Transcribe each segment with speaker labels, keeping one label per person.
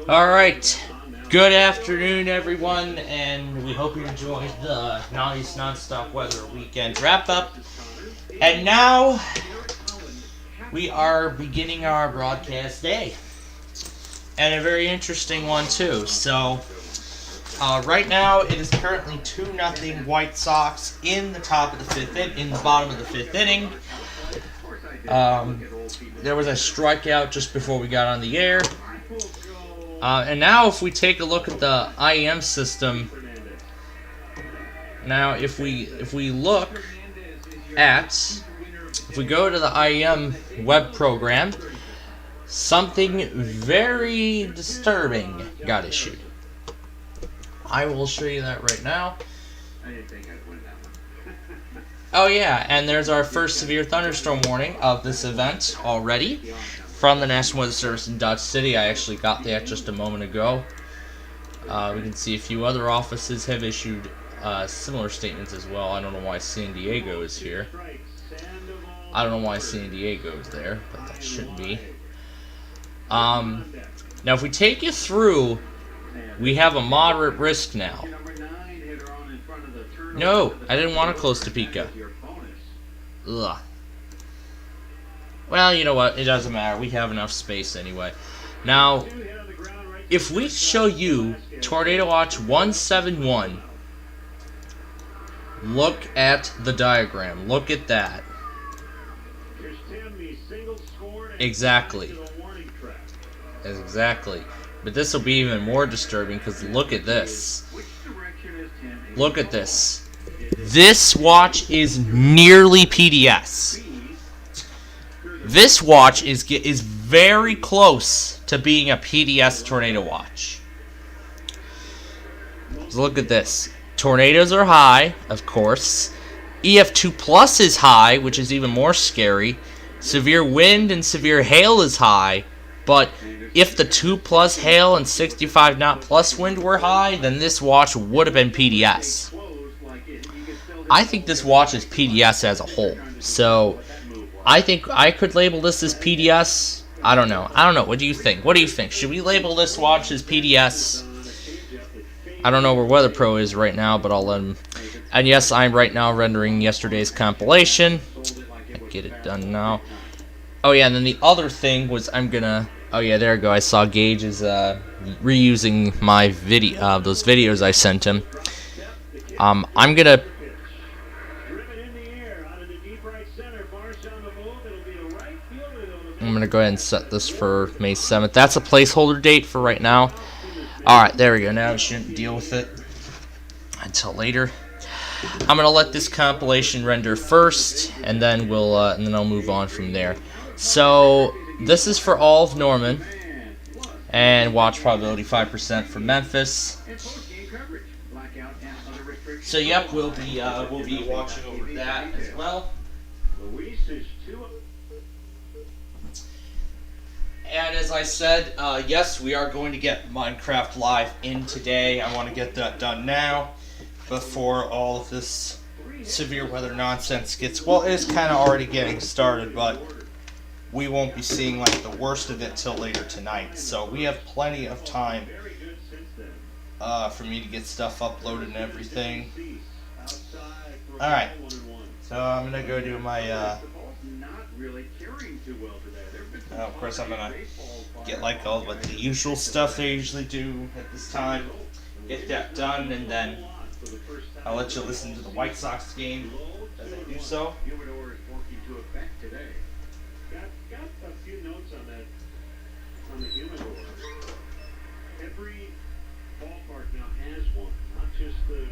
Speaker 1: Alright, good afternoon everyone, and we hope you enjoyed the nice non-stop weather weekend wrap-up. And now, we are beginning our broadcast day. And a very interesting one too. So, right now it is currently 2-0 White Sox in the top of the fifth inning, in the bottom of the fifth inning. There was a strikeout just before we got on the air. And now if we take a look at the IEM system, now if we go to the IEM web program, something very disturbing got issued. I will show you that right now. Oh yeah, and there's our first severe thunderstorm warning of this event already from the National Weather Service in Dodge City. I actually got that just a moment ago. We can see a few other offices have issued similar statements as well. I don't know why San Diego is here. I don't know why San Diego is there, but that shouldn't be. Now if we take you through, we have a moderate risk now. No, I didn't want to close Topeka. Ugh. Well, you know what? It doesn't matter. We have enough space anyway. Now, if we show you Tornado Watch 171, look at the diagram. Look at that. Exactly. Exactly. But this will be even more disturbing because look at this. Look at this. This watch is nearly PDS. This watch is very close to being a PDS tornado watch. So look at this. Tornadoes are high, of course. EF2 plus is high, which is even more scary. Severe wind and severe hail is high, but if the 2+ hail and 65 knot plus wind were high, then this watch would have been PDS. I think this watch is PDS as a whole. So, I think I could label this as PDS. I don't know. What do you think? What do you think? Should we label this watch as PDS? I don't know where WeatherPro is right now, but I'll let him. And yes, I'm right now rendering yesterday's compilation. Get it done now. Oh yeah, and then the other thing was oh yeah, there we go. I saw Gage is reusing my video, those videos I sent him. I'm gonna go ahead and set this for May 7th. That's a placeholder date for right now. All right, there we go. Now we shouldn't deal with it until later. I'm gonna let this compilation render first, and then I'll move on from there. So this is for all of Norman, and watch probability 5% for Memphis. So yep, we'll be watching over that as well. And as I said, yes, we are going to get Minecraft Live in today. I want to get that done now before all of this severe weather nonsense gets. Well, it is kind of already getting started, but we won't be seeing like the worst of it till later tonight. So we have plenty of time for me to get stuff uploaded and everything. Alright, so I'm going to go do my, of course I'm going to get like all but the usual stuff they usually do at this time. Get that done, and then I'll let you listen to the White Sox game as I do so.
Speaker 2: Got a few notes on that, on the humidor. Every ballpark now has one, not just the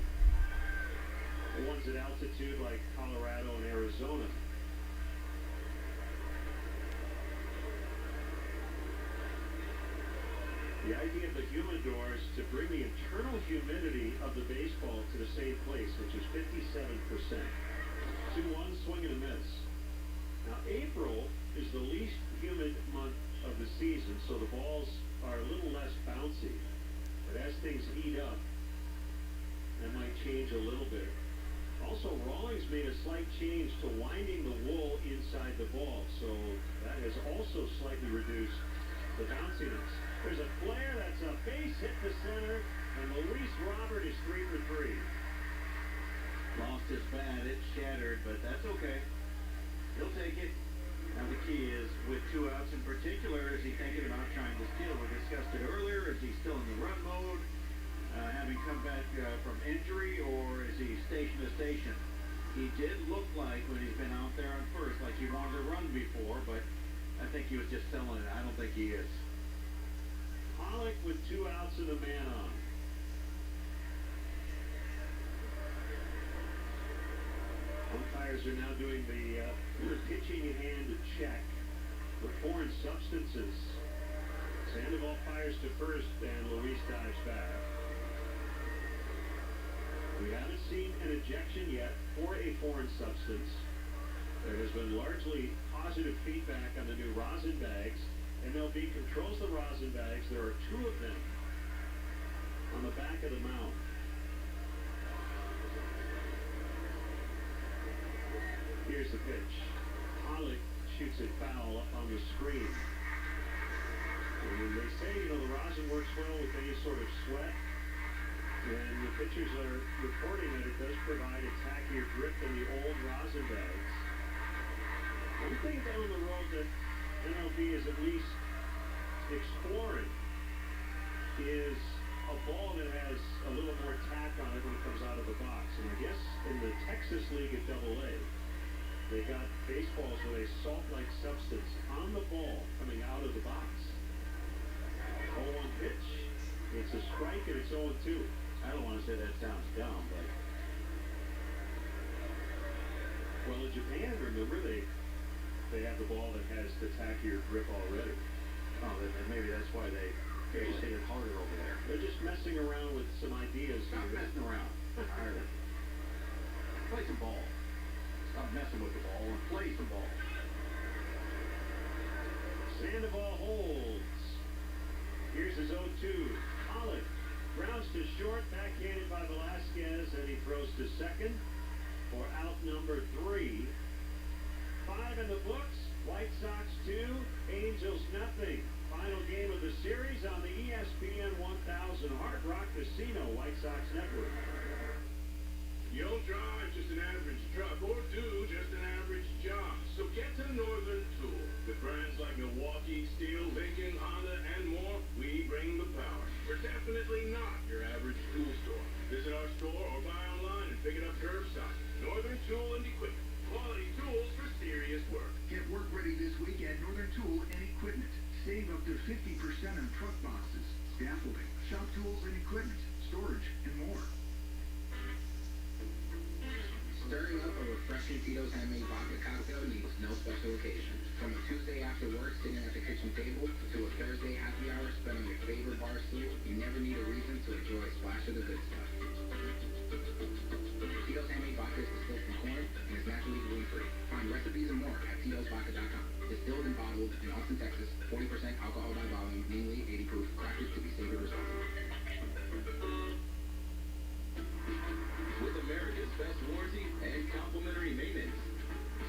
Speaker 2: ones at altitude like Colorado and Arizona. The idea of the humidor is to bring the internal humidity of the baseball to the same place, which is 57%. 2-1 swing and a miss. Now April is the least humid month of the season, so the balls are a little less bouncy. But as things heat up, that might change a little bit. Also, Rawlings made a slight change to winding the wool inside the ball, so that has also slightly reduced the bounciness. There's a flare, that's a base hit to center, and Luis Robert is 3 for 3.
Speaker 3: Lost his bat, it shattered, but that's okay. He'll take it. Now the key is, with 2 outs in particular, is he thinking about trying to steal? We discussed it earlier. Is he still in the run mode, having come back from injury, or is he station to station? He did look like, when he's been out there on first, like he wanted to run before, but I think he was just selling it. I don't think he is.
Speaker 2: Pollock with 2 outs and a man on. Umpires are now doing the pitching hand check for foreign substances. Sandoval fires to first and Luis dives back. We haven't seen an ejection yet for a foreign substance. There has been largely positive feedback on the new rosin bags. MLB controls the rosin bags. There are 2 of them on the back of the mound. Here's the pitch. Pollock shoots it foul up on the screen. And they say, the rosin works well with any sort of sweat. And the pitchers are reporting that it does provide a tackier grip than the old rosin bags. One thing down the road that MLB is at least exploring is a ball that has a little more tack on it when it comes out of the box. And I guess in the Texas League at AA, they got baseballs with a salt-like substance on the ball coming out of the box. 0-1 pitch. It's a strike and it's 0-2.
Speaker 3: I don't want to say that sounds dumb, but...
Speaker 2: Well, in Japan, remember, they have the ball that has the tackier grip already.
Speaker 3: Oh, then maybe that's why they just hit it harder over there.
Speaker 2: They're just messing around with some ideas.
Speaker 3: Stop messing around. Play some ball. Stop messing with the ball and play some ball.
Speaker 2: Sandoval holds. Here's his 0-2. Pollock grounds to short, backhanded by Velasquez, and he throws to second for out number 3. 5 in the books. White Sox 2, Angels nothing. Final game of the series on the ESPN 1000 Hard Rock Casino White Sox Network.
Speaker 4: You don't drive just an average truck or do just an average job. So get to Northern Tool. With brands like Milwaukee, Steel, Lincoln, Honda, and more, we bring the power. We're definitely not your average tool store. Visit our store or buy online and pick it up curbside. Northern Tool and Equipment. Quality tools for serious work.
Speaker 5: Get work ready this week at Northern Tool and Equipment. Save up to 50% on truck boxes, scaffolding, shop tools and equipment, storage, and more.
Speaker 6: Stirring up a refreshing Tito's handmade vodka cocktail needs no special occasion. From a Tuesday after work sitting at the kitchen table to a Thursday happy hour spent on your favorite bar stool, you never need a reason to enjoy a splash of the good stuff. Tito's handmade vodka is distilled from corn and is naturally gluten-free. Find recipes and more at Tito'sVodka.com. Distilled and bottled in Austin, Texas, 40% alcohol by volume, mainly 80 proof, crafted to be savored responsibly.
Speaker 4: With America's best warranty and complimentary maintenance,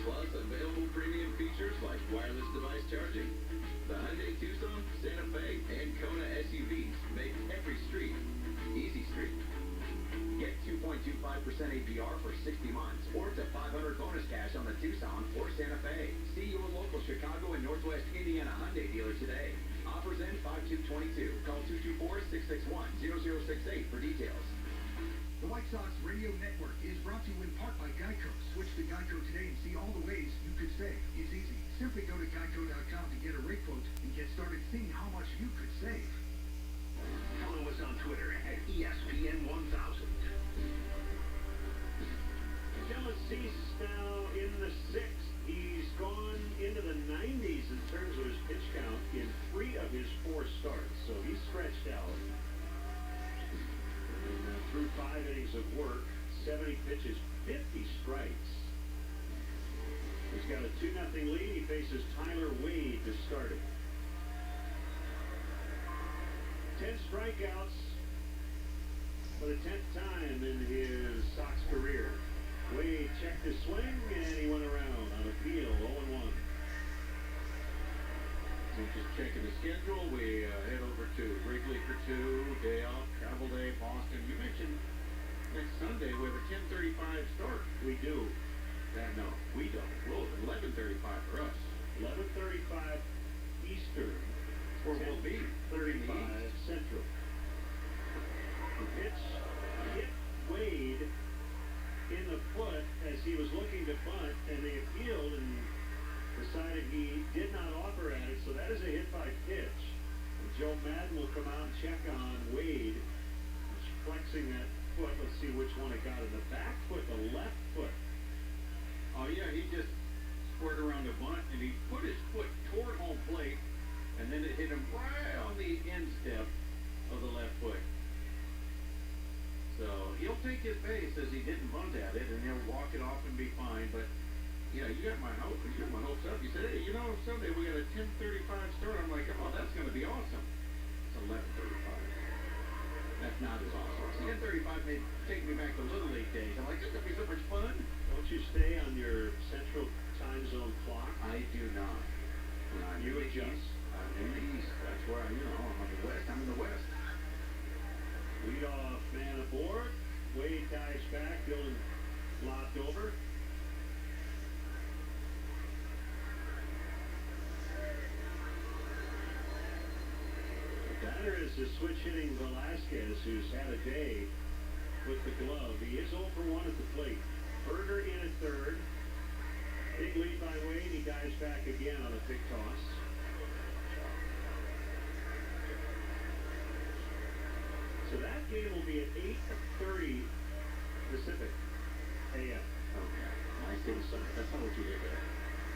Speaker 4: plus available premium features like wireless device charging, the Hyundai Tucson, Santa Fe, and Kona SUVs make every street easy street. Get 2.25% APR for 60 months, or up to $500 bonus cash on the Tucson or Santa Fe. See your local Chicago and Northwest Indiana Hyundai dealer today. Offers end 5/2/22. Call 224-661-0068 for details.
Speaker 5: The White Sox Radio Network is brought to you in part by Geico. Switch to Geico today and see all the ways you could save. It's easy. Simply go to geico.com to get a rate quote and get started seeing how much you could save.
Speaker 2: Follow us on Twitter at ESPN 1000. Dylan Cease now in the 6th. He's gone into the 90s in terms of his pitch count in 3 of his 4 starts, so he's stretched out. And through 5 innings of work, 70 pitches, 50 strikes. He's got a 2-0 lead. He faces Tyler Wade to start it. 10 strikeouts for the 10th time in his Sox career. Wade checked his swing, and he went around on a peel, 0-1.
Speaker 3: And just checking the schedule, we head over to Wrigley for 2, day off, travel day, Boston. You mentioned next Sunday we have a 10:35 start.
Speaker 2: We do.
Speaker 3: No, we don't. Well, 11:35 for us.
Speaker 2: 11:35 Eastern.
Speaker 3: Or will be
Speaker 2: 35 Central. The pitch hit Wade in the foot as he was looking to bunt, and they appealed and decided he did not offer at it, so that is a hit by pitch. And Joe Madden will come out and check on Wade. He's flexing that foot. Let's see which one it got. In the back foot, the left foot.
Speaker 3: Oh yeah, he just squared around the bunt and he put his foot toward home plate, and then it hit him right on the instep of the left foot. So he'll take his base as he didn't bunt at it, and he'll walk it off and be fine. But yeah, you got my hopes. You got my hopes up. You said, hey, you know, Sunday we got a 10:35 start. I'm like, oh, that's going to be awesome. It's 11:35. That's not as awesome. 10:35 may take me back to Little League days. I'm like, this would be so much fun.
Speaker 2: Don't you stay on your central time zone clock?
Speaker 3: I do not. When I'm
Speaker 2: You
Speaker 3: in the
Speaker 2: adjust.
Speaker 3: East, I'm in the East. That's where I'm on the West. I'm in the West.
Speaker 2: Leadoff man aboard. Wade dives back. Dylan lopped over. The batter is the switch hitting Velasquez, who's had a day with the glove. He is 0 for 1 at the plate. Berger in at third. Big lead by Wade. He dives back again on a big toss. So that game will be at 8:30 Pacific AM.
Speaker 3: Okay. Nice little something. That's not what you did there.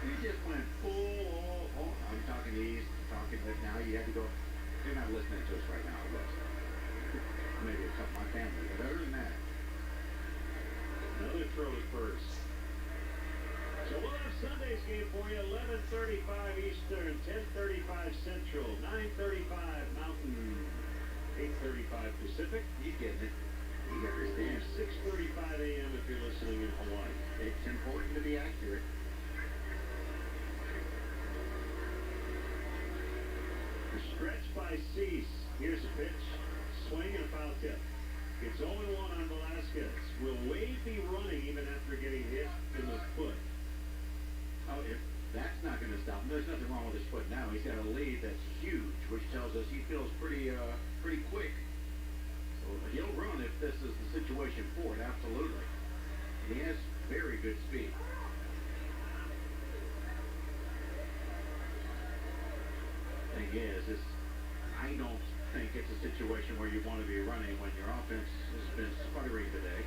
Speaker 3: You just went full. I'm talking East. Talking that now you had to go. You're not listening to us right now, West. Maybe a couple of my family, but other than that.
Speaker 2: Another throw at first. So we'll have Sunday's game for you, 11:35 Eastern, 10:35 Central, 9:35 Mountain, 8:35 Pacific.
Speaker 3: You getting it. You understand.
Speaker 2: 6:35 AM if you're listening in Hawaii.
Speaker 3: It's important to be accurate.
Speaker 2: The stretch by Cease. Here's a pitch. Swing and a foul tip. It's 0-1 on Velasquez. Will Wade be running even after getting hit in the foot?
Speaker 3: Oh, if that's not going to stop him, there's nothing wrong with his foot now. He's got a lead that's huge, which tells us he feels pretty quick. So he'll run if this is the situation for it, absolutely. And he has very good speed. Thing is, I don't think it's a situation where you want to be running when your offense has been sputtering today.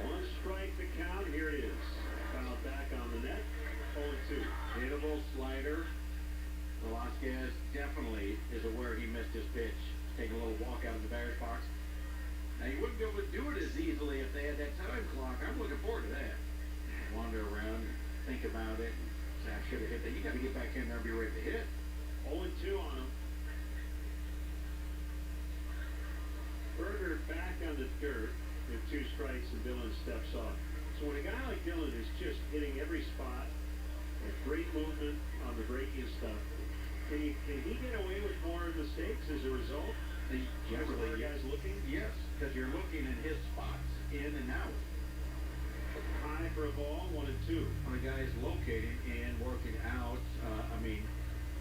Speaker 2: One strike to count. Here it is. Foul back on the net. 0-2.
Speaker 3: Hittable slider. Velasquez definitely is aware he missed his pitch. Taking a little walk out of the batter's box. Now, you wouldn't be able to do it as easily if they had that time clock. I'm looking forward to that. Wander around and think about it. And say, I should have hit that. You got to get back in there and be ready to hit.
Speaker 2: 0-2 on him. Berger back on the dirt with 2 strikes and Dylan steps off. So when a guy like Dylan is just hitting every spot, with great movement on the breaking stuff, can he get away with more mistakes as a result?
Speaker 3: Generally,
Speaker 2: guys looking?
Speaker 3: Yes, because you're looking in his spots, in and out.
Speaker 2: High for a ball, 1-2.
Speaker 3: When a guy is locating and working out,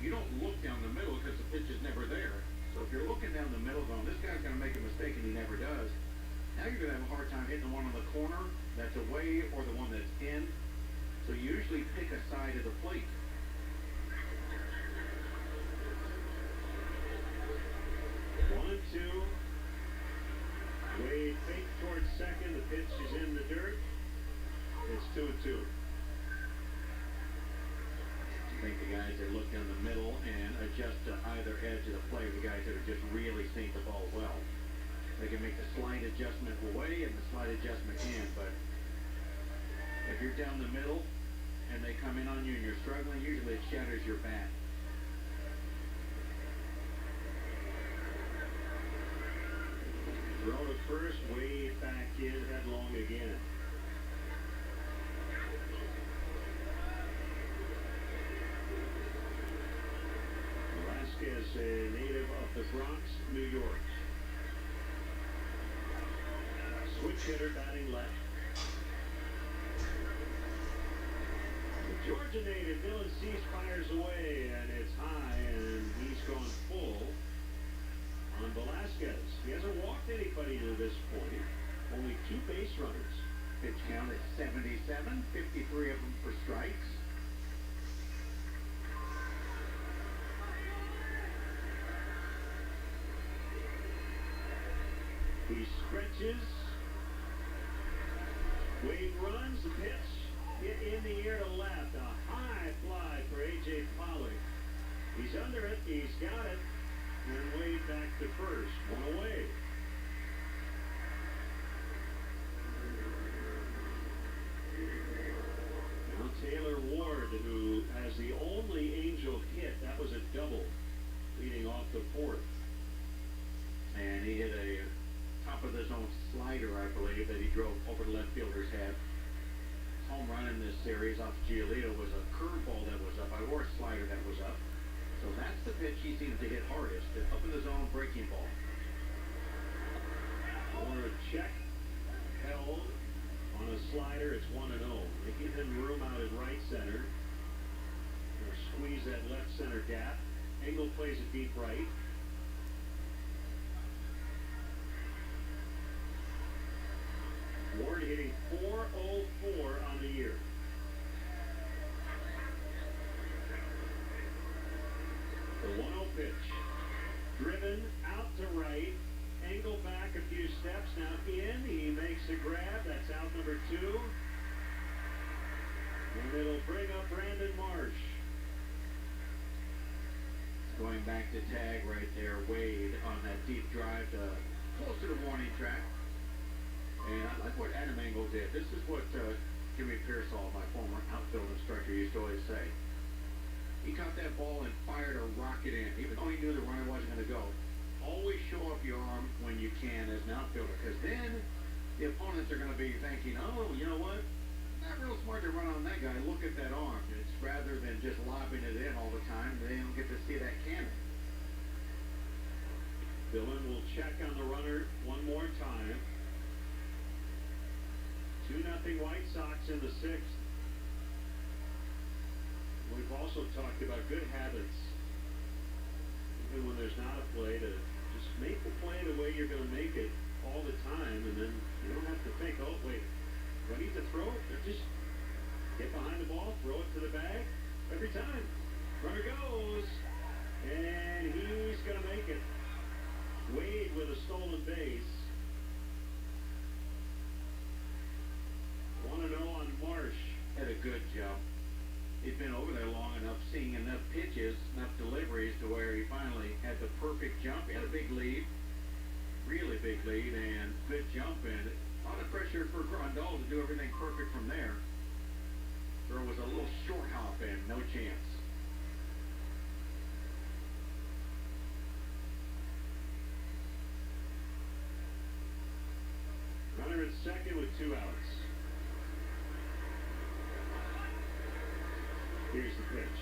Speaker 3: you don't look down the middle because the pitch is never there. So if you're looking down the middle going, this guy's going to make a mistake and he never does, now you're going to have a hard time hitting the one on the corner that's away or the one that's in. So you usually pick a side of the plate.
Speaker 2: One, two. Wade fake towards second. The pitch is in the dirt. It's 2-2.
Speaker 3: I think the guys that look down the middle and adjust to either edge of the play are the guys that are just really seeing the ball well. They can make the slight adjustment away and the slight adjustment in, but if you're down the middle and they come in on you and you're struggling, usually it shatters your bat.
Speaker 2: Throw to first, way back in, headlong again. a native of the Bronx, New York. Switch hitter batting left. The Georgia native Dylan Cease fires away, and it's high, and he's gone full on Velasquez. He hasn't walked anybody to this point. Only 2 base runners.
Speaker 3: Pitch count is 77, 53 of them for strikes.
Speaker 2: He stretches. Wade runs the pitch. Hit in the air to left. A high fly for A.J. Pollock. He's under it. He's got it. And Wade back to first. 1 away. Now Taylor Ward, who has the only Angel hit. That was a double leading off the 4th.
Speaker 3: And he hit a top of the zone slider, I believe, that he drove over the left fielder's head. Home run in this series off Giolito was a curveball that was up, or a slider that was up. So that's the pitch he seems to hit hardest, the up in the zone breaking ball.
Speaker 2: Or a check held on a slider. It's 1-0. They give him room out at right center. Or squeeze that left center gap. Engel plays it deep right. Ward hitting .404 on the year. The 1-0 pitch. Driven out to right. Engel back a few steps. Now in. He makes a grab. That's out number 2. And it'll bring up Brandon Marsh.
Speaker 3: Going back to tag right there, Wade on that deep drive to close to the warning track. And I like what Adam Engel did. This is what Jimmy Pearsall, my former outfield instructor, used to always say. He caught that ball and fired a rocket in, even though he knew the runner wasn't going to go. Always show up your arm when you can as an outfielder, because then the opponents are going to be thinking, oh, you know what? Not real smart to run on that guy. Look at that arm. It's rather than just lobbing it in all the time, they don't get to see that cannon.
Speaker 2: Dillon will check on the runner one more time. 2-0 White Sox in the 6th. We've also talked about good habits. Even when there's not a play, to just make the play the way you're going to make it all the time, and then you don't have to think, oh, wait, do I need to throw it? Or just get behind the ball, throw it to the bag every time. Runner goes, and he's going to make it. Wade with a stolen base. 1-0 on Marsh.
Speaker 3: Had a good jump. He'd been over there long enough, seeing enough pitches, enough deliveries to where he finally had the perfect jump. He had a big lead, really big lead, and good jump, and a lot of pressure for Grandal to do everything perfect from there. There was a little short hop and no chance.
Speaker 2: Runner at second with 2 outs. Here's the pitch.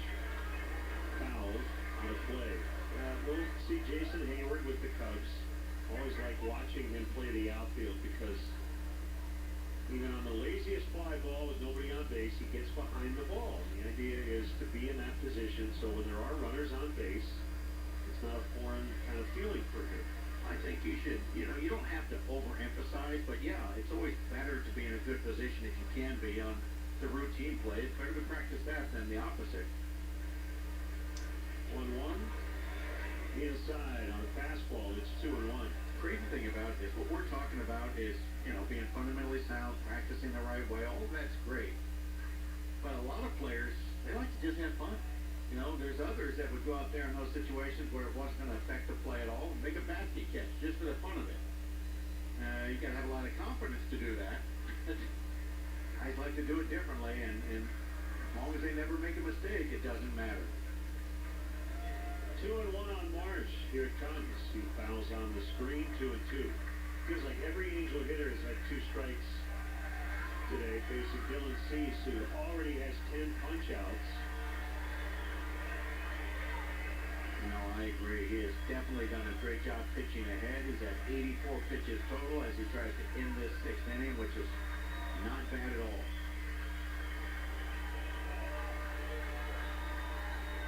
Speaker 2: Foul on a play. We'll see Jason Hayward with the Cubs. Always like watching him play the outfield, because even on the laziest fly ball with nobody on base, he gets behind the ball. The idea is to be in that position so when there are runners on base, it's not a foreign kind of feeling for him.
Speaker 3: I think you should, you don't have to overemphasize, but yeah, it's always better to be in a good position if you can be on the routine play. It's better to practice that than the opposite.
Speaker 2: 1-1. Inside on a fastball, it's 2-1.
Speaker 3: Crazy thing about it is what we're talking about is, being fundamentally sound, practicing the right way. All of that's great. But a lot of players, they like to just have fun. There's others that would go out there in those situations where it wasn't going to affect the play at all and make a basket catch just for the fun of it. You got to have a lot of confidence to do that. Guys like to do it differently, and as long as they never make a mistake, it doesn't matter.
Speaker 2: 2-1 on Marsh. Here it comes. He fouls on the screen. 2-2. Feels like every Angel hitter has had 2 strikes today, facing Dylan Cease, who already has 10 punch-outs.
Speaker 3: No, I agree. He has definitely done a great job pitching ahead. He's at 84 pitches total as he tries to end this sixth inning, which is not bad at all.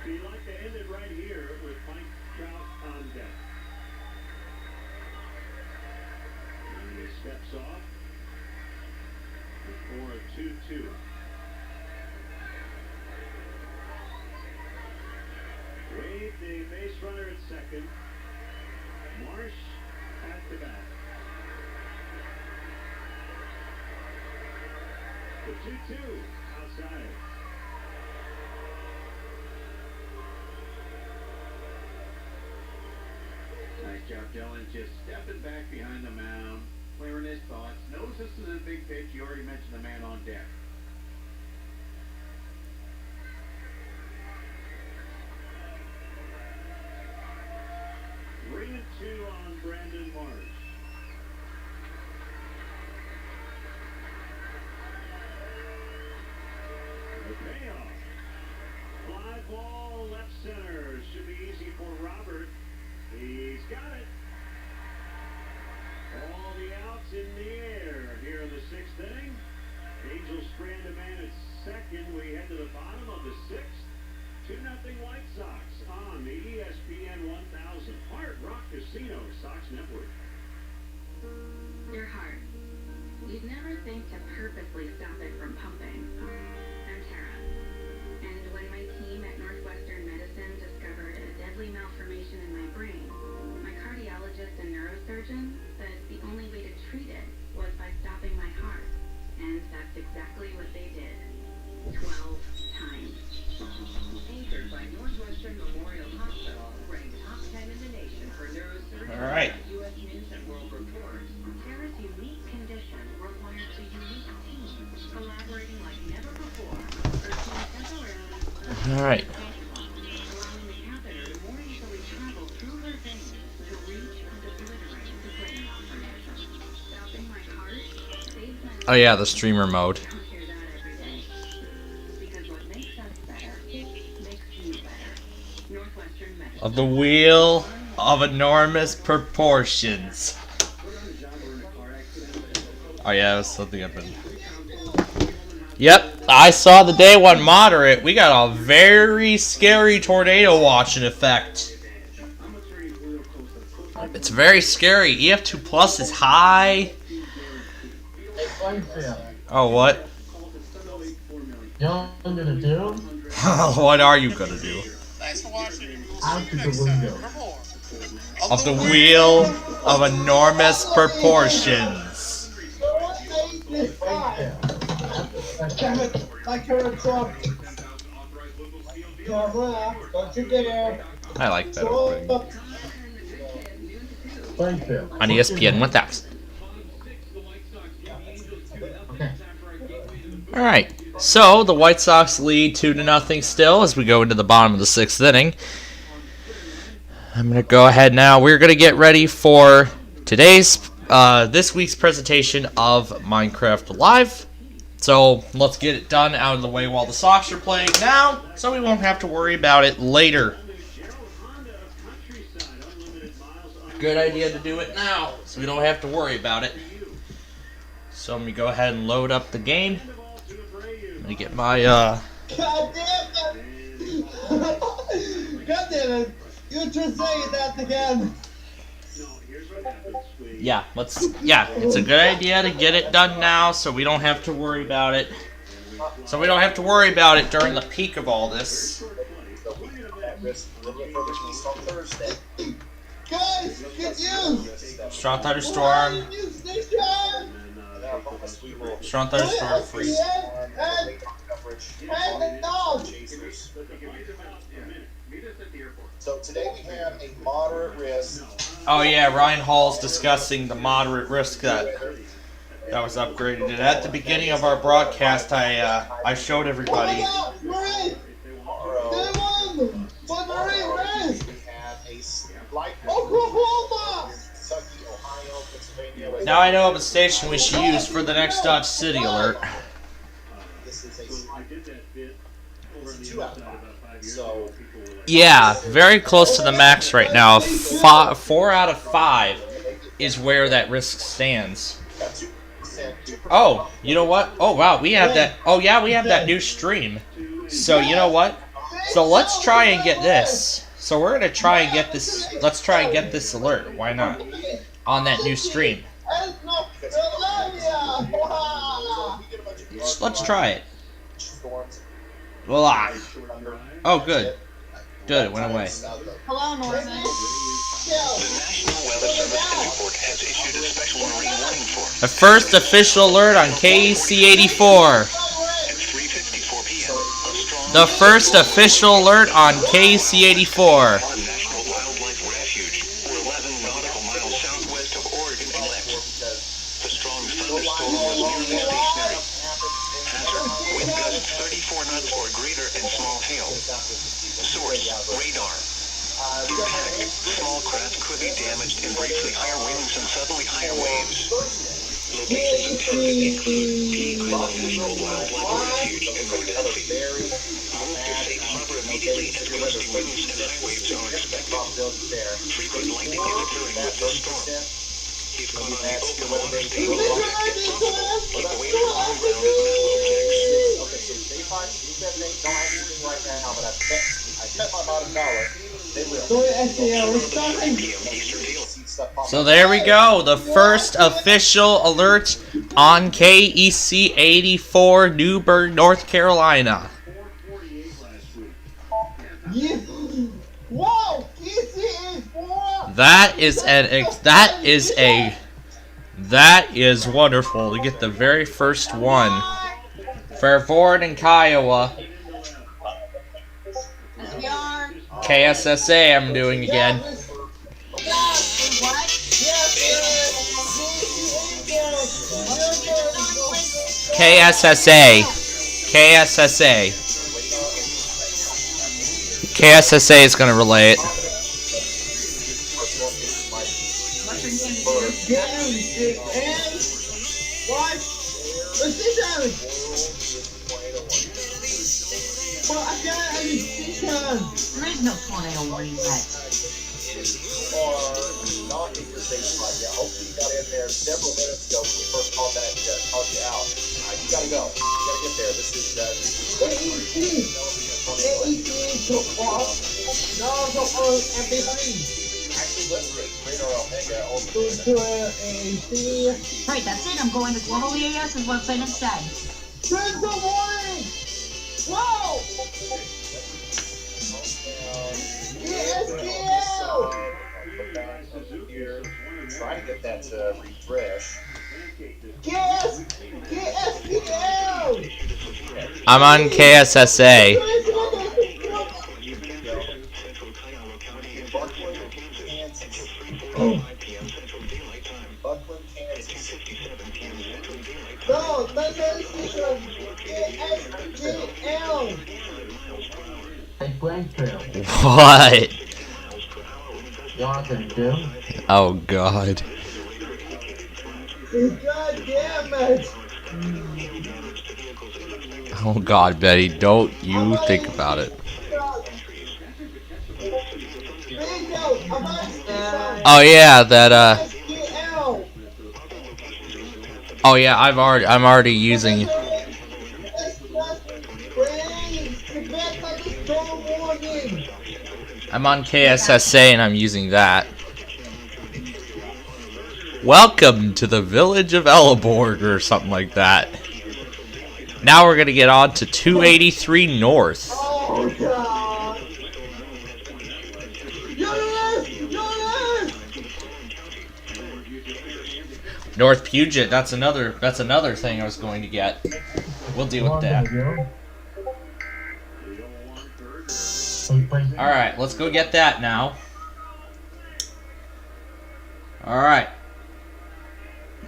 Speaker 2: We'd like to end it right here with Mike Trout on deck. And he steps off for a 2-2. Wade, the base runner at second. Marsh at the bat. The 2-2 outside.
Speaker 3: Nice job, Dylan. Just stepping back behind the mound, clearing his thoughts. Knows this is a big pitch. You already mentioned the man on deck.
Speaker 2: Ring and 2 on Brandon Marsh. The payoff. Fly ball left center. Should be easy for Robert. He's got it. All the outs in the air here in the sixth inning. Angels strand a man at second. We head to the bottom of the sixth. 2-0 White Sox on the ESPN 1000 Hard Rock Casino Sox Network.
Speaker 7: Your heart. You'd never think to purposely stop it from pumping. I'm Tara. And when my team at Northwestern Medicine discovered a deadly malformation in my brain, my cardiologist and neurosurgeon said the only way to treat it was by stopping my heart. And that's exactly what they did. 12 times.
Speaker 8: Anchored by Northwestern Memorial Hospital, ranked top 10 in the nation for neurosurgery.
Speaker 1: All right.
Speaker 8: U.S. News and World Report.
Speaker 7: Tara's unique condition requires a unique team collaborating like never before. Her team temporarily
Speaker 1: All right.
Speaker 7: allowing the catheter to more easily travel through her veins to reach and obliterate the brain malformation. Stopping my heart saves my life.
Speaker 1: Oh yeah, the streamer mode.
Speaker 7: Don't hear that every day. Because what makes us better makes you better. Northwestern Medicine.
Speaker 1: Of the wheel of enormous proportions. Oh yeah, that was something I've been. Yep, I saw the day one moderate. We got a very scary tornado watch in effect. It's very scary. EF2 plus is high. Oh, what?
Speaker 9: You know what I'm gonna do?
Speaker 1: What are you gonna do?
Speaker 9: Out of the window.
Speaker 1: Of the wheel of enormous proportions.
Speaker 9: My current truck. Don't you dare.
Speaker 1: I like that opening.
Speaker 9: Plainfield.
Speaker 1: On ESPN 1000.
Speaker 9: Okay.
Speaker 1: Alright, so the White Sox lead 2-0 still as we go into the bottom of the sixth inning. I'm going to go ahead now. We're going to get ready for this week's presentation of Minecraft Live. So let's get it done out of the way while the Sox are playing now, so we won't have to worry about it later. Good idea to do it now, so we don't have to worry about it. So let me go ahead and load up the game. I'm going to get my,
Speaker 9: God damn it! God damn it! You just saying that again!
Speaker 1: yeah, it's a good idea to get it done now, so we don't have to worry about it. So we don't have to worry about it during the peak of all this.
Speaker 9: Guys, get used!
Speaker 1: Strong thunderstorm. Strong thunderstorm freeze.
Speaker 9: And the dog!
Speaker 10: So today we have a moderate risk.
Speaker 1: Oh yeah, Ryan Hall's discussing the moderate risk that was upgraded. And at the beginning of our broadcast, I showed everybody.
Speaker 9: Marie! But Marie, where's?
Speaker 10: We have a slight
Speaker 9: Oklahoma!
Speaker 10: Kentucky, Ohio, Pennsylvania.
Speaker 1: Now I know of a station we should use for the next Dodge City alert.
Speaker 10: This is a
Speaker 2: I did that bit over on the
Speaker 10: 2 out
Speaker 2: other
Speaker 10: of
Speaker 2: side
Speaker 10: 5.
Speaker 2: about 5 years
Speaker 10: So
Speaker 2: ago. People were like,
Speaker 1: Yeah, very close to the max right now. 4 out of 5 is where that risk stands. Oh, you know what? Oh, wow, we have that. Oh, yeah, we have that new stream. So, you know what? So, let's try and get this. So, we're going to try and get this. Let's try and get this alert. Why not? On that new stream. Let's try it. Voila. Oh, good. Good, it went away.
Speaker 11: Hello, Norman.
Speaker 12: The National Weather Service Report has issued a special marine warning for
Speaker 1: The first official alert on KEC 84.
Speaker 12: at 3:54 p.m. A strong
Speaker 1: The first official alert on KEC 84.
Speaker 12: National Wildlife Refuge, 11 nautical miles southwest of Oregon Inlet. The strong thunderstorm was nearly stationary. Hazard: wind gusts 34 knots or greater and small hail. Source: radar. Impact: small craft could be damaged in briefly higher winds and suddenly higher waves. Locations intended include the National Wildlife Refuge in Gwinnett. Move to safe harbor immediately as gusty winds and high waves are expected. Frequent lightning is occurring with this storm. If caught on the open water, stay in contact if possible. Keep away from low ground and metal objects.
Speaker 10: Okay, so day 5, day 7, 8, don't have anything right now, but I bet my bottom dollar they will.
Speaker 1: So there we go. The first official alert on KEC 84, Newburgh, North Carolina.
Speaker 2: 448 last week.
Speaker 9: Yeah. Whoa! EC84!
Speaker 1: That is wonderful to get the very first one. Fairford and Kiowa. KSSA I'm doing again. KSSA. KSSA is going to relay it.
Speaker 11: There is no tornado warning yet.
Speaker 10: Knocking your station light. Yeah, hopefully you got in there several minutes ago when you first called you out. You gotta go. You gotta get there. This is actually, let's get Radar Omega
Speaker 11: Right, that's it. I'm going to Global EAS's website instead.
Speaker 9: Send the warning! Whoa! ESPL!
Speaker 10: Trying to get that refresh.
Speaker 9: ESPL!
Speaker 1: I'm on KSSA.
Speaker 10: Buckland, Kansas.
Speaker 9: No, that's ESPL!
Speaker 1: What? Oh God.
Speaker 9: God damn it!
Speaker 1: Oh God, Betty, don't you think about it. Oh yeah, that oh yeah, I'm already using. I'm on KSSA and I'm using that. Welcome to the village of Elleborg or something like that. Now we're gonna get on to 283 North.
Speaker 9: Oh God!
Speaker 1: North Puget, that's another thing I was going to get. We'll deal with that. Alright, let's go get that now. Alright.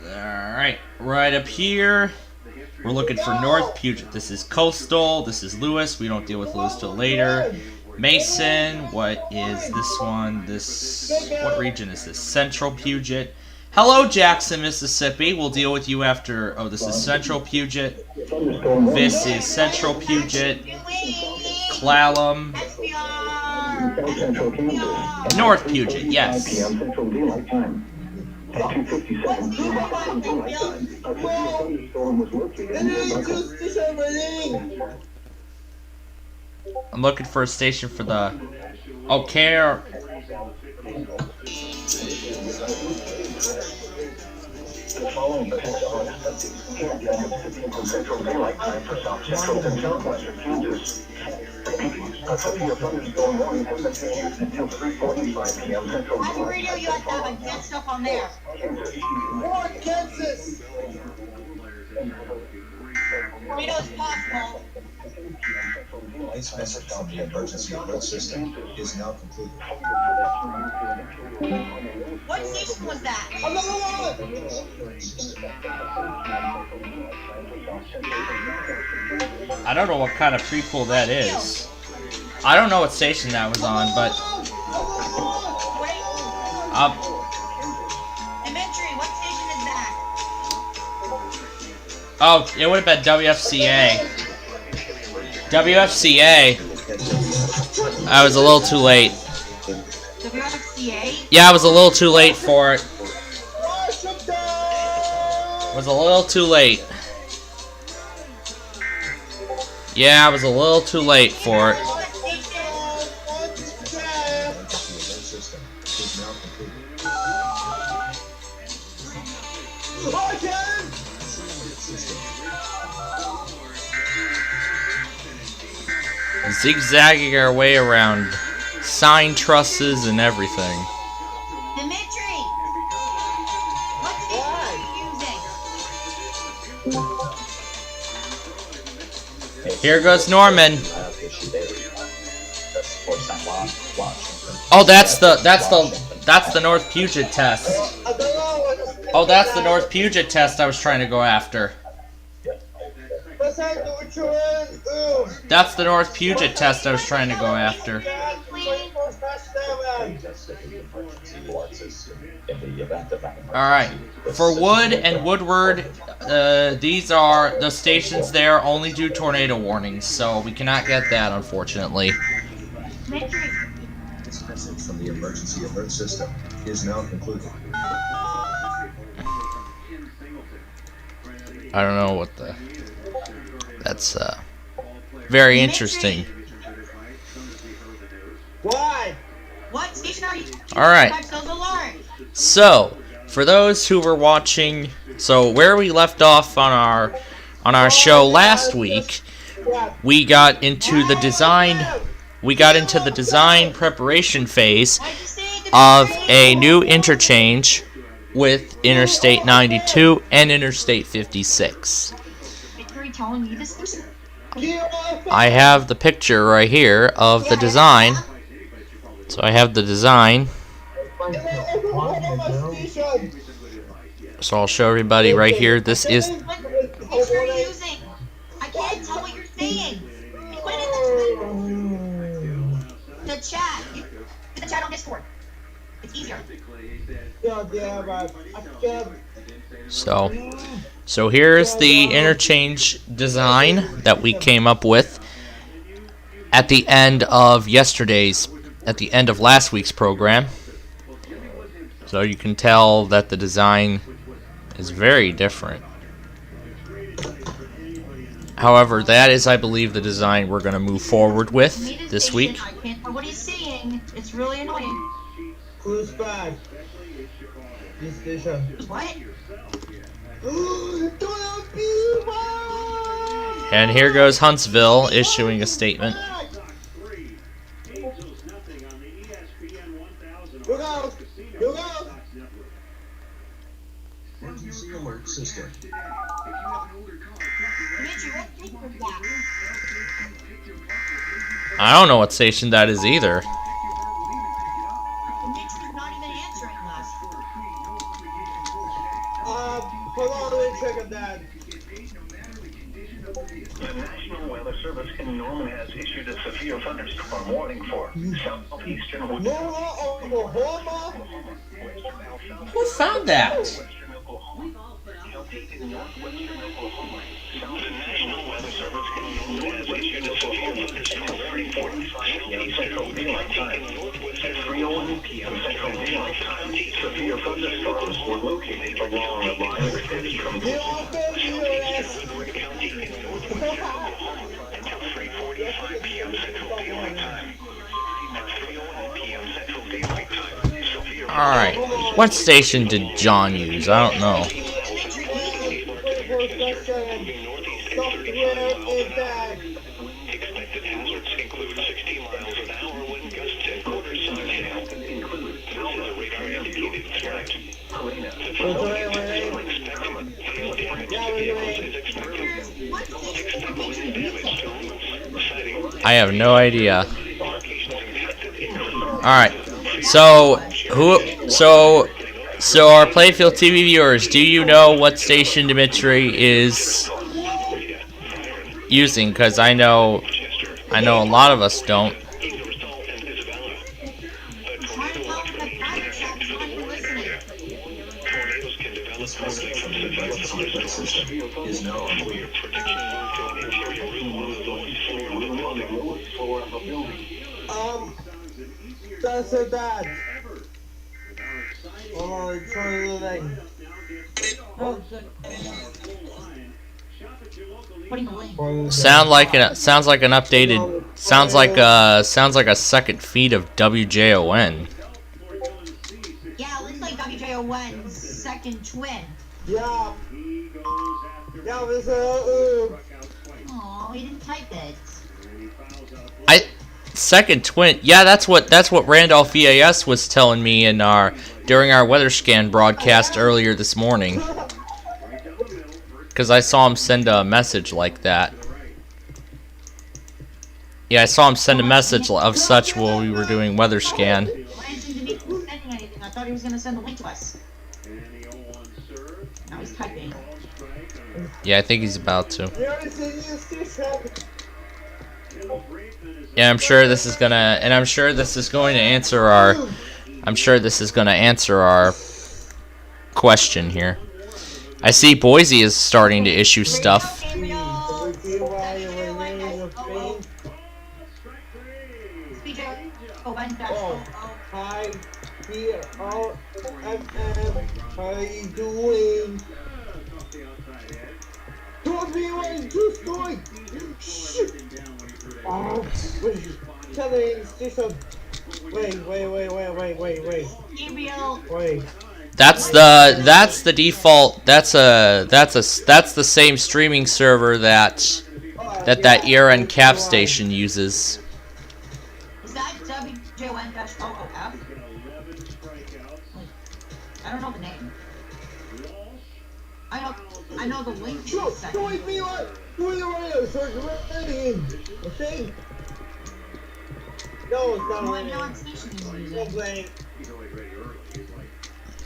Speaker 1: Alright, right up here. We're looking for North Puget. This is Coastal, this is Lewis. We don't deal with Lewis till later. Mason, what is this one? What region is this? Central Puget. Hello, Jackson, Mississippi. We'll deal with you after. Oh, this is Central Puget. This is Central Puget. Clallam.
Speaker 10: Central Kansas.
Speaker 1: North Puget, yes.
Speaker 10: PM Central Daylight Time. At 2:57 p.m. Central Daylight Time, a severe thunderstorm was located near
Speaker 1: I'm looking for a station for the... Oh, care.
Speaker 10: The following potential unexpected Central Daylight Time for South Central and Southwestern Kansas. A severe thunderstorm warning has been issued until 3:45 p.m. Central Daylight Time.
Speaker 11: Radio, you have to have good stuff on there.
Speaker 9: More Kansas!
Speaker 11: Tornadoes possible.
Speaker 13: Tonight's message from the emergency alert system is now concluded.
Speaker 11: What station was that?
Speaker 9: Another one!
Speaker 1: I don't know what kind of prequel that is. I don't know what station that was on, but...
Speaker 11: Elementary, what station is that?
Speaker 1: Oh, it would have been WFCA. WFCA. I was a little too late.
Speaker 11: WFCA?
Speaker 1: Yeah, I was a little too late for it. Was a little too late. Yeah, I was a little too late for it. Zigzagging our way around sign trusses and everything.
Speaker 11: Dimitri! What station are you using?
Speaker 1: Here goes Norman. Oh, that's the North Puget test. Oh, that's the North Puget test I was trying to go after. That's the North Puget test I was trying to go after. Alright. For Wood and Woodward, these are the stations there only do tornado warnings, so we cannot get that, unfortunately.
Speaker 13: This message from the emergency alert system is now concluded.
Speaker 1: I don't know what the... That's, very interesting.
Speaker 9: Why?
Speaker 11: What station are you?
Speaker 1: Alright. So, for those who were watching, so where we left off on our show last week, we got into the design preparation phase of a new interchange with Interstate 92 and Interstate 56. I have the picture right here of the design. So I have the design. So I'll show everybody right here. This is...
Speaker 11: I can't tell what you're saying. Put it in the chat. The chat on Discord. It's easier.
Speaker 1: So here's the interchange design that we came up with at the end of last week's program. So you can tell that the design is very different. However, that is, I believe, the design we're going to move forward with this week.
Speaker 11: I can't know what he's saying. It's really annoying.
Speaker 9: Who's back? This station.
Speaker 11: What?
Speaker 1: And here goes Huntsville issuing a statement.
Speaker 9: Look out! Look out!
Speaker 13: Emergency alert system.
Speaker 1: I don't know what station that is either.
Speaker 9: Hold on, let me check on that.
Speaker 10: The National Weather Service in Norman has issued a severe thunderstorm warning for southeastern
Speaker 9: Oklahoma?
Speaker 1: Who found that?
Speaker 10: The National Weather Service in Norman has issued a severe thunderstorm warning for southeastern Time. At 3:01 p.m. Central Daylight Time, severe thunderstorms were located along a line extending from Gwinnett County in northwestern Oklahoma until 3:45 p.m. Central Daylight Time. At 3:01 p.m. Central Daylight Time, severe
Speaker 1: Alright, what station did John use? I don't know.
Speaker 12: Expected hazards include 60 miles an hour wind gusts and quarter-size hail. This is a radar-indicated threat. Hail damage to vehicles is expected. Expect wind damage to roofs.
Speaker 1: I have no idea. Alright, so our Plainfield TV viewers, do you know what station Dimitri is using? Because I know a lot of us don't.
Speaker 13: Is known.
Speaker 9: That's so bad. Oh, try the thing.
Speaker 11: Oh, good. Putting the link.
Speaker 1: Sounds like an updated. Sounds like a second feed of WJON.
Speaker 11: Yeah, it looks like WJO1's second twin.
Speaker 9: Yeah. Yeah, this
Speaker 11: Aw, he didn't type it.
Speaker 1: Second twin. Yeah, that's what Randolph EAS was telling me in during our weather scan broadcast earlier this morning. Because I saw him send a message like that. Yeah, I saw him send a message of such while we were doing weather scan.
Speaker 11: I thought he was going to send a link to us. Now he's typing.
Speaker 1: Yeah, I think he's about to. Yeah, I'm sure this is going to answer our question here. I see Boise is starting to issue stuff.
Speaker 9: Hi, here, how you doing? Don't be like, just going. Oh, tell me, station. Wait. Wait.
Speaker 1: That's the default. That's the same streaming server that year-end cap station uses.
Speaker 11: Is that WJ1-OOF? I don't know the name. I know the link.
Speaker 9: Don't be like, okay? No, it's not
Speaker 11: Well, I
Speaker 9: raining.
Speaker 11: know what station he's using.
Speaker 9: Don't blame.
Speaker 2: He's always ready early. He's like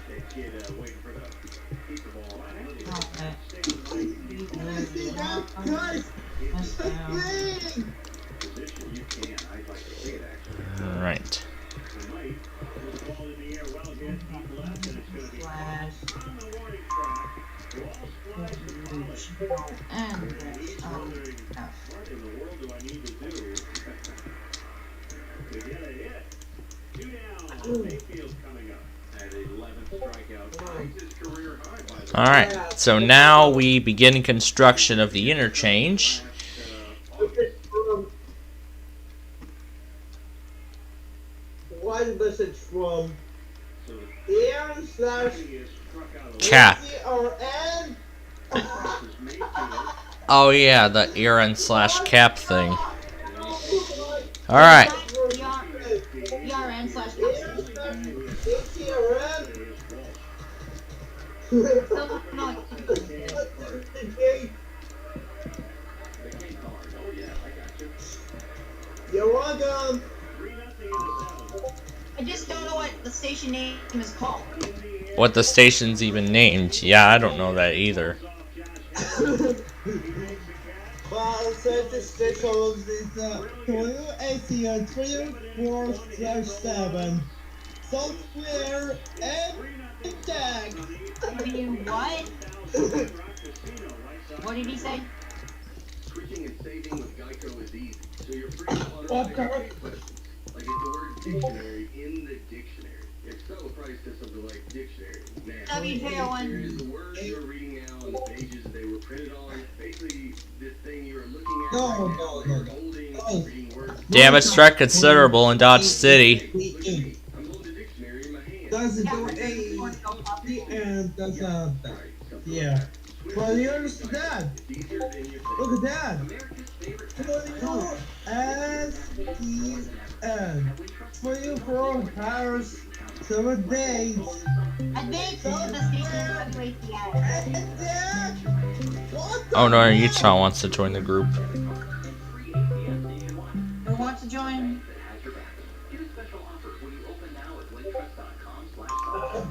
Speaker 2: that kid waiting for the keeper ball.
Speaker 11: Okay.
Speaker 9: Guys,
Speaker 2: Position you can. I'd like to see it actually.
Speaker 1: All right.
Speaker 2: Tonight, with the ball in the air, well hit, deep left, and it's going to be
Speaker 11: Flash.
Speaker 2: on the warning track. Wall splash and polish.
Speaker 11: And
Speaker 2: He's wondering, what in the world do I need to do to get a hit? 2 down. Mayfield's coming up at 11 strikeouts. It's his career high by the
Speaker 1: All right. So now we begin construction of the interchange.
Speaker 9: one message from
Speaker 1: Cap.
Speaker 9: AR/N.
Speaker 1: Oh yeah, the ERN/cap thing. All right.
Speaker 9: You're welcome.
Speaker 11: I just don't know what the station name is called.
Speaker 1: What the station's even named? Yeah, I don't know that either.
Speaker 9: Well, so the station is WeatherPro 24/7. Software and tag.
Speaker 11: What? What did he say?
Speaker 4: Switching and saving with Geico is easy, so you're free to auto
Speaker 9: What the-
Speaker 4: questions. Like if the word Dictionary in the dictionary. It's still a price to something like dictionary. Now,
Speaker 11: WJ1.
Speaker 4: is the words you're reading now on the pages that they were printed on. Basically, this thing you're looking at
Speaker 9: No,
Speaker 4: right now,
Speaker 9: no,
Speaker 4: you're
Speaker 9: no.
Speaker 4: holding,
Speaker 9: Oh.
Speaker 4: reading words.
Speaker 1: Damage threat considerable in Dodge City.
Speaker 4: I'm holding the dictionary in my hand.
Speaker 9: Does it go A and does yeah. Well, you understand? Look at that. S-E-N. 24 hours, 7 days.
Speaker 11: I think so. The station WACS.
Speaker 1: Oh, Northern Utah wants to join the group.
Speaker 11: Who wants to join?
Speaker 4: Get a special offer when you open now at wintrust.com/shop.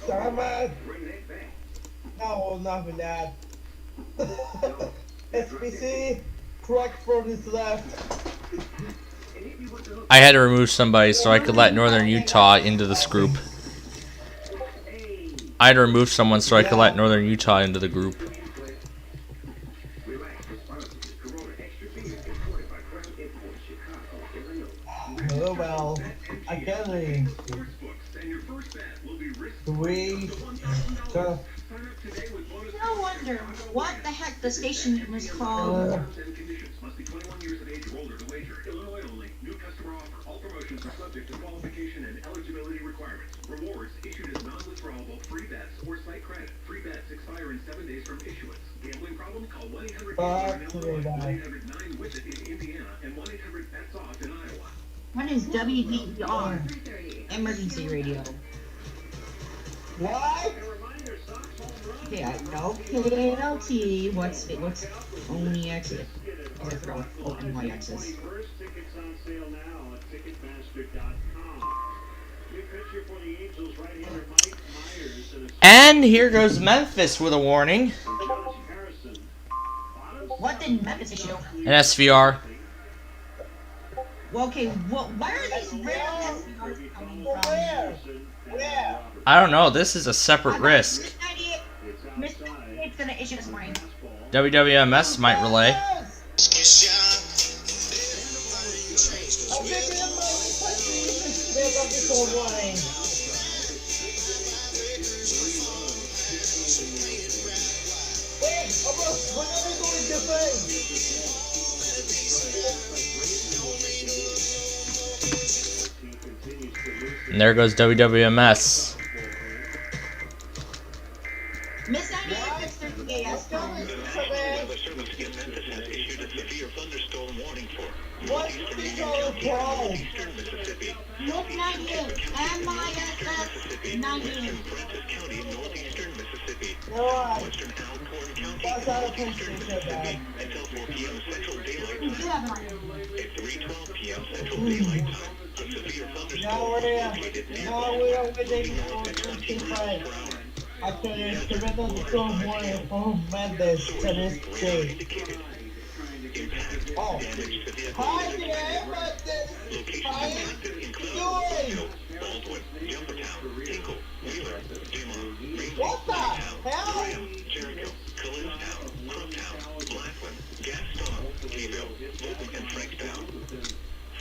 Speaker 9: Damn it! No, nothing that. SPC, correct for this left.
Speaker 1: I had to remove somebody so I could let Northern Utah into this group. I had to remove someone so I could let Northern Utah into the group.
Speaker 9: Oh well, I can't leave. 3,
Speaker 11: No wonder what the heck the station was called.
Speaker 2: Rewards issued as non-withdrawable free bets or site credit. Free bets expire in 7 days from issuance. Gambling problem? Call 1-800-9-WITH-IT in Indiana and 1-800-BETS-OFF in Iowa.
Speaker 11: What is WDR? Emergency radio.
Speaker 9: what?
Speaker 11: Yeah, no KLT. What's only exit? Or from NYXS.
Speaker 2: Tickets on sale now at Ticketmaster.com. New pitcher for the Angels, right-hander Mike Myers,
Speaker 1: And here goes Memphis with a warning.
Speaker 2: Josh Harrison.
Speaker 11: What did Memphis issue?
Speaker 1: An SVR.
Speaker 11: Well, okay, where are these rare SVRs coming from?
Speaker 9: Where?
Speaker 1: I don't know. This is a separate risk.
Speaker 11: Miss 98's gonna issue this morning.
Speaker 1: WWMS might relay. And there goes WWMS.
Speaker 11: Miss 98 fixed their EAS phone.
Speaker 9: What's the other problem?
Speaker 11: Look 98. MISS 98.
Speaker 9: Alright. That's out of picture, so bad.
Speaker 11: We do have one.
Speaker 9: Now we're waiting for 55. Actually, the rhythm is so more from Mendes to this day. Oh. Hi there, Mendes. How you doing? What the hell?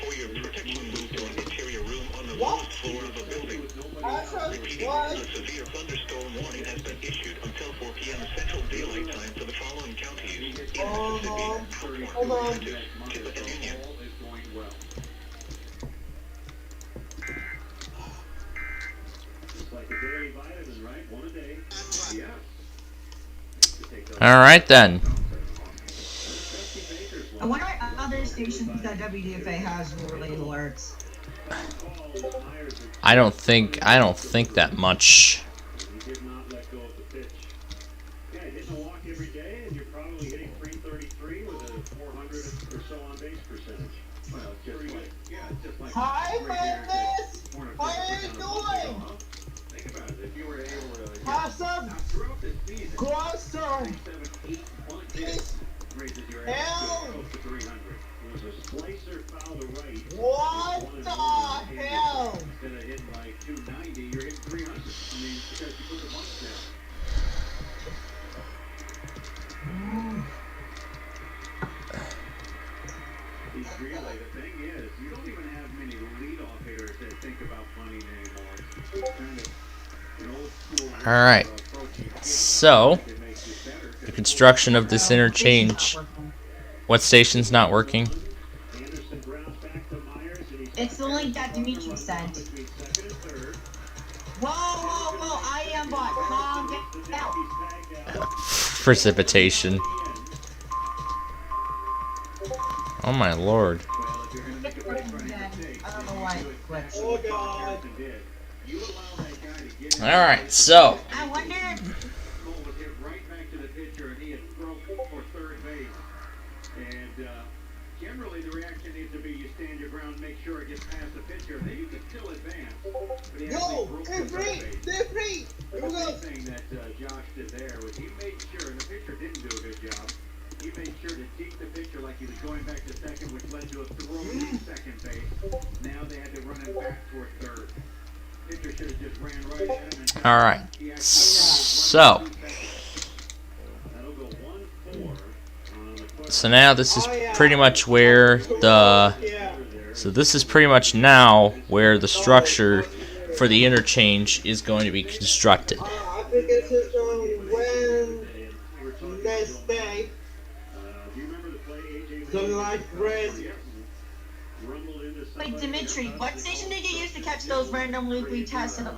Speaker 12: For your protection, move to an interior room on the
Speaker 9: What?
Speaker 12: lowest floor of the building. Repeating, a severe thunderstorm warning has been issued until 4 p.m. Central Daylight Time for the following counties: East Mississippi,
Speaker 9: Hold on.
Speaker 12: Tippah, and Union.
Speaker 2: It's like a daily vitamin, right? One a day. Yeah.
Speaker 1: All right then.
Speaker 11: I wonder what other stations that WDFA has related alerts.
Speaker 1: I don't think that much.
Speaker 2: He did not let go of the pitch. Yeah, hitting a walk every day, and you're probably hitting 333 with a 400 or so on base percentage. Well, just like
Speaker 9: Hi, Mendes. How are you doing?
Speaker 2: think about it. If you were able to
Speaker 9: Have some
Speaker 2: throughout this season,
Speaker 9: croissant.
Speaker 2: 7, 8, 1 pitch raises your
Speaker 9: Hell.
Speaker 2: average close to 300. It was a slicer foul to right.
Speaker 9: What the hell?
Speaker 2: Instead of hitting like 290, you're hitting 300. I mean, because
Speaker 1: Alright, so the construction of this interchange. What station's not working?
Speaker 11: It's the link that Dimitri sent. Whoa, whoa, whoa, I am bot. Calm down.
Speaker 1: Precipitation. Oh my lord.
Speaker 11: I don't know why it glitched.
Speaker 9: Oh god.
Speaker 1: Alright, so
Speaker 11: I wonder.
Speaker 3: Cole was hit right back to the pitcher, and he had thrown for third base. And generally, the reaction needs to be you stand your ground, make sure it gets past the pitcher, and then you can still advance. But he actually broke to third base.
Speaker 9: They're free! Here we
Speaker 3: The
Speaker 9: go!
Speaker 3: thing that Josh did there was he made sure, and the pitcher didn't do a good job, he made sure to deke the pitcher like he was going back to second, which led to a throw to second base. Now they had to run him back toward third. Pitcher should have just ran right at him.
Speaker 1: alright. So now this is pretty much where the this is pretty much now where the structure for the interchange is going to be constructed.
Speaker 9: I think this is Wednesday. Something like red.
Speaker 11: Wait, Dimitri, what station did you use to catch those random loopy tests in the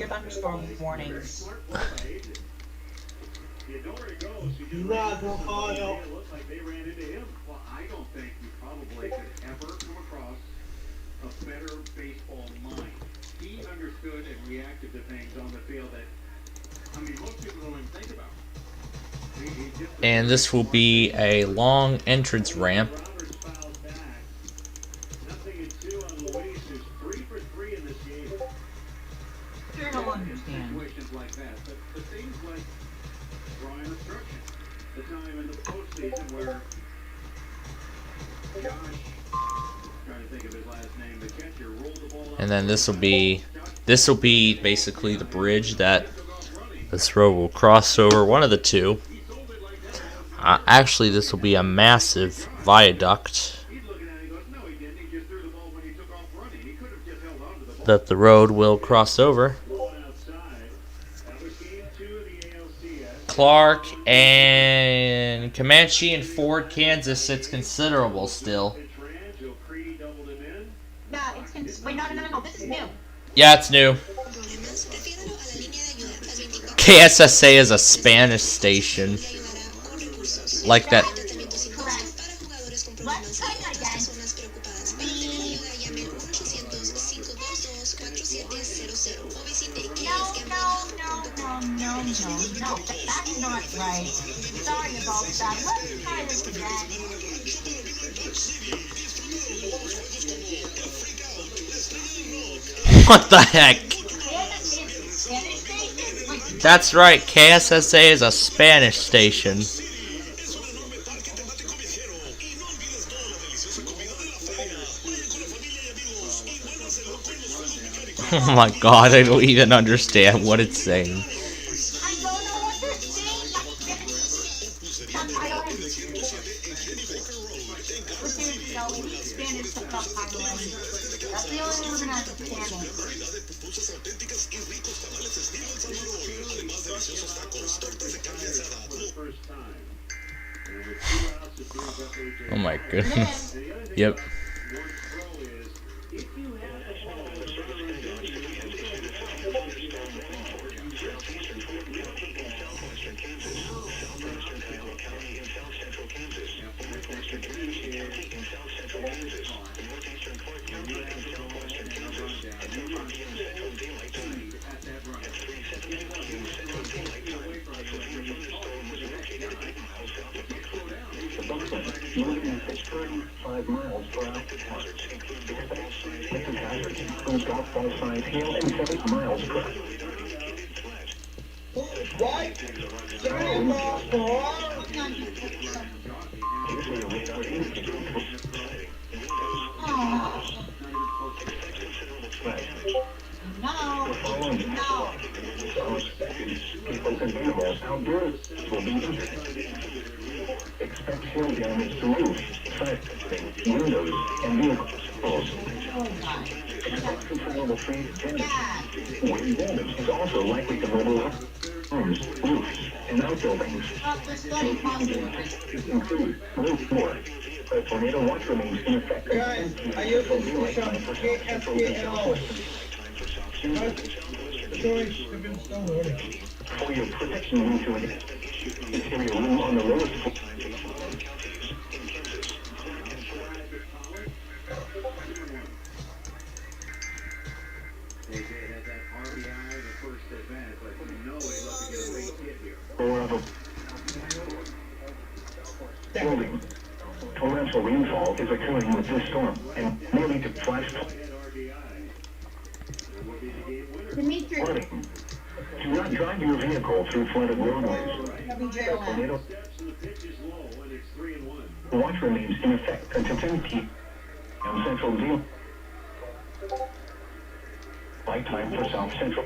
Speaker 11: thunderstorm warnings?
Speaker 9: Not Ohio.
Speaker 3: Well, I don't think you probably could ever come across a better baseball mind. He understood and reacted to things on the field that, I mean, most people don't even think about.
Speaker 1: And this will be a long entrance ramp.
Speaker 11: Sure, he'll understand.
Speaker 3: Situations like that, but things like drawing obstruction. The time in the postseason where Josh, trying to think of his last name, the catcher rolled the ball.
Speaker 1: And then this will be basically the bridge that this road will cross over, one of the two. Actually, this will be a massive viaduct that the road will cross over. Clark and Comanche and Ford, Kansas, it's considerable still.
Speaker 11: Yeah, it's wait, no, this is new.
Speaker 1: Yeah, it's new. KSSA is a Spanish station. Like that.
Speaker 11: Let's try that again. No, that's not right. Sorry about that. Let's try this again.
Speaker 1: What the heck? That's right, KSSA is a Spanish station. Oh my god, I don't even understand what it's saying. Oh my goodness. Yep.
Speaker 10: Moving at 35 miles per hour. Wind hazard includes golf size hail and 70 miles per hour.
Speaker 9: What? 70 miles per hour?
Speaker 10: Usually a radar indicator. People and animals outdoors will be injured. Expect hail damage to roofs, traffic, windows, and vehicles. Wind damage is also likely to level homes, roofs, and outbuildings. Include more. A tornado watch remains in effect.
Speaker 9: Guys, I use this push-up KSKL.
Speaker 10: For your protection room to an interior room on the lowest floor.
Speaker 3: They did have that RBI in the first at bat, but you know he'd love to get a base hit here.
Speaker 10: Building. Torrential rainfall is occurring with this storm, and may lead to flash flooding. Do not drive your vehicle through flooded roadways. Tornado watch remains in effect until 10 p.m. Central Deal. Light time for South Central.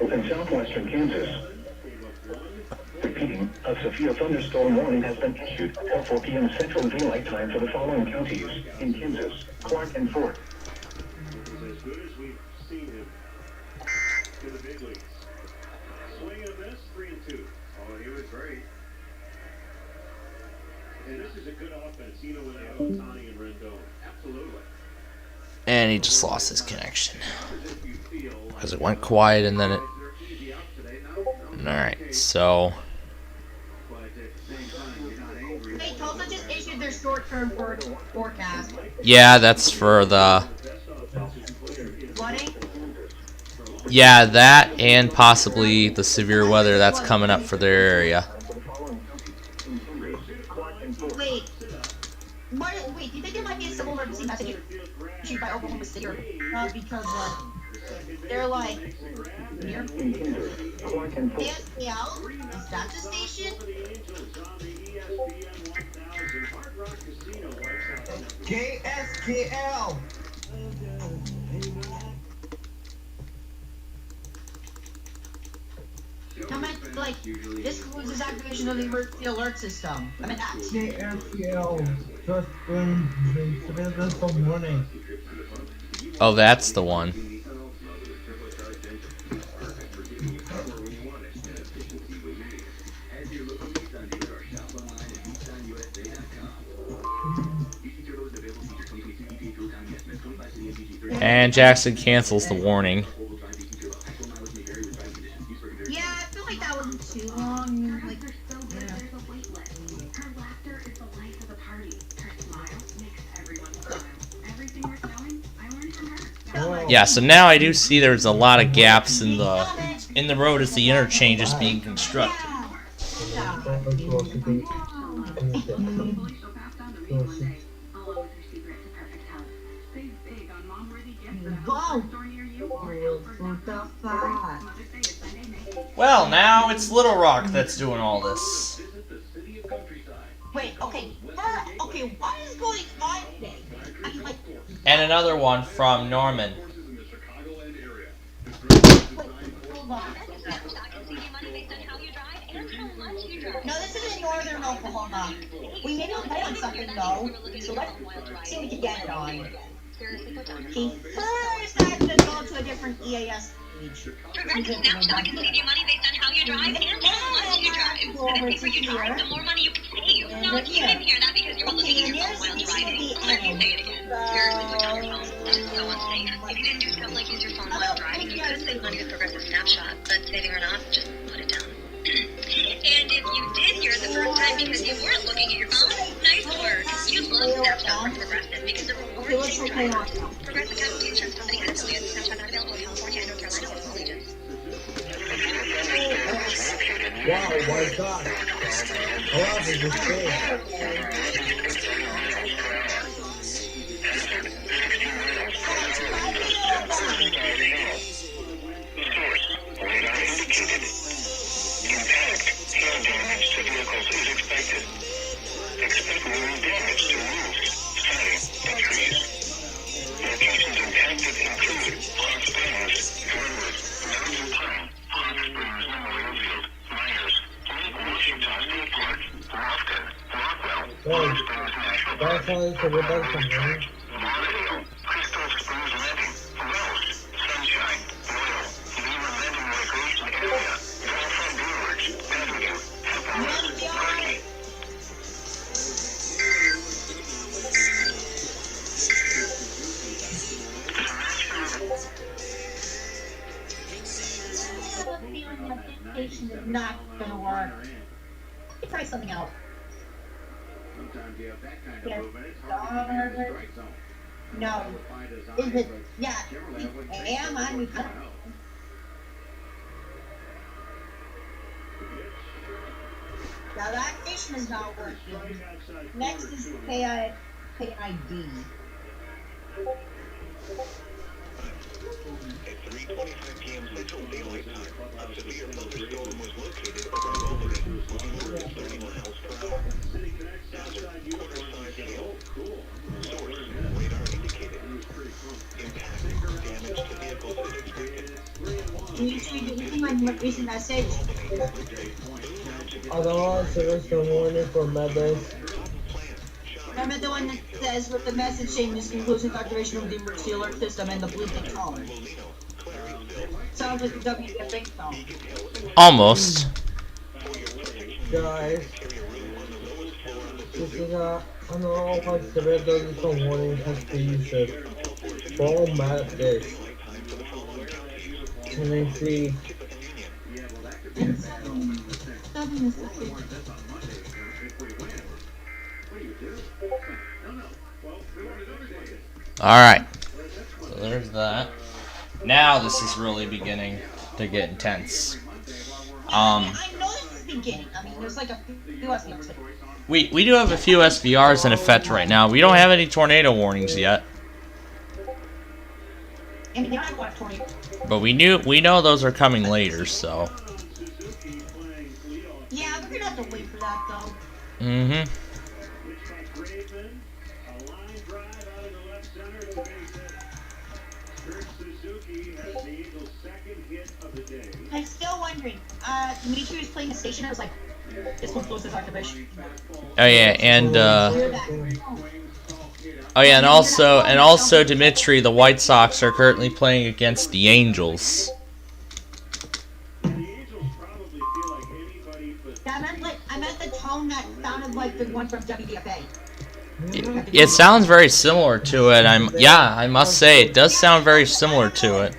Speaker 10: In southwestern Kansas. Repeating, a severe thunderstorm warning has been issued at 4 p.m. Central Daylight Time for the following counties in Kansas, Clark and Fort.
Speaker 2: As good as we've seen him in the big leagues. Swing and a miss, 3-2.
Speaker 3: Oh, he was great.
Speaker 2: And this is a good offense, you know, without Ohtani and Rendon.
Speaker 3: Absolutely.
Speaker 1: And he just lost his connection. Because it went quiet and then it... Alright, so...
Speaker 11: Hey, Tulsa just issued their short-term forecast.
Speaker 1: Yeah, that's for the...
Speaker 11: Flooding?
Speaker 1: Yeah, that and possibly the severe weather that's coming up for their area.
Speaker 11: Wait. Wait, do you think there might be a civil emergency message issued by Oklahoma City? Because, they're like, near KSKL? Is that the station?
Speaker 9: KSKL.
Speaker 11: How much, like, this includes activation of the emergency alert system. I mean, that's...
Speaker 9: KSKL. Just this morning.
Speaker 1: Oh, that's the one. And Jackson cancels the warning.
Speaker 11: Yeah, I feel like that was too long. Like,
Speaker 1: Yeah, so now I do see there's a lot of gaps in the road as the interchange is being constructed. Well, now it's Little Rock that's doing all this.
Speaker 11: wait, okay, what is going on today? I mean, like,
Speaker 1: And another one from Norman.
Speaker 11: hold on. No, this is in northern Oklahoma. We may not play on something though, so let's see if we can get it on. Okay, first I have to go to a different EAS page.
Speaker 14: Progressive Snapshot can save you money based on how you drive and how much you drive. The deeper you drive, the more money you can save. Now, if you didn't hear that because you're looking at your phone while driving, let me say it again. Seriously, put down your phone. This is so unsafe. If you didn't do stuff like use your phone while driving, you could save money with Progressive Snapshot. But saving or not, just put it down. And if you did hear it the first time because you weren't looking at your phone, nice work. Use love Snapshot from Progressive because it rewards safe driving. Progressive Casualty Insurance Company has affiliates. Snapshot not available in California and North Carolina with all agents.
Speaker 9: Wow, my God. I love it, it's great.
Speaker 12: Vehicles is expected. Expect minor damage to roofs, siding, and trees. Locations impacted include Hot Springs, Glenwood, Mountain Pine, Hot Springs Memorial Field, Myers, Lake Washington State Park, Lofton,
Speaker 9: That's how it's a reduction, man.
Speaker 12: Crystal Springs Landing, Rose, Sunshine, Royal, Lima Landing Recreation Area, Delta Village, Avenue, Berkeley.
Speaker 11: I have a feeling that dictation is not gonna work. Let me try something out.
Speaker 3: Sometimes you have that kind of
Speaker 11: Yes.
Speaker 3: movement. It's hard to command the strike zone.
Speaker 11: No.
Speaker 3: By design,
Speaker 11: Is it?
Speaker 3: but
Speaker 11: Yeah.
Speaker 3: generally I wouldn't
Speaker 11: I
Speaker 3: think
Speaker 11: am
Speaker 3: so.
Speaker 11: on me. Now that station is not working. Next is KID.
Speaker 12: At 3:25 p.m. Central Daylight Time, a severe thunderstorm was located above Albany, moving north at 30 miles per hour. Hazard, quarter-size hail. Source, radar indicated. Impact, damage to vehicles is expected.
Speaker 11: Did you see my recent message?
Speaker 9: Otherwise, there is the warning for Meadows.
Speaker 11: Remember the one that says with the message saying this concludes the calculation of the emergency alert system and the bleeping tone? Sounds like the WFA tone.
Speaker 1: Almost.
Speaker 9: Guys, this is a, I don't know how severe thunderstorm warning has to use it. For Meadows. Can I see?
Speaker 1: Alright. So there's that. Now this is really beginning to get intense.
Speaker 11: I know this is beginning. I mean, there's like a few SVRs.
Speaker 1: We do have a few SVRs in effect right now. We don't have any tornado warnings yet.
Speaker 11: I mean, they don't have a lot of tornadoes.
Speaker 1: But we know those are coming later, so.
Speaker 11: Yeah, we're gonna have to wait for that though.
Speaker 1: Mm-hmm.
Speaker 11: I'm still wondering. Dimitri was playing a station. I was like, this one's close to Dr. Bush.
Speaker 1: Oh yeah, and also Dimitri, the White Sox are currently playing against the Angels.
Speaker 11: I meant the tone that sounded like the one from WDFA.
Speaker 1: It sounds very similar to it. I must say it does sound very similar to it.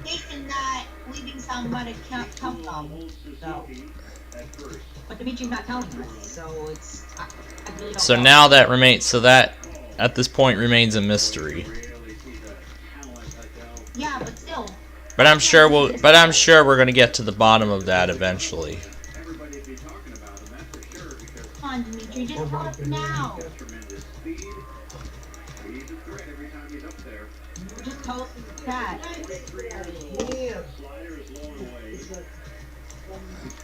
Speaker 11: But Dimitri's not telling us, so it's. I really don't
Speaker 1: So
Speaker 11: know.
Speaker 1: now that remains. So that at this point remains a mystery.
Speaker 11: Yeah, but still.
Speaker 1: But I'm sure we're gonna get to the bottom of that eventually.
Speaker 11: Come on, Dimitri, just tell us now. Just tell us that.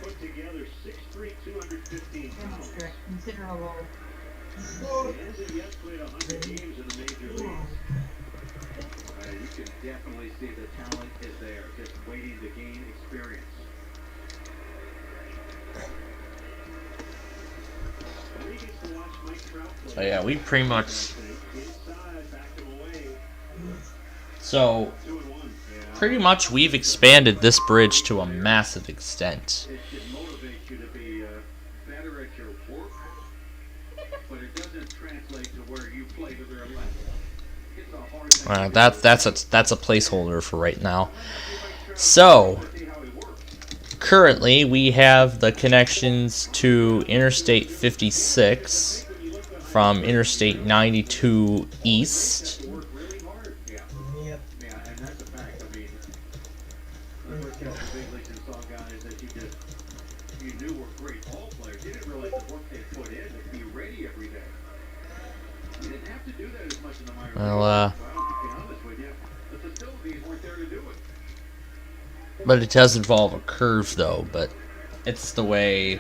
Speaker 2: Put together 6'3", 215 pounds.
Speaker 11: Considerable.
Speaker 2: He hasn't yet played 100 games in the major leagues.
Speaker 3: You can definitely see the talent is there, just waiting to gain experience.
Speaker 1: So yeah, we pretty much. So pretty much we've expanded this bridge to a massive extent.
Speaker 3: It should motivate you to be better at your work, but it doesn't translate to where you play to their level. It's a hard thing.
Speaker 1: That's a placeholder for right now. So currently we have the connections to Interstate 56 from Interstate 92 east. Well, but it does involve a curve though, but it's the way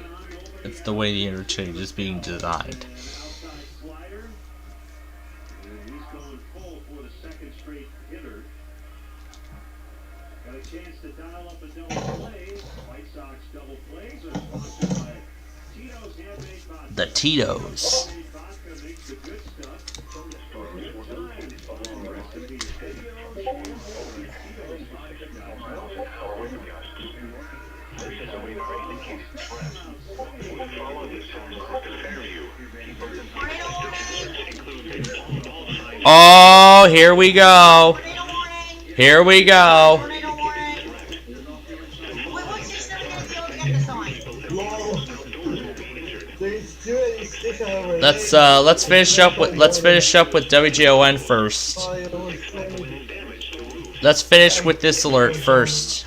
Speaker 1: the interchange is being designed. The Tito's. Oh, here we go. Here we go. Let's finish up with WJON first. Let's finish with this alert first.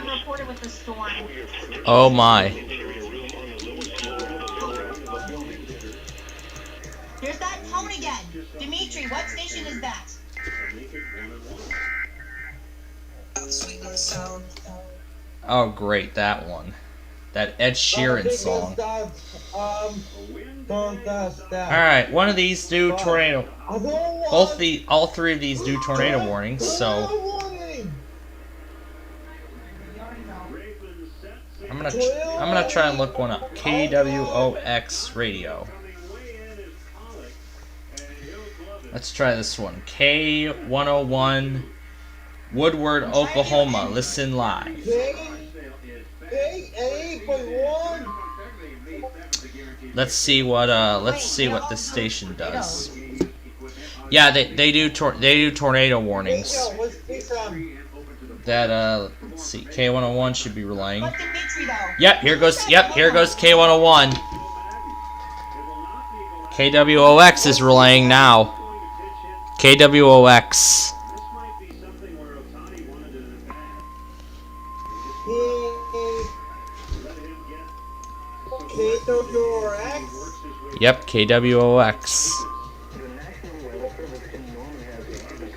Speaker 11: Reported with the storm.
Speaker 1: Oh my.
Speaker 11: There's that tone again. Dimitri, what station is that?
Speaker 1: Oh great, that one. That Ed Sheeran song. Alright, one of these do tornado. All three of these do tornado warnings, so I'm gonna try and look one up. KWOX radio. Let's try this one. K101 Woodward, Oklahoma. Listen live. Let's see what this station does. Yeah, they do tornado warnings. That let's see, K101 should be relaying. Yep, here goes K101. KWOX is relaying now. KWOX. Yep, KWOX.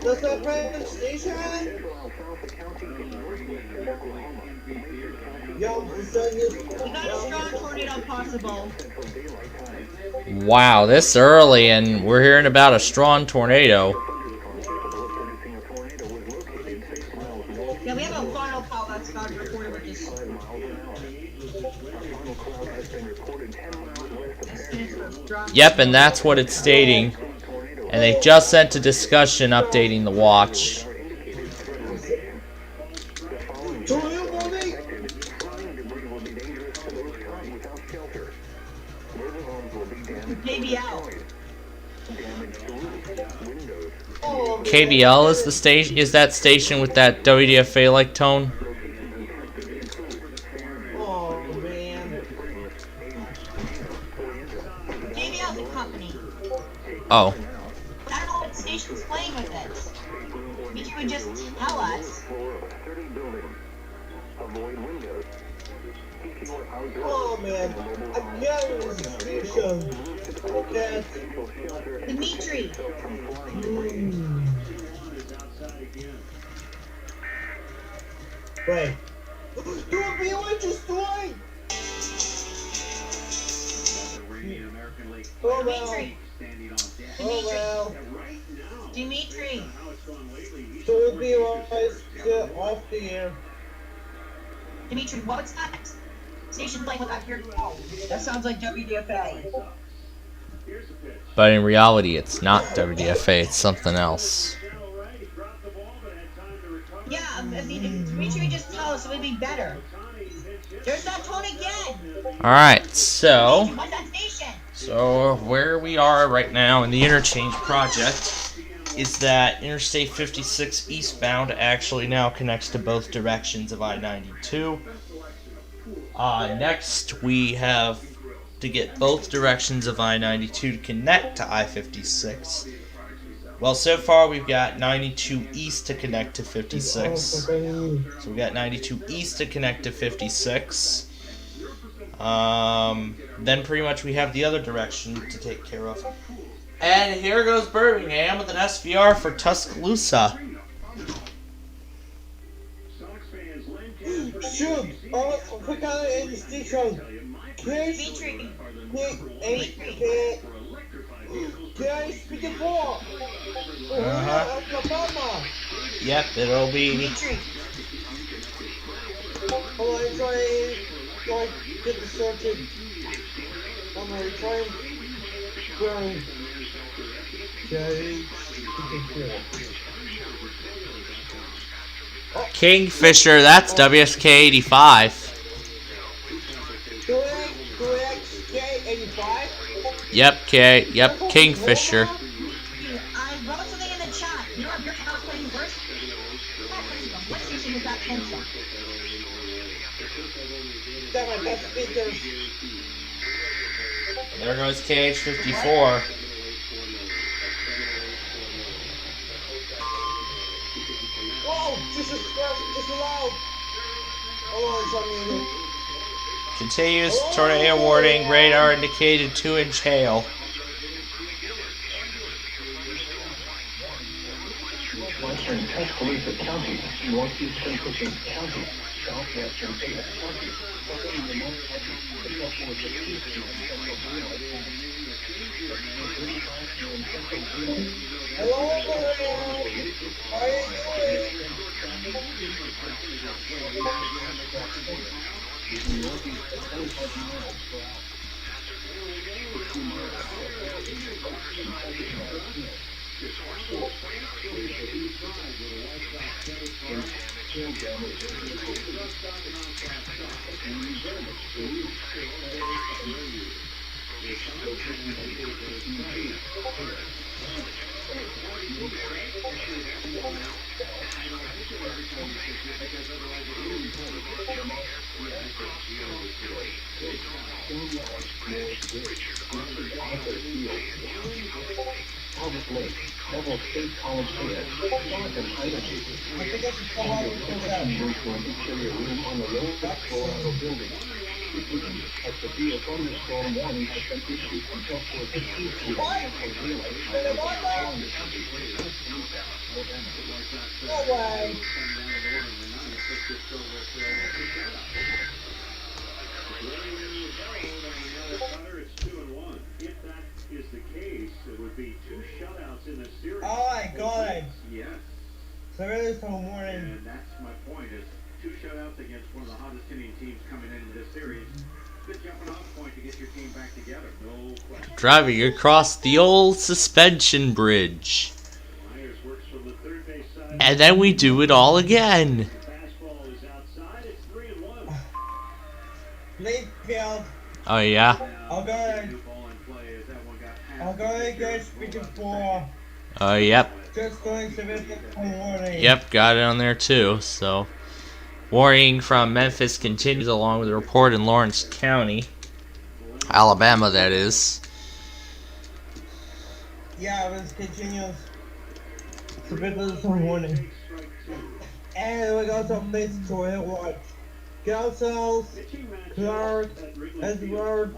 Speaker 9: Does that private station? Yo,
Speaker 11: we got a strong tornado possible.
Speaker 1: Wow, this early and we're hearing about a strong tornado.
Speaker 11: Yeah, we have a final call that's got reported with this.
Speaker 1: Yep, and that's what it's stating. And they just sent a discussion updating the watch. KBL is the station. Is that station with that WDFA like tone?
Speaker 9: Oh man.
Speaker 11: KBL's a company.
Speaker 1: Oh.
Speaker 11: I don't know what station's playing with it. Maybe you would just tell us.
Speaker 9: Oh man, I got a station. Okay.
Speaker 11: Dimitri.
Speaker 9: Wait. Don't be what you're doing. Oh well. Oh well.
Speaker 11: Dimitri.
Speaker 9: So it'll be wise to get off the air.
Speaker 11: Dimitri, what's that station playing without your call? That sounds like WDFA.
Speaker 1: But in reality, it's not WDFA. It's something else.
Speaker 11: Yeah, if Dimitri would just tell us, it would be better. There's that tone again.
Speaker 1: All right, so
Speaker 11: What's that station?
Speaker 1: So where we are right now in the interchange project is that Interstate 56 eastbound actually now connects to both directions of I-92. Next, we have to get both directions of I-92 to connect to I-56. Well, so far we've got 92 east to connect to 56. So we've got 92 east to connect to 56. Then pretty much we have the other direction to take care of. And here goes Birmingham with an SVR for Tuscaloosa.
Speaker 9: Shoot! Oh, forgot in the station. Can I speak it more? Oklahoma.
Speaker 1: Yep, it'll be.
Speaker 9: Hold on, try get the circuit. I'm gonna try and
Speaker 1: Kingfisher, that's WSK 85.
Speaker 9: K85?
Speaker 1: Yep, Kingfisher.
Speaker 11: I wrote something in the chat. You know what your channel's playing worse? What station is that from?
Speaker 9: Damn it, that's speakers.
Speaker 1: There goes KH54.
Speaker 9: Whoa, just loud. Hold on,
Speaker 1: Continuous tornado warning, radar indicated 2-inch hail.
Speaker 10: Western Tuscaloosa County, northeastern Cushing County, southwestern Ada County, southern remote country, the Tuscaloosa Houston,
Speaker 9: hello, how are you doing?
Speaker 10: Several state college students, Jonathan Heineke, for an interior room on the low Colorado building. A severe thunderstorm warning has been issued until 4:15
Speaker 9: No way.
Speaker 2: If that is the case, it would be 2 shutouts in the series.
Speaker 9: Oh my God.
Speaker 3: Yes.
Speaker 9: So really for morning.
Speaker 3: And that's my point, is 2 shutouts against one of the hottest hitting teams coming into this series. Good jumping off point to get your team back together. No question.
Speaker 1: Driving across the old suspension bridge.
Speaker 2: Myers works from the third base side.
Speaker 1: And then we do it all again.
Speaker 2: The fastball is outside. It's 3-1.
Speaker 9: Mayfield.
Speaker 1: Oh yeah?
Speaker 9: I'll go ahead. I'll go ahead and get speaking for.
Speaker 1: Oh yep.
Speaker 9: Just going to visit for warning.
Speaker 1: Yep, got it on there too. So, warning from Memphis continues along with a report in Lawrence County, Alabama, that is.
Speaker 9: Yeah, it was continuous to visit for warning. And we got some things to hit watch. Gelsels, Clark, Edwards,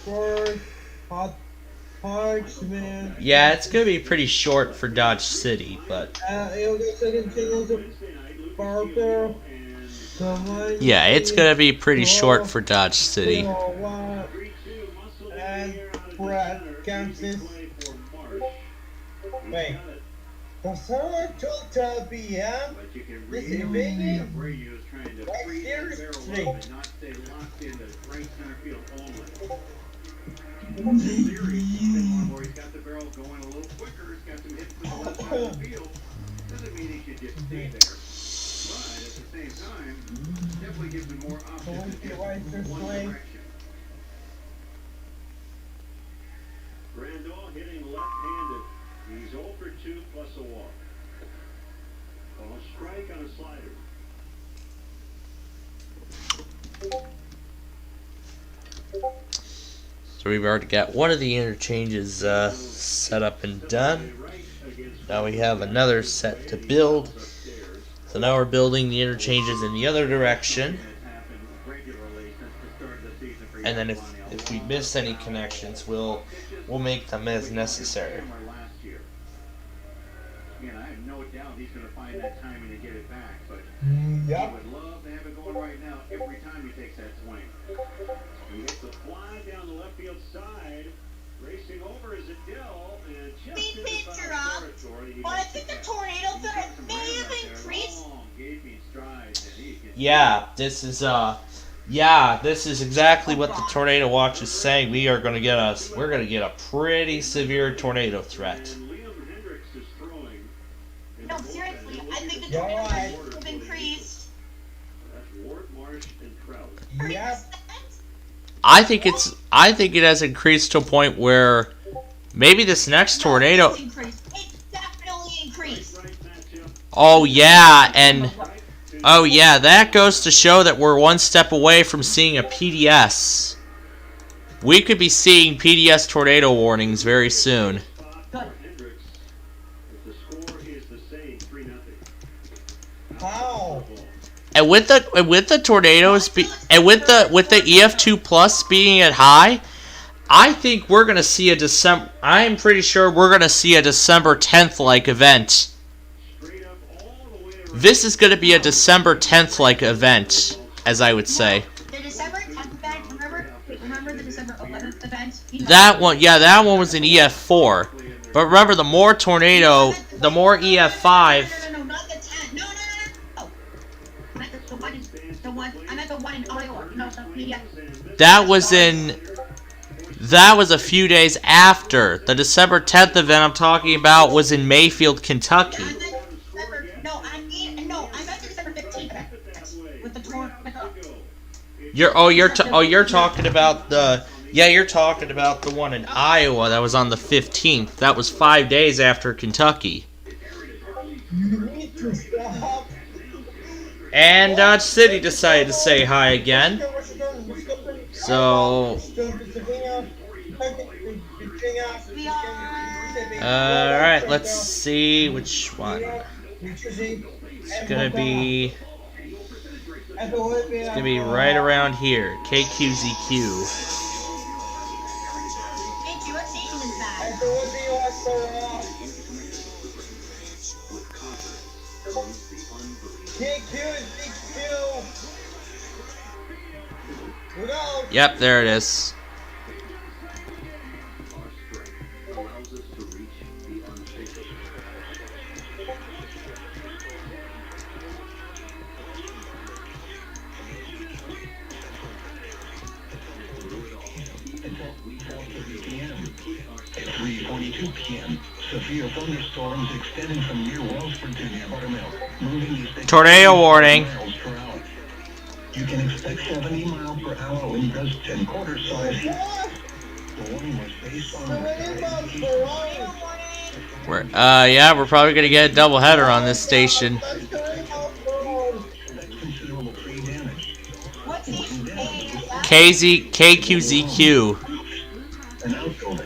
Speaker 9: Ford, Parchman.
Speaker 1: Yeah, it's gonna be pretty short for Dodge City, but
Speaker 9: It'll get to continue to Barker.
Speaker 1: yeah, it's gonna be pretty short for Dodge City.
Speaker 9: And Brad, Kansas. Wait. The summer till 12 p.m. This evening. Right here street.
Speaker 3: Where he's got the barrel going a little quicker, he's got some hits to the left side of the field. Doesn't mean he should just stay there. But at the same time, definitely gives him more options to hit one direction.
Speaker 2: Randall hitting left-handed. He's 0 for 2 plus a walk. Ball strike on a slider.
Speaker 1: So we've already got one of the interchanges set up and done. Now we have another set to build. So now we're building the interchanges in the other direction. And then if we miss any connections, we'll make them as necessary.
Speaker 3: Again, I have no doubt he's going to find that timing to get it back, but He would love to have it going right now every time he takes that swing.
Speaker 2: He hits the fly down the left field side. Racing over is Adele, and just
Speaker 11: Big
Speaker 2: in his
Speaker 11: picture
Speaker 2: foul
Speaker 11: up.
Speaker 2: territory. He
Speaker 11: But I
Speaker 2: makes
Speaker 11: think
Speaker 2: the
Speaker 11: the
Speaker 2: catch.
Speaker 11: tornado threat may have increased.
Speaker 3: Gaping strides, and he can
Speaker 1: Yeah, this is exactly what the tornado watch is saying. We're gonna get a pretty severe tornado threat.
Speaker 2: And Liam Hendricks is throwing. in
Speaker 11: No,
Speaker 2: the bullpen.
Speaker 11: seriously,
Speaker 2: It
Speaker 11: I think the
Speaker 2: is
Speaker 9: Yeah,
Speaker 11: tornado
Speaker 9: right.
Speaker 11: threat have increased.
Speaker 2: That's Ward, Marsh, and Trout.
Speaker 9: Yep.
Speaker 1: I think it has increased to a point where maybe this next tornado.
Speaker 11: It's increased. It definitely increased.
Speaker 2: Right matchup.
Speaker 1: Oh yeah, that goes to show that we're one step away from seeing a PDS. We could be seeing PDS tornado warnings very soon.
Speaker 2: Spot for Hendricks. If the score is the same, 3-0.
Speaker 9: How?
Speaker 1: And with the tornadoes and with the EF2 plus being at high, I think we're gonna see I'm pretty sure we're gonna see a December 10th like event.
Speaker 2: Straight up all the way around.
Speaker 1: This is gonna be a December 10th like event, as I would say.
Speaker 11: The December 10th event, remember the December 11th event?
Speaker 1: That one was an EF4. But remember, the more tornado, the more EF5.
Speaker 11: No, not the 10th. No. Oh. I meant the one in Iowa. No, yeah.
Speaker 1: That was a few days after. The December 10th event I'm talking about was in Mayfield, Kentucky.
Speaker 11: I meant the December 15th event. With the tornado.
Speaker 1: You're talking about the one in Iowa that was on the 15th. That was 5 days after Kentucky.
Speaker 9: You need to stop.
Speaker 1: And Dodge City decided to say hi again. So, alright, let's see which one. It's gonna be right around here. KQZQ.
Speaker 11: Hey, what station is that?
Speaker 1: Yep, there it is.
Speaker 2: Allows us to reach the unshakable.
Speaker 10: At 3:42 p.m., severe thunderstorms extending from near Wellsford to Buttermilk, moving east
Speaker 1: Tornado warning.
Speaker 10: miles per hour. You can expect 70 miles per hour wind gusts and quarter size. The warning was based on
Speaker 1: We're probably gonna get a doubleheader on this station.
Speaker 10: considerable tree damage.
Speaker 11: What station is that?
Speaker 1: KQZQ.
Speaker 10: And outgoing.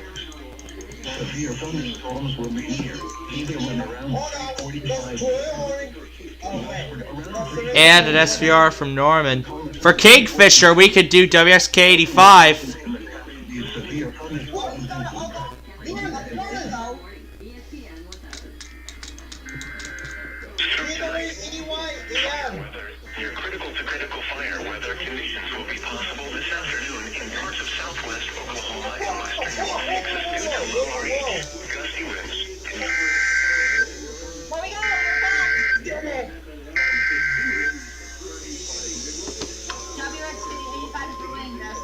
Speaker 10: Severe thunderstorms will be near, either when around 3:45
Speaker 1: And an SVR from Norman. For Kingfisher, we could do WXK85.
Speaker 10: severe thunderstorms
Speaker 12: Your critical to critical fire weather conditions will be possible this afternoon in parts of southwest Oklahoma and western North Texas due to low RED, gusty winds.
Speaker 11: Where we go? We're back. WXK85 is the wind gust.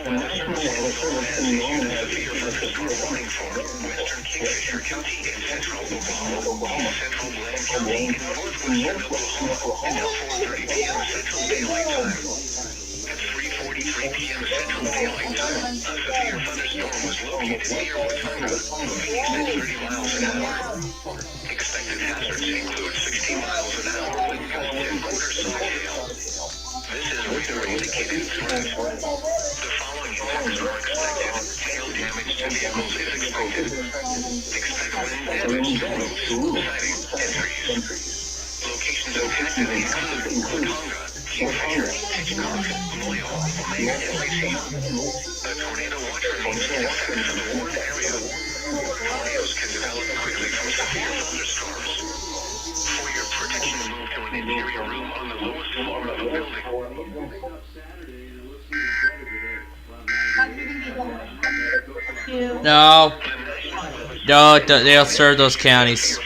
Speaker 12: The National Weather Service has issued a severe thunderstorm warning for western Kingfisher County and central Oklahoma, central Blaine County, and northwestern Oklahoma until 4:30 p.m. Central Daylight Time. At 3:43 p.m. Central Daylight Time, a severe thunderstorm was located near Wautonga, moving east at 30 miles an hour. Expected hazards include 60 miles an hour wind gusts and quarter-size hail. This is radar indicated threat. The following effects are expected. Hail damage to vehicles is expected. Expect wind damage to roofs, siding, and trees. Locations impacted include Wautonga, Fear, caution, loyal, maybe a tornado watcher needs to access the warned area. Tornadoes can develop quickly from severe thunderstorms. For your protection, move to an interior room on the lowest floor of a building.
Speaker 1: No. No, they don't serve those counties.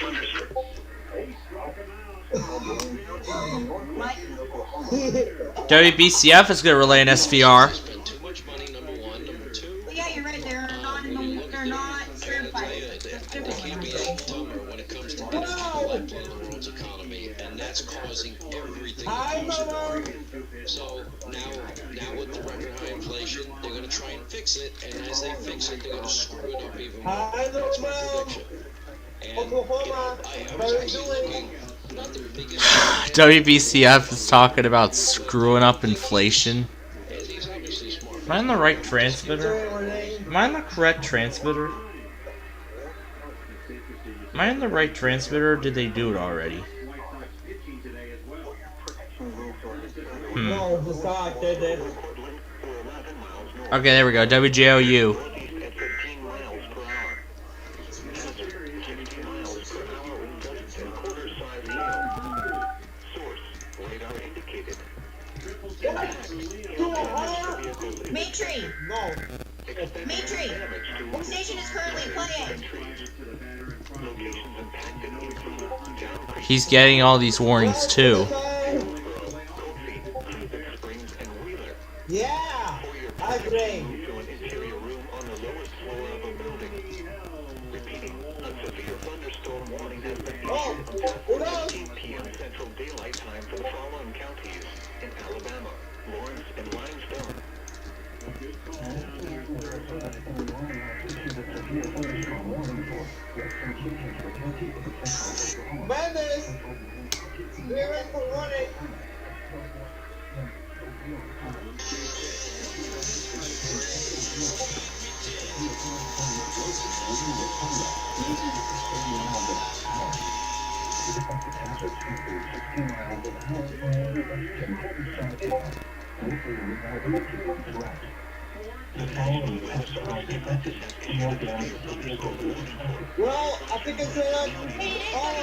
Speaker 1: WBCF is going to relay an SVR.
Speaker 11: Well, yeah, you're right. They're not certified.
Speaker 15: When it comes to getting people out of the world's economy, and that's causing everything to So now with the record high inflation, they're going to try and fix it, and as they fix it, they're going to screw it up even more. That's my prediction. And
Speaker 9: Oklahoma,
Speaker 15: I was actually looking, not the biggest...
Speaker 1: WBCF is talking about screwing up inflation. Am I on the right transmitter? Am I on the correct transmitter? Am I on the right transmitter, or did they do it already?
Speaker 9: No, the sock did it.
Speaker 1: Okay, there we go. WJOU.
Speaker 11: Matry!
Speaker 9: No.
Speaker 11: Matry! What station is currently playing?
Speaker 1: He's getting all these warnings too.
Speaker 9: Yeah! I agree. Oh! Who knows?
Speaker 12: 15 p.m. Central Daylight Time for the following counties in Alabama, Lawrence, and Limestone.
Speaker 9: Madness! We're in for warning. Well, I think it's all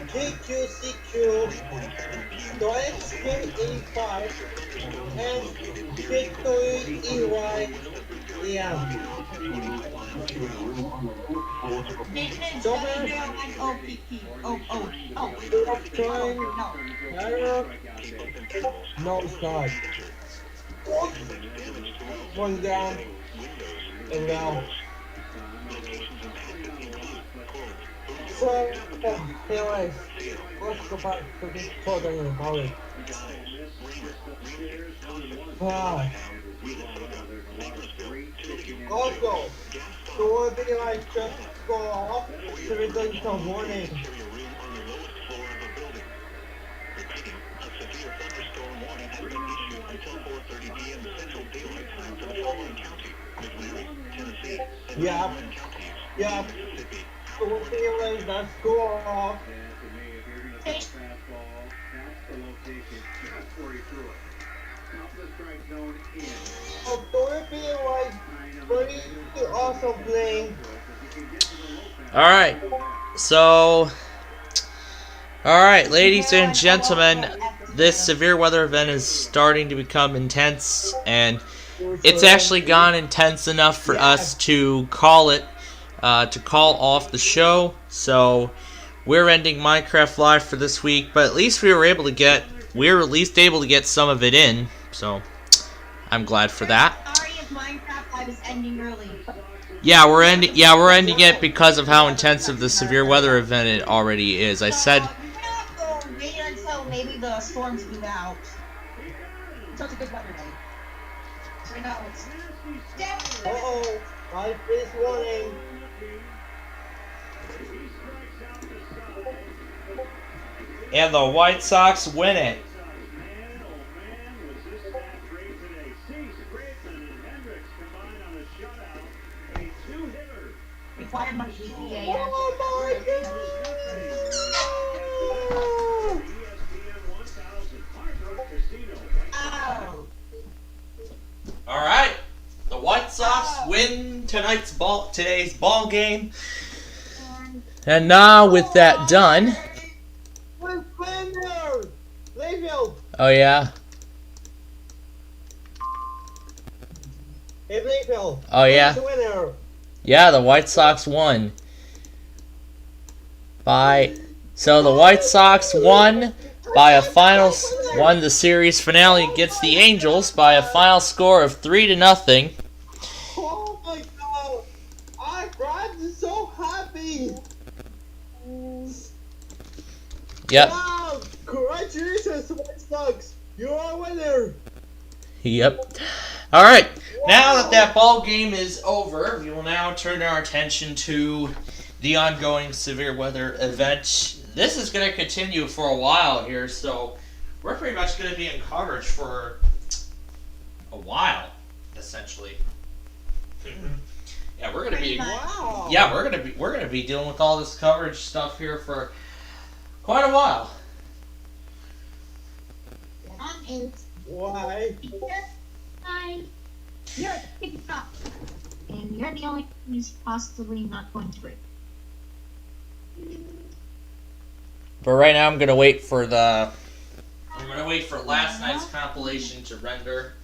Speaker 9: GQCQ, .SPCPlainfield and PittsburghEAS. No, it's not. One down. And now. So, anyways, let's go back to this program in college. Also, so what would be like just go off to return some warning. Yeah. Yeah. So what would be like that's go off. Oh, so it be like pretty awesome playing.
Speaker 1: Alright, so... Alright, ladies and gentlemen, this severe weather event is starting to become intense, and it's actually gone intense enough for us to call it, to call off the show. So, we're ending Minecraft Live for this week, but at least we were at least able to get some of it in, so I'm glad for that.
Speaker 11: Sorry if Minecraft Live is ending early.
Speaker 1: Yeah, we're ending it because of how intensive the severe weather event it already is. I said
Speaker 11: We're gonna have to wait until maybe the storms move out. So it's a good weather day. So right now it's
Speaker 9: Uh-oh, my face warning.
Speaker 1: and the White Sox win it.
Speaker 11: required EAS.
Speaker 1: All right, the White Sox win today's ball game. And now with that done. Oh yeah. Oh yeah. Yeah, the White Sox won. So the White Sox won by a won the series finale against the Angels by a final score of 3-0.
Speaker 9: Oh my god! I'm so happy!
Speaker 1: Yep.
Speaker 9: Wow! Congratulations, White Sox! You are a winner!
Speaker 1: Yep. Alright, now that ball game is over, we will now turn our attention to the ongoing severe weather event. This is going to continue for a while here, so we're pretty much going to be in coverage for a while, essentially. Yeah, we're going to be we're going to be dealing with all this coverage stuff here for quite a while.
Speaker 9: Why?
Speaker 11: You're picking up. And you're the only one who's possibly not going to break.
Speaker 1: But right now I'm gonna wait for last night's compilation to render.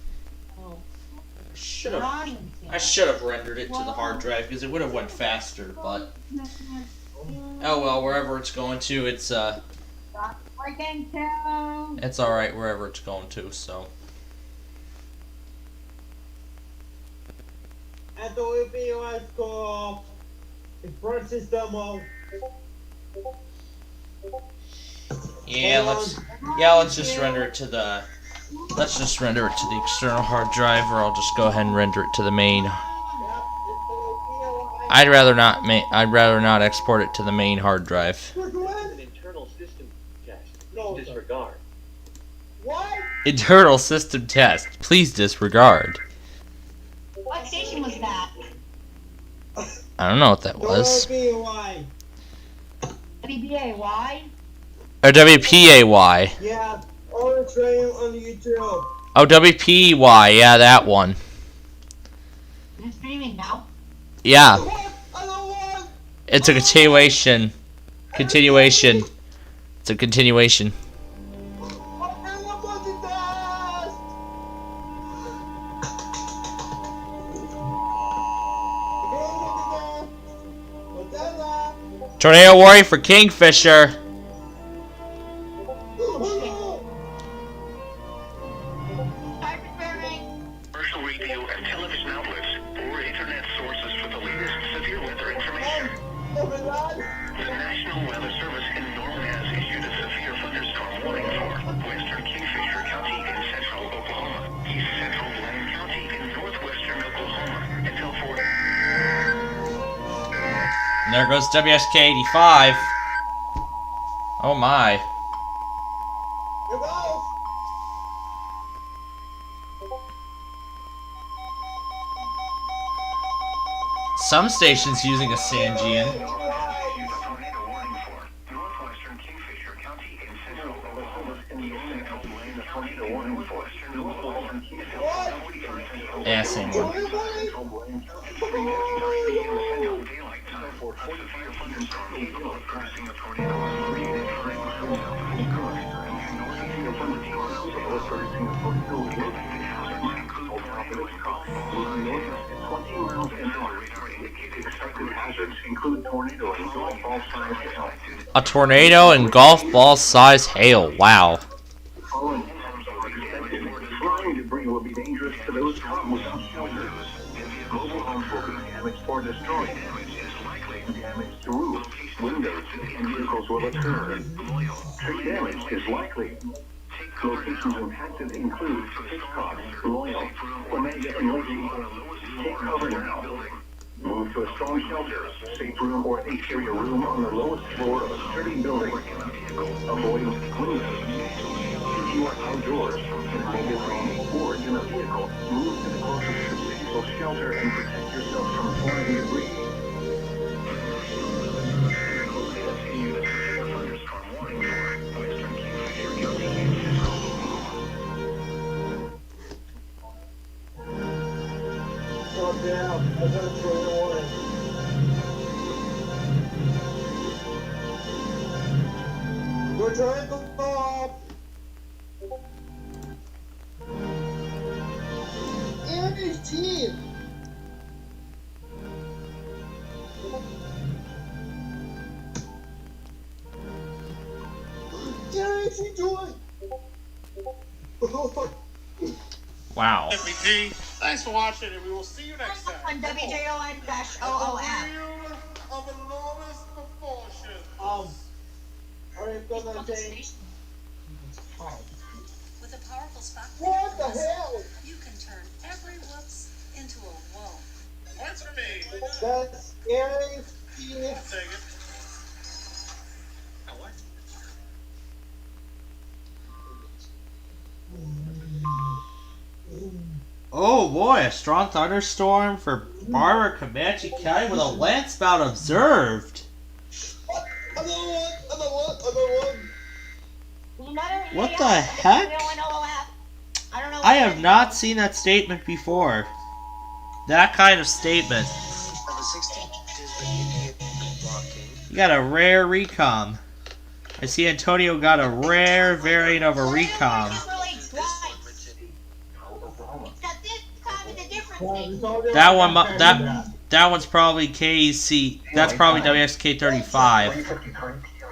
Speaker 1: I should have rendered it to the hard drive because it would have went faster, but oh well, wherever it's going to, it's alright wherever it's going to, so.
Speaker 9: At the WeatherPro EAS the front system of
Speaker 1: let's just render it to the external hard drive, or I'll just go ahead and render it to the main. I'd rather not export it to the main hard drive.
Speaker 2: An internal system test. Disregard.
Speaker 9: What?
Speaker 1: Internal system test. Please disregard.
Speaker 11: What station was that?
Speaker 1: I don't know what that was.
Speaker 9: WBAY.
Speaker 11: WBAY?
Speaker 1: Or WPAY.
Speaker 9: Yeah, all the training on YouTube.
Speaker 1: Oh, WPY. Yeah, that one.
Speaker 11: You're streaming now?
Speaker 1: Yeah. It's a continuation. It's a continuation. Tornado warning for Kingfisher.
Speaker 12: Commercial radio and television outlets or internet sources for the latest severe weather information. The National Weather Service in Norman has issued a severe thunderstorm warning for western Kingfisher County in central Oklahoma, east central Blaine County in northwestern Oklahoma, until 4.
Speaker 1: And there goes WSK 85. Oh my. Some stations using a Sangian. Yeah, same one. A tornado and golf ball size hail. Wow.
Speaker 10: Flying debris will be dangerous to those caught without shelter. Mobile homes will be damaged or destroyed. Damage to roofs, windows, and vehicles will occur. Tree damage is likely. Locations impacted include Hitchcock, Loyal, Omega, and Lacey. Take cover now. Move to a strong shelter, safe room, or exterior room on the lowest floor of a sturdy building. Avoid windows. If you are outdoors in a native home or in a vehicle, move to the closest suitable shelter and protect yourself from flying debris.
Speaker 9: turn off. Ernie's team. Ernie's doing.
Speaker 1: Wow.
Speaker 2: MVP, thanks for watching, and we will see you next time.
Speaker 11: On WJON-OOF.
Speaker 2: Of enormous proportions.
Speaker 9: Are you gonna say?
Speaker 8: With a powerful spot
Speaker 9: What the hell?
Speaker 8: you can turn every whoops into a whoa.
Speaker 2: Points for me.
Speaker 9: That's Ernie's team.
Speaker 2: I'll take it. What?
Speaker 1: Oh boy, a strong thunderstorm for Barbara Comanche County with a land spout observed.
Speaker 9: Another one.
Speaker 1: What the heck? I have not seen that statement before. That kind of statement. You got a rare recom. I see Antonio got a rare variant of a recom. That one's probably KC. That's probably WXK35.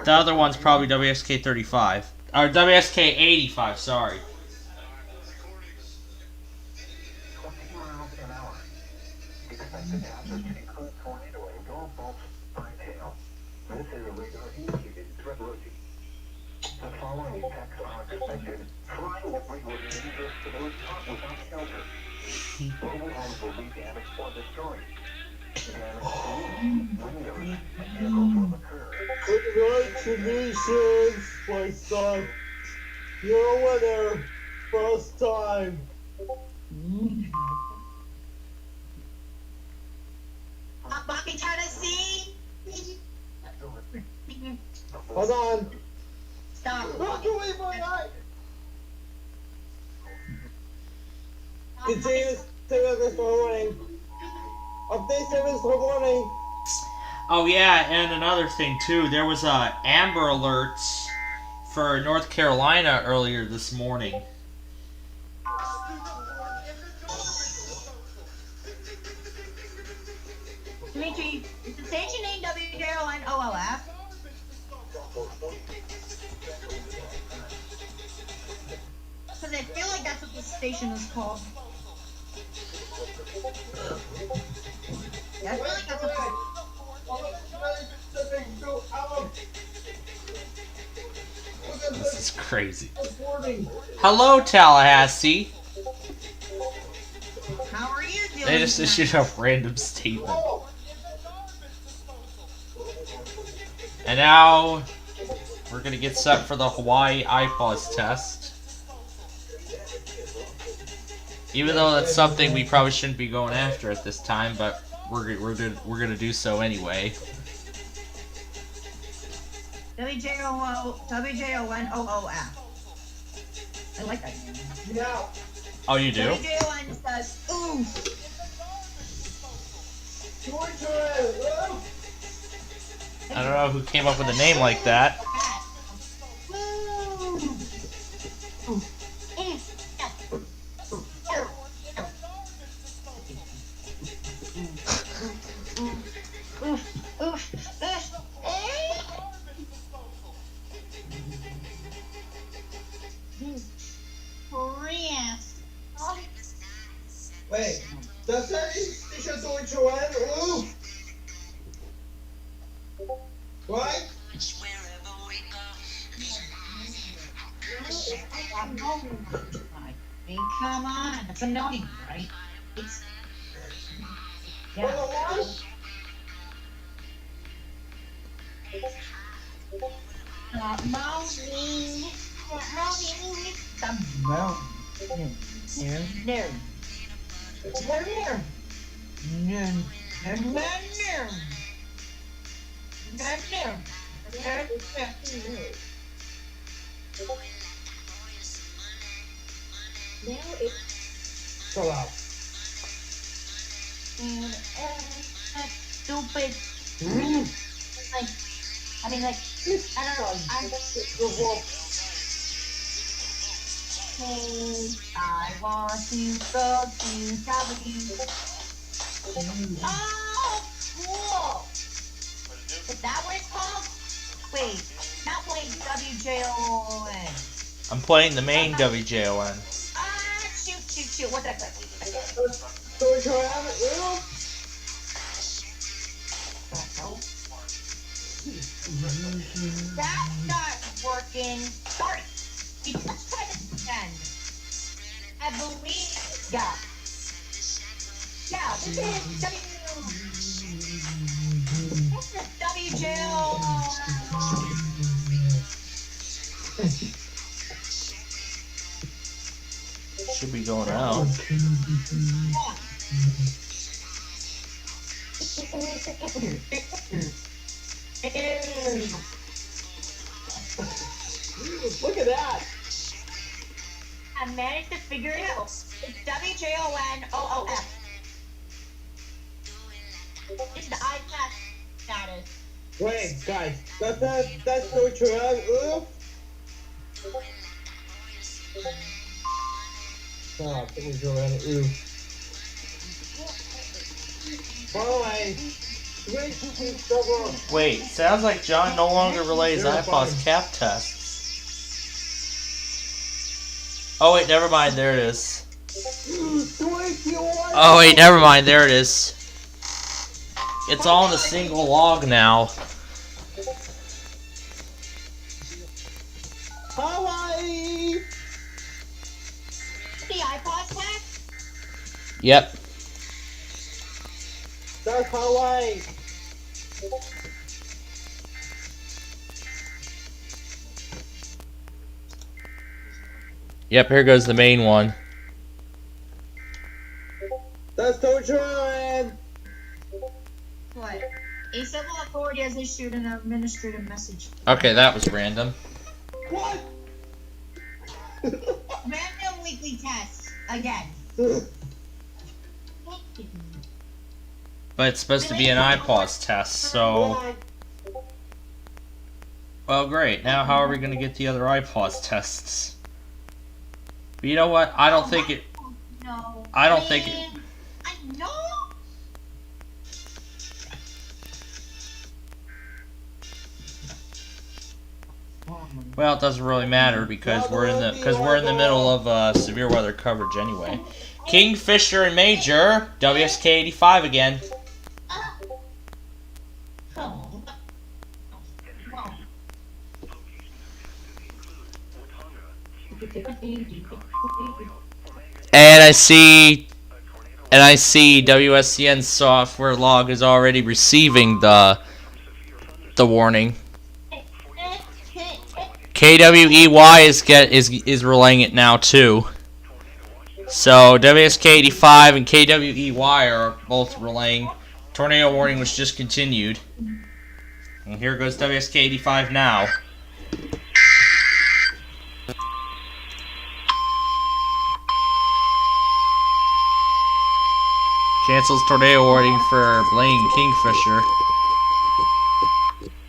Speaker 1: The other one's probably WXK35 or WXK85. Sorry.
Speaker 9: Congratulations, my son. You're a winner. First time.
Speaker 11: Back in Tennessee.
Speaker 9: Hold on.
Speaker 11: Stop.
Speaker 9: Walk away from my eye. Continue service for warning. Update service for warning.
Speaker 1: Oh yeah, and another thing too, there was Amber Alerts for North Carolina earlier this morning.
Speaker 11: Dimitri, is the station name WJON-OOF? Because I feel like that's what the station is called. Yeah, I feel like that's what
Speaker 1: This is crazy. Hello, Tallahassee.
Speaker 11: How are you doing?
Speaker 1: They just issued a random statement. And now we're gonna get set for the Hawaii iPause test. Even though that's something we probably shouldn't be going after at this time, but we're gonna do so anyway.
Speaker 11: WJON-OOF. I like that name.
Speaker 9: Yeah.
Speaker 1: Oh, you do?
Speaker 11: WJON says, ooh.
Speaker 1: I don't know who came up with a name like that.
Speaker 9: Wait, does that station Deutsche Welle? Ooh. What?
Speaker 11: I mean, come on, it's annoying, right? It's Stop moaning. Stop moaning. Stop moaning. No.
Speaker 9: Shut up.
Speaker 11: Stupid. Like, I mean, like, I don't know. Hey, I want to go to W. Oh, cool. Is that what it's called? Wait, not playing WJON.
Speaker 1: I'm playing the main WJON.
Speaker 11: Shoot. What did I play? That's not working. Sorry. Let's try this again. I believe. Yeah. Yeah, this is WJON.
Speaker 1: Should be going out.
Speaker 9: Look at that.
Speaker 11: I managed to figure it out. It's WJONOOF. It's the iPad status.
Speaker 9: Wait, guys, that's so true. Stop, it was around.
Speaker 1: Wait, sounds like John no longer relays iPod's cap tests. Oh wait, never mind, there it is. Oh wait, never mind, there it is. It's all in a single log now.
Speaker 9: Hawaii!
Speaker 11: The iPod test?
Speaker 1: Yep.
Speaker 9: That's Hawaii.
Speaker 1: Yep, here goes the main one.
Speaker 9: That's so true.
Speaker 11: What? A civil authority has issued an administrative message.
Speaker 1: Okay, that was random.
Speaker 9: What?
Speaker 11: Random weekly tests. Again.
Speaker 1: But it's supposed to be an iPod's test, so... Well, great. Now how are we going to get the other iPod's tests? But you know what? I don't think it...
Speaker 11: No.
Speaker 1: I don't think it...
Speaker 11: I know.
Speaker 1: Well, it doesn't really matter because we're in the middle of severe weather coverage anyway. Kingfisher and Major, WSK85 again. And I see WSCN software log is already receiving the warning. KWEY is relaying it now too. So WSK85 and KWEY are both relaying. Tornado warning was just continued. And here goes WSK85 now. Cancels tornado warning for Blaine Kingfisher.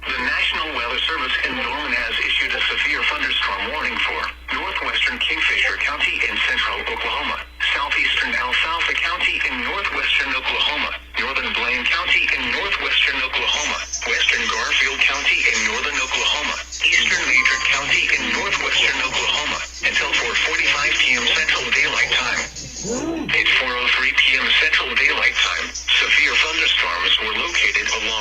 Speaker 12: The National Weather Service in Norman has issued a severe thunderstorm warning for northwestern Kingfisher County in central Oklahoma, southeastern Alfalfa County in northwestern Oklahoma, northern Blaine County in northwestern Oklahoma, western Garfield County in northern Oklahoma, eastern Major County in northwestern Oklahoma, until 4:45 p.m. Central Daylight Time. It's 4:03 p.m. Central Daylight Time. Severe thunderstorms were located along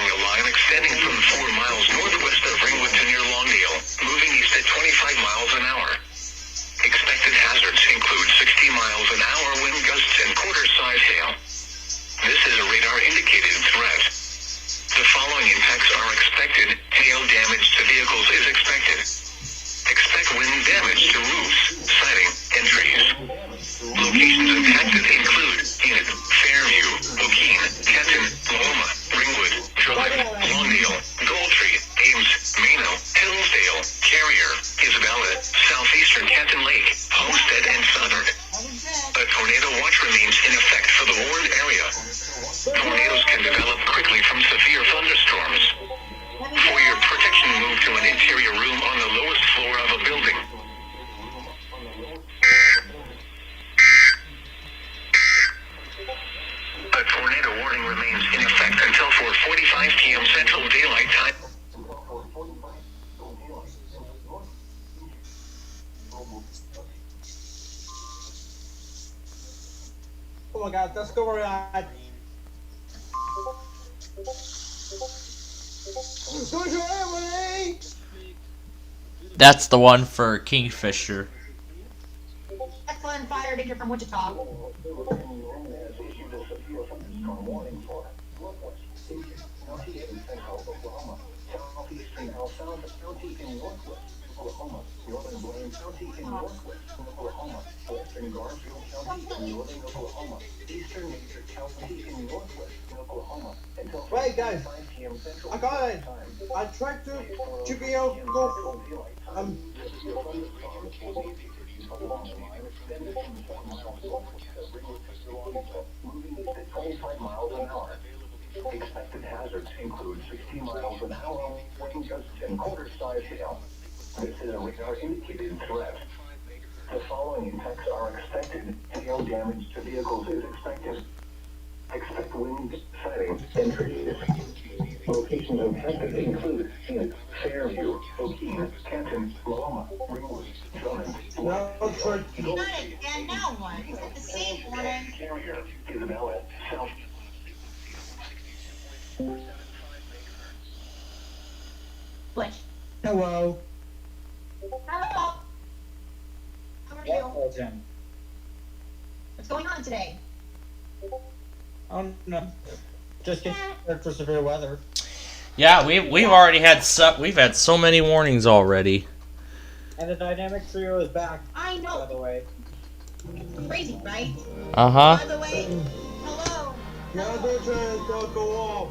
Speaker 9: my god, let's go around.
Speaker 1: That's the one for Kingfisher.
Speaker 11: Excellent fire danger from Wichita.
Speaker 10: Southeastern Alfalfa County in northwest Oklahoma, northern Blaine County in northwest Oklahoma, western Garfield County in northern Oklahoma, eastern Major County in northwest Oklahoma, until
Speaker 9: Wait, guys,
Speaker 10: 5 p.m. Central
Speaker 9: I got it. I tried to be able to go.
Speaker 10: This is your thunderstorm, KZP along the line, extended from 7 miles northwest of Greenwood, Pennsylvania, moving east at 25 miles an hour. Expected hazards include 60 miles an hour wind gusts and quarter-sized hail. This is a radar-indicated threat. The following impacts are expected. Hail damage to vehicles is expected. Expect wind, sighting, and trees. Locations affected include Phoenix, Fairview, O'Keene, Canton, Loma, Ringwood, Drummond,
Speaker 11: Not again, now what? Is it the same morning?
Speaker 10: Carrier, Isabella, South.
Speaker 11: What?
Speaker 9: Hello.
Speaker 11: Hello. How are you? What's going on today?
Speaker 9: Oh no. Just get prepared for severe weather.
Speaker 1: Yeah, we've already had we've had so many warnings already.
Speaker 9: And the dynamic trio is back.
Speaker 11: I know.
Speaker 9: By the way.
Speaker 11: Crazy, right?
Speaker 1: Uh-huh.
Speaker 11: By the way, hello.
Speaker 9: Now they're trying to go off.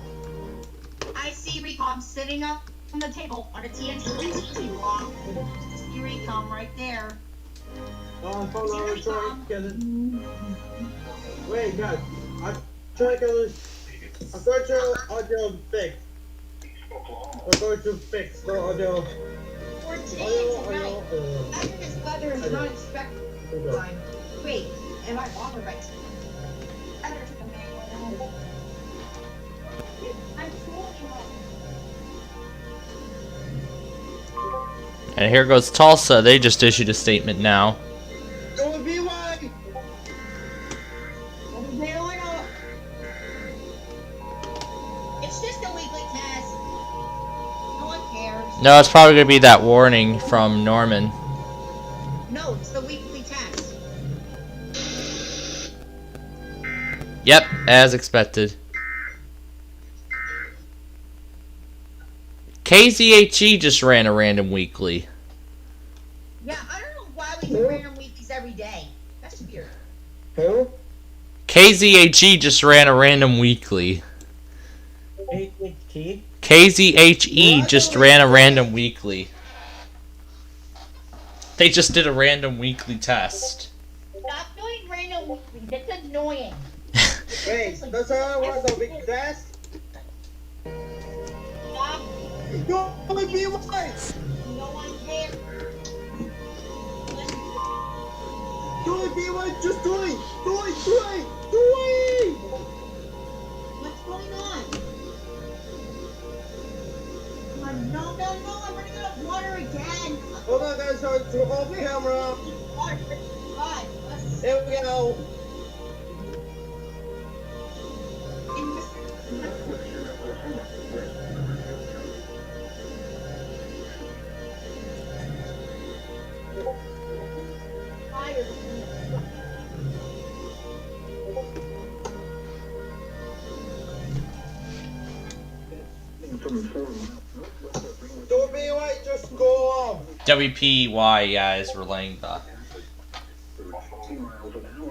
Speaker 11: I see Recom sitting up on the table on a TNT block. See Recom right there.
Speaker 9: Wait, guys. I'm trying to audio fix. We're going to fix the audio.
Speaker 11: For today tonight, this weather is not expected. Wait, am I wrong or right? I better take a manual. I'm totally wrong.
Speaker 1: And here goes Tulsa. They just issued a statement now.
Speaker 9: Don't be white.
Speaker 11: It's just a weekly test. No one cares.
Speaker 1: No, it's probably going to be that warning from Norman.
Speaker 11: No, it's the weekly test.
Speaker 1: Yep, as expected. KZHE just ran a random weekly.
Speaker 11: Yeah, I don't know why we do random weeklies every day. That's weird.
Speaker 9: Who?
Speaker 1: KZHE just ran a random weekly.
Speaker 9: KZHE?
Speaker 1: KZHE just ran a random weekly. They just did a random weekly test.
Speaker 11: Stop doing random weeklies. It's annoying.
Speaker 9: Wait, that's how I want the big test?
Speaker 11: Stop.
Speaker 9: Don't be white.
Speaker 11: No one cares.
Speaker 9: Don't be white. Just do it. Do it.
Speaker 11: What's going on? No, I'm running out of water again.
Speaker 9: Hold on, guys. So to off camera.
Speaker 11: Water. God.
Speaker 9: There we go. Don't be white, just go off.
Speaker 1: WPEAS is relaying the.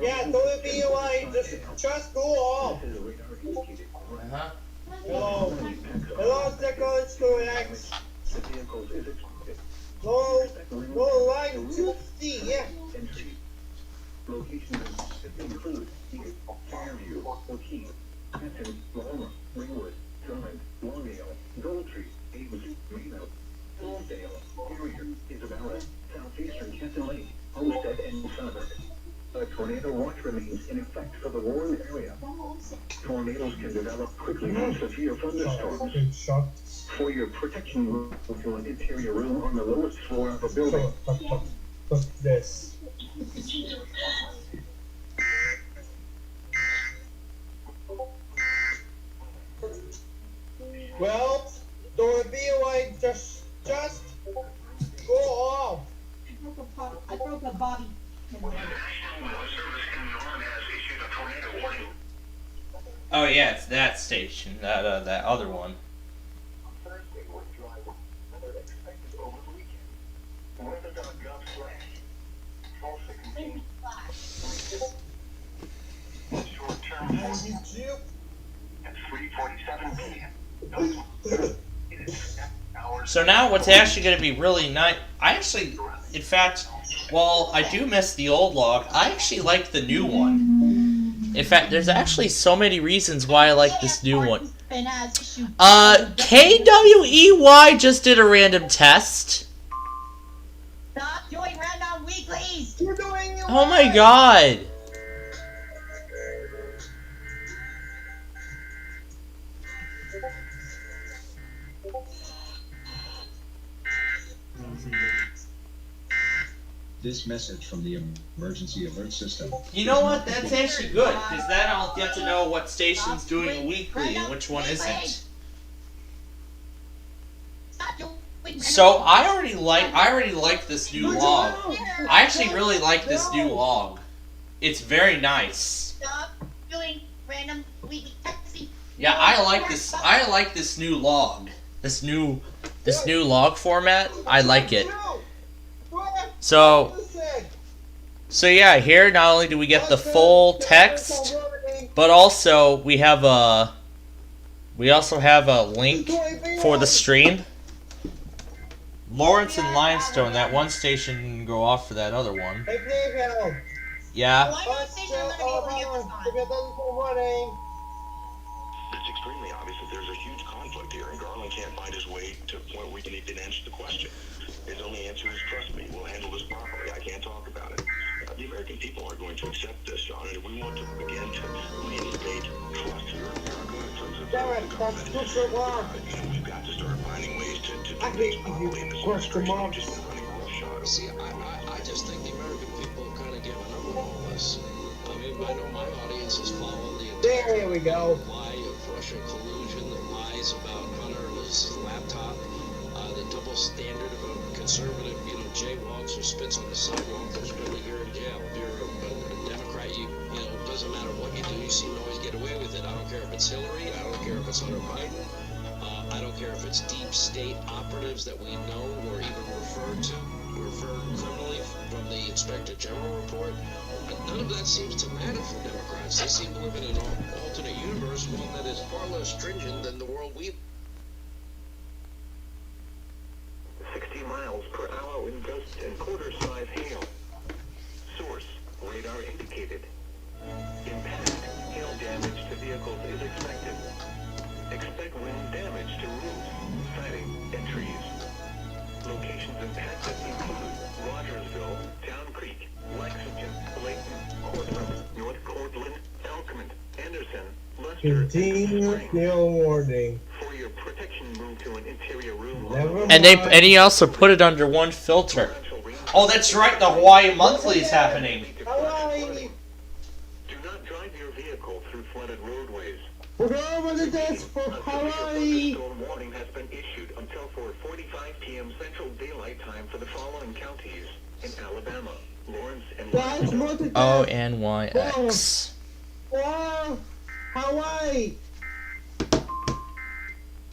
Speaker 9: Yeah, don't be white, just go off.
Speaker 1: Uh-huh.
Speaker 9: Hello, second X. No, line 2C, yeah.
Speaker 10: Locations include Fairview, O'Keene, Canton, Loma, Ringwood, Drummond, Longdale, Goldtree, Ames, Reno, Hillsdale, Carrier, Isabella, Southeastern Canton Lake, Homestead, and Southern. A tornado watch remains in effect for the warned area. Tornadoes can develop quickly in severe thunderstorms. For your protection, move to an interior room on the lowest floor of the building.
Speaker 9: This. Well, the VOA just go off.
Speaker 11: I broke a bobby.
Speaker 1: Oh yeah, it's that station, that other one. So now what's actually going to be really nice, in fact, while I do miss the old log, I actually like the new one. In fact, there's actually so many reasons why I like this new one. KWEY just did a random test.
Speaker 11: Stop doing random weeklies. You're doing your
Speaker 1: Oh my god.
Speaker 13: This message from the emergency alert system.
Speaker 1: You know what? That's actually good, because then I'll get to know what station's doing a weekly and which one isn't. So I already like this new log. I actually really like this new log. It's very nice.
Speaker 11: Stop doing random weekly texting.
Speaker 1: Yeah, I like this new log. This new log format. I like it. So yeah, here not only do we get the full text, but also we also have a link for the stream. Lawrence and Limestone, that one station can go off for that other one. Yeah.
Speaker 12: It's extremely obvious that there's a huge conflict here, and Garland can't find his way to a point where he can even answer the question. His only answer is, trust me, we'll handle this properly. I can't talk about it. The American people are going to accept this, John, and if we want to begin to reinstate trust here in America, we've got to start finding ways to do things properly in this administration. Just running roughshod.
Speaker 15: See, I just think the American people have kind of given up on all this. I mean, I know my audience has followed the
Speaker 9: There we go.
Speaker 15: lie of Russian collusion, the lies about Hunter and his laptop, the double standard of a conservative, jaywalks or spits on the sidewalk or spend a year in jail. If you're a Democrat, it doesn't matter what you do, you seem to always get away with it. I don't care if it's Hillary, I don't care if it's Hunter Biden, I don't care if it's deep state operatives that we know or even referred criminally from the Inspector General report. None of that seems to matter for Democrats. They seem to live in an alternate universe, one that is far less stringent than the world we
Speaker 12: 60 miles per hour with gusts and quarter-size hail. Source, radar indicated. Impact, hail damage to vehicles is expected. Expect wind damage to roofs, siding, and trees. Locations impacted include Rogersville, Town Creek, Lexington, Layton, Cortland, North Cortland, Elkmont, Anderson, Lester,
Speaker 9: Continue still warning.
Speaker 12: For your protection, move to an interior room.
Speaker 1: And he also put it under one filter. Oh, that's right, the Hawaii Monthly is happening.
Speaker 9: Hawaii.
Speaker 12: Do not drive your vehicle through flooded roadways.
Speaker 9: We're over the desk for Hawaii.
Speaker 12: Storm warning has been issued until 4:45 p.m. Central Daylight Time for the following counties in Alabama, Lawrence, and
Speaker 1: ONYX.
Speaker 9: Wow, Hawaii.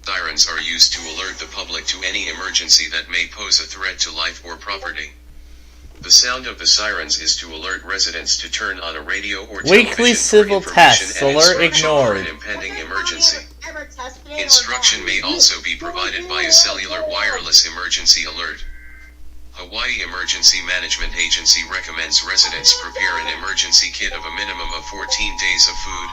Speaker 16: Sirens are used to alert the public to any emergency that may pose a threat to life or property. The sound of the sirens is to alert residents to turn on a radio or
Speaker 1: Weekly civil tests.
Speaker 16: and
Speaker 1: Alert
Speaker 16: instruction for
Speaker 1: ignored.
Speaker 16: an impending emergency. Instruction may also be provided by a cellular wireless emergency alert. Hawaii Emergency Management Agency recommends residents prepare an emergency kit of a minimum of 14 days of food,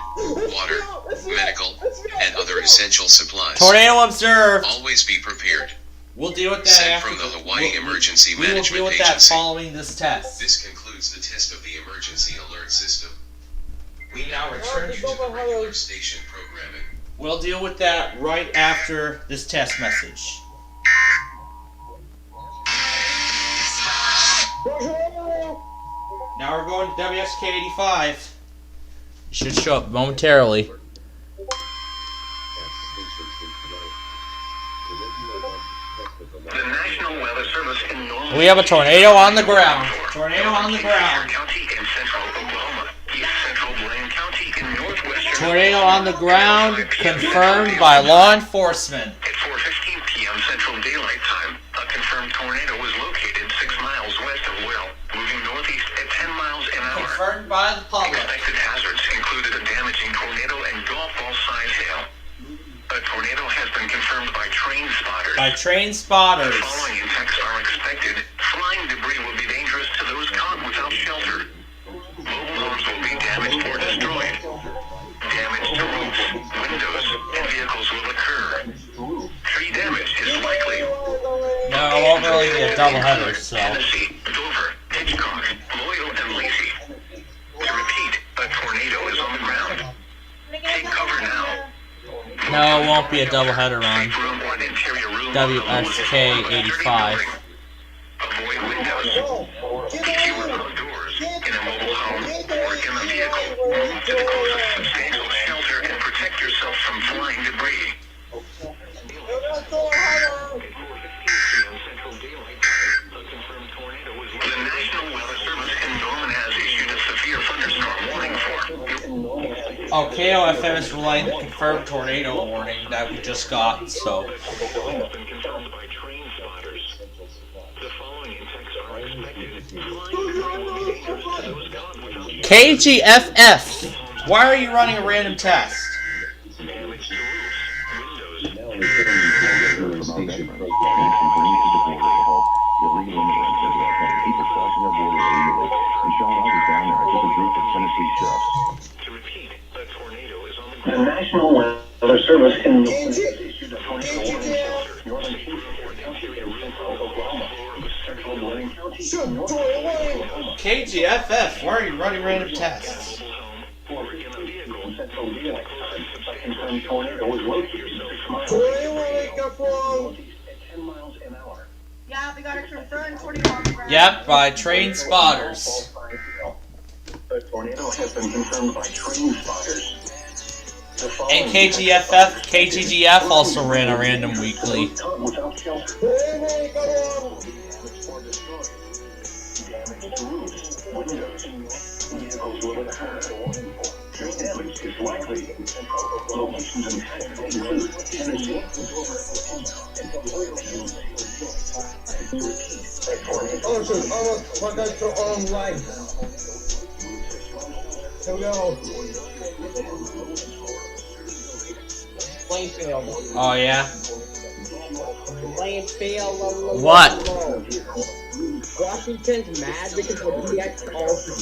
Speaker 16: water, medical, and other essential supplies.
Speaker 1: Tornado observed.
Speaker 16: Always be prepared.
Speaker 1: We'll deal with that
Speaker 16: Sent
Speaker 1: after
Speaker 16: from the Hawaii Emergency
Speaker 1: we will
Speaker 16: Management
Speaker 1: deal with that
Speaker 16: Agency.
Speaker 1: following this test.
Speaker 16: This concludes the test of the emergency alert system.
Speaker 1: We now return you
Speaker 16: to the regular station programming.
Speaker 1: We'll deal with that right after this test message. Now we're going to WSK 85. It should show up momentarily.
Speaker 12: National Weather Service in Norman.
Speaker 1: We have a tornado on the ground. Tornado on the ground.
Speaker 12: County in central Oklahoma. East central Blaine County in northwestern.
Speaker 1: Tornado on the ground, confirmed by law enforcement.
Speaker 12: At 4:15 p.m. Central Daylight Time, a confirmed tornado was located 6 miles west of Will, moving northeast at 10 miles an hour.
Speaker 1: Confirmed by the public.
Speaker 12: Expected hazards included a damaging tornado and golf ball size hail. A tornado has been confirmed by train spotters.
Speaker 1: By train spotters.
Speaker 12: The following impacts are expected. Flying debris will be dangerous to those caught without shelter. Mobile homes will be damaged or destroyed. Damage to roofs, windows, and vehicles will occur. Tree damage is likely.
Speaker 1: No, it won't really be a doubleheader, so.
Speaker 12: Tennessee, Dover, Hitchcock, Loyal, and Lacey. To repeat, a tornado is on the ground. Take cover now.
Speaker 1: No, it won't be a doubleheader on
Speaker 12: Room or an interior room.
Speaker 1: WSK 85.
Speaker 12: Avoid windows. If you are outdoors, in a mobile home, or in a vehicle, move to the closest substantial shelter and protect yourself from flying debris. The National Weather Service in Norman has issued a severe thunderstorm warning for.
Speaker 1: Oh, KOFM is relaying the confirmed tornado warning that we just got, so. KGFF, why are you running a random test?
Speaker 10: The National Weather Service in issued a tornado warning shelter. Northern interior room of Oklahoma. Central Blaine County.
Speaker 1: KGFF, why are you running random tests?
Speaker 10: Central Daylight Time. A confirmed tornado was located 6 miles northeast at 10 miles an hour.
Speaker 11: Yeah, we got a confirmed tornado on the ground.
Speaker 1: Yep, by train spotters.
Speaker 10: A tornado has been confirmed by train spotters.
Speaker 1: And KGFF, KGGF also ran a random weekly.
Speaker 10: Without shelter. Damage to roofs, windows, vehicles will occur. Tree damage is likely. Locations impacted include Tennessee,
Speaker 9: Oh, so almost forgot to online. Here we go. Plainfield.
Speaker 1: Oh, yeah?
Speaker 9: Plainfield.
Speaker 1: What?
Speaker 9: Washington's mad because the DX also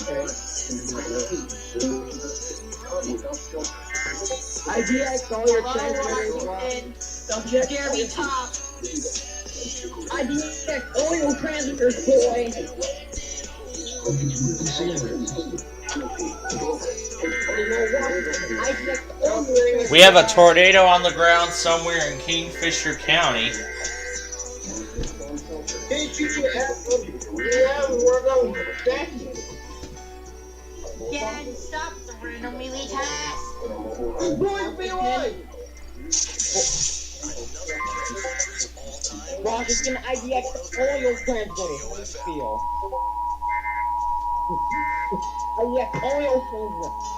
Speaker 9: I DX all your transmitters.
Speaker 11: Don't you dare be top.
Speaker 9: I DX all your transmitters, boy.
Speaker 1: We have a tornado on the ground somewhere in Kingfisher County.
Speaker 11: Again, stop the random melee task.
Speaker 9: Washington IDX all your transmitters. Feel. IDX all your transmitters.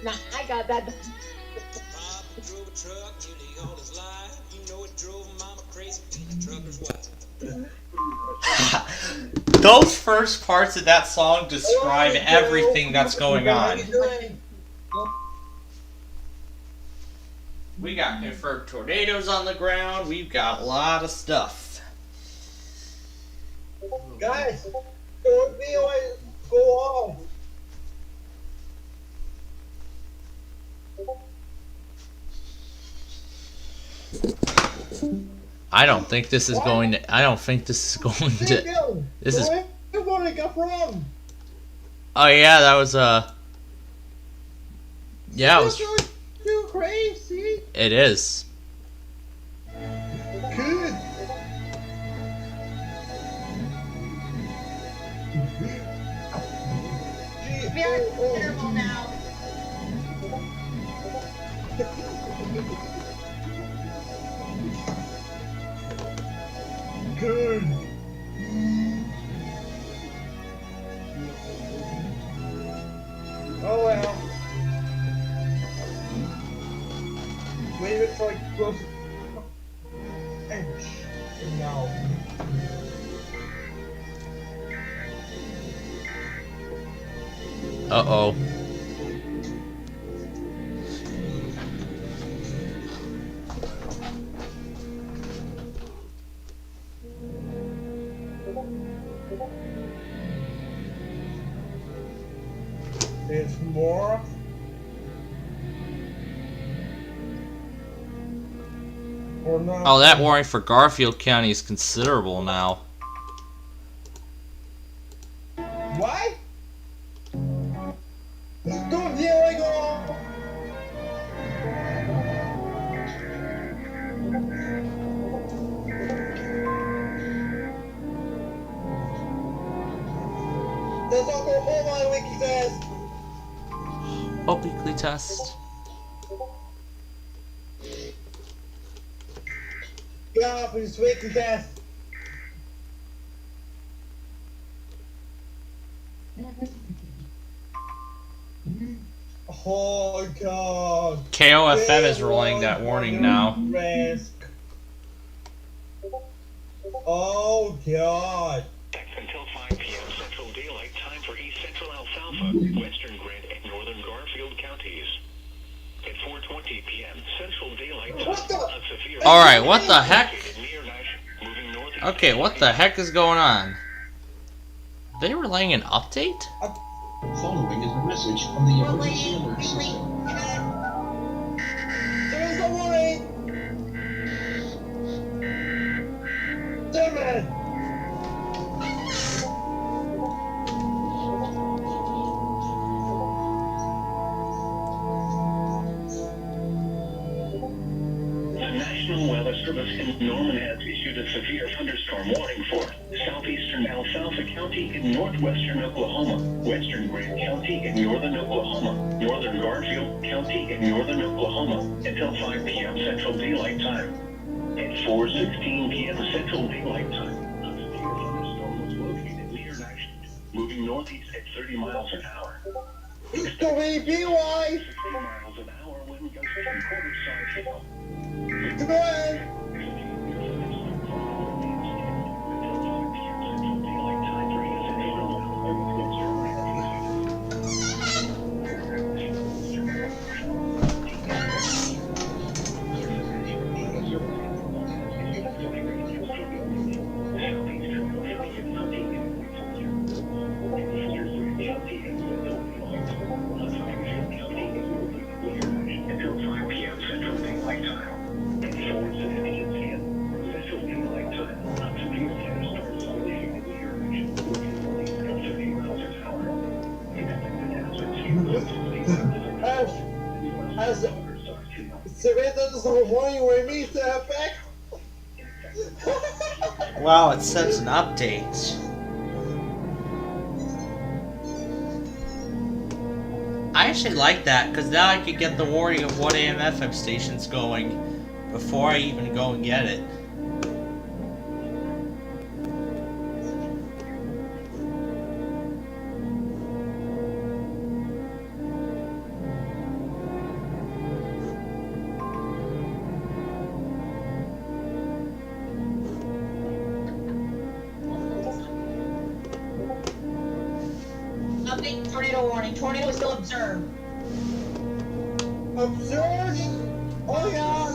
Speaker 9: Nah, I got that.
Speaker 1: Those first parts of that song describe everything that's going on. We got confirmed tornadoes on the ground. We've got a lot of stuff.
Speaker 9: Guys, don't be always go off.
Speaker 1: I don't think this is going to. I don't think this is going to. This is. Oh yeah, that was yeah, it was.
Speaker 9: Too crazy.
Speaker 1: It is.
Speaker 9: Good.
Speaker 11: We are terrible now.
Speaker 9: good. Oh well. Maybe it's like close. No.
Speaker 1: Uh-oh.
Speaker 9: There's more. Or not.
Speaker 1: Oh, that warning for Garfield County is considerable now.
Speaker 9: What? Don't yelling off! There's Oklahoma wiki test!
Speaker 1: Oh, weekly test.
Speaker 9: Get off of this wiki test! Oh god.
Speaker 1: KOFM is relaying that warning now.
Speaker 9: Risk. Oh god.
Speaker 2: Until 5 p.m. Central Daylight Time for East Central Alfalfa, Western Gwinnett, and Northern Garfield counties. At 4:20 p.m. Central Daylight Time, a severe...
Speaker 1: Alright, what the heck?
Speaker 2: Moving northeast.
Speaker 1: Okay, what the heck is going on? They were laying an update?
Speaker 13: Following is a message from the emergency alert system.
Speaker 9: There's a warning! Damn it!
Speaker 2: The National Weather Service in Norman has issued a severe thunderstorm warning for southeastern Alfalfa County in northwestern Oklahoma, western Grant County in northern Oklahoma, northern Garfield County in northern Oklahoma, until 5 p.m. Central Daylight Time. At 4:16 p.m. Central Daylight Time, a severe thunderstorm was located near Nashville, moving northeast at 30 miles an hour.
Speaker 9: It's the WBY!
Speaker 2: 60 miles an hour wind gusts and quarter-size hail.
Speaker 9: Go ahead! As Samantha does a warning where it means to have back.
Speaker 1: Wow, it says an update. I actually like that, because now I could get the warning of what AM FM station's going before I even go and get it.
Speaker 11: Update tornado warning. Tornado is still observed.
Speaker 9: Observed? Oh yeah!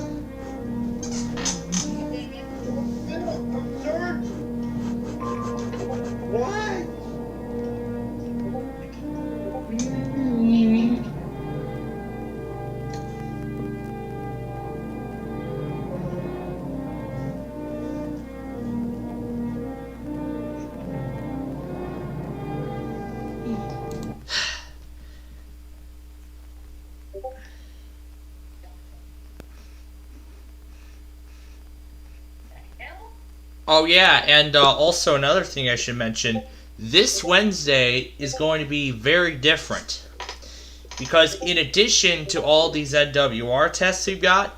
Speaker 9: Observed? What?
Speaker 1: Oh yeah, and also another thing I should mention, this Wednesday is going to be very different. Because in addition to all these NWR tests we've got,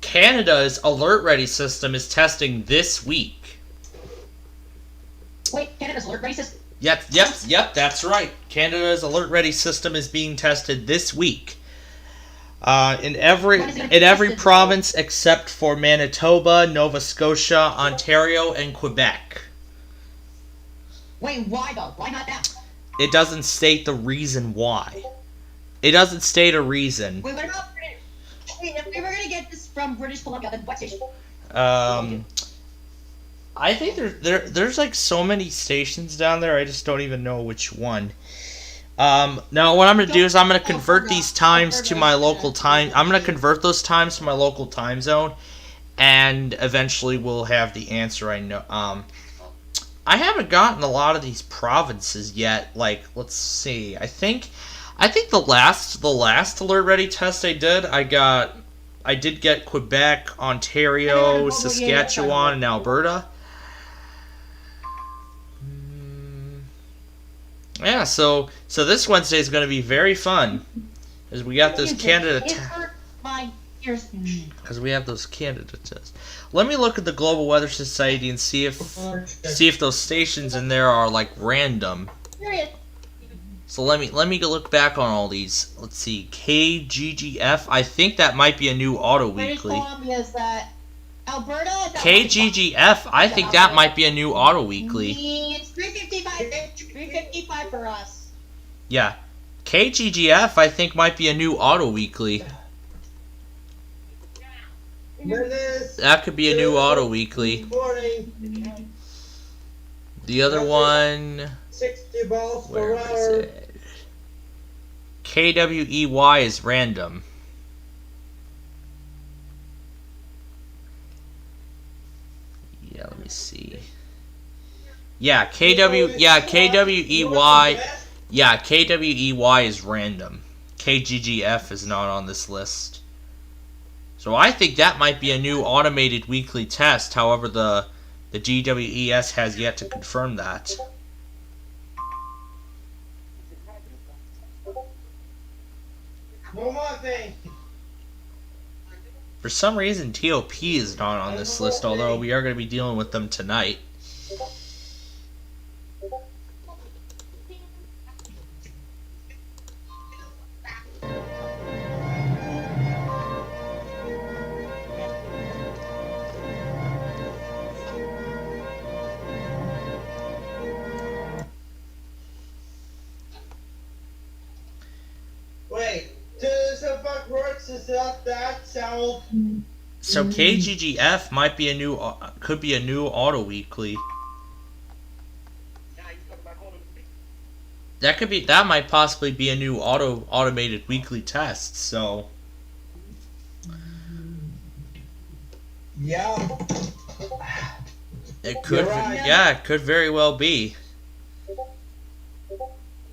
Speaker 1: Canada's Alert Ready system is testing this week.
Speaker 11: Wait, Canada's alert ready system?
Speaker 1: Yep, that's right. Canada's alert ready system is being tested this week. In every province except for Manitoba, Nova Scotia, Ontario, and Quebec.
Speaker 11: Wait, why though? Why not now?
Speaker 1: It doesn't state the reason why. It doesn't state a reason.
Speaker 11: Wait, what about British? Wait, if we were gonna get this from British Columbia, then what station?
Speaker 1: I think there's like so many stations down there. I just don't even know which one. Now what I'm gonna do is I'm gonna convert these times to my local time. I'm gonna convert those times to my local time zone, and eventually we'll have the answer. I know. I haven't gotten a lot of these provinces yet. Like, let's see. I think the last alert ready test I did get Quebec, Ontario, Saskatchewan, and Alberta. Yeah, so this Wednesday is going to be very fun, as we got those Canada tests. Let me look at the Global Weather Society and see if those stations in there are like random. So let me go look back on all these. Let's see, KGGF. I think that might be a new auto weekly.
Speaker 11: British Columbia is that Alberta.
Speaker 1: KGGF. I think that might be a new auto weekly.
Speaker 11: It's 355 for us.
Speaker 1: Yeah, KGGF. I think might be a new auto weekly. That could be a new auto weekly. The other one.
Speaker 9: 60 balls
Speaker 1: Where
Speaker 9: per
Speaker 1: is
Speaker 9: hour.
Speaker 1: it? KWEY is random. Yeah, let me see. Yeah, KWEY. Yeah, KWEY is random. KGGF is not on this list. So I think that might be a new automated weekly test. However, the GWES has yet to confirm that.
Speaker 9: One more thing.
Speaker 1: For some reason, TOP is not on this list, although we are going to be dealing with them tonight.
Speaker 9: Wait, does the fuck works? Is that sound?
Speaker 1: So KGGF might be could be a new auto weekly. That might possibly be a new automated weekly test. So
Speaker 9: yeah,
Speaker 1: it could.
Speaker 9: Right.
Speaker 1: Yeah, it could very well be.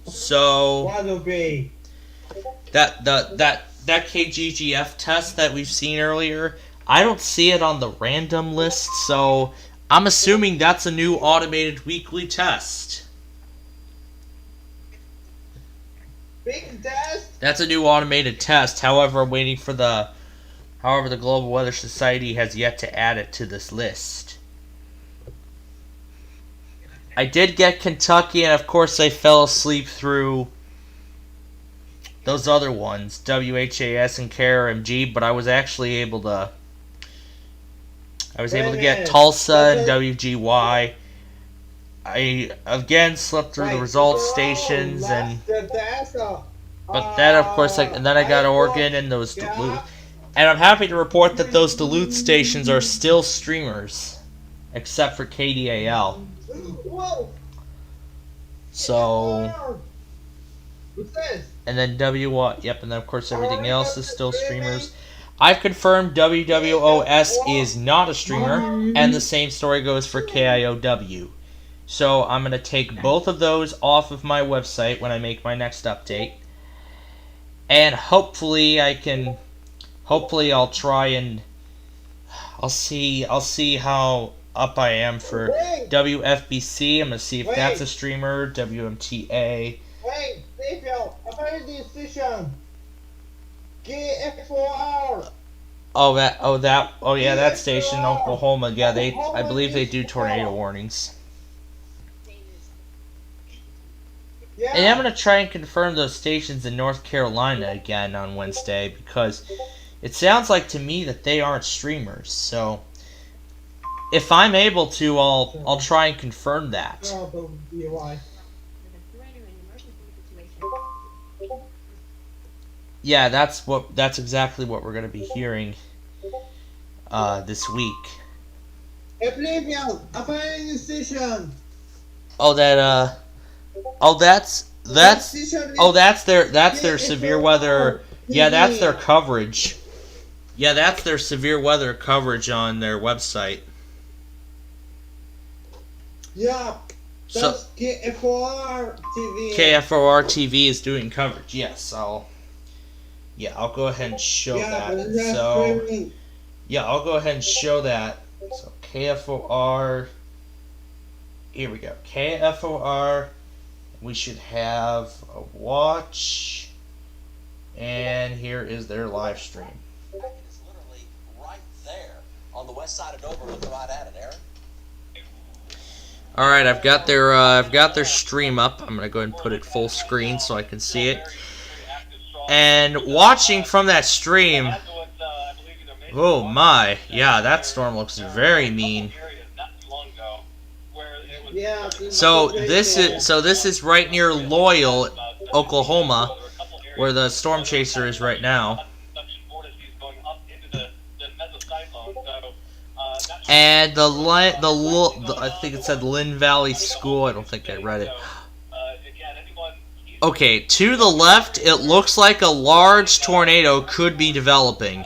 Speaker 1: So
Speaker 9: what'll be
Speaker 1: that KGGF test that we've seen earlier, I don't see it on the random list, so I'm assuming that's a new automated weekly test.
Speaker 9: big test?
Speaker 1: That's a new automated test. However, I'm waiting for the Global Weather Society has yet to add it to this list. I did get Kentucky, and of course I fell asleep through those other ones, WHAS and KRMG, but I was actually able to get Tulsa and WGY. I again slept through the results stations, but then of course I got Oregon and those Duluth, and I'm happy to report that those Duluth stations are still streamers, except for KDAL. So. And then and then of course everything else is still streamers. I've confirmed WWOS is not a streamer, and the same story goes for KIOW. So I'm going to take both of those off of my website when I make my next update. And hopefully I'll try and I'll see how up I am for WFBC. I'm going to see if that's a streamer, WMTA.
Speaker 9: Wait, Mayfield, I heard this station. GF4R.
Speaker 1: That station, Oklahoma. Yeah, I believe they do tornado warnings. And I'm going to try and confirm those stations in North Carolina again on Wednesday, because it sounds like to me that they aren't streamers. So if I'm able to, I'll try and confirm that. Yeah, that's exactly what we're going to be hearing this week. Oh, that's their severe weather. Yeah, that's their coverage. Yeah, that's their severe weather coverage on their website.
Speaker 9: Yeah, that's
Speaker 1: So
Speaker 9: KFOR TV.
Speaker 1: KFOR TV is doing coverage. Yes, I'll go ahead and show that. So yeah, I'll go ahead and show that. So KFOR. Here we go. KFOR. We should have a watch. And here is their live stream.
Speaker 17: It is literally right there on the west side of Dover. Looking right at it, Aaron.
Speaker 1: All right, I've got their stream up. I'm gonna go ahead and put it full screen so I can see it. And watching from that stream, oh my, yeah, that storm looks very mean. So this is right near Loyal, Oklahoma, where the storm chaser is right now. And I think it said Lynn Valley School. I don't think I read it. Okay, to the left, it looks like a large tornado could be developing.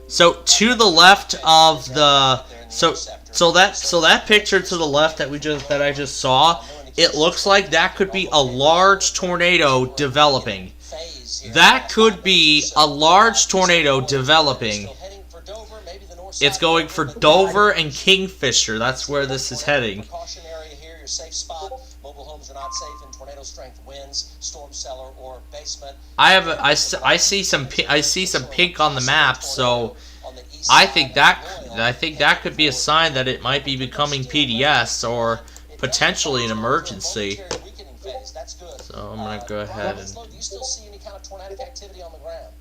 Speaker 1: So to the left of the so that picture to the left that I just saw, it looks like that could be a large tornado developing. That could be a large tornado developing. It's going for Dover and Kingfisher. That's where this is heading. I see some pink on the map, so I think that could be a sign that it might be becoming PDS or potentially an emergency. So I'm gonna go ahead and.
Speaker 17: Do you still see any kind of tornadic activity on the ground?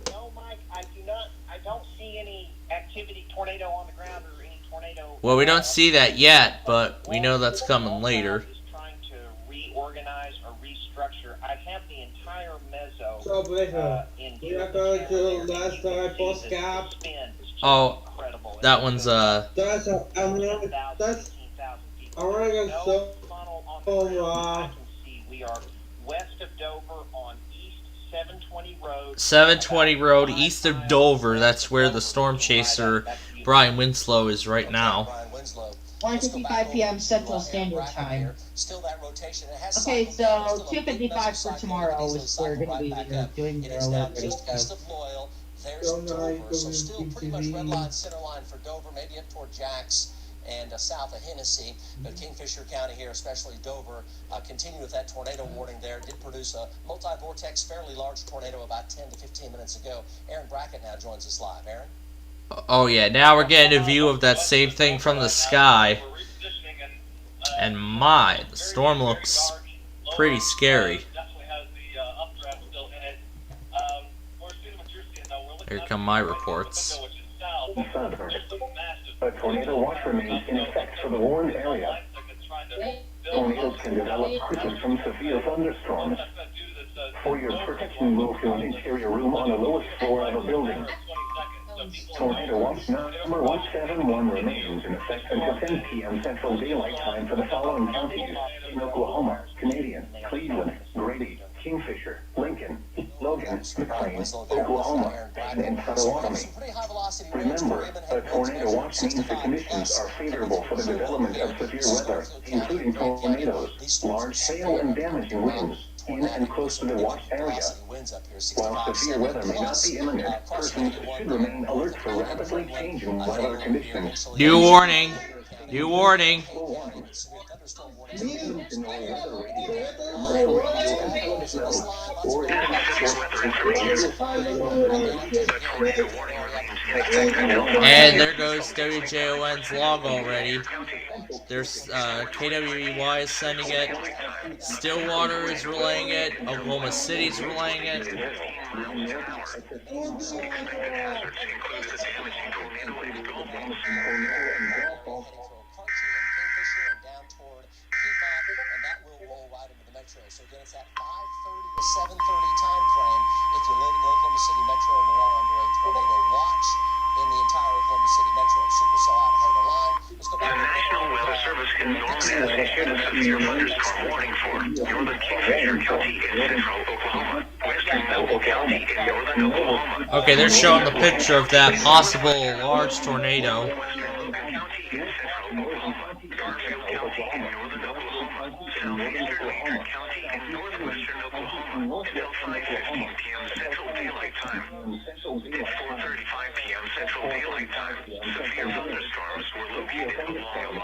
Speaker 18: No, Mike, I do not. I don't see any activity, tornado on the ground or any tornado.
Speaker 1: Well, we don't see that yet, but we know that's coming later.
Speaker 18: Trying to reorganize or restructure. I have the entire mezzo.
Speaker 9: We are going to last postcard.
Speaker 1: Oh, that one's
Speaker 9: That's Oregon so.
Speaker 18: We are west of Dover on East 720 Road.
Speaker 1: 720 Road, east of Dover. That's where the storm chaser Brian Winslow is right now.
Speaker 11: 1:55 p.m. Central Standard Time. Okay, so 2:55 for tomorrow is we're going to be doing the alert.
Speaker 17: East of Loyal, there's Dover, so still pretty much red line, center line for Dover, maybe up toward Jacks and south of Hennessy, but Kingfisher County here, especially Dover, continued with that tornado warning there. Did produce a multi-vortex, fairly large tornado about 10 to 15 minutes ago. Aaron Brackett now joins us live. Aaron?
Speaker 1: Oh yeah, now we're getting a view of that same thing from the sky. And my, the storm looks pretty scary. Here come my reports.
Speaker 10: A tornado watch remains in effect for the warned area. Tornadoes can develop quickly from severe thunderstorms. For your protection, move to an interior room on the lowest floor of a building. Tornado watch number 171 remains in effect until 10 p.m. Central Daylight Time for the following counties in Oklahoma: Canadian, Cleveland, Grady, Kingfisher, Lincoln, Logan, McLean, Oklahoma, and Potawatomi. Remember, a tornado watch means the conditions are favorable for the development of severe weather, including tornadoes, large hail, and damaging winds in and close to the watch area. While severe weather may not be imminent, persons should remain alert for rapidly changing weather conditions.
Speaker 1: New warning. New warning. And there goes WJON's log already. There's KWEY is sending it. Stillwater is relaying it. Oklahoma City's relaying it.
Speaker 17: So again, it's that 5:30 to 7:30 time frame if you live in the Oklahoma City metro and are under a tornado watch in the entire Oklahoma City metro. Supercell out ahead of the line. Let's go back.
Speaker 12: The National Weather Service can normally issue a severe thunderstorm warning for northern Kingfisher County in central Oklahoma, western Noble County in northern Oklahoma.
Speaker 1: Okay, they're showing the picture of that possible large tornado.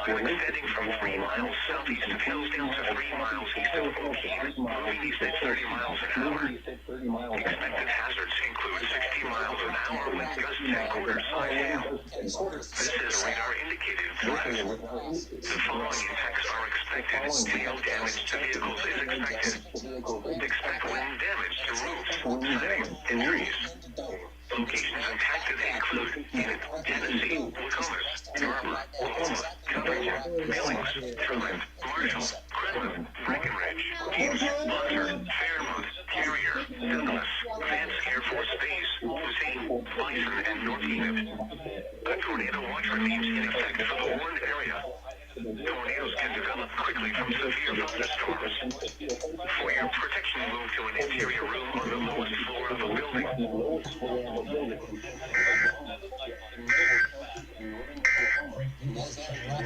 Speaker 12: Extending from 3 miles southeast of Hillsdale to 3 miles east of Okeene, moving east at 30 miles an hour. Expected hazards include 60 miles an hour with gusts and quarter-size hail. This is radar indicated threat. The following impacts are expected. Hail damage to vehicles is expected. Expect wind damage to roofs, siding, and trees. Locations impacted include Gwinnett, Tennessee, Wilcomas, Garber, Oklahoma, Covington, Billings, Truman, Marshall, Crescent, Breckenridge, Keene, Bunker, Fairmont, Carrier, Douglas, Vance Air Force Base, Hussein, Bison, and North Enid. A tornado watch remains in effect for the warned area. Tornadoes can develop quickly from severe thunderstorms. For your protection, move to an interior room on the lowest floor of a building.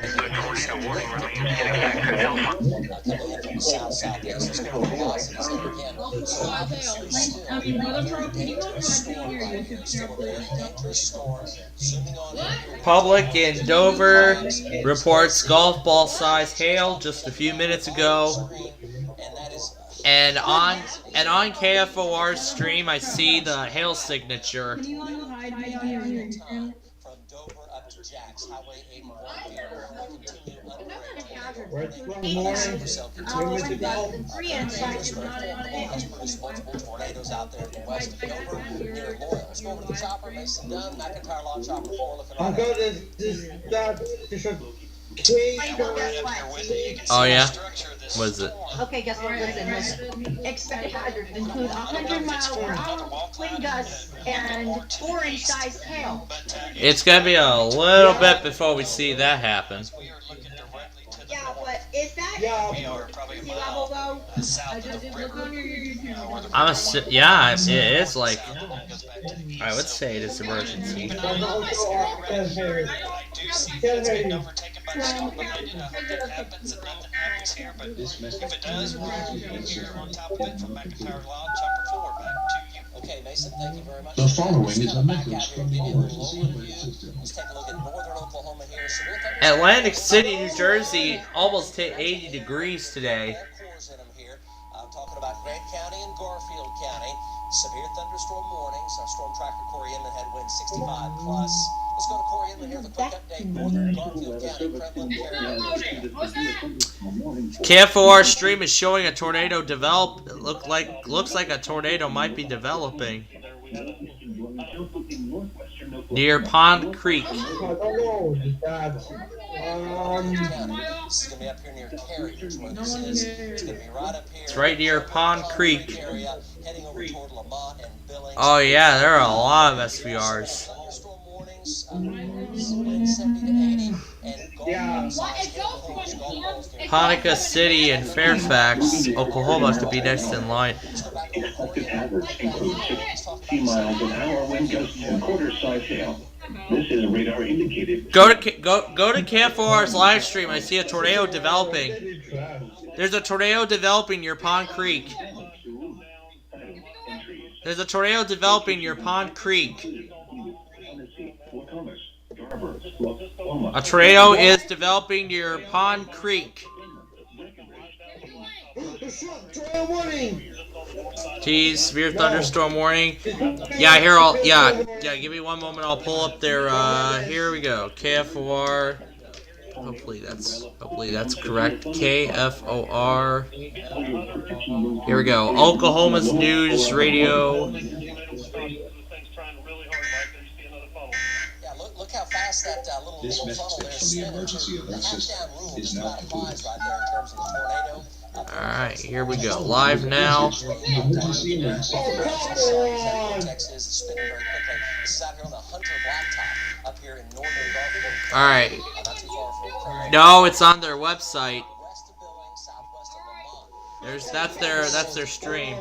Speaker 12: The tornado warning remains in effect until
Speaker 17: South-southeast. Let's go to the velocities there again. So obviously still a very dangerous storm right here. Still a very dangerous storm. Zooming on in.
Speaker 1: Public in Dover reports golf ball size hail just a few minutes ago. And on KFOR's stream, I see the hail signature.
Speaker 17: From Dover up to Jax, Highway 81 here. Continue has produced multiple tornadoes out there in the west of Dover near Loyal. Let's go over to the chopper. Mason Dunn, McIntyre Law Chopper 4 looking
Speaker 9: I'll
Speaker 17: on.
Speaker 9: go to this
Speaker 1: Oh yeah? What is it?
Speaker 11: Okay, guess what? Listen. Expected hazards include 100 mile per hour wind gusts and 4-inch size hail.
Speaker 1: It's gonna be a little bit before we see that happen.
Speaker 11: Yeah, but is that sea level though? I just did look on your YouTube.
Speaker 1: Yeah, it is like, I would say it is emergency.
Speaker 19: I do see it's getting overtaken by the storm, but I didn't think that happens and nothing happens here. But if it does, we'll be here on top of it from McIntyre Law, Chopper 4, back to you.
Speaker 17: Okay, Mason, thank you very much.
Speaker 20: The following is a message from the
Speaker 17: Let's take a look at northern Oklahoma here.
Speaker 1: Atlantic City, New Jersey, almost hit 80 degrees today.
Speaker 17: I'm talking about Grant County and Garfield County. Severe thunderstorm warnings. Our storm tracker Corey Inman had winds 65 plus. Let's go to Corey Inman here. The quick update. Northern Garfield County, Kremlin,
Speaker 1: KFOR stream is showing a tornado develop. Looks like a tornado might be developing near Pond Creek.
Speaker 17: This is going to be up here near Cerri. Here's where this is. It's going to be right up here.
Speaker 1: It's right near Pond Creek.
Speaker 17: Area, heading over toward Lamont and Billings.
Speaker 1: Oh yeah, there are a lot of SVRs.
Speaker 17: Storm warnings, winds 70 to 80, and
Speaker 1: Hanukkah City and Fairfax, Oklahoma could be next in line.
Speaker 10: Expected hazards include 60 miles an hour wind gusts and quarter-size hail. This is radar indicated.
Speaker 1: Go to KFOR's live stream. I see a tornado developing. There's a tornado developing near Pond Creek. There's a tornado developing near Pond Creek. A tornado is developing near Pond Creek.
Speaker 9: Tornado warning!
Speaker 1: Tease, severe thunderstorm warning. Yeah, here I'll, yeah, give me one moment, I'll pull up their, here we go, KFOR, hopefully that's correct, KFOR, here we go, Oklahoma's News Radio.
Speaker 17: Yeah, look how fast that little funnel there is spinning. The half-down rule just about applies right there in terms of the tornado.
Speaker 1: Alright, here we go. Live now.
Speaker 17: Texas is spinning very quickly. This is out here on the Hunter Blacktop up here in northern Garfield.
Speaker 1: Alright.
Speaker 17: Not too far from
Speaker 1: No, it's on their website.
Speaker 17: west of Billings, southwest of Lamont.
Speaker 1: That's their stream.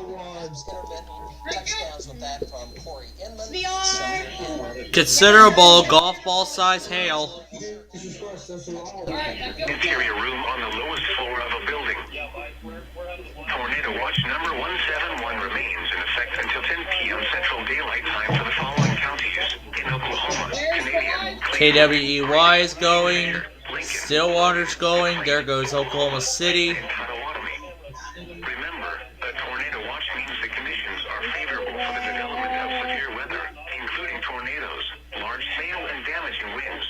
Speaker 17: Touchdowns with that from Corey Inman.
Speaker 1: Considerable golf ball size hail.
Speaker 12: Interior room on the lowest floor of a building. Tornado watch number 171 remains in effect until 10 p.m. Central Daylight Time for the following counties. In Oklahoma, Canadian,
Speaker 1: KWEY is going. Stillwater's going. There goes Oklahoma City.
Speaker 12: Remember, a tornado watch means the conditions are favorable for the development of severe weather, including tornadoes, large hail, and damaging winds.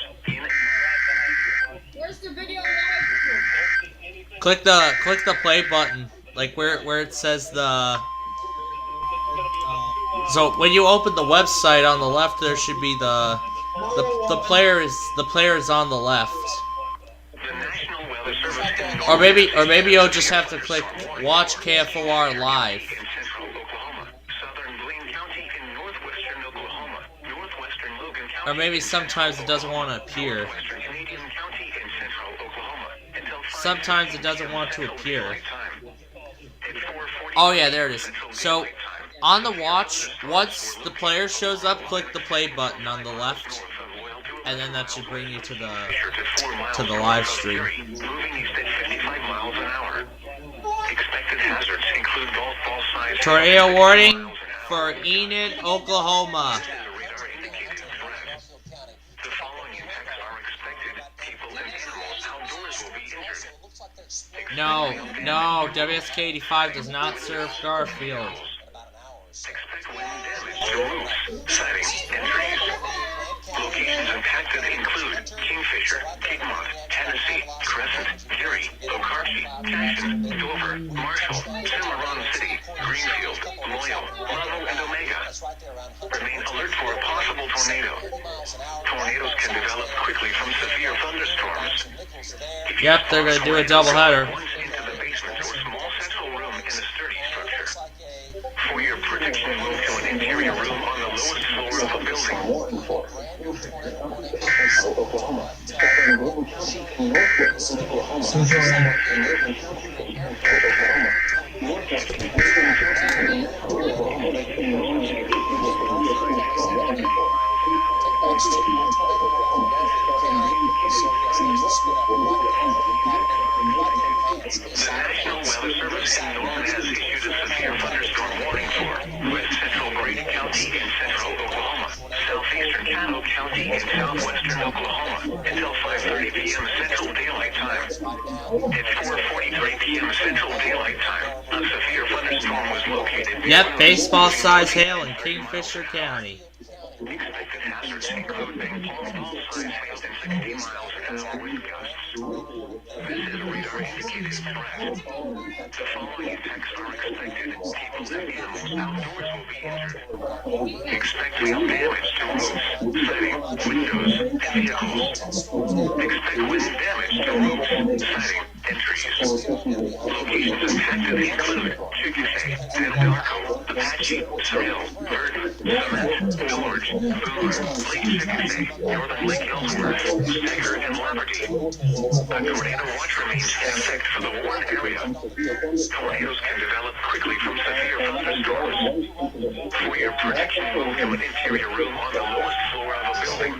Speaker 14: Where's the video?
Speaker 1: Click the play button, like where it says the. So when you open the website on the left, there should be the player is on the left. Or maybe you'll just have to click watch KFOR live. Or maybe sometimes it doesn't want to appear. Sometimes it doesn't want to appear. Oh yeah, there it is. So on the watch, once the player shows up, click the play button on the left, and then that should bring you to the live stream. Tornado warning for Enid, Oklahoma. No, WSK85 does not serve Garfield.
Speaker 12: Locations impacted include Kingfisher, Piedmont, Tennessee, Crescent, Cerri, Okarche, Jackson, Dover, Marshall, Cimarron City, Greenfield, Loyal, Ludlow, and Omega. Remain alert for a possible tornado. Tornadoes can develop quickly from severe thunderstorms.
Speaker 1: Yep, they're going to do a doubleheader.
Speaker 12: For your protection, move to an interior room on the lowest floor of a building. The National Weather Service in Norman has issued a severe thunderstorm warning for West Central Grady County in central Oklahoma, southeastern Caddo County in southwestern Oklahoma until 5:30 p.m. Central Daylight Time. At 4:43 p.m. Central Daylight Time, a severe thunderstorm was located.
Speaker 1: Yep, baseball-size hail in Kingfisher County.
Speaker 12: Expected hazards include baseball-size hail and 60 miles an hour wind gusts. This is radar-indicated threat. The following effects are expected. People and animals outdoors will be injured. Expect hail damage to roofs, siding, windows, and vehicles. Expect wind damage to roofs, siding, and trees. Locations impacted include Chickasha, Anadarko, Apache, Trail, Verdon, Summit, George, Boomer, Lake Chickasha, Northern Lake Ellsworth, Steger, and Liberty. A tornado watch remains in effect for the warned area. Tornadoes can develop quickly from severe thunderstorms. For your protection, move to an interior room on the lowest floor of a building.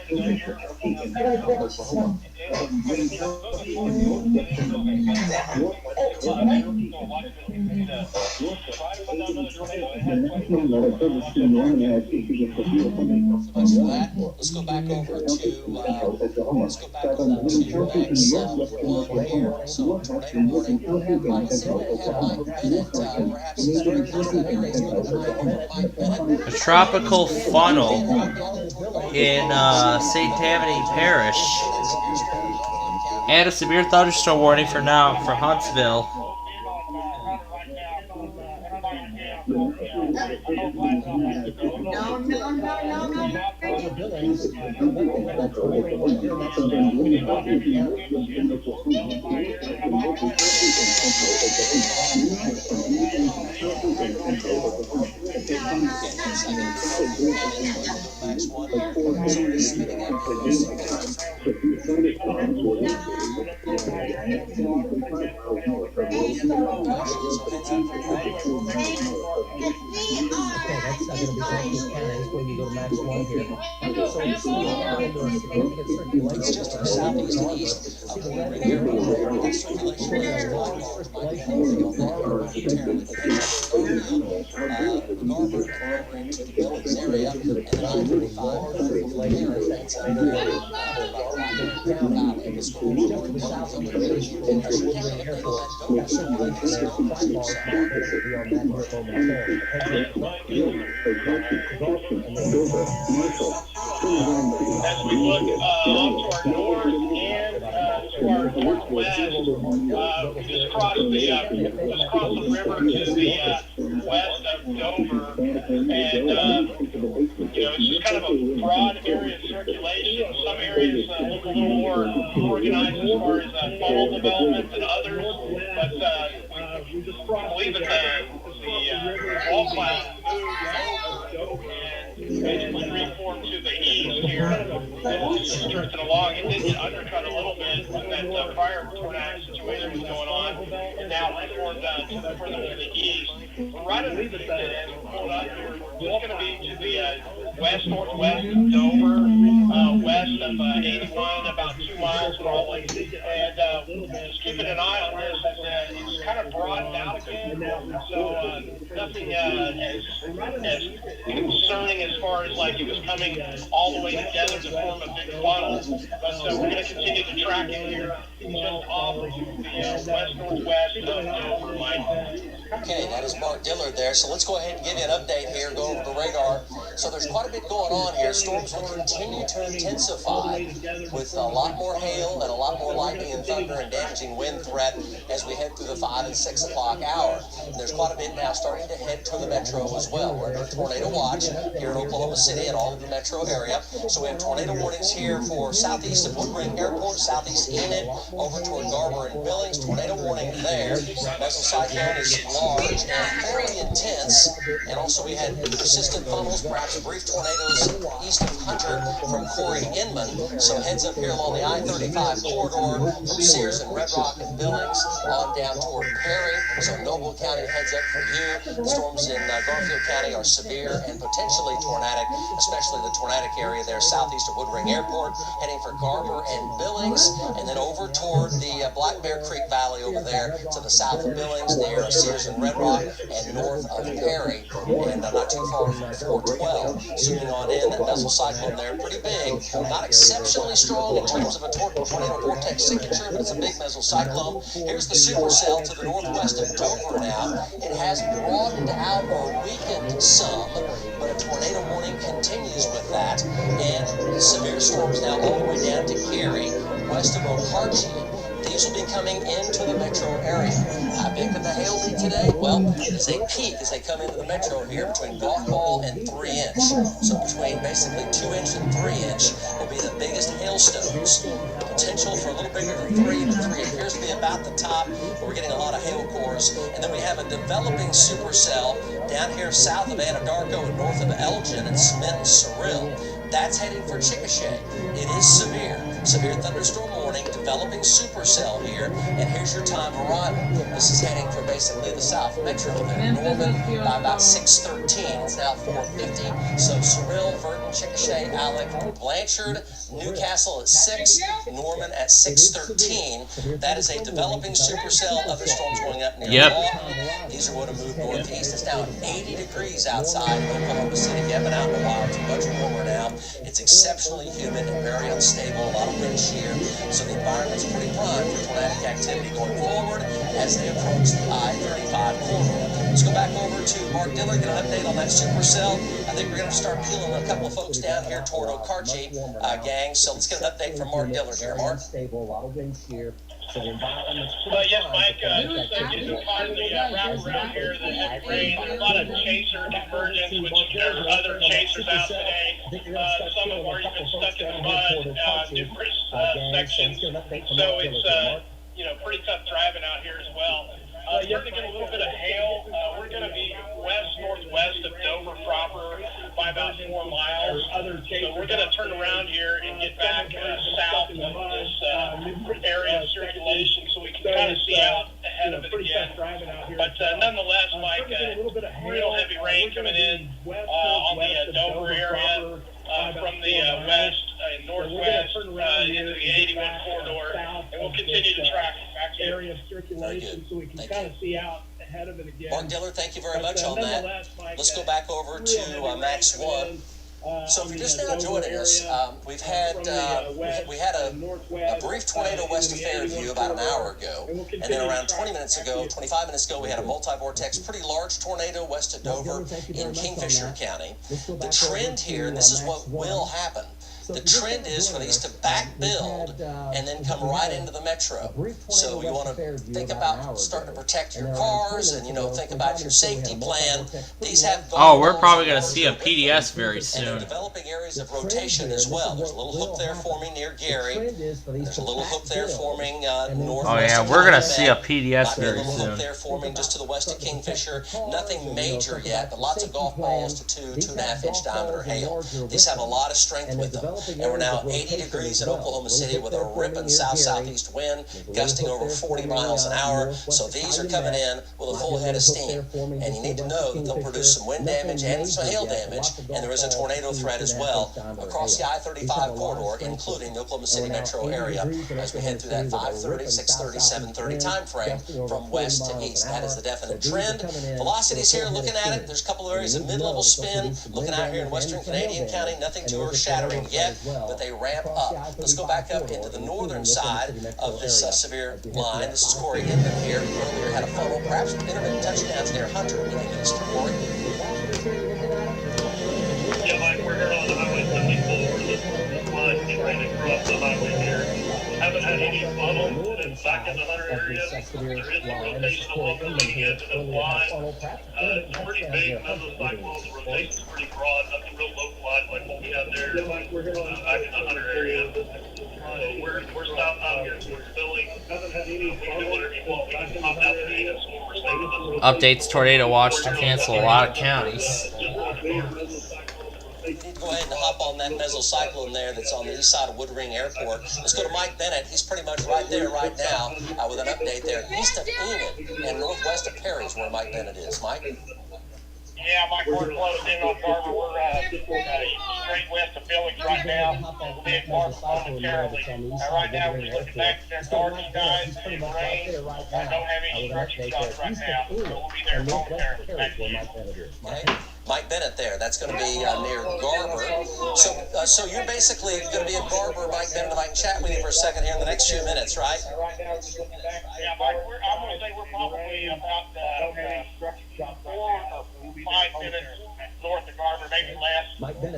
Speaker 17: Much for that. Let's go back over to Max 1 here. So tornado warning. Let's see what we have Mike Bennett. Perhaps it's very close to that area. It's going to high over Mike Bennett.
Speaker 1: A tropical funnel in St. Tammany Parish. And a severe thunderstorm warning for now for Huntsville.
Speaker 17: Max 1 here. So we're spinning up it's just to the southeast and east of the Woodring Airport. That circulation is blocked off by the Garber into the Billings area, and the 935 that's down out in the school.
Speaker 18: As we look off to our north and to our northwest, just cross the river to the west of Dover, and it's just kind of a broad area of circulation. Some areas look a little more organized as far as funnel development than others, but we believe that the wall cloud moved and reformed to the east here, and just drifted along. It did get undercut a little bit when that prior tornadic situation was going on, and now reformed further to the east. We're right at the end, as we pulled up here. We're just going to be to the west-northwest of Dover, west of 81, about 2 miles probably, and just keeping an eye on this. It's kind of broadened out again, so nothing as concerning as far as like it was coming all the way together to form a big funnel, but we're going to continue to track it here just off of the west-northwest of Dover, Mike.
Speaker 17: Okay, that is Mark Dillard there. So let's go ahead and give you an update here, go over the radar. So there's quite a bit going on here. Storms will continue to intensify with a lot more hail and a lot more lightning and thunder and damaging wind threat as we head through the 5 and 6 o'clock hour. And there's quite a bit now starting to head to the metro as well. We're under tornado watch here in Oklahoma City and all of the metro area. So we have tornado warnings here for southeast of Woodring Airport, southeast Enid, over toward Garber and Billings. Tornado warning there. Mesocyclone is large and very intense, and also we had persistent funnels, perhaps brief tornadoes east of Hunter from Corey Inman. So heads up here along the I-35 corridor from Sears and Red Rock and Billings on down toward Perry. So Noble County heads up for you. The storms in Garfield County are severe and potentially tornadic, especially the tornadic area there southeast of Woodring Airport, heading for Garber and Billings, and then over toward the Black Bear Creek Valley over there to the south of Billings near Sears and Red Rock and north of Perry, and not too far from 412. Zooming on in, that mesocyclone there, pretty big, not exceptionally strong in terms of a tornado vortex signature, but it's a big mesocyclone. Here's the supercell to the northwest of Dover now. It has broadened out or weakened some, but a tornado warning continues with that, and severe storms now all the way down to Cerri, west of Okarchi. These will be coming into the metro area. How big could the hail be today? Well, as they peak, as they come into the metro here, between golf ball and 3 inch. So between basically 2 inch and 3 inch will be the biggest hailstones. Potential for a little bigger than 3, but 3 appears to be about the top. We're getting a lot of hail cores. And then we have a developing supercell down here south of Anadarko and north of Elgin and Smith and Cerri. That's heading for Chickasha. It is severe. Severe thunderstorm warning. developing supercell here, and here's your time arrival. This is heading for basically the South Metro there. Norman by about 6:13. It's now 4:50. So Cerri, Verdon, Chickasha, Alec, Blanchard, Newcastle at 6, Norman at 6:13. That is a developing supercell. Other storms going up near Lawton. These are going to move northeast. It's now 80 degrees outside Oklahoma City. You haven't been out in a while. It's much warmer now. It's exceptionally humid and very unstable. A lot of wind shear. So the environment's pretty prime for tornadic activity going forward as they approach the I-35 corridor. Let's go back over to Mark Diller, get an update on that supercell. I think we're going to start peeling a couple of folks down here toward Okarche, gang. So let's get an update from Mark Diller here. Mark?
Speaker 18: Yes, Mike, just getting part of the wraparound here, the heavy rain, a lot of chaser convergence, which there are other chasers out today. Some have already been stuck in the mud, numerous sections. So it's, pretty tough driving out here as well. You're going to get a little bit of hail. We're going to be west-northwest of Dover proper by about 4 miles. So we're going to turn around here and get back south of this area of circulation so we can kind of see out ahead of it again. But nonetheless, Mike, real heavy rain coming in on the Dover area from the west and northwest into the 81 corridor, and we'll continue to track back to area of circulation so we can kind of see out ahead of it again.
Speaker 17: Mark Diller, thank you very much on that. Let's go back over to Max 1. So if you're just now joining us, we had a brief tornado west of Fairview about an hour ago, and then around 25 minutes ago, we had a multi-vortex, pretty large tornado west of Dover in Kingfisher County. The trend here, and this is what will happen, the trend is for these to back build and then come right into the metro. So you want to think about starting to protect your cars and, think about your safety plan. These have
Speaker 1: we're probably going to see a PDS very soon.
Speaker 17: And they're developing areas of rotation as well. There's a little hook there forming near Gary. There's a little hook there forming northwest.
Speaker 1: Oh yeah, we're going to see a PDS very soon.
Speaker 17: A little hook there forming just to the west of Kingfisher. Nothing major yet, but lots of golf balls to 2.5 inch diameter hail. These have a lot of strength with them. And we're now 80 degrees in Oklahoma City with a ripping south-southeast wind, gusting over 40 miles an hour. So these are coming in with a full head of steam. And you need to know that they'll produce some wind damage and some hail damage. And there is a tornado threat as well across the I-35 corridor, including the Oklahoma City metro area, as we head through that 5:30, 6:30, 7:30 time frame from west to east. That is the definite trend. Velocities here, looking at it, there's a couple of areas of mid-level spin. Looking out here in western Canadian County, nothing too earth-shattering yet, but they ramp up. Let's go back up into the northern side of this severe line. This is Corey Inman here. Earlier had a funnel, perhaps intermittent touchdowns there. Hunter moving east to Corey.
Speaker 18: Yeah, Mike, we're here on the Highway 74. This line getting ready to cross the highway here. Haven't had any funnel back in the Hunter area. There is a rotational opening into the line. It's pretty big mesocyclone. The rotation's pretty broad, nothing real localized like what we had there back in the Hunter area. We're south out here towards Philly. Haven't had any funnel. We can pop out the units when we're staying.
Speaker 1: Updates Tornado Watch to cancel a lot of counties.
Speaker 17: We need to go ahead and hop on that mesocyclone there that's on the east side of Woodring Airport. Let's go to Mike Bennett. He's pretty much right there right now with an update there. East of Enid and northwest of Perry is where Mike Bennett is. Mike?
Speaker 18: Yeah, Mike, we're closed in on Garber. We're straight west of Billings right now. We'll be at Garber momentarily. Right now, we're just looking back at their dark skies and rain. Don't have any structure shots right now, so we'll be there momentarily. Back to you.
Speaker 17: Okay. Mike Bennett there. That's going to be near Garber. So you're basically going to be at Garber, Mike Bennett, if I can chat with you for a second here in the next few minutes, right?
Speaker 18: Yeah, Mike, I'm going to say we're probably about 4 or 5 minutes north of Garber, maybe less.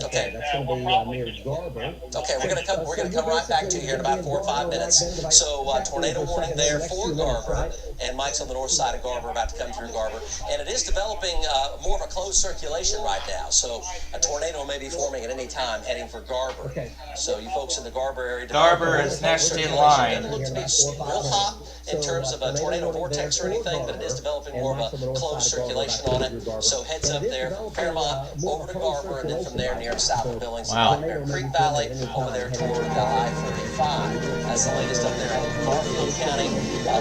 Speaker 17: Okay.
Speaker 9: That's going to be near Garber.
Speaker 17: Okay, we're going to come right back to you here in about 4 or 5 minutes. So tornado warning there for Garber, and Mike's on the north side of Garber, about to come through Garber, and it is developing more of a closed circulation right now. So a tornado may be forming at any time heading for Garber.
Speaker 9: Okay.
Speaker 17: So you folks in the Garber area,
Speaker 1: Garber is next in line.
Speaker 17: It doesn't look to be real hot in terms of a tornado vortex or anything, but it is developing more of a closed circulation on it. So heads up there from Paramount over to Garber, and then from there near south of Billings. Billings,
Speaker 1: Wow.
Speaker 17: and Bear Creek Valley over there toward I-45. That's the latest up there in Garfield County.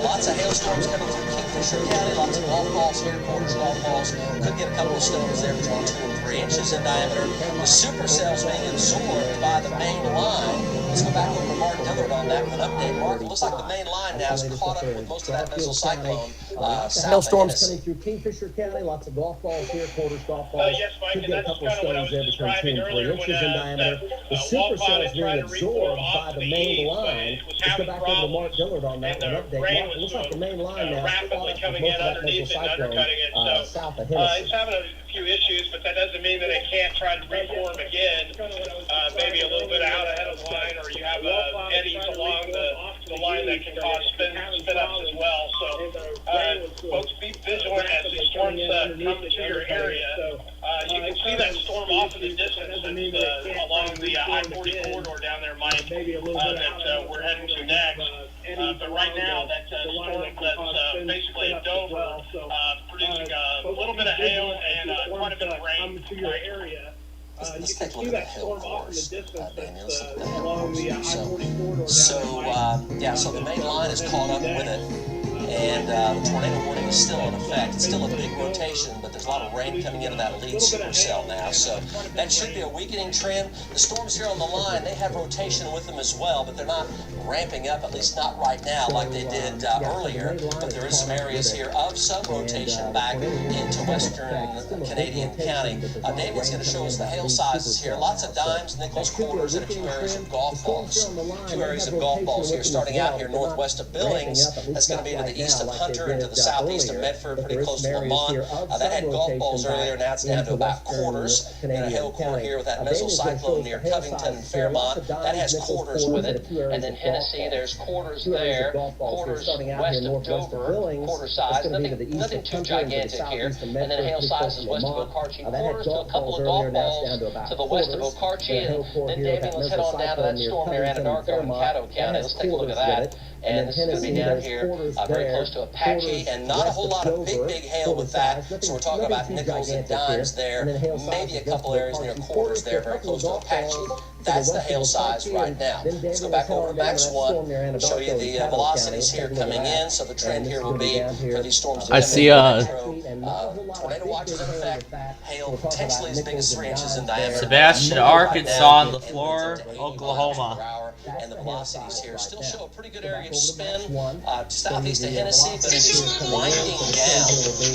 Speaker 17: Lots of hailstorms coming through Kingfisher County. Lots of golf balls here, quarters golf balls. Could get a couple of stones there between 2 and 3 inches in diameter. The supercells being absorbed by the main line. Let's go back over to Mark Dillard on that with an update. Mark, it looks like the main line now is caught up with most of that mesocyclone.
Speaker 21: Hailstorms coming through Kingfisher County. Lots of golf balls here, quarters golf balls.
Speaker 18: Yes, Mike,
Speaker 21: Could get a couple of stones there between 2 and 3 inches in diameter. The supercells being absorbed by the main line. Let's go back over to Mark Dillard on that one update. Mark, it looks like the main line now is caught up with most of that mesocyclone south of Hennessy.
Speaker 18: It's having a few issues, but that doesn't mean that they can't try to reform again. Maybe a little bit out ahead of the line, or you have eddies along the line that can cause spin ups as well. So, folks, be vigilant as these storms come to your area. You can see that storm off in the distance along the I-40 corridor down there, Mike, that we're heading to next. But right now, that storm that's basically at Dover, producing a little bit of hail and quite a bit of rain to your area.
Speaker 17: Let's take a look at the hail cores, Daniel. Let's look at the hail cores. So the main line is caught up with it. And the tornado warning is still in effect. It's still a big rotation, but there's a lot of rain coming into that lead supercell now. So that should be a weakening trend. The storms here on the line, they have rotation with them as well, but they're not ramping up, at least not right now like they did earlier. But there is some areas here of some rotation back into western Canadian County. David's going to show us the hail sizes here. Lots of dimes, nickels, quarters, and a few areas of golf balls. 2 areas of golf balls here, starting out here northwest of Billings. That's going to be to the east of Hunter and to the southeast of Medford, pretty close to Lamont. That had golf balls earlier, now it's down to about quarters. And a hail core here with that mesocyclone near Covington and Fairmont. That has quarters with it. And then Hennessy, there's quarters there, quarters west of Dover, quarter size. Nothing too gigantic here. And then hail sizes west of Okarche, quarters to a couple of golf balls to the west of Okarche. And then, David, let's head on down to that storm near Anadarko and Caddo County. Let's take a look at that. And this is going to be down here very close to Apache, and not a whole lot of big hail with that. So we're talking about nickels and dimes there, maybe a couple areas near quarters there, very close to Apache. That's the hail size right now. Let's go back over to Max 1 and show you the velocities here coming in. So the trend here will be for these storms.
Speaker 1: I see
Speaker 17: tornado watches in effect. Hail potentially as big as 3 inches in diameter.
Speaker 1: Sebastian, Arkansas, and LaFleur, Oklahoma.
Speaker 17: And the velocities here still show a pretty good area of spin southeast of Hennessy, but it is winding down,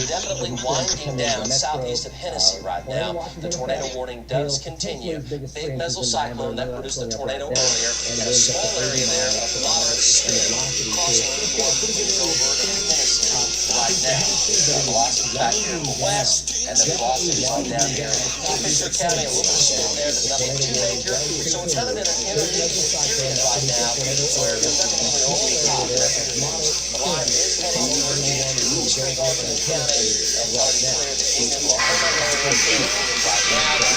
Speaker 17: definitely winding down southeast of Hennessy right now. The tornado warning does continue. Big mesocyclone that produced the tornado earlier, and a small area there of moderate spin crossing over Hennessy right now. Velocities back here in the west, and the velocities on down here in Kingfisher County, a little bit of spin there, but nothing too major. So it's kind of in an intermediate period right now where there's definitely only progress. The line is heading over into eastern Albany County and already cleared the Eagan, Lahoma area right now.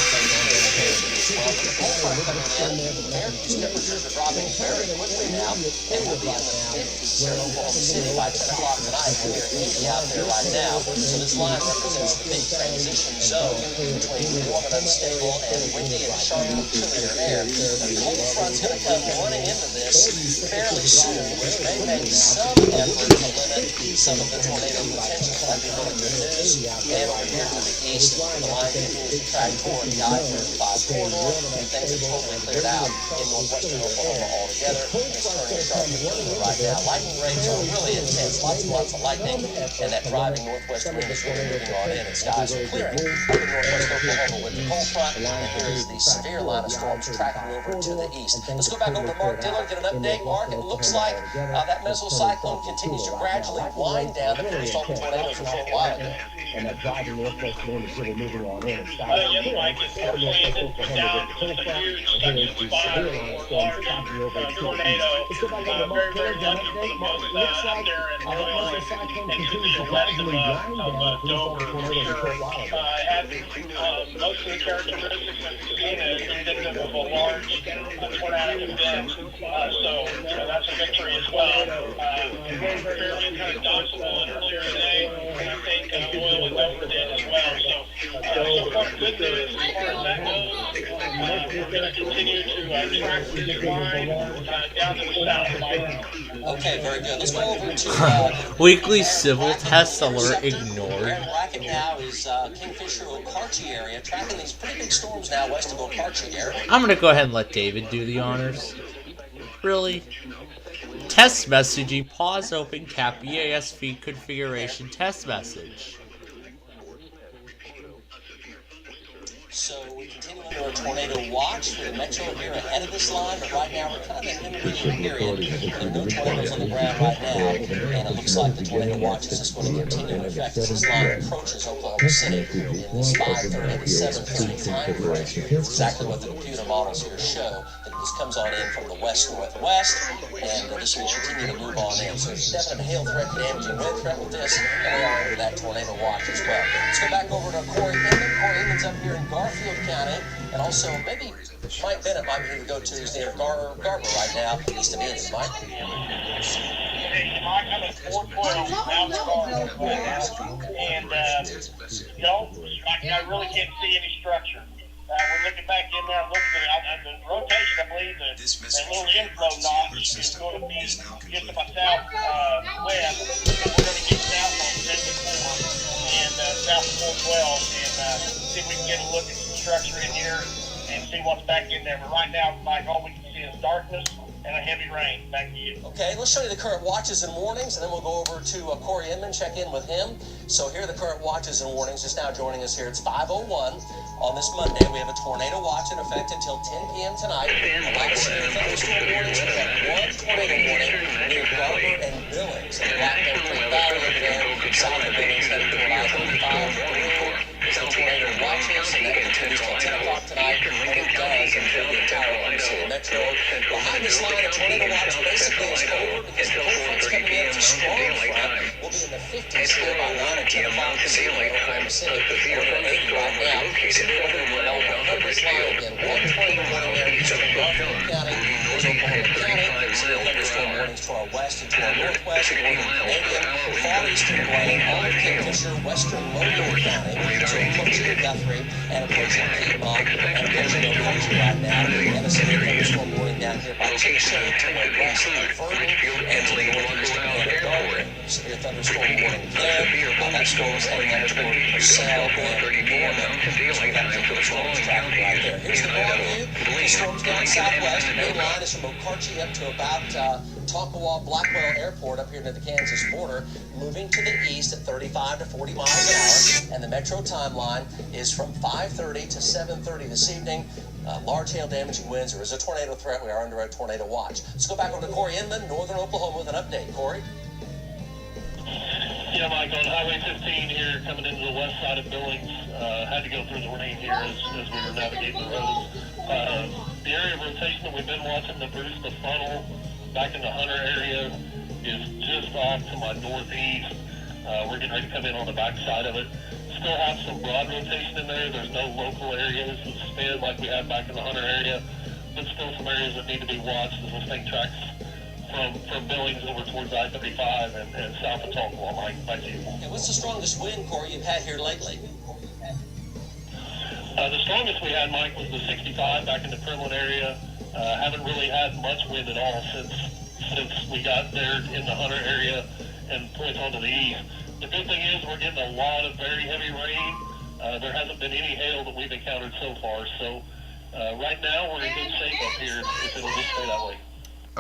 Speaker 17: Well, the cold front coming in, Fairview's temperatures are dropping very quickly now, and we'll be in the 50s here in Oklahoma City by 10 o'clock tonight. We're 80 out there right now, so this line represents the big transition zone between warm and unstable and windy and sharply chillier air. The cold front's going to come running into this fairly soon, which may make some effort to limit some of the tornado potential. That'd be really good news. And over here to the east, the line continues to track toward the I-35 corridor, and things are totally cleared out in northwestern Oklahoma altogether. It's turning sharply chillier right now. Lightning rates are really intense, lots and lots of lightning, and that driving northwest wind is really moving on in, and skies are clearing up in northwest Oklahoma with the cold front, and here is the severe line of storms tracking over to the east. Let's go back over to Mark Dillard, get an update. Mark, it looks like that mesocyclone continues to gradually wind down the produced all the tornadoes a short while ago.
Speaker 21: And that driving northwest wind is really moving on in.
Speaker 18: Yes, Mike, unfortunately, it didn't come down just a huge second spot or large tornado. Very, very lucky for the folks up there in Doyle and to the west of Dover, for sure. Had most of the characteristics that we've seen as indicative of a large tornadic event. So that's a victory as well. Fairly kind of dodgeable earlier today, and I think Doyle and Dover did as well. So far, good news as far as that goes. We're going to continue to track this line down to the south, Mike.
Speaker 17: Okay, very good. Let's go over to
Speaker 1: Weekly civil test alert ignored.
Speaker 17: bracket now is Kingfisher Okarche area, tracking these pretty big storms now west of Okarche area.
Speaker 1: I'm gonna go ahead and let David do the honors. Really? Test messaging, pause open cap EAS feed configuration test message.
Speaker 17: So we continue into our tornado watch for the metro here ahead of this line, but right now we're kind of in an intermediate period. There are no tornadoes on the ground right now, and it looks like the tornado watch is just going to continue in effect as this line approaches Oklahoma City in this 5:30 to 7:30 time frame. That's exactly what the computer models here show. That this comes on in from the west-northwest, and this will continue to move on in. So there's definite hail threat, damaging wind threat with this, and we are under that tornado watch as well. Let's go back over to Corey Inman. Corey Inman's up here in Garfield County, and also maybe Mike Bennett might be here to go to. He's near Garber right now, east of Inman. Mike?
Speaker 18: Hey, Mike, I'm at 412 out of Garber right now, and I really can't see any structure. We're looking back in there, looking at the rotation. I believe that little inflow notch is going to be just to my south west. And we're going to get south on 74 and south of 412 and see if we can get a look at some structure in here and see what's back in there. But right now, Mike, all we can see is darkness and a heavy rain. Back to you.
Speaker 17: Okay, let's show you the current watches and warnings, and then we'll go over to Corey Inman, check in with him. So here are the current watches and warnings. Just now joining us here, it's 5:01 on this Monday. We have a tornado watch in effect until 10 p.m. tonight. A lot of severe thunderstorm warnings. We have one tornado warning near Garber and Billings. And Blackbird Creek Valley over there, south of Billings, heading toward I-35. There's a tornado watches, and that continues till 10 o'clock tonight, and it does until the entire Oklahoma City metro. Behind this line, a tornado watch basically is over because the cold front's coming in. It's a strong front. We'll be in the 50s here by 9 and 10 o'clock this evening in Oklahoma City. We're at 80 right now. So we're over behind this line again. One tornado warning there east of Garfield County. There's Oklahoma County. Severe thunderstorm warnings to our west and to our northwest. We're in Canadian, far eastern Blaine, all of Kingfisher, western Mobile County. So approaching Guthrie and approaching Piedmont and approaching Okarche right now. And a severe thunderstorm warning down here by Chickasha to the west of Verdon and to the northeast of Garber. Severe thunderstorm warning there. That storm is heading up toward Purcell and Norman. So we have the storms tracking right there. Here's the broad view. The storm's down southwest. The main line is from Okarche up to about Tonkawa Blackwell Airport up here near the Kansas border, moving to the east at 35 to 40 miles an hour, and the metro timeline is from 5:30 to 7:30 this evening. Large hail damaging winds. There is a tornado threat. We are under a tornado watch. Let's go back over to Corey Inman, northern Oklahoma, with an update. Corey?
Speaker 18: Yeah, Mike, on Highway 15 here, coming into the west side of Billings, had to go through the rain here as we were navigating the roads. The area of rotation that we've been watching, the produce the funnel back in the Hunter area, is just off to my northeast. We're getting ready to come in on the back side of it. Still have some broad rotation in there. There's no local areas that spin like we had back in the Hunter area, but still some areas that need to be watched as this thing tracks from Billings over towards I-35 and south of Tulsa. Mike, back to you.
Speaker 17: And what's the strongest wind, Corey, you've had here lately?
Speaker 18: The strongest we had, Mike, was the 65 back in the Kremlin area. Haven't really had much wind at all since we got there in the Hunter area and points onto the east. The good thing is we're getting a lot of very heavy rain. There hasn't been any hail that we've encountered so far. So right now we're in good shape up here if it'll just stay that way.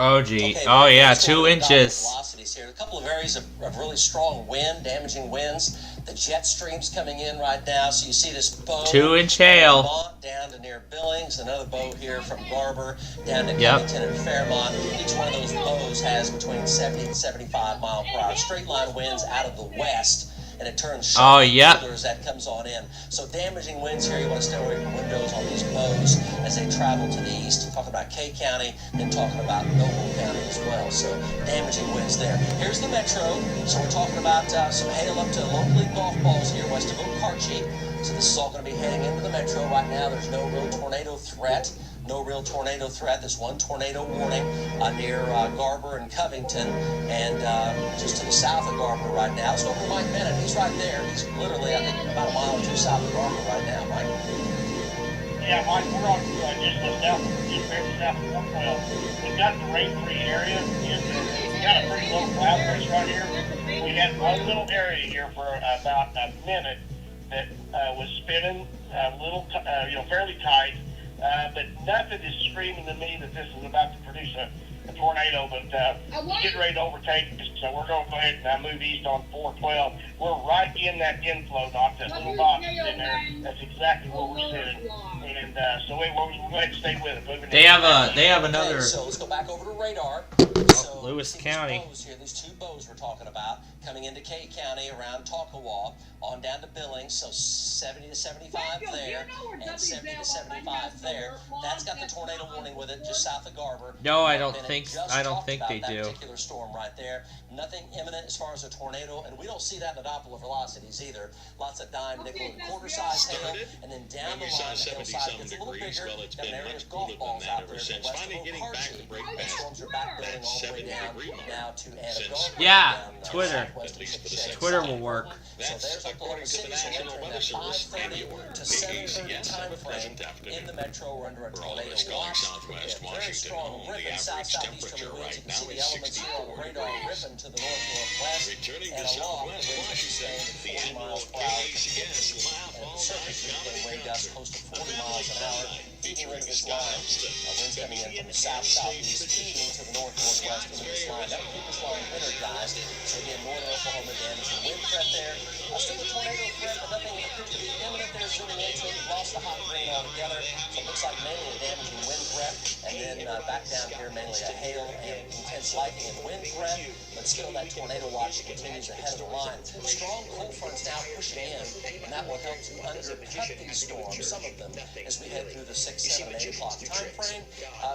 Speaker 1: Oh, gee. Okay, oh, yeah, 2 inches.
Speaker 17: Velocities here. A couple of areas of really strong wind, damaging winds. The jet stream's coming in right now, so you see this bow.
Speaker 1: 2-inch hail.
Speaker 17: Down to near Billings, another bow here from Garber, down to Covington and Fairmont. Each one of those bows has between 70 and 75 mile per hour straight line winds out of the west. And it turns sharp as that comes on in. So damaging winds here. You want to stay away from windows on these bows as they travel to the east. Talking about K County, then talking about Noble County as well. So damaging winds there. Here's the metro. So we're talking about some hail up to local league golf balls here west of Okarche. So this is all going to be heading into the metro right now. There's no real tornado threat. No real tornado threat. There's one tornado warning near Garber and Covington, and just to the south of Garber right now. Let's go over to Mike Bennett. He's right there. He's literally, I think, about a mile or two south of Garber right now, Mike.
Speaker 18: Yeah, Mike, we're on just south of 112. We've got the rain-free area. We've got a pretty low cloud base right here. We had one little area here for about a minute that was spinning a little, fairly tight, but nothing is screaming to me that this is about to produce a tornado, but it's getting ready to overtake us, so we're going to go ahead and move east on 412. We're right in that inflow, Doc. That little box is in there. That's exactly where we're sitting. And so we're going to go ahead and stay with it.
Speaker 1: They have another.
Speaker 17: So let's go back over to radar. So
Speaker 1: Lewis County.
Speaker 17: These two bows we're talking about coming into Kate County around Talkawa on down to Billings, so 70 to 75 there and 70 to 75 there. That's got the tornado warning with it just south of Garber.
Speaker 1: No, I don't think they do.
Speaker 17: That particular storm right there. Nothing imminent as far as a tornado, and we don't see that in the Doppler velocities either. Lots of dime, nickel, and quarter size hail, and then down the line, the hillside gets a little bigger. Got an area of golf balls out there to the west of Okarchi, and storms are back building all the way down now to Anadarko.
Speaker 1: Yeah, Twitter. Twitter will work.
Speaker 17: So there's Oklahoma City, so entering that 5:30 to 7:30 time frame in the metro. We're under a tornado watch. Very strong ripping south-southeasterly winds. You can see the elements here on the radar ripping to the north-northwest and aloft. The winds will be staying at 40 miles per hour. And the surface is getting wind gusts close to 40 miles an hour. Feeding into this line, winds coming in from the south-southeast, feeding to the north-northwest into this line. That will keep this line energized. So again, northern Oklahoma damaging wind threat there. Still a tornado threat, but nothing appears to be imminent there. Zooming into it, we've lost the hot green altogether. So it looks like mainly a damaging wind threat. And then back down here, mainly a hail and intense lightning and wind threat. But still, that tornado watch continues ahead of the line. Strong cold fronts now pushing in, and that will help to undercut these storms, some of them, as we head through the 6, 7, 8 o'clock time frame.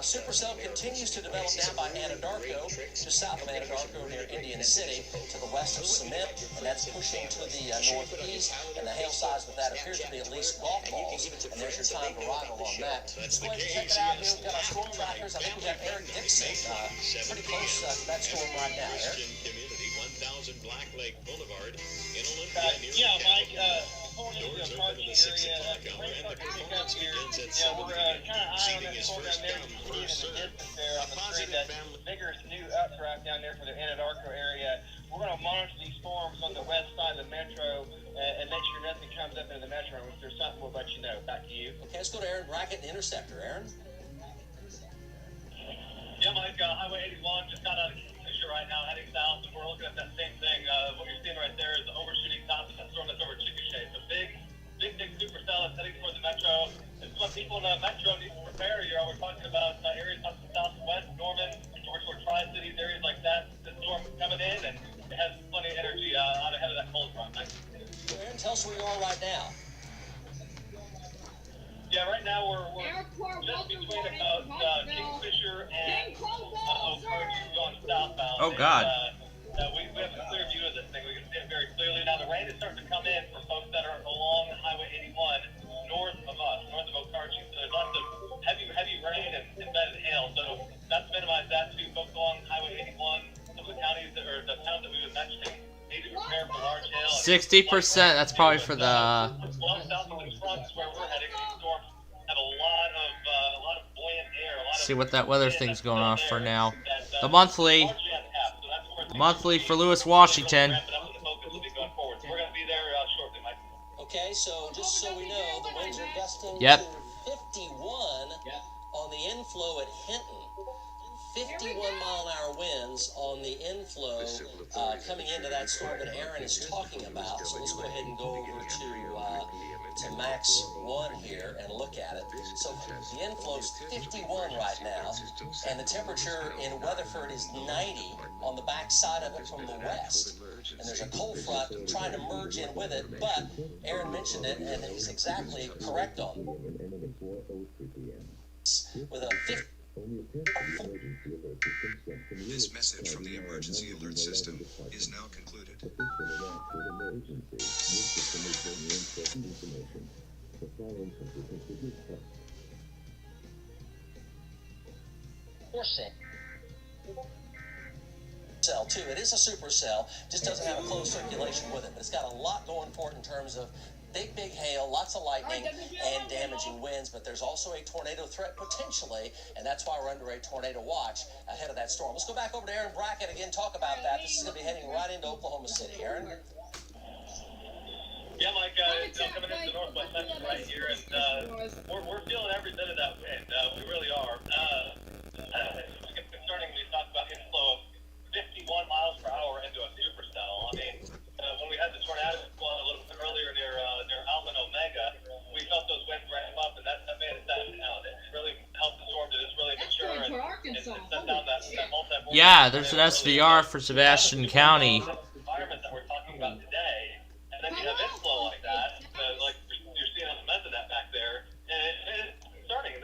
Speaker 17: Supercell continues to develop down by Anadarko, just south of Anadarko near Indian City, to the west of Cement, and that's pushing to the northeast, and the hail size with that appears to be at least golf balls, and there's your time of arrival on that. Let's go ahead and check it out here. We've got our storm trackers. I think we got Eric Dixon pretty close to that storm right now, Eric.
Speaker 2: Thousand Black Lake Boulevard in
Speaker 18: yeah, Mike, pulling into the parking area, rain starts to pick up here. We're kind of eyeing on that storm down there. You can see it in the distance there on the screen, that bigger new updraft down there for the Anadarko area. We're going to monitor these storms on the west side of the metro and make sure nothing comes up into the metro. If there's something, we'll let you know. Back to you.
Speaker 17: Okay, let's go to Aaron Brackett, the Interceptor. Aaron?
Speaker 6: Yeah, Mike, Highway 81 just got out of Kingfisher right now, heading south, and we're looking at that same thing. What you're seeing right there is the overshooting top of that storm that's over Chickasha. It's a big supercell that's heading toward the metro. This is what people in the metro need to prepare. We're talking about areas up to southwest, Norman, toward Tri-Cities, areas like that. The storm coming in, and it has plenty of energy out ahead of that cold front.
Speaker 17: Aaron, tell us where you are right now.
Speaker 6: Yeah, right now we're just between about Kingfisher and Okarchi going southbound.
Speaker 1: Oh, God.
Speaker 6: And, we have a clear view of this thing. We can see it very clearly. Now, the rain is starting to come in for folks that are along Highway 81 north of us, north of Okarchi. So there's lots of heavy rain and embedded hail. So not to minimize that, too, folks along Highway 81, some of the counties or the towns that we were mentioning, need to prepare for large hail.
Speaker 1: 60%, that's probably for the...
Speaker 6: Well, south of these fronts where we're heading, these storms have a lot of buoyant air.
Speaker 1: See what that weather thing's going off for now. The monthly for Lewis, Washington.
Speaker 17: Okay, so just so we know, the winds are gusting
Speaker 1: Yep.
Speaker 17: to 51 on the inflow at Hinton. 51-mile-an-hour winds on the inflow coming into that storm that Aaron is talking about. So let's go ahead and go over to Max 1 here and look at it. So the inflow's 51 right now, and the temperature in Weatherford is 90 on the back side of it from the west. And there's a cold front trying to merge in with it, but Aaron mentioned it, and he's exactly correct on it. With a 50.
Speaker 13: This message from the emergency alert system is now concluded.
Speaker 17: Cell too. It is a supercell, just doesn't have a closed circulation with it, but it's got a lot going for it in terms of big hail, lots of lightning, and damaging winds, but there's also a tornado threat potentially, and that's why we're under a tornado watch ahead of that storm. Let's go back over to Aaron Brackett again, talk about that. This is going to be heading right into Oklahoma City. Aaron?
Speaker 6: Yeah, Mike, coming into the northwest section right here, and we're feeling every bit of that wind. We really are. It's concerning when you talk about inflow of 51 miles per hour into a supercell. I mean, when we had the tornado blow a little bit earlier near Alpha and Omega, we felt those winds ramp up, and that made it that out. It really helped the storm to just really mature and set down that multi-vortex.
Speaker 1: Yeah, there's an SVR for Sebastian County.
Speaker 6: Environment that we're talking about today, and then you have inflow like that, like you're seeing on the method that back there, and it's concerning.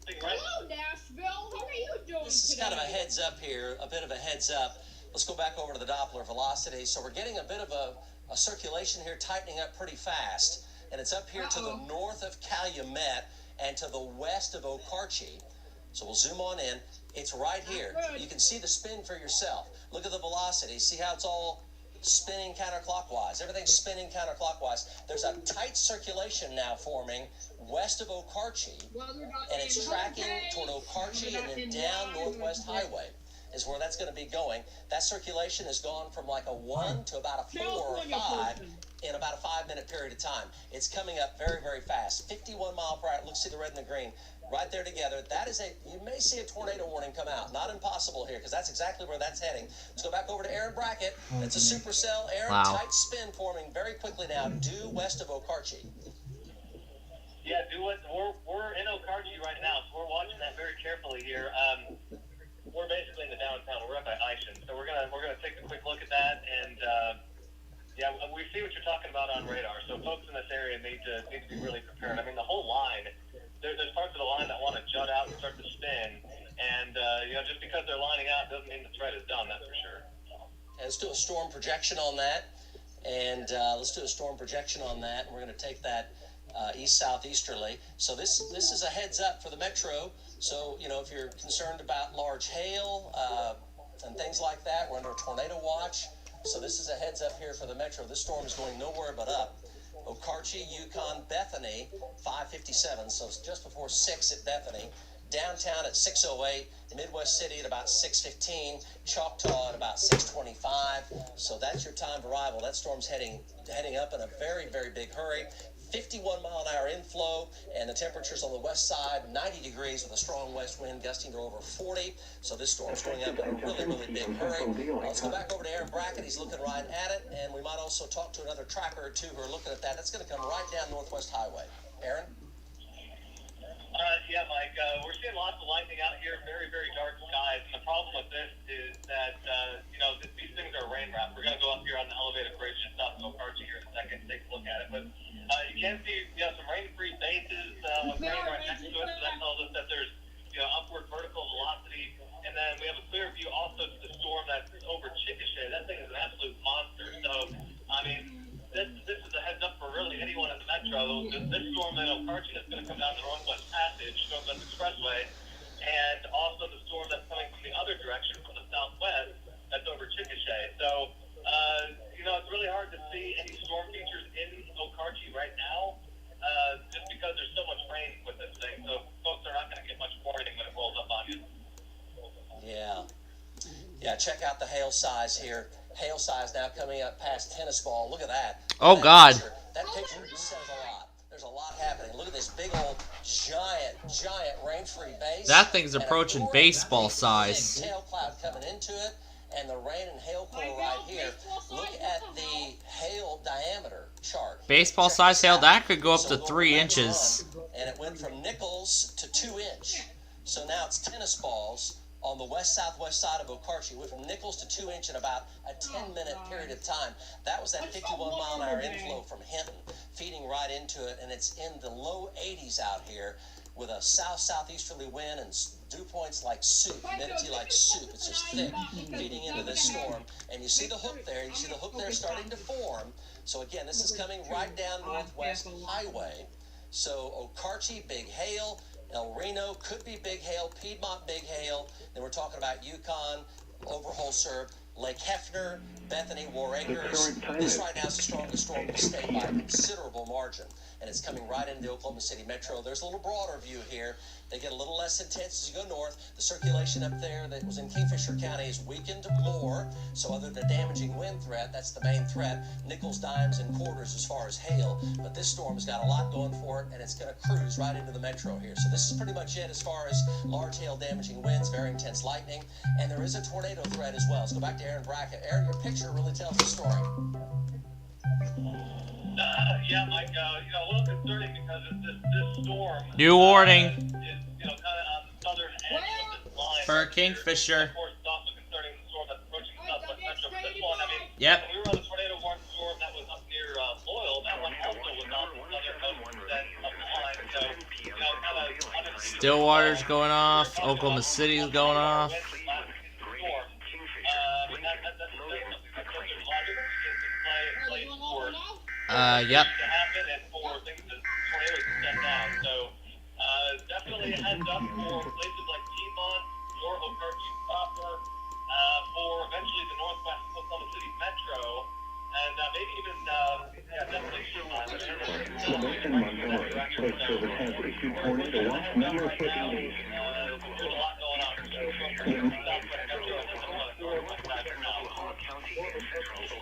Speaker 5: Hello, Nashville. How are you doing
Speaker 17: This is kind of a heads up here, a bit of a heads up. Let's go back over to the Doppler velocity. So we're getting a bit of a circulation here tightening up pretty fast, and it's up here to the north of Calumet and to the west of Okarche. So we'll zoom on in. It's right here. You can see the spin for yourself. Look at the velocity. See how it's all spinning counterclockwise. Everything's spinning counterclockwise. There's a tight circulation now forming west of Okarche, and it's tracking toward Okarche and then down Northwest Highway is where that's going to be going. That circulation has gone from like a 1 to about a 4 or 5 in about a 5-minute period of time. It's coming up very, very fast. 51 mile per hour. Look, see the red and the green right there together. That is you may see a tornado warning come out. Not impossible here, because that's exactly where that's heading. Let's go back over to Aaron Brackett. It's a supercell. Aaron, tight spin forming very quickly now, due west of Okarche.
Speaker 6: Yeah, we're in Okarche right now, so we're watching that very carefully here. We're basically in the downtown. We're up by Ishin, so we're gonna take a quick look at that, and yeah, we see what you're talking about on radar. So folks in this area need to be really prepared. I mean, the whole line. There's parts of the line that want to jut out and start to spin, and just because they're lining out doesn't mean the threat is done. That's for sure.
Speaker 17: And let's do a storm projection on that, and we're going to take that east-southeasterly. So this is a heads up for the metro. So if you're concerned about large hail and things like that, we're under a tornado watch. So this is a heads up here for the metro. This storm is going nowhere but up. Okarche, Yukon, Bethany, 5:57, so it's just before 6 at Bethany. Downtown at 6:08, Midwest City at about 6:15, Choctaw at about 6:25. So that's your time of arrival. That storm's heading up in a very, very big hurry. 51 mile an hour inflow, and the temperatures on the west side, 90 degrees with a strong west wind gusting to over 40. So this storm's going up in a really, really big hurry. Let's go back over to Aaron Brackett. He's looking right at it, and we might also talk to another tracker or two who are looking at that. That's going to come right down Northwest Highway. Aaron?
Speaker 6: Yeah, Mike, we're seeing lots of lightning out here, very, very dark skies, and the problem with this is that, these things are rain wrapped. We're going to go up here on the elevated bridge just south of Okarche here in a second and take a look at it, but you can see, some rain-free bases with rain right next to it, so that tells us that there's, upward vertical velocity, and then we have a clear view also to the storm that's over Chickasha. That thing is an absolute monster, so, I mean, this is a heads up for really anyone in the metro. This storm in Okarche is going to come down the Northwest Passage, Northwest Expressway, and also the storm that's coming from the other direction, from the southwest, that's over Chickasha. So, it's really hard to see any storm features in Okarche right now, just because there's so much rain with this thing. So folks are not going to get much warning when it rolls up on you.
Speaker 17: Yeah, check out the hail size here. Hail size now coming up past tennis ball. Look at that.
Speaker 1: Oh, God.
Speaker 17: That picture says a lot. There's a lot happening. Look at this big old giant rain-free base.
Speaker 1: That thing's approaching baseball size.
Speaker 17: Big tail cloud coming into it, and the rain and hail core right here. Look at the hail diameter chart.
Speaker 1: Baseball size hail, that could go up to 3 inches.
Speaker 17: And it went from nickels to 2 inch. So now it's tennis balls on the west-southwest side of Okarche. Went from nickels to 2 inch in about a 10-minute period of time. That was that 51 mile an hour inflow from Hinton, feeding right into it, and it's in the low 80s out here with a south-southeasterly wind and dew points like soup, humidity like soup. It's just thick, feeding into this storm. And you see the hook there. You see the hook there starting to form. So again, this is coming right down Northwest Highway. So Okarche, big hail. El Reno could be big hail. Piedmont, big hail. Then we're talking about Yukon, Overholser, Lake Hefner, Bethany, War Acres. This right now is the strongest storm in the state by a considerable margin, and it's coming right into the Oklahoma City metro. There's a little broader view here. They get a little less intense as you go north. The circulation up there that was in Kingfisher County is weakened more. So other than a damaging wind threat, that's the main threat. Nickels, dimes, and quarters as far as hail. But this storm has got a lot going for it, and it's going to cruise right into the metro here. So this is pretty much it as far as large hail, damaging winds, very intense lightning. And there is a tornado threat as well. Let's go back to Aaron Brackett. Aaron, your picture really tells the story.
Speaker 6: Yeah, Mike, a little concerning because this storm.
Speaker 1: New warning.
Speaker 6: Is, kind of on the southern edge of this line.
Speaker 1: For Kingfisher.
Speaker 6: Of course, it's also concerning the storm that's approaching southwest metro. But this one,
Speaker 1: Yep.
Speaker 6: when we were on the tornado warning storm that was up near Loyal, that one also was on the southern end of the line. So, kind of
Speaker 1: Stillwater's going off. Oklahoma City's going off. Yep.
Speaker 6: To happen and for things to tornadoes to step down. So definitely a heads up for places like Piedmont, or Okarche proper, for eventually the northwest Oklahoma City metro, and maybe even definitely Piedmont. There's a lot going on.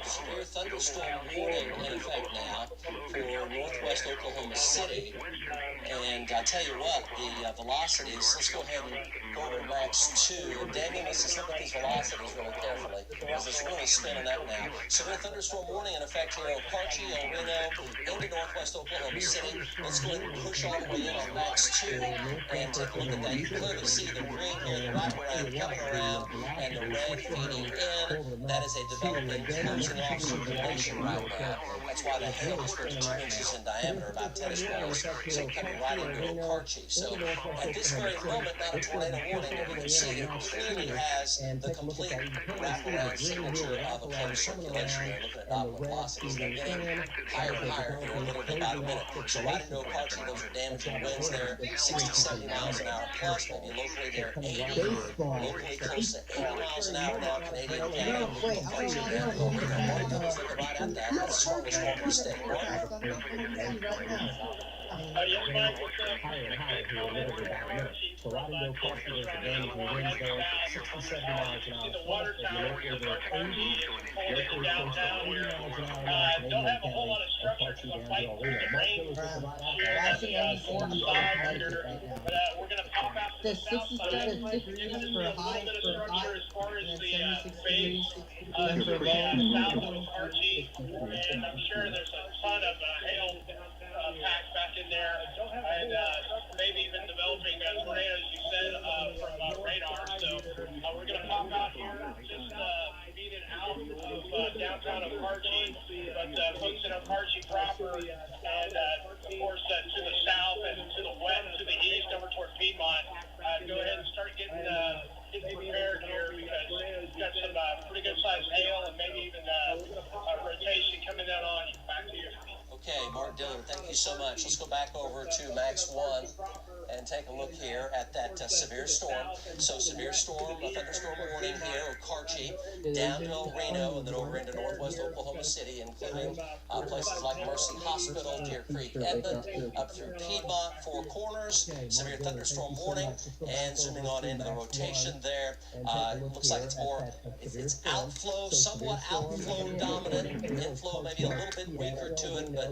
Speaker 17: Severe thunderstorm warning in effect now for northwest Oklahoma City. And I tell you what, the velocities, let's go ahead and go over to max 2. And Daniel, let's just look at these velocities really carefully, because it's really spinning up now. Severe thunderstorm warning in effect here in Okarche, El Reno, into northwest Oklahoma City. Let's go ahead and push all the way in on max 2 and take a look at that. You clearly see the green here, the wraparound coming around, and the red feeding in. That is a developing closing off circulation right now. That's why the hail is 52 inches in diameter, about tennis balls, so coming right into Okarche. So at this very moment, not a tornado warning, but you can see it clearly has the complete wraparound signature of a closed circulation. We're looking at Doppler velocities. They're getting higher and higher here, literally about a minute. So right into Okarche, those are damaging winds there, 60, 70 miles an hour plus, maybe locally they're 80, locally close to 80 miles an hour now, Canadian County, Okarche, and El Reno. Martin's looking right at that. That's the strongest storm in the state.
Speaker 6: Yes, Mike,
Speaker 21: Higher and higher here, literally about a minute. So right into Okarche, there's the damaging winds there, 60, 70 miles an hour.
Speaker 6: the water tower here for Okarche is pulled into downtown here.
Speaker 21: 80 miles an hour.
Speaker 6: Don't have a whole lot of structure to the fight through the rain here on the north side here. But we're going to pop out to the south side. Give us a little bit of structure as far as the base to the south of Okarche. And I'm sure there's a ton of hail packs back in there. And maybe even developing tornadoes, you said, from radar. So we're going to pop out here, just beat it out of downtown Okarche. But folks in Okarche proper, and of course to the south and to the west, to the east, over toward Piedmont, go ahead and start getting prepared here, because we've got some pretty good sized hail and maybe even rotation coming down on you. Back to you.
Speaker 17: Okay, Mark Dillard, thank you so much. Let's go back over to Max 1 and take a look here at that severe storm. So severe storm, a thunderstorm warning here, Okarche, down to El Reno, and then over into northwest Oklahoma City, including places like Mercy Hospital, Deer Creek, Edmond, up through Piedmont, Four Corners, severe thunderstorm warning, and zooming on into the rotation there. It looks like it's more, it's outflow, somewhat outflow dominant, inflow maybe a little bit weaker to it, but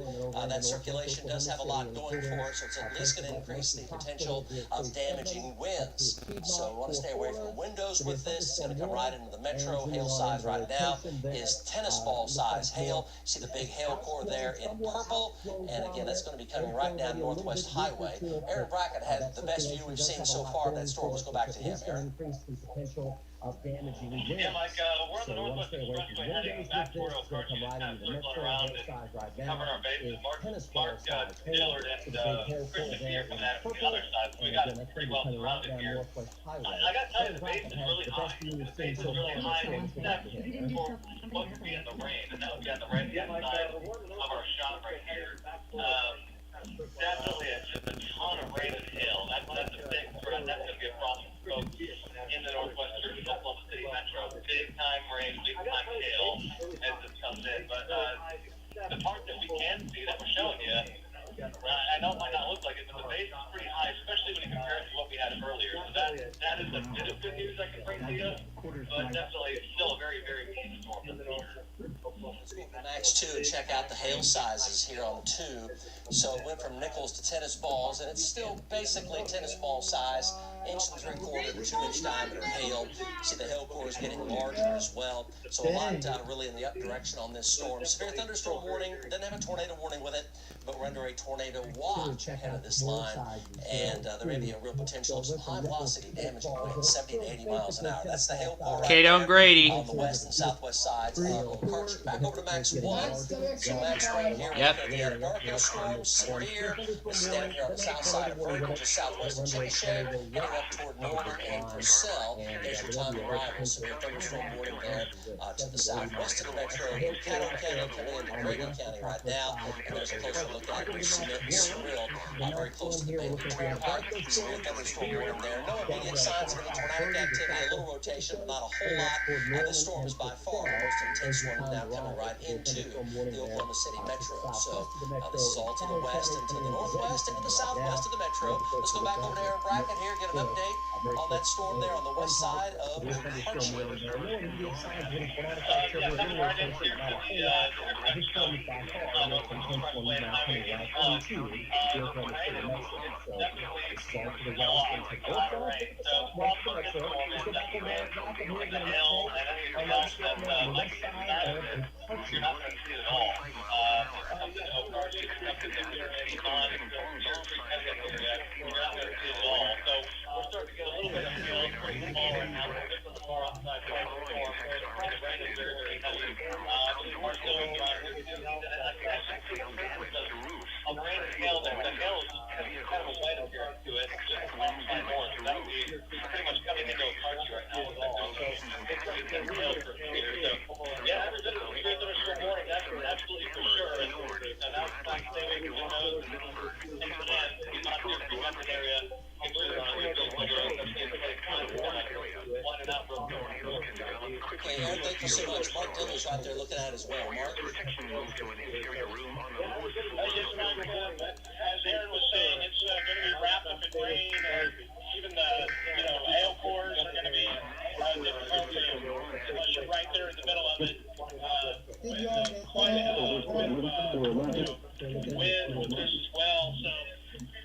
Speaker 17: that circulation does have a lot going for it, so it's at least going to increase the potential of damaging winds. So we want to stay away from windows with this. It's going to come right into the metro. Hail size right now is tennis ball size hail. See the big hail core there in purple, and again, that's going to be coming right down Northwest Highway. Aaron Brackett had the best view we've seen so far of that storm. Let's go back to him, Aaron. Of damaging winds.
Speaker 6: Yeah, Mike, we're on the Northwest Expressway heading back toward Okarche, kind of circling around and covering our bases. Mark Dillard and Christian here from the other side, so we got it pretty well surrounded here. I got to tell you, the base is really high. The base is really high, except for what could be in the rain, and that would be on the right-hand side of our shot right here. Definitely just a ton of rain and hail. That's a big threat. That's going to be a problem for folks in the northwestern Oklahoma City metro. Big time rain, big time hail. the part that we can see that we're showing you, I know it might not look like it, but the base is pretty high, especially when you compare it to what we had earlier. So that is a bit of good news I can bring to you, but definitely it's still a very, very weak storm for the year.
Speaker 17: Let's go to Max 2 and check out the hail sizes here on 2. So it went from nickels to tennis balls, and it's still basically tennis ball size, 1 3/4 to 2 inch diameter hail. See the hail core is getting larger as well. So a lot really in the up direction on this storm. Severe thunderstorm warning, doesn't have a tornado warning with it, but we're under a tornado watch ahead of this line, and there may be a real potential of some high velocity damaging winds, 70 to 80 miles an hour. That's the hail core right
Speaker 1: Kato Grady
Speaker 17: on the west and southwest sides of Carter. Back over to Max 1. So Max right here.
Speaker 1: Yep.
Speaker 17: The Anadarko storm, severe. It's standing here on the south side of Virgil, just southwest of Chickasha, heading up toward Norman and Purcell. There's your time of arrival. Severe thunderstorm warning there to the southwest of the metro. Caddo County coming into Grady County right now. And there's a closer look at it. Cerri, very close to the Bailey Turnpike. Severe thunderstorm warning there. No immediate signs of any tornadic activity. A little rotation, but not a whole lot. This storm is by far the most intense one now coming right into the Oklahoma City metro. So this is all to the west and to the northwest and to the southwest of the metro. Let's go back over to Aaron Brackett here, get an update on that storm there on the west side of Archie.
Speaker 6: You're not going to see it at all. Something that Okarchi is something that we're any time, you're not going to see it at all. So we're starting to get a little bit of feel. It's pretty small right now. We're just on the far outside part of the storm. The rain is very, very heavy. Marshall, we do need to on the rain and hail there. The hail is kind of a white appearance to it. It's just outside north. So that would be pretty much coming into Okarchi right now. So it's pretty good hail for here. So yeah, every bit of the severe thunderstorm warning, that's absolutely for sure. And now it's not staying who knows. And again, it's not just the Memphis area. It's really on the
Speaker 17: Okay, Aaron, thank you so much. Mark Dillon's right there looking at it as well. Mark?
Speaker 6: As Aaron was saying, it's going to be wrapped up in rain. Even the hail cores are going to be difficult unless you're right there in the middle of it. With quite wind with this as well. So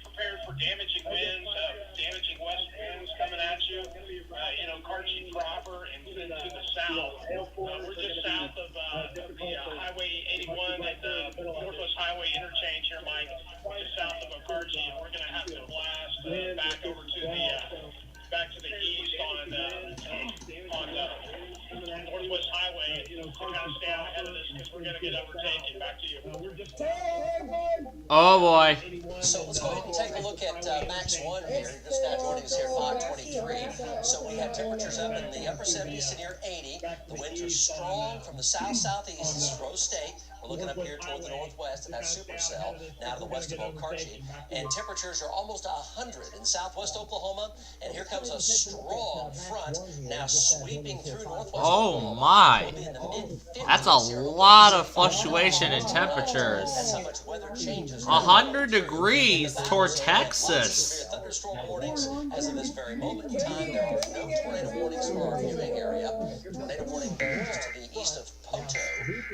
Speaker 6: prepared for damaging winds, damaging west winds coming at you. Carchi proper and to the south. We're just south of the Highway 81 at the Northwest Highway interchange here, Mike, just south of Carchi, and we're going to have to blast back over to the east on Northwest Highway to kind of stay out ahead of this because we're going to get overtaken. Back to you.
Speaker 1: Oh boy.
Speaker 17: So let's go ahead and take a look at Max 1 here. You're just now joining us here at 5:23. So we have temperatures up in the upper 70s to near 80. The winds are strong from the south-southeast. This is Rose State. We're looking up here toward the northwest of that supercell, now to the west of Okarchi. And temperatures are almost 100 in southwest Oklahoma. And here comes a strong front now sweeping through northwest
Speaker 1: Oh
Speaker 17: Oklahoma.
Speaker 1: my.
Speaker 17: We'll be in the mid-50s
Speaker 1: That's a lot of fluctuation in temperatures.
Speaker 17: That's how much weather changes.
Speaker 1: 100 degrees toward Texas.
Speaker 17: Severe thunderstorm warnings as of this very moment in time. There are no tornado warnings for our viewing area. Tornado warning just to the east of Poto,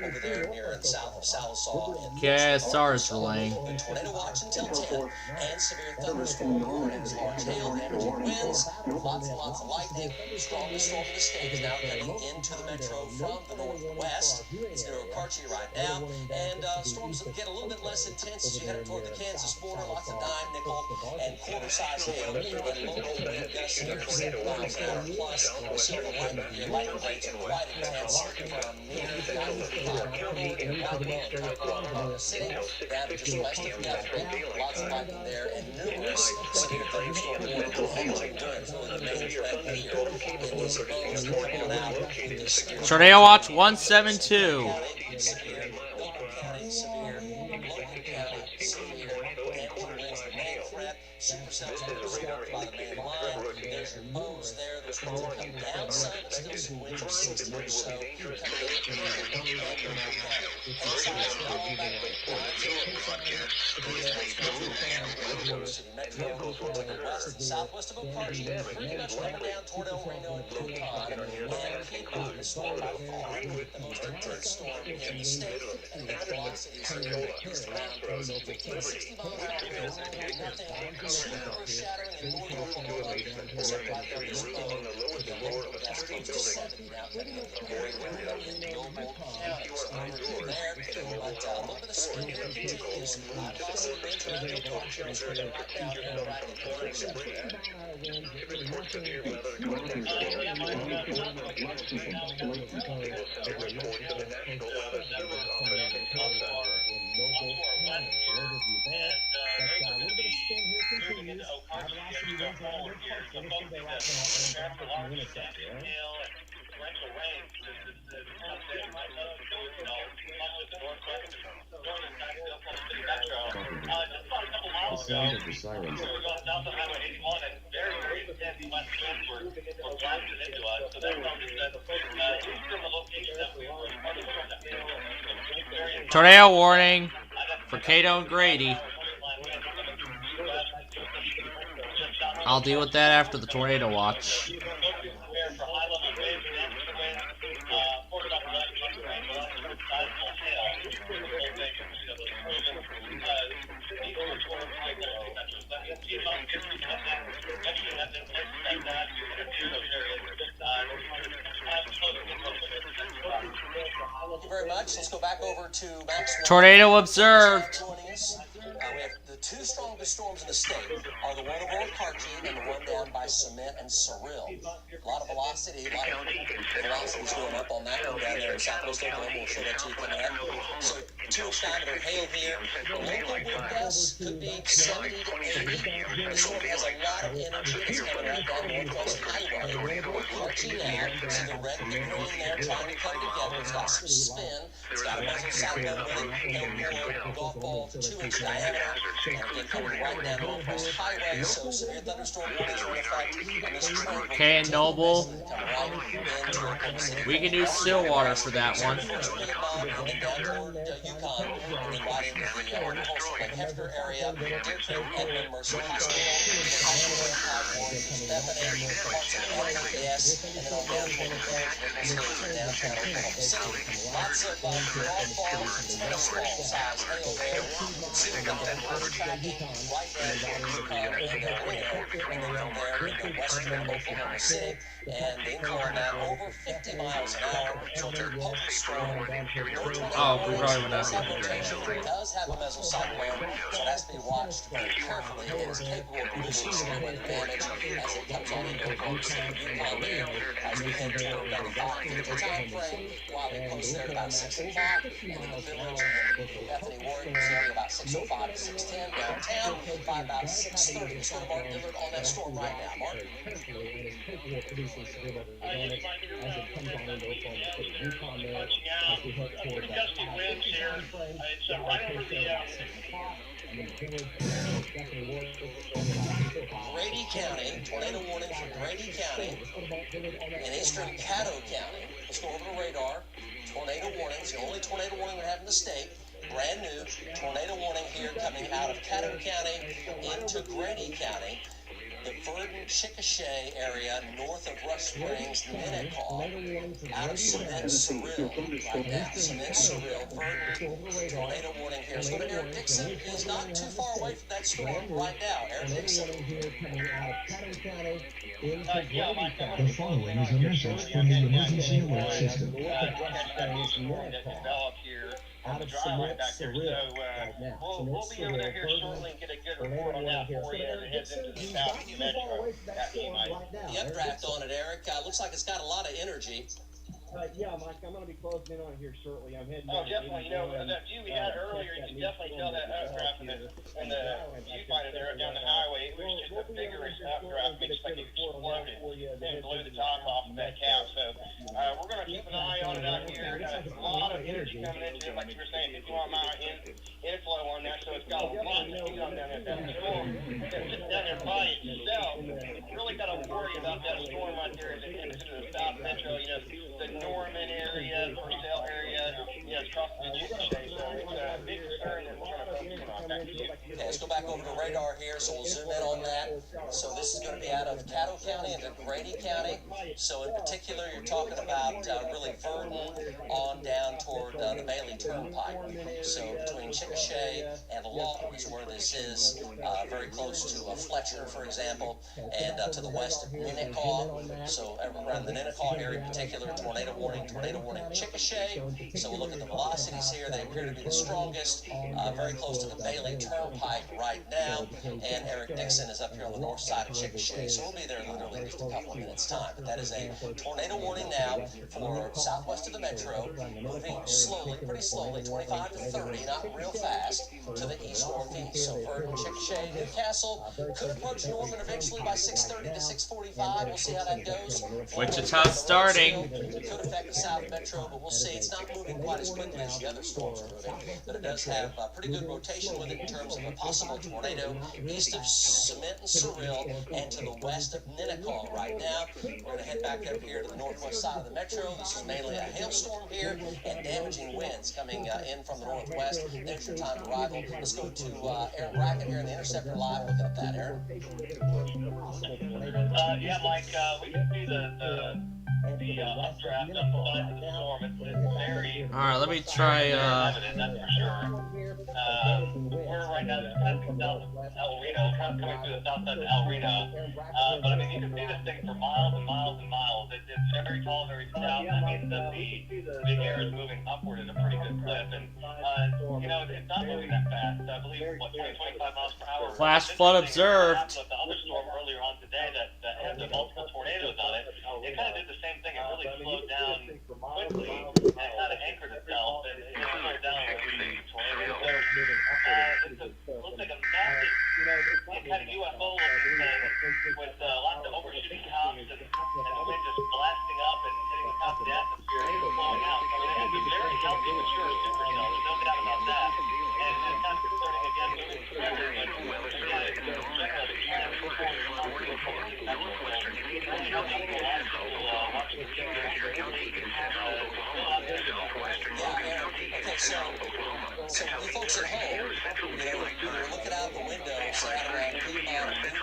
Speaker 17: over there near and south of Sallisaw.
Speaker 1: KSR is relaying.
Speaker 17: The tornado watch until 10, and severe thunderstorm warnings. Large hail, damaging winds, lots and lots of lightning. Strongest storm in the state is now coming into the metro from the northwest. It's near Okarchi right now, and storms get a little bit less intense as you head up toward the Kansas border. Lots of dime, nickel, and quarter-size hail. Even local wind gusts here of 70 miles an hour plus. We're seeing the lightning rates are quite intense from near 95 in Oklahoma City down to just west of Guthrie. Lots of lightning there, and numerous severe thunderstorm warnings. Damaging winds really the main threat here in these zones that come on out with this severe
Speaker 1: Tornado Watch 172.
Speaker 17: severe Noble County, severe. Logan County, severe. Damaging winds, the main threat. Supercells are disturbed by the main line. There's your bows there. Those winds will come down some. Still some winds of 60 or so coming in at Noble County. Head size, they're all back to lines of City Metro, to the west and southwest of Okarchi, pretty much coming down toward El Reno and Yukon, and Piedmont, the storm by far, the most intense storm in the state, and the velocities here just around 15, 60 miles an hour. Nothing too earth-shattering in northern Oklahoma, except right there this low to the west coast to 70. Now, very windy in Noble County, so over there, but a little bit of spin here continues. Velocity winds around Okarchi, right down there, right in the
Speaker 20: The sirens.
Speaker 6: We were going south on Highway 81 and very intense west winds were blasting into us. So that tells us that at least from the location that we were very
Speaker 1: Tornado warning for Cato and Grady. I'll deal with that after the tornado watch.
Speaker 17: Thank you very much. Let's go back over to Max.
Speaker 1: Tornado observed.
Speaker 17: We have the two strongest storms in the state are the one over Okarchi and the one down by Cement and Cerri. A lot of velocity, a lot of velocities going up on that one down there in southwest Oklahoma. We'll show that to you coming up. So 2-inch diameter hail here. Local wind gusts could be 70 to 80. The storm has a lot of energy. It's coming right down Northwest Highway. Okarchi now, so the red and the green there trying to come together. It's got some spin. It's got a muzzle cyclone with it. Hail more golf ball 2-inch diameter. And again, coming right down Northwest Highway. So severe thunderstorm warnings are in effect on this train.
Speaker 1: Okay, Noble. We can do Stillwater for that one.
Speaker 17: And then down toward Yukon, and then right into the Hefner area, Deer Creek, Edmond, Mercer Hospital, Bethany, parts of MontCoEAS, and then on down toward the downtown Oklahoma City. Lots of golf balls, tennis ball size hail there. We're tracking right there in Yukon and El Reno, and then from there into western Oklahoma City, and they call that over 50 miles an hour. So it's a potent storm.
Speaker 1: Oh, we probably went out.
Speaker 17: It does have a mesocyclone, so it has to be watched very carefully. It is capable of producing some wind damage as it comes on into Oklahoma City, Yukon there, as we head toward about 5:50 time frame, while we post there at about 6 o'clock, and in the village in Bethany, Warren, area about 6:05 to 6:10 downtown, by about 6:30. Let's go to Mark Dillard on that storm right now. Mark?
Speaker 18: Gusty winds here. It's right over the
Speaker 17: Grady County, tornado warning for Grady County and eastern Caddo County. Let's go over the radar. Tornado warnings, the only tornado warning we have in the state. Brand new tornado warning here coming out of Caddo County into Grady County. The Verdon Chickasha area north of Rush Springs, Minnecaw, out of Cement Cerri right now. Cement Cerri, Verdon, tornado warning here. Let's go to Eric Dixon. He's not too far away from that storm right now. Eric Dixon.
Speaker 20: The following is a message from the emergency alert system.
Speaker 18: On the dry line back there, so we'll be over there here shortly and get a good report on that for you as it heads into the South Metro.
Speaker 17: The updraft on it, Eric, looks like it's got a lot of energy.
Speaker 21: Yeah, Mike, I'm going to be closing in on it here shortly. I'm heading
Speaker 6: Oh, definitely. You know, that view we had earlier, you can definitely tell that updraft in the viewfinder there down the highway. It was just a vigorous updraft, mixed like it exploded and blew the top off of that cap. So we're going to keep an eye on it out here. A lot of energy coming into it, like you were saying, 51-mile inflow on that. So it's got a lot to feed on down there. That storm that's just down there by itself. Really got to worry about that storm right there as it heads into the South Metro. You know, the Norman area, the Purcell area, you know, it's crossing the Chickasha. So it's a big concern that we're going to focus on. Back to you.
Speaker 17: Okay, let's go back over to radar here, so we'll zoom in on that. So this is going to be out of Caddo County into Grady County. So in particular, you're talking about really Verdon on down toward the Bailey Turnpike. So between Chickasha and Lawton is where this is, very close to Fletcher, for example, and to the west of Ninnekah. So around the Ninnekah area in particular, tornado warning, Chickasha. So we'll look at the velocities here. They appear to be the strongest, very close to the Bailey Turnpike right now. And Eric Dixon is up here on the north side of Chickasha. So we'll be there literally in just a couple of minutes' time. But that is a tornado warning now for southwest of the metro, moving slowly, pretty slowly, 25 to 30, not real fast, to the east-northeast. So Verdon, Chickasha, Newcastle could approach Norman eventually by 6:30 to 6:45. We'll see how that goes.
Speaker 1: Wichita starting.
Speaker 17: Could affect the South Metro, but we'll see. It's not moving quite as quickly as the other storms are moving, but it does have pretty good rotation with it in terms of a possible tornado east of Cement and Cerri and to the west of Ninnekah right now. We're going to head back up here to the northwest side of the metro. This is mainly a hailstorm here and damaging winds coming in from the northwest. There's your time of arrival. Let's go to Aaron Brackett here in the Interceptor Live. Looking at that, Aaron.
Speaker 6: Yeah, Mike, we can see the updraft up the side of the storm. It's very...
Speaker 1: Alright, let me try,
Speaker 6: evident, that's for sure. We're right now just passing south of El Reno, coming through the south side of El Reno. But I mean, you can see this thing for miles and miles and miles. It's very tall, very stout. I mean, the big air is moving upward at a pretty good clip. And, you know, it's not moving that fast. I believe, what, 20, 25 miles per hour.
Speaker 1: Flash flood observed.
Speaker 6: The other storm earlier on today that had the multiple tornadoes on it, it kind of did the same thing. It really slowed down quickly and kind of anchored itself and it slowed down a little bit. So it looks like a massive kind of UFO looking thing with lots of overshooting tops and the wind just blasting up and hitting the top of the atmosphere and blowing out. So I mean, it's a very healthy, mature supercell. There's no doubt about that. And it's kind of concerning again moving further, but
Speaker 17: So you folks at home, you know, you're looking out the window, say out around Piedmont and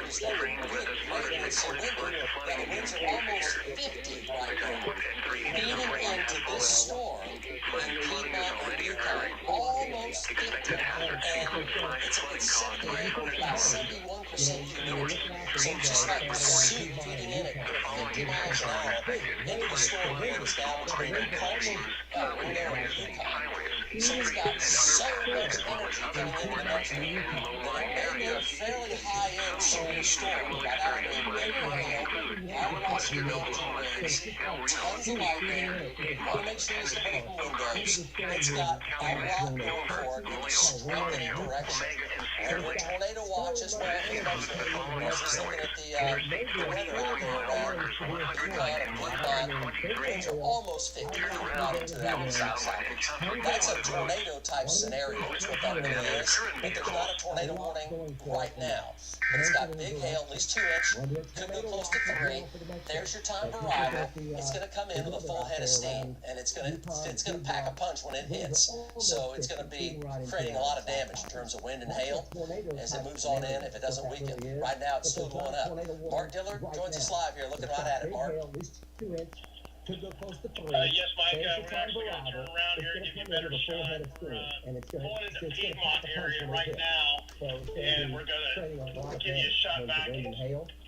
Speaker 17: it's that windy. It's so windy that the winds are almost 50 right now. Feeding into this storm in Piedmont and Yukon, almost 50. And it's 78, about 71% humidity. So just like the soup feeding in at 50 miles an hour into the storm winds now between Carson, Reno, and Yukon. So it's got so much energy coming into the metro that it may be a fairly high-end storm, but out of the wind hail, high velocity damaging winds, tons of lightning. Want to make sure you stay away from windows. It's got a lot going for it in strengthening direction. We're in tornado watch as well in the metro. I was just looking at the weather out there around Yukon and Piedmont. Winds are almost 50 feet out into that south side. That's a tornado-type scenario is what that really is, but there's not a tornado warning right now. But it's got big hail, at least 2 inch, could go close to 3. There's your time of arrival. It's going to come in with a full head of steam, and it's going to pack a punch when it hits. So it's going to be creating a lot of damage in terms of wind and hail as it moves on in. If it doesn't weaken, right now it's still going up. Mark Dillard joins us live here, looking right at it. Mark.
Speaker 21: Could go close to 3.
Speaker 18: Yes, Mike, we're actually going to turn around here and give you a better shot. We're going into Piedmont area right now, and we're going to give you a shot back. Of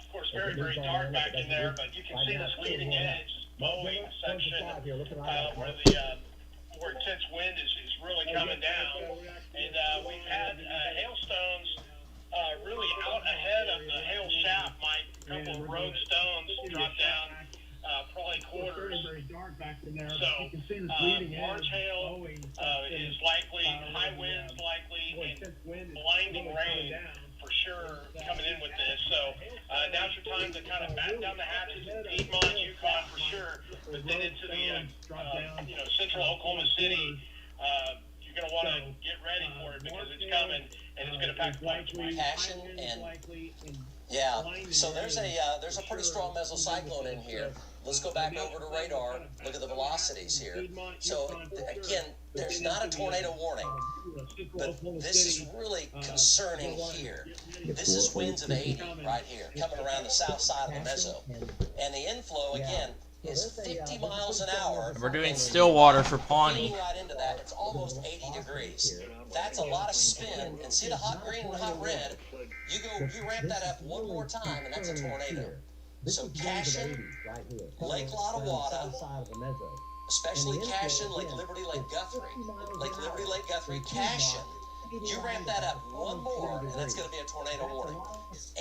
Speaker 18: course, very, very dark back in there, but you can see this leading edge, mowing section, where intense wind is really coming down. And we've had hailstones really out ahead of the hail shaft, Mike. A couple of rogue stones dropped down probably 1/4 numbers. So, March hail is likely, high winds likely, and blinding rain for sure coming in with this. So, now's your time to kind of batten down the hatches in Piedmont, Yukon for sure, but then into the central Oklahoma City, you're going to want to get ready for it because it's coming and it's going to pack a punch.
Speaker 17: Passion and yeah, so there's a pretty strong mesocyclone in here. Let's go back over to radar. Look at the velocities here. So again, there's not a tornado warning, but this is really concerning here. This is winds of 80 right here, coming around the south side of the meso, and the inflow again is 50 miles an hour.
Speaker 1: We're doing Stillwater for Pawnee.
Speaker 17: Right into that, it's almost 80 degrees. That's a lot of spin, and see the hot green and the hot red. You ramp that up one more time, and that's a tornado. So Cashin, Lake Lottawada, especially Cashin, Lake Liberty, Lake Guthrie, Cashin. You ramp that up one more, and that's going to be a tornado warning.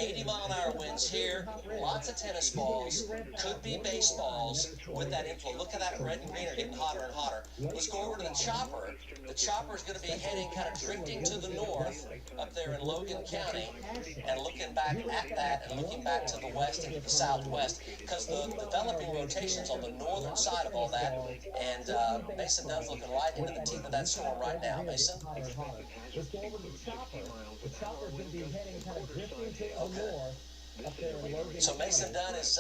Speaker 17: 80-mile-an-hour winds here, lots of tennis balls, could be baseballs with that inflow. Look at that red and green are getting hotter and hotter. Let's go over to the chopper. The chopper is going to be heading kind of drifting to the north up there in Logan County, and looking back at that and looking back to the west and to the southwest, because the developing rotations on the northern side of all that, and Mason Dunn's looking right into the teeth of that storm right now. Mason?
Speaker 21: Let's go over to the chopper. The chopper's going to be heading kind of drifting to the north up there in Logan.
Speaker 17: So Mason Dunn is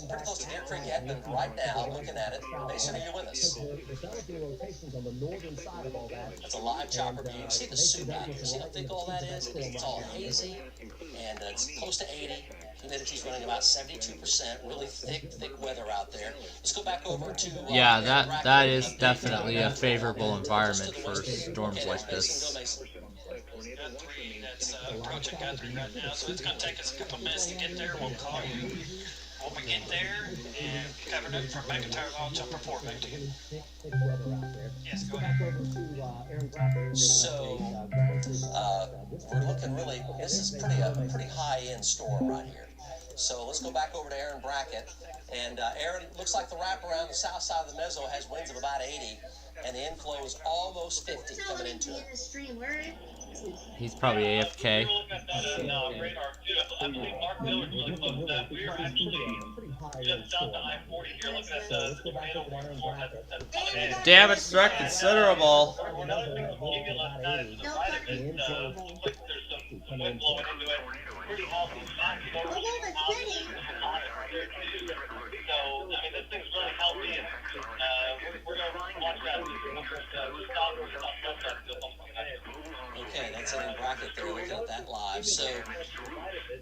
Speaker 17: pretty close to Deer Creek Edmond right now, looking at it. Mason, are you with us?
Speaker 21: Developing rotations on the northern side of all that.
Speaker 17: That's a live chopper view. You see the soup out here. See how thick all that is? It's all hazy, and it's close to 80. Humidity's running about 72%. Really thick weather out there. Let's go back over to
Speaker 1: yeah, that is definitely a favorable environment for storms like this.
Speaker 19: Got 3 that's approaching Guthrie right now, so it's going to take us a couple minutes to get there. We'll call you when we get there, and covered it from McIntyre Law, Chopper 4 back to you. Yes, go ahead.
Speaker 17: So, we're looking really, this is a pretty high-end storm right here. So let's go back over to Aaron Brackett. And Aaron, looks like the wraparound the south side of the meso has winds of about 80, and the inflow is almost 50 coming into it.
Speaker 1: He's probably AFK.
Speaker 6: I believe Mark Miller's really close to that. We are actually just south of I-40 here looking at the tornado warning.
Speaker 1: Damage threat considerable.
Speaker 6: Another thing to give you last night is to the right of it, looks like there's some wind blowing into it. Pretty healthy. So, I mean, this thing's really healthy, and we're going to watch that.
Speaker 17: Okay, that's it in bracket there, looking at that live. So, if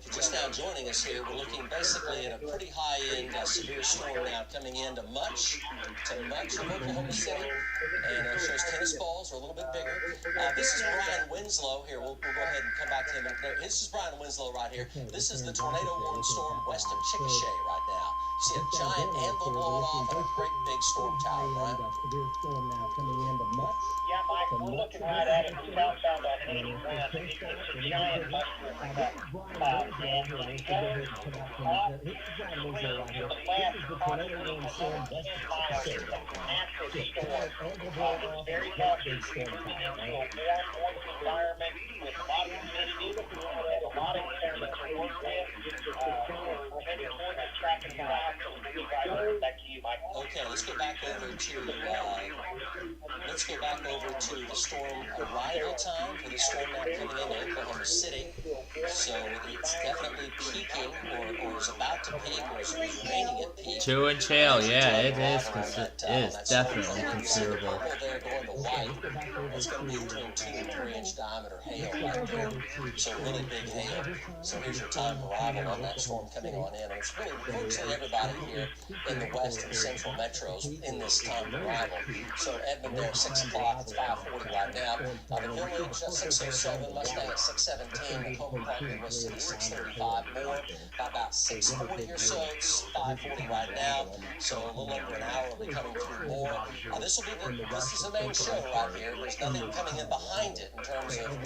Speaker 17: you're just now joining us here, we're looking basically at a pretty high-end severe storm now coming into much of Oklahoma City, and it shows tennis balls are a little bit bigger. This is Brian Winslow here. We'll go ahead and come back to him. This is Brian Winslow right here. This is the tornado warning storm west of Chickasha right now. You see a giant anvil blowing off and a great big storm tower, Brian.
Speaker 21: Severe storm now coming into much.
Speaker 6: Yeah, Mike, we're looking right at it. We're southbound on 81. It's a giant mushroom. Very healthy. Warm, moist environment with a lot of humidity, a lot of experiments to work with. We're heading toward that tracking back. Back to you, Mike.
Speaker 17: Okay, let's go back over to the storm arrival time for the storm now coming into Oklahoma City. So it's definitely peaking, or is about to peak, or is remaining at peak.
Speaker 1: 2-inch hail, yeah, it is definitely considerable.
Speaker 17: There going to white. It's going to be between 2 and 3 inch diameter hail right there. So really big hail. So here's your time arrival on that storm coming on in. And it's really virtually everybody here in the west and central metros in this time arrival. So Edmond there, 6 o'clock, it's 5:40 right now. The Village at 607, Mustang at 617, Macomb Park, Midwest City 635 more. By about 640 or so, it's 540 right now. So a little under an hour will be coming through more. This is the main show right here. There's nothing coming in behind it in terms of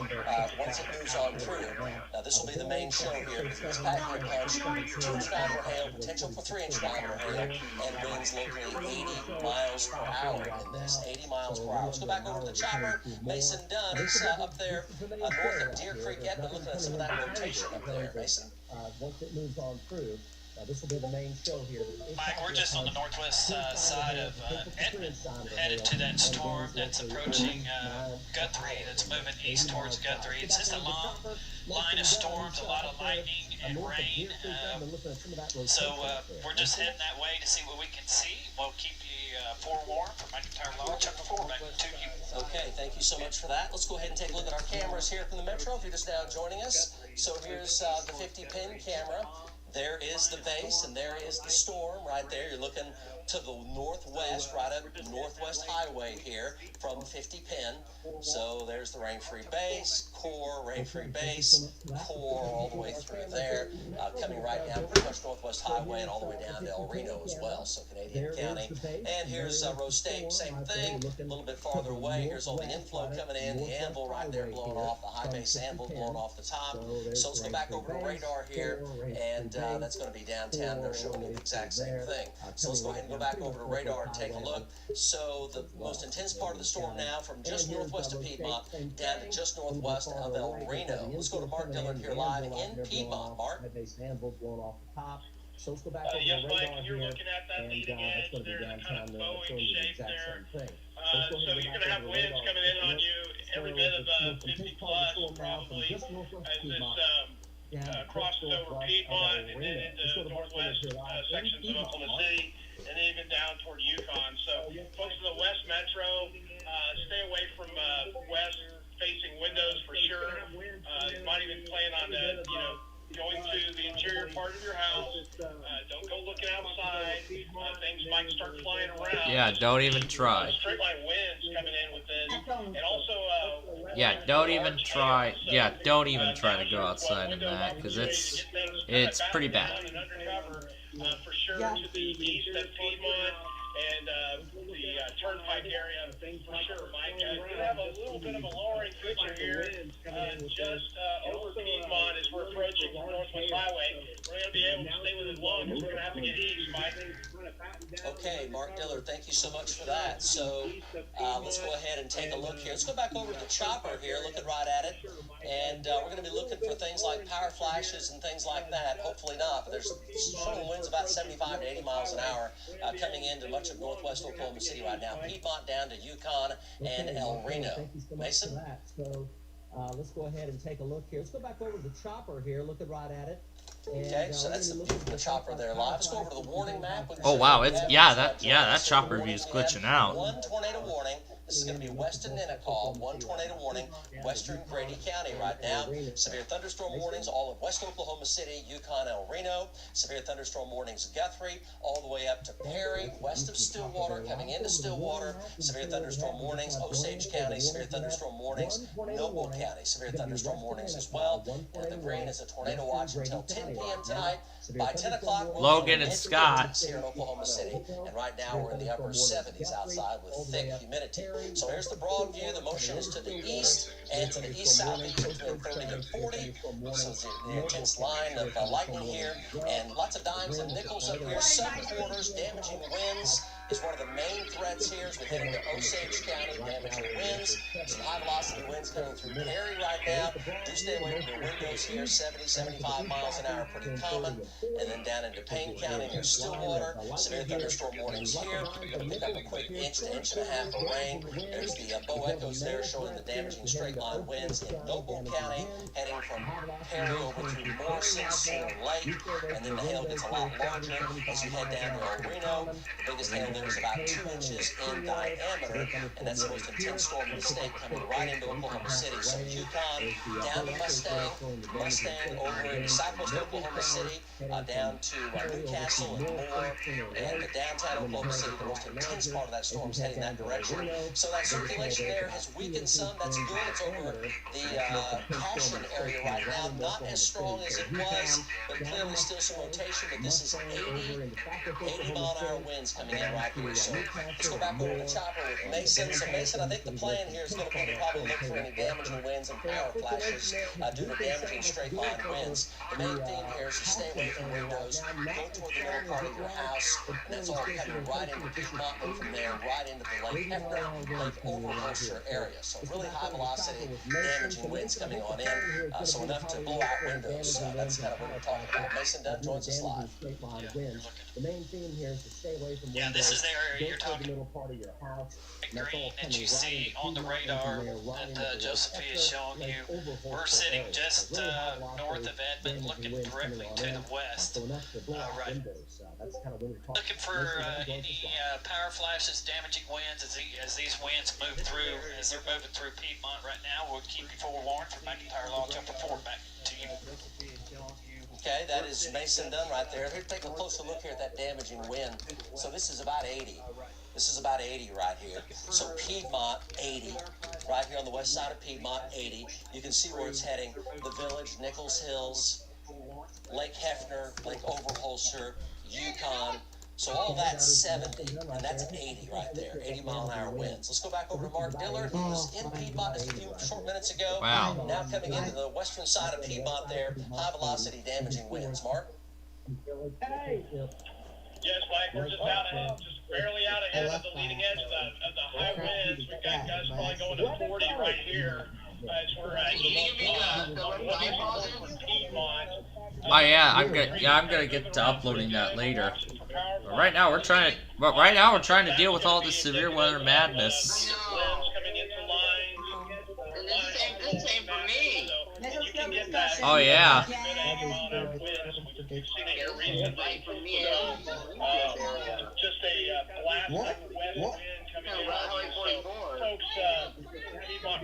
Speaker 17: once it moves on through. Now this will be the main show here. It's packing a punch, 2-inch diameter hail, potential for 3-inch diameter hail, and winds locally 80 miles per hour in this. 80 miles per hour. Let's go back over to the chopper. Mason Dunn is up there north of Deer Creek. Edmond, looking at some of that rotation up there. Mason?
Speaker 21: Once it moves on through, this will be the main show here.
Speaker 19: Mike, we're just on the northwest side of Edmond, headed to that storm that's approaching Guthrie, that's moving east towards Guthrie. It's just a long line of storms, a lot of lightning and rain. So we're just heading that way to see what we can see. We'll keep you forewarned. From Mike Law, Chapter 4, back to you.
Speaker 17: Okay, thank you so much for that. Let's go ahead and take a look at our cameras here from the Metro, if you're just now joining us. So here's the 50-pin camera. There is the base, and there is the storm right there. You're looking to the northwest, right up Northwest Highway here from 50-pin. So there's the rain-free base, core, rain-free base, core, all the way through there, coming right down pretty much Northwest Highway and all the way down to El Reno as well, so Canadian County. And here's Rose State, same thing, a little bit farther away. Here's all the inflow coming in, the anvil right there blowing off, the high base anvil blowing off the top. So let's go back over to radar here, and that's going to be downtown. They're showing you the exact same thing. So let's go ahead and go back over to radar and take a look. So the most intense part of the storm now from just northwest of Piedmont down to just northwest of El Reno. Let's go to Mark Dillard here live in Piedmont. Mark.
Speaker 21: So let's go back over
Speaker 18: yes,
Speaker 21: to
Speaker 18: Mike,
Speaker 21: radar
Speaker 18: you're
Speaker 21: here,
Speaker 18: looking at that
Speaker 21: and
Speaker 18: leading edge.
Speaker 21: it's going to be
Speaker 18: There's a kind
Speaker 21: downtown
Speaker 18: of
Speaker 21: showing
Speaker 18: Boeing
Speaker 21: you the
Speaker 18: shape
Speaker 21: exact
Speaker 18: there.
Speaker 21: same thing.
Speaker 18: So you're going to have winds coming in on you every bit of 50 plus, probably, as this crosses over Piedmont and then into northwest sections of Oklahoma City, and then even down toward Yukon. So folks in the West Metro, stay away from west-facing windows for sure. You might even plan on going to the interior part of your house. Don't go looking outside. Things might start flying around.
Speaker 1: Yeah, don't even try.
Speaker 18: Straight line winds coming in with this, and also
Speaker 1: Yeah, don't even try. Yeah, don't even try to go outside in that, because it's pretty bad.
Speaker 18: For sure to the east of Piedmont and the turnpike area, for sure, Mike. We have a little bit of a lowering feature here, just over Piedmont as we're approaching the Northwest Highway. We're going to be able to stay with it long because we're going to have to get east, Mike.
Speaker 17: Okay, Mark Dillard, thank you so much for that. So let's go ahead and take a look here. Let's go back over to the chopper here, looking right at it. And we're going to be looking for things like power flashes and things like that. Hopefully not, but there's strong winds about 75 to 80 miles an hour coming into much of northwest Oklahoma City right now. Piedmont down to Yukon and El Reno. Mason?
Speaker 21: So let's go ahead and take a look here. Let's go back over to the chopper here, looking right at it.
Speaker 17: Okay, so that's the chopper there live. Let's go over to the warning map.
Speaker 1: Oh wow, that chopper view is glitching out.
Speaker 17: One tornado warning. This is going to be west of Nenagh. One tornado warning, western Grady County right now. Severe thunderstorm warnings all of west Oklahoma City, Yukon, El Reno. Severe thunderstorm warnings Guthrie, all the way up to Perry, west of Stillwater, coming into Stillwater. Severe thunderstorm warnings, Osage County. Severe thunderstorm warnings, Noble County. Severe thunderstorm warnings as well. And the green is a tornado watch until 10 p.m. tonight. By 10 o'clock,
Speaker 1: Logan and Scott
Speaker 17: here in Oklahoma City. And right now we're in the upper 70s outside with thick humidity. So here's the broad view. The motion is to the east and to the east-southeast between 30 and 40. So it's the intense line of lightning here. And lots of dimes and nickels up here. Subquarters, damaging winds is one of the main threats here as we head into Osage County, damaging winds. Some high-velocity winds coming through Perry right now. Do stay away from the windows here, 70, 75 miles an hour, pretty common. And then down into Payne County near Stillwater, severe thunderstorm warnings here. We're going to pick up a quick inch to inch and a half of rain. There's the bow echoes there showing the damaging straight-line winds in Noble County, heading from Perry over through Morrison, Cedar Lake. And then the hail gets a lot larger as you head down to El Reno. The biggest hail there's about 2 inches in diameter, and that's the most intense storm in the state coming right into Oklahoma City. So Yukon down to Mustang over into southwest Oklahoma City, down to Newcastle and Moore, and the downtown Oklahoma City, the most intense part of that storm is heading that direction. So that circulation there has weakened some. That's good. It's over the Passion area right now. Not as strong as it was, but clearly still some rotation. But this is 80 mile-an-hour winds coming in right here. So let's go back over to the chopper with Mason. So Mason, I think the plan here is going to be to probably look for any damaging winds and power flashes due to damaging straight-line winds. The main theme here is to stay away from windows, go toward the middle part of your house, and that's all coming right into Piedmont, and from there right into the Lake Hefner, Lake Overholser area. So really high velocity, damaging winds coming on in, so enough to blow out windows. That's kind of what we're talking about. Mason Dunn joins us live.
Speaker 21: The main theme here is to stay away from
Speaker 19: Yeah, this is the area you're talking.
Speaker 21: the middle part of your house.
Speaker 19: Green that you see on the radar that Josephine is showing you. We're sitting just north of Edmond, looking directly to the west. Right. Looking for any power flashes, damaging winds as these winds move through, as they're moving through Piedmont right now. We'll keep you forewarned from McIntyre Law Chapter 4 back to you.
Speaker 17: Okay, that is Mason Dunn right there. Here, take a closer look here at that damaging wind. So this is about 80. This is about 80 right here. So Piedmont, 80. Right here on the west side of Piedmont, 80. You can see where it's heading. The Village, Nichols Hills, Lake Hefner, Lake Overholser, Yukon. So all that's 70, and that's 80 right there, 80 mile-an-hour winds. Let's go back over to Mark Dillard, who was in Piedmont just a few short minutes ago.
Speaker 1: Wow.
Speaker 17: Now coming into the western side of Piedmont there, high-velocity damaging winds. Mark?
Speaker 18: Hey! Yes, Mike, we're just barely out ahead of the leading edge of the high winds. We've got guys probably going to 40 right here. As we're at Piedmont.
Speaker 1: Oh yeah, I'm gonna get to uploading that later. But right now we're trying to deal with all this severe weather madness. Oh yeah.
Speaker 18: Just a blasting west wind coming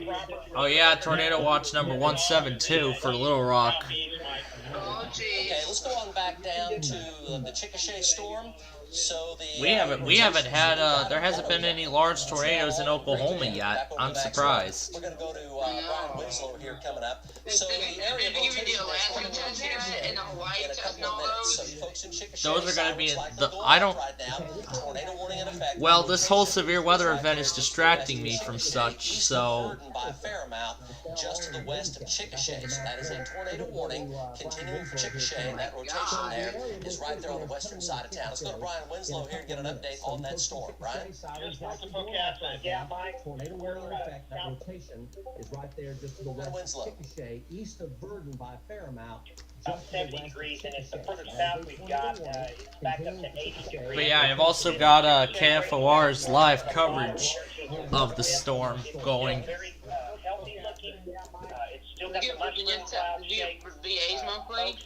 Speaker 18: in.
Speaker 1: Oh yeah, tornado watch number 172 for Little Rock.
Speaker 17: Okay, let's go on back down to the Chickasha storm. So
Speaker 1: we haven't had there hasn't been any large tornadoes in Oklahoma yet. I'm surprised.
Speaker 17: We're gonna go to Brian Winslow here coming up. So the area of rotation in a couple of minutes. So you folks in Chickasha,
Speaker 1: those are gonna be I don't.
Speaker 17: Tornado warning in effect.
Speaker 1: Well, this whole severe weather event is distracting me from such. So.
Speaker 17: By Fairmount, just to the west of Chickasha. So that is a tornado warning continuing for Chickasha, and that rotation there is right there on the western side of town. Let's go to Brian Winslow here and get an update on that storm. Brian?
Speaker 21: Yeah, Mike. Tornado warning in effect. That rotation is right there just to the west of Chickasha, east of Verdon by Fairmount.
Speaker 18: 70 degrees, and it's the further south we've got, it's back up to 80 degrees.
Speaker 1: But yeah, I've also got KFOR's live coverage of the storm going.
Speaker 18: Very healthy looking. It's still got the much
Speaker 5: VA's monthly?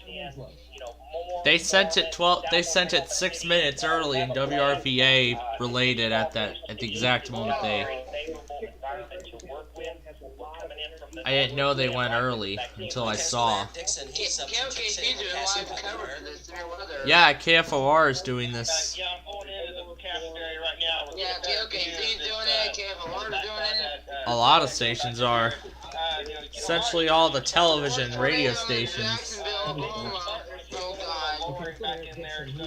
Speaker 1: They sent it 6 minutes early, and WRVA relayed it at the exact moment I didn't know they went early until I saw. Yeah, KFOR is doing this.
Speaker 18: Yeah, I'm going into the cafeteria right now.
Speaker 5: Yeah, KOKC's doing it, KFOR's doing it.
Speaker 1: A lot of stations are. Essentially all the television and radio stations.
Speaker 18: Back in there, so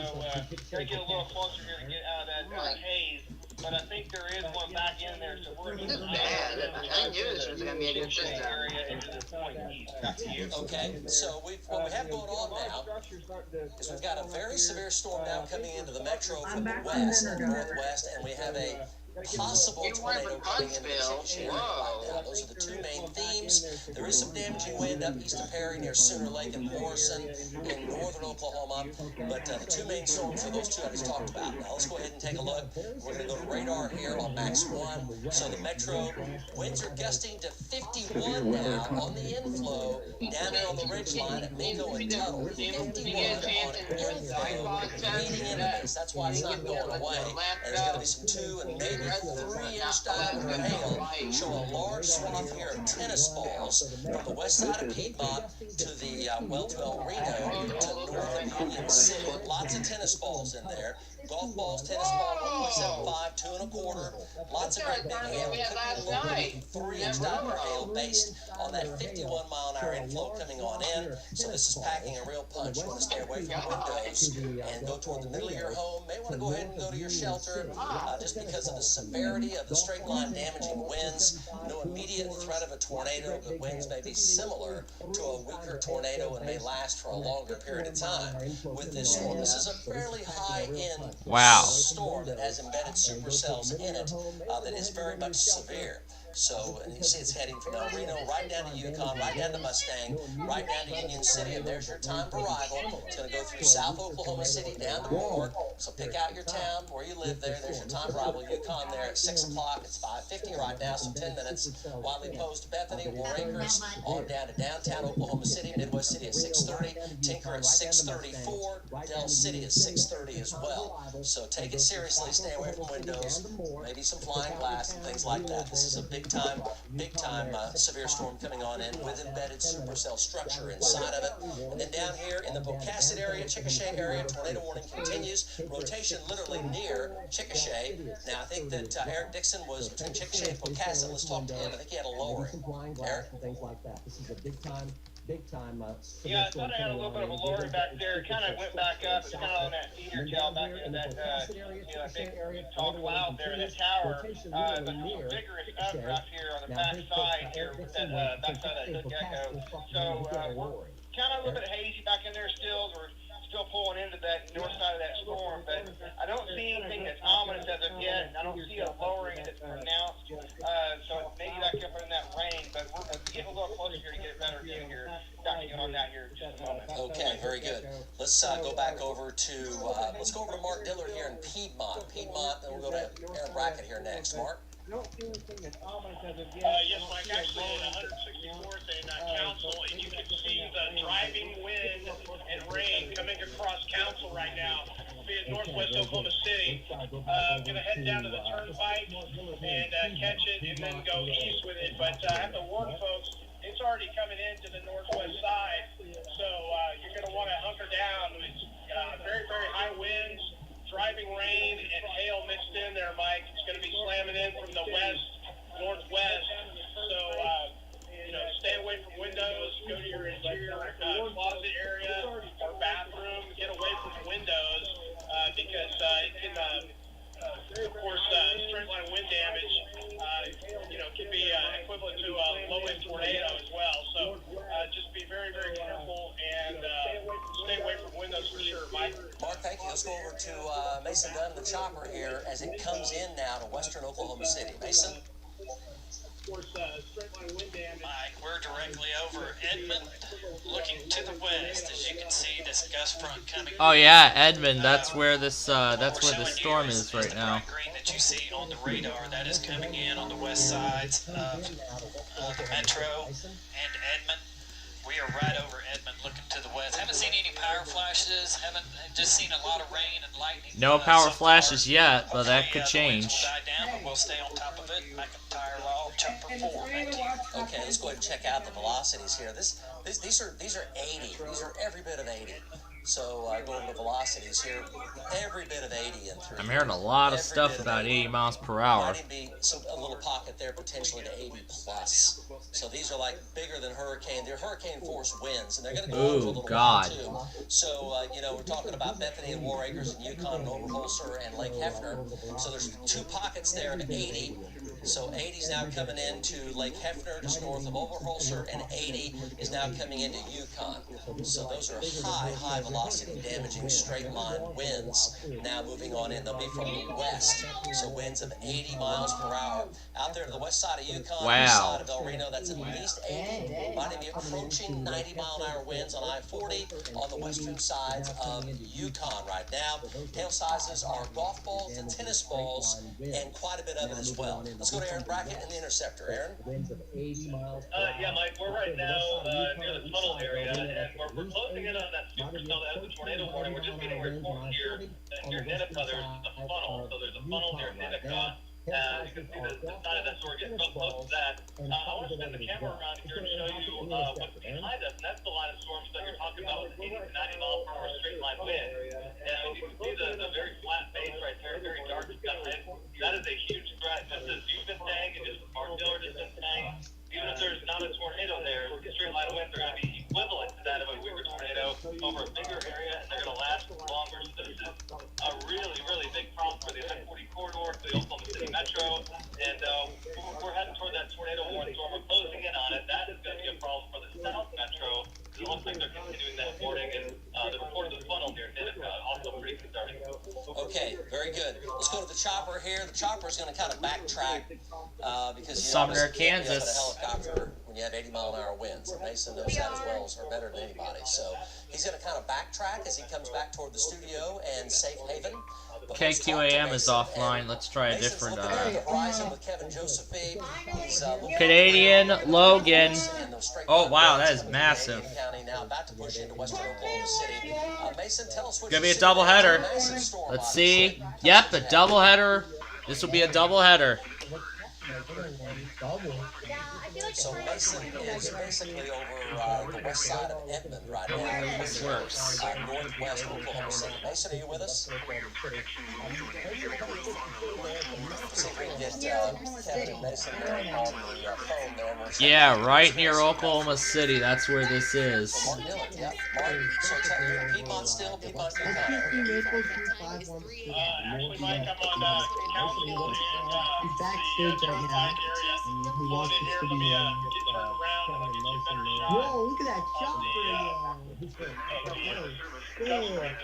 Speaker 18: gotta get a little closer here to get out of that haze. But I think there is one back in there, so we're
Speaker 5: This is bad. I knew this was gonna be a good system.
Speaker 17: Okay, so what we have going on now is we've got a very severe storm now coming into the metro from the west and northwest, and we have a possible tornado coming into the Chickasha area right now. Those are the two main themes. extremes. There is some damaging wind up east of Perry near Sooner Lake and Morrison in northern Oklahoma, but the two main storms are those two I just talked about. Now let's go ahead and take a look. We're going to go to radar here on Max 1. So the metro winds are gusting to 51 now on the inflow down there on the ridge line at Mingo and Tuttle. 51 on inflow leading into this. That's why it's not going away. And there's going to be some 2 and maybe 3-inch diameter hail. Show a large swath here of tennis balls from the west side of Piedmont to the to El Reno to north of Union City. Lots of tennis balls in there. Golf balls, tennis ball, 1.75, 2 1/4. Lots of great big hail. Could be a little bit of 3-inch diameter hail based on that 51-mile-an-hour inflow coming on in. So this is packing a real punch. You want to stay away from windows and go toward the middle of your home. May want to go ahead and go to your shelter just because of the severity of the straight line damaging winds. No immediate threat of a tornado, but winds may be similar to a weaker tornado and may last for a longer period of time with this storm. This is a fairly high-end storm that has embedded supercells in it that is very much severe. So, and you see it's heading from El Reno right down to Yukon, right down to Mustang, right down to Union City, and there's your time of arrival. It's going to go through South Oklahoma City down to Moore. So pick out your town where you live there. There's your time of arrival. Yukon there at 6 o'clock. It's 5:50 right now, so 10 minutes. Wiley Post, Bethany, War Acres, on down to downtown Oklahoma City, Midwest City at 6:30, Tinker at 6:34, Del City at 6:30 as well. So take it seriously. Stay away from windows, maybe some flying glass and things like that. This is a big time severe storm coming on in with embedded supercell structure inside of it. And then down here in the Pocasset area, Chickasha area, tornado warning continues. Rotation literally near Chickasha. Now I think that Eric Dixon was between Chickasha and Pocasset. Let's talk to him. I think he had a lowering. Eric? This is a big time.
Speaker 18: Yeah, I thought I had a little bit of a lowering back there. It kind of went back up. It's kind of on that feeder tail back into that big tall cloud there, that tower. But some vigorous updraft here on the back side here with that backside of that gecko. So we're kind of a little bit hazy back in there still. We're still pulling into that north side of that storm, but I don't see anything that's ominous as of yet. I don't see a lowering that's pronounced. So maybe that could in that rain, but we're getting a little closer here to get a better view here. On that here in just a moment.
Speaker 17: Okay, very good. Let's go back over to Mark Dillard here in Piedmont. Then we'll go to Aaron Brackett here next. Mark?
Speaker 18: Yes, Mike, actually in 164th and Council, and you can see the driving wind and rain coming across Council right now, being northwest Oklahoma City. I'm going to head down to the turnpike and catch it and then go east with it, but I have to warn folks, it's already coming into the northwest side, so you're going to want to hunker down. It's very, very high winds, driving rain, and hail mixed in there, Mike. It's going to be slamming in from the west, northwest. So, stay away from windows. Go to your interior closet area or bathroom. Get away from windows because it can, of course, straight line wind damage, can be equivalent to a low-wind tornado as well. So just be very, very careful and stay away from windows for sure, Mike.
Speaker 17: Mark, thank you. Let's go over to Mason Dunn, the chopper here, as it comes in now to western Oklahoma City. Mason?
Speaker 19: Mike, we're directly over Edmond, looking to the west. As you can see, this gust front coming.
Speaker 1: Oh yeah, Edmond. That's where this storm is right now.
Speaker 19: Green that you see on the radar, that is coming in on the west sides of the metro and Edmond. We are right over Edmond, looking to the west. Haven't seen any power flashes. Haven't just seen a lot of rain and lightning.
Speaker 1: No power flashes yet, but that could change.
Speaker 19: The winds will die down, but we'll stay on top of it. McIntyre Law, chopper 4.
Speaker 17: Okay, let's go ahead and check out the velocities here. These are 80. These are every bit of 80. So go over the velocities here. Every bit of 80 and through.
Speaker 1: I'm hearing a lot of stuff about 80 miles per hour.
Speaker 17: Might be a little pocket there potentially to 80 plus. So these are like bigger than hurricane. They're hurricane force winds, and they're going to go over a little while too. So we're talking about Bethany and War Acres and Yukon and Overholser and Lake Hefner. So there's 2 pockets there of 80. So 80 is now coming into Lake Hefner, just north of Overholser, and 80 is now coming into Yukon. So those are high velocities. velocity damaging straight line winds now moving on in. They'll be from the west, so winds of 80 miles per hour. Out there to the west side of Yukon, east side of El Reno, that's at least 80. Might be approaching 90-mile-an-hour winds on I-40 on the western sides of Yukon right now. Hail sizes are golf balls to tennis balls, and quite a bit of it as well. Let's go to Aaron Brackett in the Interceptor. Aaron?
Speaker 21: Winds of 80 miles per hour.
Speaker 6: Yeah, Mike, we're right now near the tunnel area, and we're closing in on that supercell that has the tornado warning. We're just getting reports here near Nitica. There's a funnel, so there's a funnel near Nitica. You can see the side of that, so we're getting so close to that. I want to spin the camera around here and show you what's behind us, and that's the line of storms that you're talking about with 80 to 90 miles per hour straight line wind. And you can see the very flat base right there, very dark sky. That is a huge threat, just as you've been saying, and just our dealer has been saying. Even if there's not a tornado there, straight line winds are going to be equivalent to that of a weaker tornado over a bigger area, and they're going to last longer. So this is a really, really big problem for the I-40 corridor, for the Oklahoma City Metro, and we're heading toward that tornado warning storm. We're closing in on it. That is going to be a problem for the South Metro. It looks like they're continuing that warning, and the report of the funnel near Nitica also pretty concerning.
Speaker 17: Okay, very good. Let's go to the chopper here. The chopper is going to kind of backtrack because
Speaker 1: Sumner,
Speaker 17: Kansas.
Speaker 1: Kansas.
Speaker 17: Helicopter when you have 80-mile-an-hour winds. And Mason knows that as well, or better than anybody. So he's going to kind of backtrack as he comes back toward the studio and Safe Haven.
Speaker 1: KQAM is offline. Let's try a different
Speaker 17: Canadian
Speaker 1: Logan. Oh wow, that is massive. Gonna be a doubleheader. Let's see. Yep, a doubleheader. This will be a doubleheader.
Speaker 17: So Mason is basically over the west side of Edmond right now.
Speaker 1: This works.
Speaker 17: Northwest Oklahoma City. Mason, are you with us? See if we can get Kevin and Mason on the phone there.
Speaker 1: Yeah, right near Oklahoma City. That's where this is.
Speaker 17: Mark Dillon, yeah. Mark, so Piedmont still, Piedmont still.
Speaker 9: Actually,
Speaker 18: Mike, I'm on council
Speaker 9: he's backstage right now. He wants us to be whoa, look at that chopper,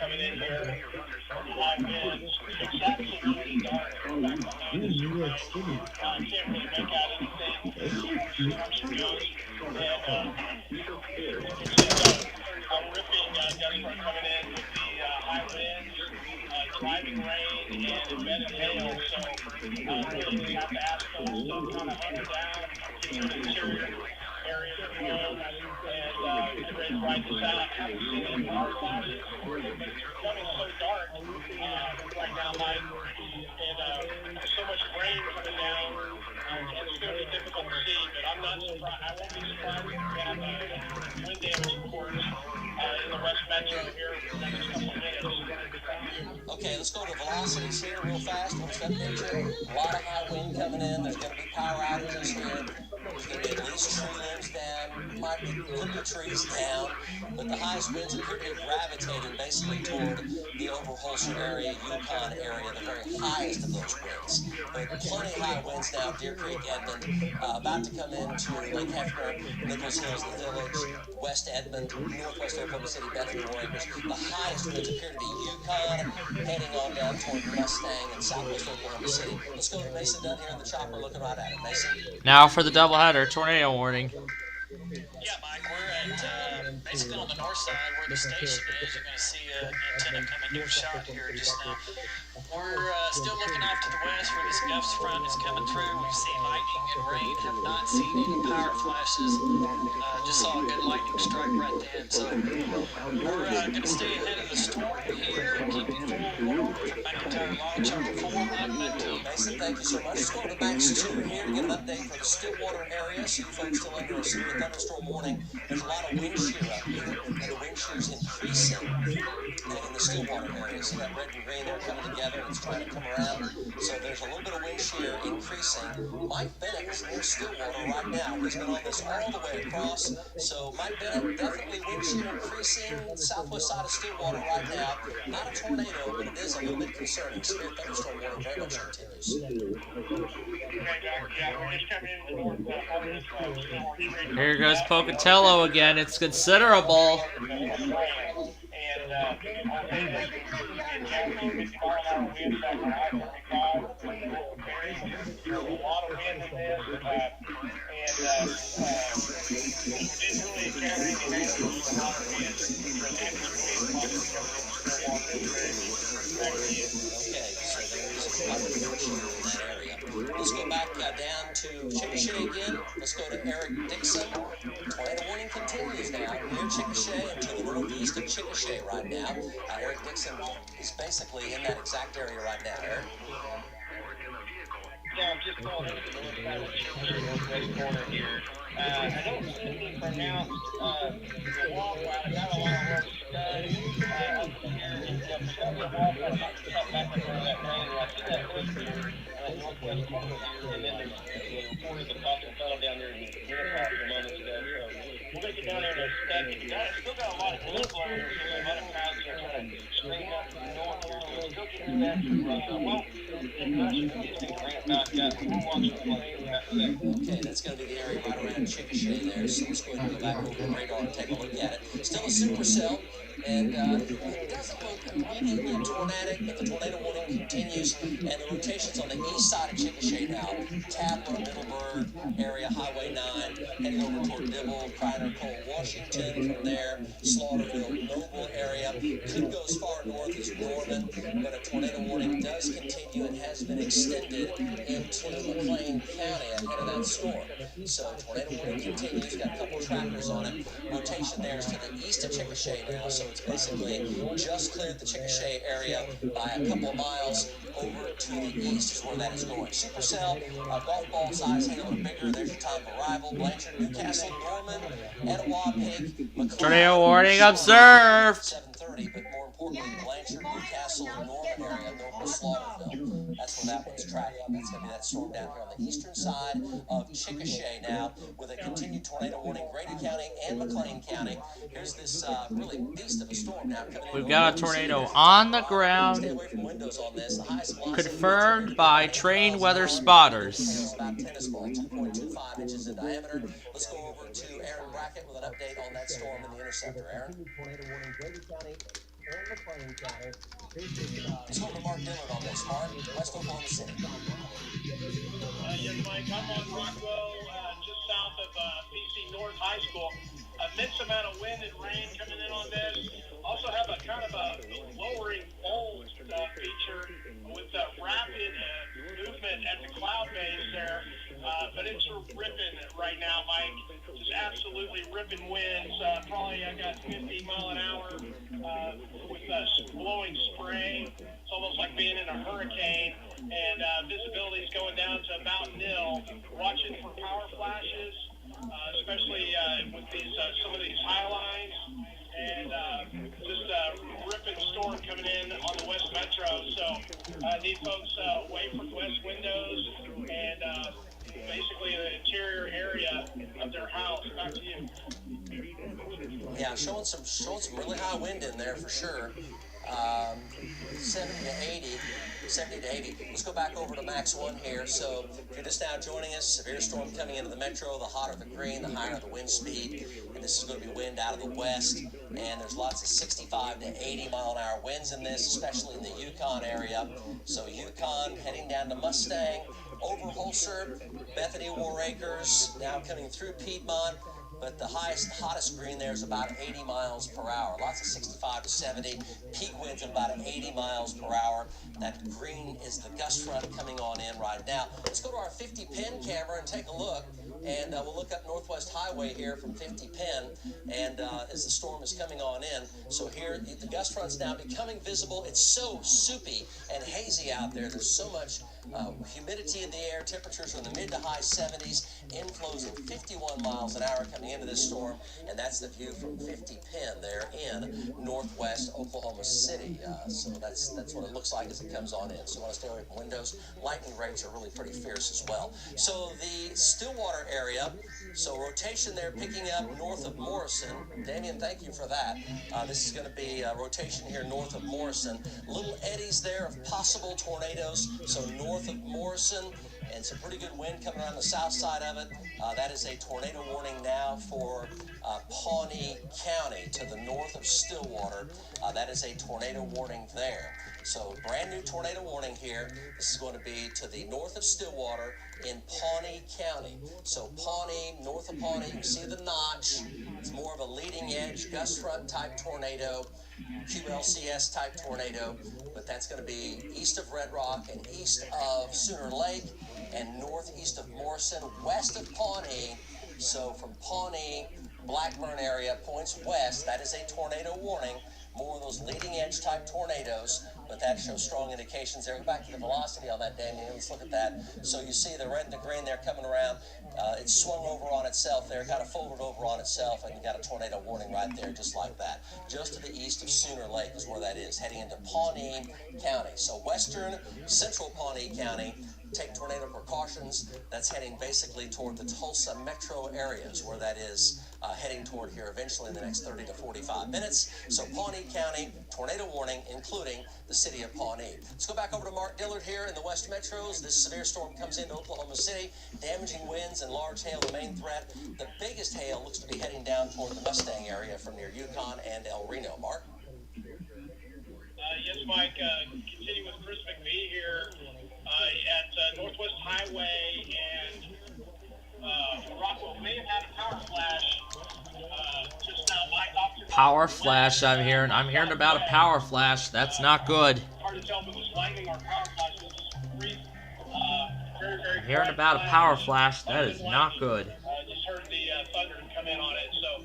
Speaker 18: coming in here.
Speaker 9: New York City.
Speaker 18: I can't really make out anything. Ripping gusts are coming in with the high winds, driving rain, and embedded hail. So really we have to ask folks to kind of hunker down in the interior areas of the world and get ready to ride this out. I haven't seen any cars about it, but it's becoming so dark right now, Mike, and so much rain coming down. It's going to be difficult to see, but I'm not surprised. I won't be surprised if we have wind damage reports in the West Metro here for the next couple of minutes.
Speaker 17: Okay, let's go to velocities here real fast. What's that picture? A lot of high wind coming in. There's going to be power outages here. There's going to be at least tree limbs down. Might be putting the trees down. But the highest winds appear to be gravitating basically toward the Overholser area, Yukon area, the very highest of those winds. But plenty of high winds now, Deer Creek, Edmond, about to come into Lake Hefner, Nichols Hills, the Village, West Edmond, Northwest Oklahoma City, Bethany, Warriors. The highest winds appear to be Yukon, heading on down toward Mustang and Southwest Oklahoma City. Let's go to Mason down here in the chopper, looking right at it. Mason.
Speaker 1: Now for the doubleheader, tornado warning.
Speaker 19: Yeah, Mike, we're at basically on the north side where the station is. You're going to see an antenna coming near shot here just now. We're still looking off to the west where this Guffs front is coming through. We've seen lightning and rain, have not seen any power flashes. Just saw a good lightning strike right then. So we're going to stay ahead of the storm here and keep you full from McIntyre Log, Chopper 4,
Speaker 17: Mason, thank you so much. Let's go to the Max 2 here to get an update for the Stillwater area. So you folks still under a severe thunderstorm warning. There's a lot of wind shear up here, and the wind shear is increasing in the Stillwater area. See that red and green there coming together, and it's trying to come around. So there's a little bit of wind shear increasing. Mike Bennett is near Stillwater right now. He's been on this all the way across. So Mike Bennett, definitely wind shear increasing southwest side of Stillwater right now. Not a tornado, but it is a little bit concerning. Severe thunderstorm warning very much continues.
Speaker 1: Here goes Pocatello again. It's considerable.
Speaker 18: And mile-an-hour wind factor, I-35, there's a lot of wind in this, and we didn't really encounter any hazards from a lot of wind, or hazards of wind possibly coming into Stillwater this area. Back to you.
Speaker 17: Okay, so there's a lot of friction in that area. Let's go back down to Chickasha again. Let's go to Eric Dixon. Tornado warning continues now near Chickasha and to the northeast of Chickasha right now. Eric Dixon is basically in that exact area right now. Eric?
Speaker 18: Yeah, I'm just going into the north side of Chickasha, northwest corner here. I don't see anything pronounced wall cloud. I got a lot of rough studs up here. Yeah, for some reason, wall cloud might be cut back up over that rain. I see that hood here, northwest corner here, and then there's reported the fossil fell down there in Gwinnett a few moments ago. So we'll take it down there in a second. Still got a lot of wind blowing, so a lot of clouds are trying to screen up to the north here. We'll still get through that. Well, it's not sure if these things ramp back up. We'll watch the plane in that second.
Speaker 17: Okay, that's going to be the area right around Chickasha there, so let's go ahead and go back over the radar and take a look at it. Still a supercell, and it doesn't look immediately tornadic, but the tornado warning continues, and the rotations on the east side of Chickasha now. Tabler, Middleburg area, Highway 9, heading over toward Dibble, Kreiner, Cole, Washington. From there, Slaughterville, Noble area. Could go as far north as Norman, but a tornado warning does continue and has been extended into McLean County ahead of that storm. So tornado warning continues, got a couple trackers on it. Rotation there is to the east of Chickasha now, so it's basically just cleared the Chickasha area by a couple of miles over to the east is where that is going. Supercell, golf ball size, hail or bigger. There's your time of arrival. Blanchard, Newcastle, Norman, Etowah, Pig, McLean.
Speaker 1: Tornado warning observed.
Speaker 17: 7:30, but more importantly, Blanchard, Newcastle, Norman area, north of Slaughterville. That's where that one's tracking. That's going to be that storm down here on the eastern side of Chickasha now, with a continued tornado warning, Grady County and McLean County. Here's this really beast of a storm now coming in.
Speaker 1: We've got a tornado on the ground,
Speaker 17: Stay away from windows on this. The highest velocity
Speaker 1: confirmed by trained weather spotters.
Speaker 17: about tennis ball, 2.25 inches in diameter. Let's go over to Aaron Brackett with an update on that storm in the interceptor. Aaron?
Speaker 21: Tornado warning, Grady County and McLean County.
Speaker 17: Let's go to Mark Dillard on this. Mark, West Oklahoma City.
Speaker 18: Yes, Mike, I'm on Rockwell, just south of BC North High School. Immense amount of wind and rain coming in on this. Also have a kind of a lowering fold feature with rapid movement at the cloud base there. But it's ripping right now, Mike. Just absolutely ripping winds. Probably I got 50 mile an hour with blowing spray. It's almost like being in a hurricane. And visibility is going down to about nil. Watching for power flashes, especially with these some of these high lines. And just a ripping storm coming in on the West Metro. So I need folks away from west windows and basically the interior area of their house. Back to you.
Speaker 17: Yeah, showing some really high wind in there for sure. 70 to 80. Let's go back over to Max 1 here. So if you're just now joining us, severe storm coming into the metro. The hotter the green, the higher the wind speed. And this is going to be wind out of the west. And there's lots of 65 to 80 mile an hour winds in this, especially in the Yukon area. So Yukon heading down to Mustang, over Holser, Bethany, War Acres, now coming through Piedmont. But the hottest green there is about 80 miles per hour. Lots of 65 to 70. Peak winds at about 80 miles per hour. That green is the gust front coming on in right now. Let's go to our 50 pin camera and take a look. And we'll look up Northwest Highway here from 50 pin. And as the storm is coming on in. So here, the gust front's now becoming visible. It's so soupy and hazy out there. There's so much humidity in the air. Temperatures are in the mid to high 70s. Inflows at 51 miles an hour coming into this storm, and that's the view from 50 pin there in northwest Oklahoma City. So that's what it looks like as it comes on in. So you want to stay away from windows. Lightning rates are really pretty fierce as well. So the Stillwater area, so rotation there picking up north of Morrison. Damien, thank you for that. This is going to be a rotation here north of Morrison. Little eddies there of possible tornadoes. So north of Morrison, and some pretty good wind coming around the south side of it. That is a tornado warning now for Pawnee County to the north of Stillwater. That is a tornado warning there. So brand new tornado warning here. This is going to be to the north of Stillwater in Pawnee County. So Pawnee, north of Pawnee, you can see the notch. It's more of a leading edge gust front type tornado, QLCS type tornado, but that's going to be east of Red Rock and east of Sooner Lake and northeast of Morrison, west of Pawnee. So from Pawnee, Blackburn area points west, that is a tornado warning. More of those leading edge type tornadoes, but that shows strong indications there. Go back to the velocity on that, Damien. Let's look at that. So you see the red and the green there coming around. It swung over on itself there, kind of folded over on itself, and you got a tornado warning right there, just like that. Just to the east of Sooner Lake is where that is, heading into Pawnee County. So western, central Pawnee County, take tornado precautions. That's heading basically toward the Tulsa metro areas, where that is heading toward here eventually in the next 30 to 45 minutes. So Pawnee County, tornado warning, including the city of Pawnee. Let's go back over to Mark Dillard here in the West Metros. This severe storm comes into Oklahoma City. Damaging winds and large hail, the main threat. The biggest hail looks to be heading down toward the Mustang area from near Yukon and El Reno. Mark?
Speaker 18: Yes, Mike. Continue with Chris McVie here at Northwest Highway and Rockwell. May have had a power flash just now.
Speaker 1: Power flash, I'm hearing about a power flash. That's not good.
Speaker 18: Hard to tell if it was lightning or power flash. It was just brief, very, very
Speaker 1: I'm hearing about a power flash. That is not good.
Speaker 18: Just heard the thunder come in on it. So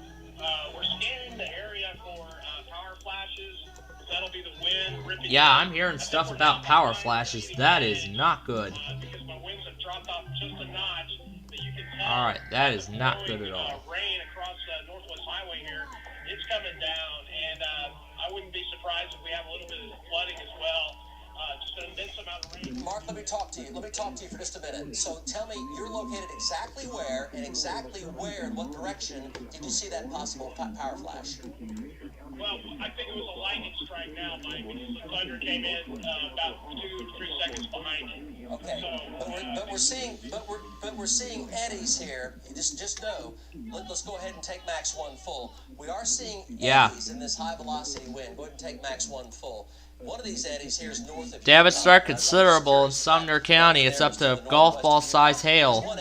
Speaker 18: we're scanning the area for power flashes. That'll be the wind ripping.
Speaker 1: Yeah, I'm hearing stuff about power flashes. That is not good.
Speaker 18: Because my winds have dropped off just a notch. But you can tell.
Speaker 1: All right, that is not good at all.
Speaker 18: Rain across Northwest Highway here. It's coming down, and I wouldn't be surprised if we have a little bit of flooding as well. Just an immense amount of rain.
Speaker 17: Mark, let me talk to you. Let me talk to you for just a minute. So tell me, you're located exactly where in what direction did you see that possible power flash?
Speaker 18: Well, I think it was a lightning strike now, Mike. The thunder came in about 2 to 3 seconds behind it.
Speaker 17: Okay, so, but we're seeing eddies here. Just know. Let's go ahead and take max 1 full. We are seeing eddies in this high velocity wind. Go ahead and take max 1 full. One of these eddies here is north of.
Speaker 1: Damage start considerable in Sumner County. It's up to golf ball size hail.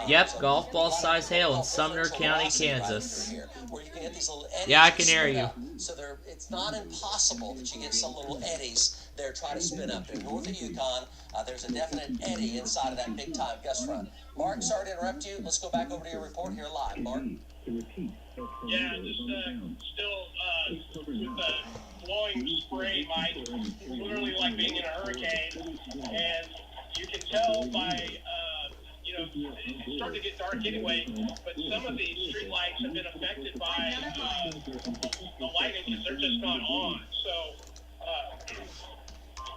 Speaker 1: Yep, golf ball size hail in Sumner County, Kansas. Yeah, I can hear you.
Speaker 17: So it's not impossible that you get some little eddies there trying to spin up. There north of Yukon, there's a definite eddy inside of that big time gust front. Mark, sorry to interrupt you. Let's go back over to your report here live, Mark.
Speaker 18: Yeah, just still with blowing spray, Mike. It's literally like being in a hurricane, and you can tell by it's starting to get dark anyway, but some of these street lights have been affected by the lighting because they're just not on. So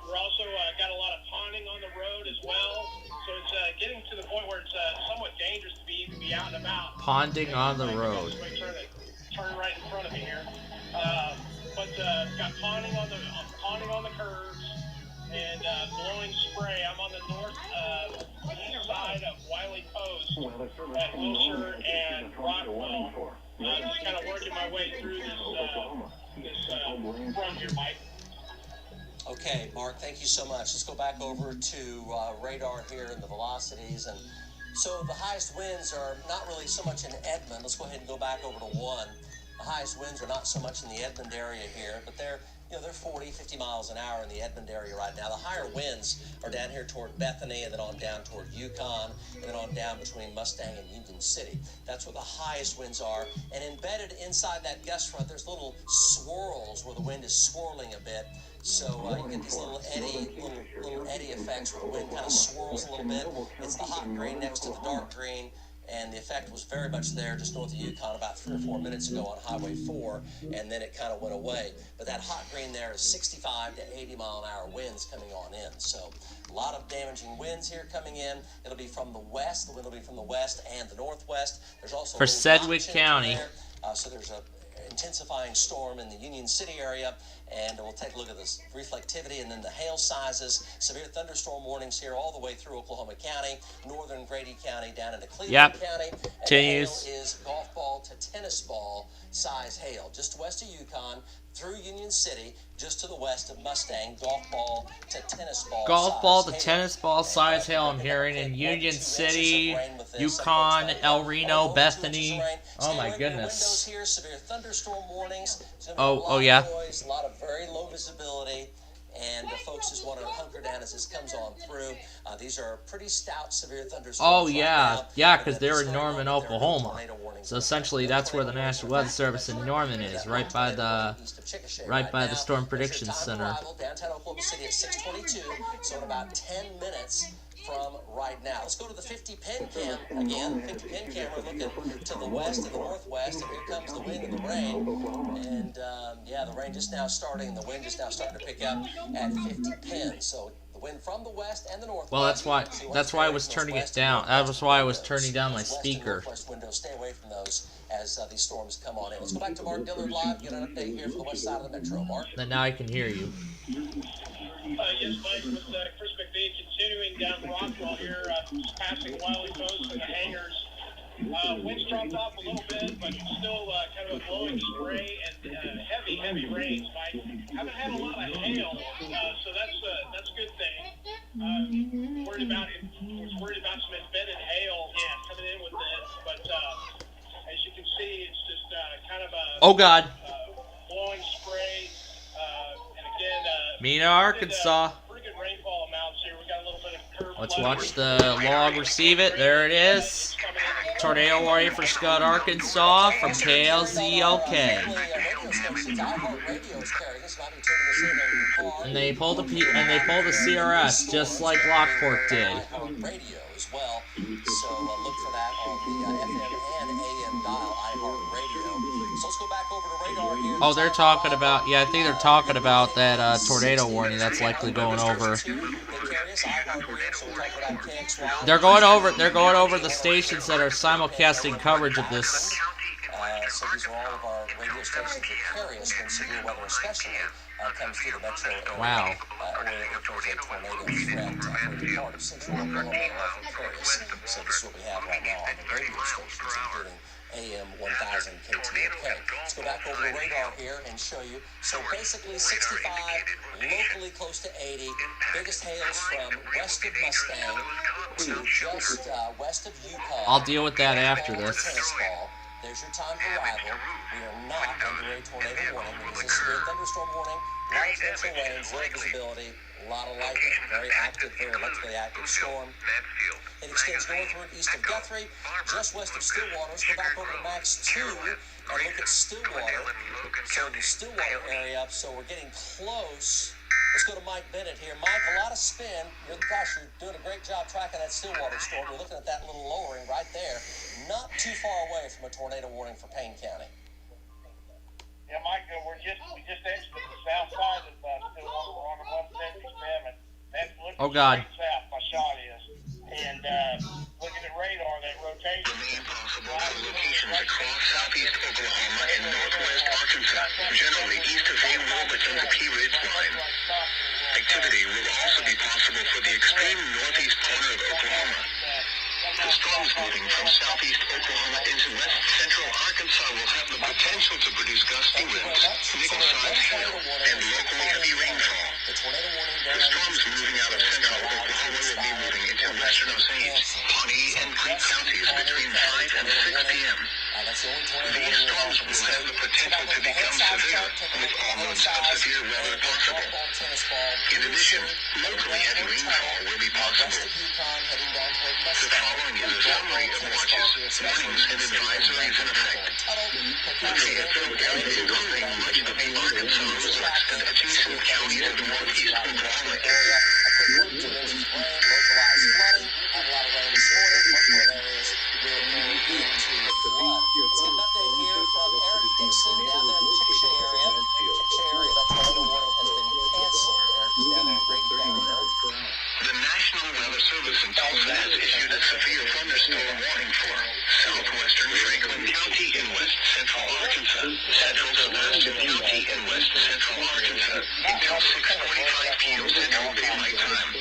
Speaker 18: we're also got a lot of ponding on the road as well. So it's getting to the point where it's somewhat dangerous to be out and about.
Speaker 1: Ponding on the road.
Speaker 18: Turn right in front of me here. But got ponding on the curves and blowing spray. I'm on the north east side of Wiley Post at Wilshire and Rockwell. Just kind of working my way through this front here, Mike.
Speaker 17: Okay, Mark, thank you so much. Let's go back over to radar here and the velocities. And so the highest winds are not really so much in Edmond. Let's go ahead and go back over to 1. The highest winds are not so much in the Edmond area here, but they're 40, 50 miles an hour in the Edmond area right now. The higher winds are down here toward Bethany and then on down toward Yukon and then on down between Mustang and Union City. That's where the highest winds are. And embedded inside that gust front, there's little swirls where the wind is swirling a bit. So you get these little eddy effects where the wind kind of swirls a little bit. It's the hot green next to the dark green. And the effect was very much there just north of Yukon about 3 or 4 minutes ago on Highway 4, and then it kind of went away. But that hot green there is 65 to 80 mile an hour winds coming on in. So a lot of damaging winds here coming in. It'll be from the west. The wind will be from the west and the northwest. There's also
Speaker 1: for Sedgwick County.
Speaker 17: So there's a intensifying storm in the Union City area, and we'll take a look at this reflectivity and then the hail sizes. Severe thunderstorm warnings here all the way through Oklahoma County, northern Grady County, down into Cleveland County. And the hail is golf ball to tennis ball size hail. Just west of Yukon, through Union City, just to the west of Mustang, golf ball to tennis ball.
Speaker 1: Golf ball to tennis ball size hail I'm hearing in Union City, Yukon, El Reno, Bethany. Oh my goodness.
Speaker 17: Here, severe thunderstorm warnings.
Speaker 1: Oh yeah.
Speaker 17: Noise, a lot of very low visibility. And folks just want to hunker down as this comes on through. These are pretty stout, severe thunderstorms.
Speaker 1: Oh yeah, yeah, because they're in Norman, Oklahoma. So essentially, that's where the National Weather Service in Norman is, right by the Storm Prediction Center.
Speaker 17: Downtown Oklahoma City at 6:22, so in about 10 minutes from right now. Let's go to the 50 pin cam again. 50 pin cam, we're looking to the west and the northwest, and here comes the wind and the rain. And yeah, the rain just now starting, and the wind just now starting to pick up at 50 pins. So the wind from the west and the northwest.
Speaker 1: Well, that's why I was turning it down. That was why I was turning down my speaker.
Speaker 17: Northwest windows, stay away from those as these storms come on in. Let's go back to Mark Dillard live, get an update here from the west side of the metro. Mark?
Speaker 1: Then now I can hear you.
Speaker 18: Yes, Mike, with Chris McBean continuing down Rockwell here, passing Wiley Post and the hangars. Winds dropped off a little bit, but still kind of a blowing spray and heavy rains, Mike. Haven't had a lot of hail, so that's a good thing. Was worried about some embedded hail coming in with this, but as you can see, it's just kind of a blowing spray. And again,
Speaker 1: Mena, Arkansas.
Speaker 18: Pretty good rainfall amounts here. We got a little bit of curve.
Speaker 1: Let's watch the log receive it. There it is. Tornado warning for Scott, Arkansas from KLZLK. And they pulled the CRS just like Lockport did.
Speaker 17: Radio as well. So look for that on the FM and AM dial iHeartRadio. So let's go back over to radar here.
Speaker 1: Oh, they're talking about, yeah, I think they're talking about that tornado warning that's likely going over. They're going over the stations that are simulcasting coverage of this.
Speaker 17: So these are all of our radio stations that carry us when severe weather especially comes through the metro area.
Speaker 1: Wow.
Speaker 17: Or if there's a tornado threat for the part of central Oklahoma that carry us. So this is what we have right now on the radio stations, including AM 1000 KTOK. Let's go back over the radar here and show you. So basically 65, locally close to 80. Biggest hails from west of Mustang to just west of Yukon.
Speaker 1: I'll deal with that after this.
Speaker 17: There's your time for arrival. We are not under a tornado warning. It is a severe thunderstorm warning. Light torrential rain, zero visibility, a lot of lightning. Very active, very electrically active storm. It extends northward east of Guthrie, just west of Stillwater. Let's go back over to Max 2 and look at Stillwater. So the Stillwater area up, so we're getting close. Let's go to Mike Bennett here. Mike, a lot of spin. You're doing a great job tracking that Stillwater storm. We're looking at that little lowering right there. Not too far away from a tornado warning for Payne County.
Speaker 18: Yeah, Mike, we just exited the south side of Stillwater. We're on the 177. That's looking straight south, my shot is. And looking at radar, that rotation.
Speaker 12: Locations across southeast Oklahoma and northwest Arkansas, generally east of Van Wilburton, the Pea Ridge line. Activity will also be possible for the extreme northeast corner of Oklahoma. The storms moving from southeast Oklahoma into west central Arkansas will have the potential to produce gusty winds, nickel-sized hail, and locally heavy rainfall. The storms moving out of central Oklahoma will be moving into western Osage, Pawnee, and Creek counties between 5 and 6 p.m. These storms will have the potential to become severe, with all-modes of severe weather possible. In addition, locally heavy rainfall will be possible. The following is a summary of watches, warnings, and advisories in effect. Looking at the area including much of the Arkansas resorts and adjacent counties of the northeast Oklahoma area.
Speaker 17: Localized flooding, had a lot of rain this morning. Most areas will go into flood. Let's get an update here from Eric Dixon down there in the Chickasha area. Chickasha area, that tornado warning has been canceled. Eric is down there in Grady County.
Speaker 12: The National Weather Service in Tulsa has issued a severe thunderstorm warning for southwestern Franklin County in west central Arkansas, central to western county in west central Arkansas until 6:45 p.m. Central Daylight Time.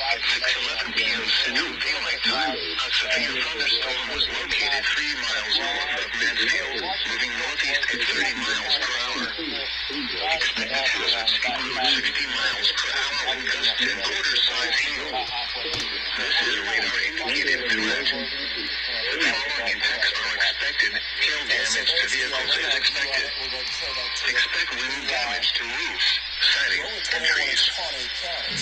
Speaker 12: At 6:11 p.m. Central Daylight Time, a severe thunderstorm was located 3 miles north of Mansfield, moving northeast at 30 miles per hour. Gusts include 60 miles per hour and gusts and quarter-size hail. This is radar indicated threat. The following impacts are expected. Hail damage to vehicles is expected. Expect wind damage to roofs, siding, and trees.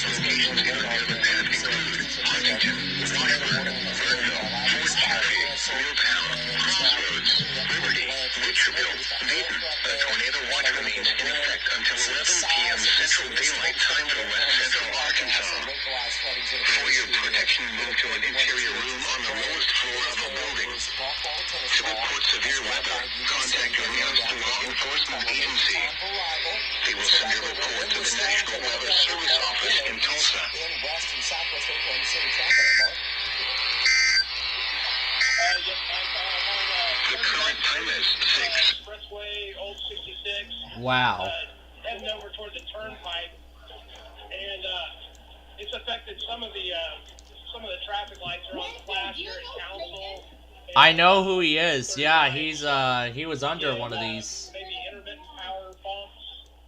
Speaker 12: Locations in or near the path include Huntington, Washburn, Verville, Fort Cherry, Milltown, Crossroads, Liberty, Richardville, Dayton. A tornado watch remains in effect until 11 p.m. Central Daylight Time for West Central Arkansas. For your protection, move to an interior room on the lowest floor of a building. To report severe weather, contact your nearest law enforcement agency. They will send your report to the National Weather Service Office in Tulsa. The current time is 6.
Speaker 18: Expressway, Old 66.
Speaker 1: Wow.
Speaker 18: Heading over toward the turnpike, and it's affected some of the traffic lights are on flash here at Council.
Speaker 1: I know who he is. Yeah, he was under one of these.
Speaker 18: Maybe intermittent power faults.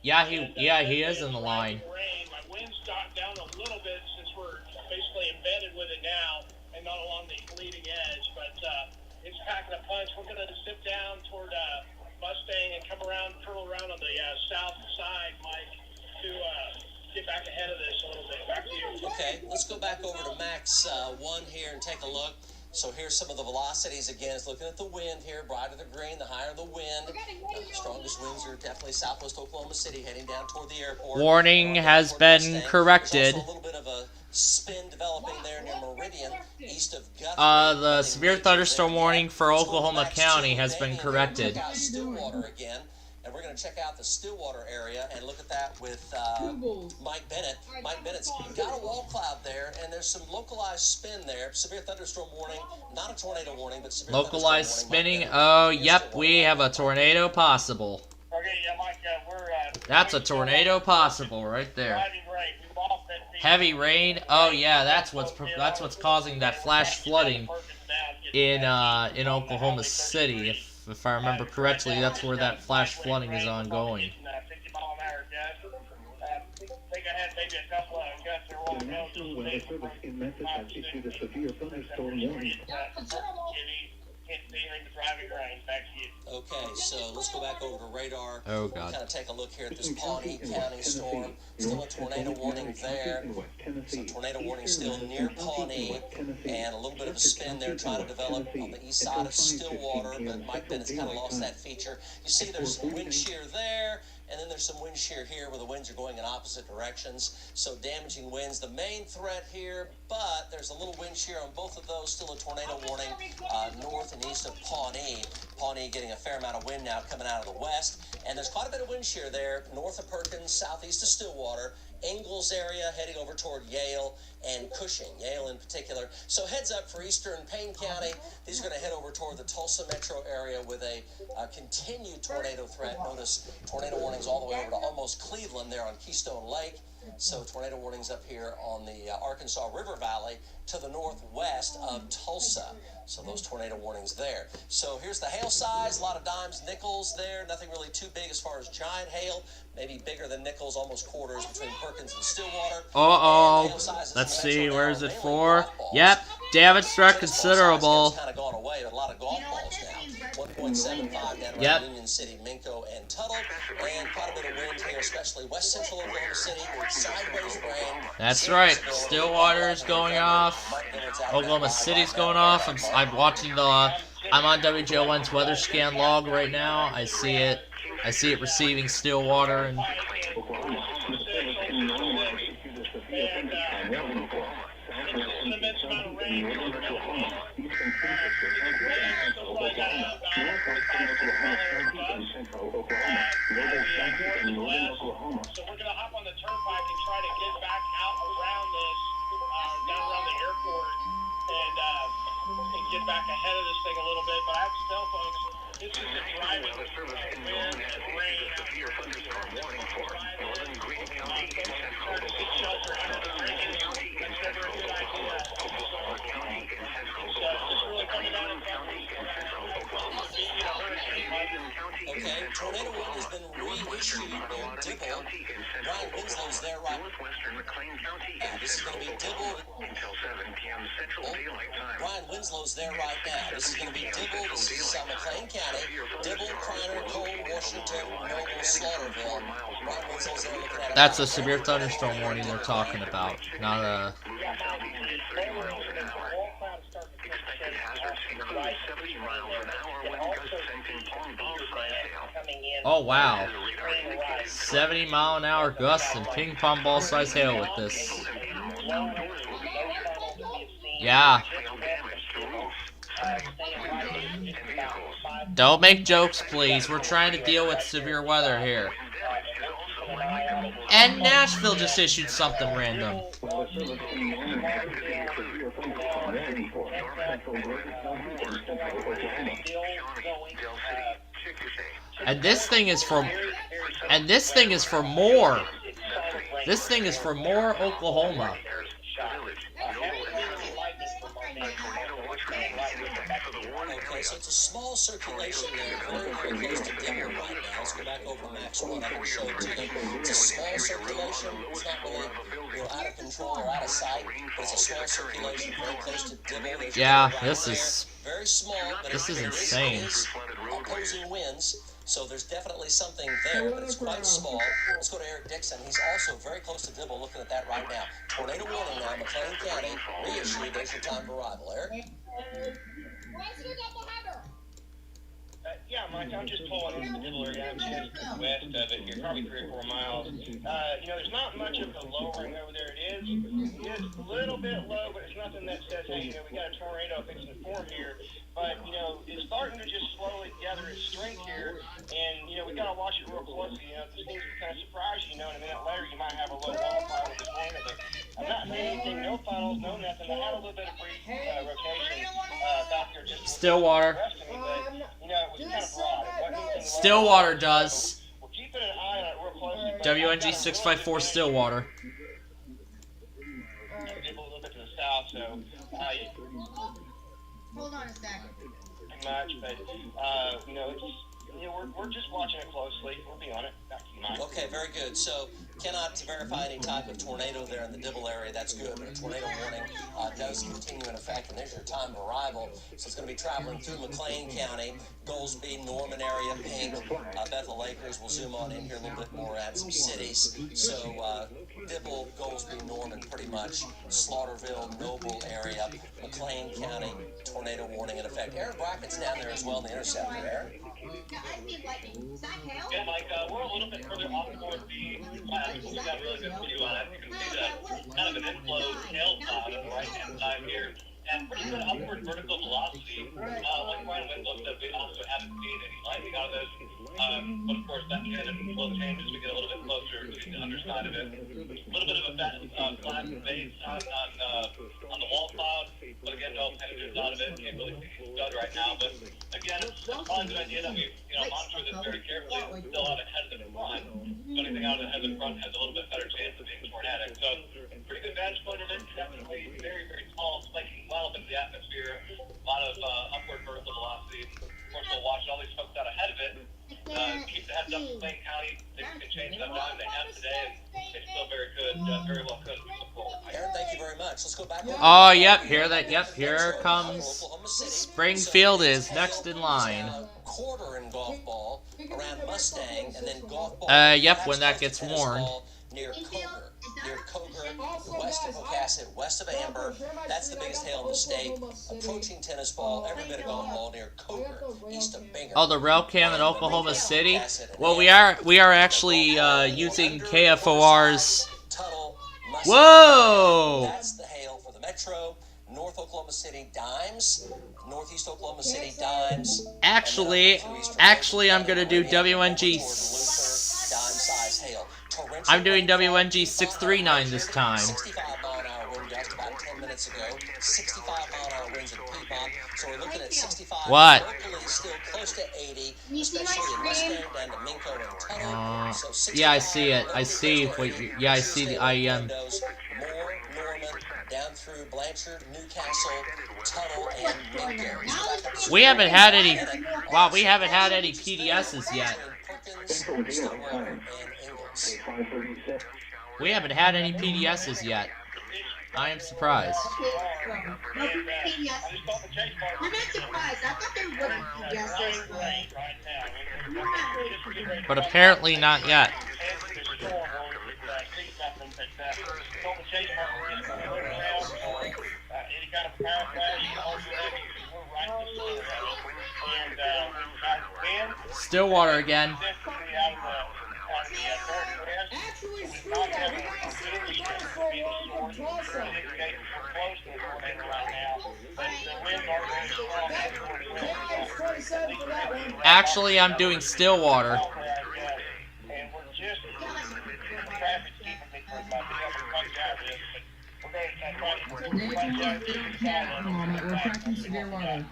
Speaker 1: Yeah, he is in the line.
Speaker 18: Rain. My wind's got down a little bit since we're basically embedded with it now and not along the leading edge, but it's packing a punch. We're going to zip down toward Mustang and come around, curl around on the south side, Mike, to get back ahead of this a little bit. Back to you.
Speaker 17: Okay, let's go back over to Max 1 here and take a look. So here's some of the velocities again. It's looking at the wind here. Brighter the green, the higher the wind. The strongest winds are definitely southwest Oklahoma City, heading down toward the airport.
Speaker 1: Warning has been corrected.
Speaker 17: There's also a little bit of a spin developing there near Meridian, east of Guthrie.
Speaker 1: The severe thunderstorm warning for Oklahoma County has been corrected.
Speaker 17: Check out Stillwater again, and we're going to check out the Stillwater area and look at that with Mike Bennett. Mike Bennett's got a wall cloud there, and there's some localized spin there. Severe thunderstorm warning, not a tornado warning, but severe
Speaker 1: Localized
Speaker 17: thunderstorm warning.
Speaker 1: spinning. Oh, yep, we have a tornado possible.
Speaker 18: Okay, yeah, Mike, we're...
Speaker 1: That's a tornado possible right there.
Speaker 18: driving right. We lost that vehicle.
Speaker 1: Heavy rain. Oh yeah, that's what's causing that flash flooding in Oklahoma City. If I remember correctly, that's where that flash flooding is ongoing.
Speaker 18: 50 mile an hour gust. I think I had maybe a couple of gusts there while ago.
Speaker 10: National Weather Service in Memphis has issued a severe thunderstorm warning.
Speaker 18: Can't see anything but driving rain. Back to you.
Speaker 17: Okay, so let's go back over to radar.
Speaker 1: Oh, God.
Speaker 17: Kind of take a look here at this Pawnee County storm. Still a tornado warning there. So tornado warning still near Pawnee, and a little bit of a spin there trying to develop on the east side of Stillwater, but Mike Bennett's kind of lost that feature. You see there's wind shear there, and then there's some wind shear here where the winds are going in opposite directions. So damaging winds, the main threat here, but there's a little wind shear on both of those. Still a tornado warning north and east of Pawnee. Pawnee getting a fair amount of wind now coming out of the west. And there's quite a bit of wind shear there north of Perkins, southeast of Stillwater, Ingalls area heading over toward Yale and Cushing, Yale in particular. So heads up for eastern Payne County. These are going to head over toward the Tulsa metro area with a continued tornado threat. Notice tornado warnings all the way over to almost Cleveland there on Keystone Lake. So tornado warnings up here on the Arkansas River Valley to the northwest of Tulsa. So those tornado warnings there. So here's the hail size, a lot of dimes, nickels there. Nothing really too big as far as giant hail. Maybe bigger than nickels, almost quarters between Perkins and Stillwater.
Speaker 1: Uh-oh. Let's see, where is it for? Yep, damage struck considerable.
Speaker 17: Kind of gone away, but a lot of golf balls now. 1.75 down around Union City, Minco, and Tuttle. And quite a bit of wind here, especially west central Oklahoma City. Sideways rain.
Speaker 1: That's right. Stillwater is going off. Oklahoma City's going off. I'm watching I'm on WJO1's weather scan log right now. I see it receiving Stillwater and
Speaker 18: So we're going to hop on the turnpike and try to get back out around this, down around the airport, and get back ahead of this thing a little bit. But I have to tell folks, this is a driving wind and rain.
Speaker 12: Severe thunderstorm warning for northern Greene County and central
Speaker 18: Shelter under the rain. That's never a good idea.
Speaker 12: Oklahoma County and central
Speaker 18: It's really coming down in County.
Speaker 17: Okay, tornado warning has been reissued near Dibble. Brian Winslow's there right now. This is going to be Dibble. Brian Winslow's there right now. This is going to be Dibble. This is McLean County. Dibble, Kreiner, Cole, Washington, Noble, Slaughterville. Brian Winslow's there looking at it.
Speaker 1: That's a severe thunderstorm warning they're talking about, not a... Oh wow, 70-mile-an-hour gusts and ping pong ball size hail with this. Yeah. Don't make jokes, please. We're trying to deal with severe weather here. And Nashville just issued something random. And this thing is for more. This thing is for more Oklahoma.
Speaker 17: Okay, so it's a small circulation there, very, very close to Dibble right now. Let's go back over Max 1. I can show it to you. It's a small circulation. It's not really out of control or out of sight, but it's a small circulation very close to Dibble.
Speaker 1: Yeah, this is
Speaker 17: very small, but
Speaker 1: this is insane.
Speaker 17: Opposing winds. So there's definitely something there, but it's quite small. Let's go to Eric Dixon. He's also very close to Dibble, looking at that right now. Tornado warning now, McLean County, reissued. There's your time of arrival. Eric?
Speaker 6: Yeah, Mike, I'm just pulling into the Dibble area. I'm just west of it here, probably 3 or 4 miles. There's not much of the lowering over there. It is a little bit low, but it's nothing that says, hey, we got a tornado fixing to form here. But, it's starting to just slowly gather its strength here. And, we got to watch it real closely. This thing can kind of surprise you, and a minute later you might have a low wildfire with this wind. But I'm not saying anything, no funnels, no nothing. I had a little bit of brief rotation back there just
Speaker 1: Stillwater.
Speaker 6: it was kind of broad.
Speaker 1: Stillwater does.
Speaker 6: We're keeping an eye on it real closely.
Speaker 1: WNG 654 Stillwater.
Speaker 6: A little bit to the south, so
Speaker 11: Hold on a second.
Speaker 6: Much, but we're just watching it closely. We'll be on it.
Speaker 17: Okay, very good. So cannot verify any type of tornado there in the Dibble area. That's good, but a tornado warning does continue in effect, and there's your time of arrival. So it's going to be traveling through McLean County, Goldsby, Norman area, pink, Bethel Acres. We'll zoom on in here a little bit more at some cities. So Dibble, Goldsby, Norman, pretty much, Slaughterville, Noble area, McLean County, tornado warning in effect. Aaron Brackett's down there as well in the interceptor. Aaron?
Speaker 6: Yeah, Mike, we're a little bit further off toward the west. We've got a really good view on it. You can see the kind of an inflow hail cloud on the right-hand side here. And pretty good upward vertical velocity. Like Brian Winslow said, we also haven't seen any lightning out of this. But of course, that can will change as we get a little bit closer to the underside of it. A little bit of a flat base on the wall cloud. But again, no penetrates out of it. Can't really see any stud right now. But again, it's probably a good idea that we monitor this very carefully. It's still out ahead of the front. So anything out ahead of the front has a little bit better chance of being tornadic. So pretty good vantage point of it. Definitely very, very tall, spiking well up into the atmosphere. A lot of upward vertical velocity. Of course, we'll watch all these folks out ahead of it. Keep the heads up in Plain County. Things can change that time. They have today, and it's still very good. Very well could.
Speaker 17: Aaron, thank you very much. Let's go back.
Speaker 1: Oh, yep, here comes Springfield is next in line.
Speaker 17: Quarter in golf ball around Mustang, and then golf ball.
Speaker 1: Yep, when that gets warned.
Speaker 17: Near Coger, west of Pocasset, west of Amber. That's the biggest hail in the state. Approaching tennis ball, every bit of golf ball near Coger, east of Binger.
Speaker 1: Oh, the rail cam in Oklahoma City. Well, we are actually using KFOR's. Whoa!
Speaker 17: That's the hail for the metro. North Oklahoma City dimes. Northeast Oklahoma City dimes.
Speaker 1: Actually, I'm gonna do WNG. I'm doing WNG 639 this time.
Speaker 17: 65-mile-an-hour wind gust about 10 minutes ago. 65-mile-an-hour winds in Piedmont. So we're looking at 65.
Speaker 1: What?
Speaker 17: Locally still close to 80, especially in Mustang down to Minko and Tuttle. So
Speaker 1: yeah, I see it. I see what. Yeah, I see the IEM.
Speaker 17: Moore, Norman, down through Blanchard, Newcastle, Tuttle, and Midgary.
Speaker 1: We haven't had any. Wow, we haven't had any PDSs yet. We haven't had any PDSs yet. I am surprised.
Speaker 11: No PDS. You're not surprised. I thought they would have PDSs.
Speaker 1: But apparently not yet. Stillwater again. Actually, I'm doing Stillwater.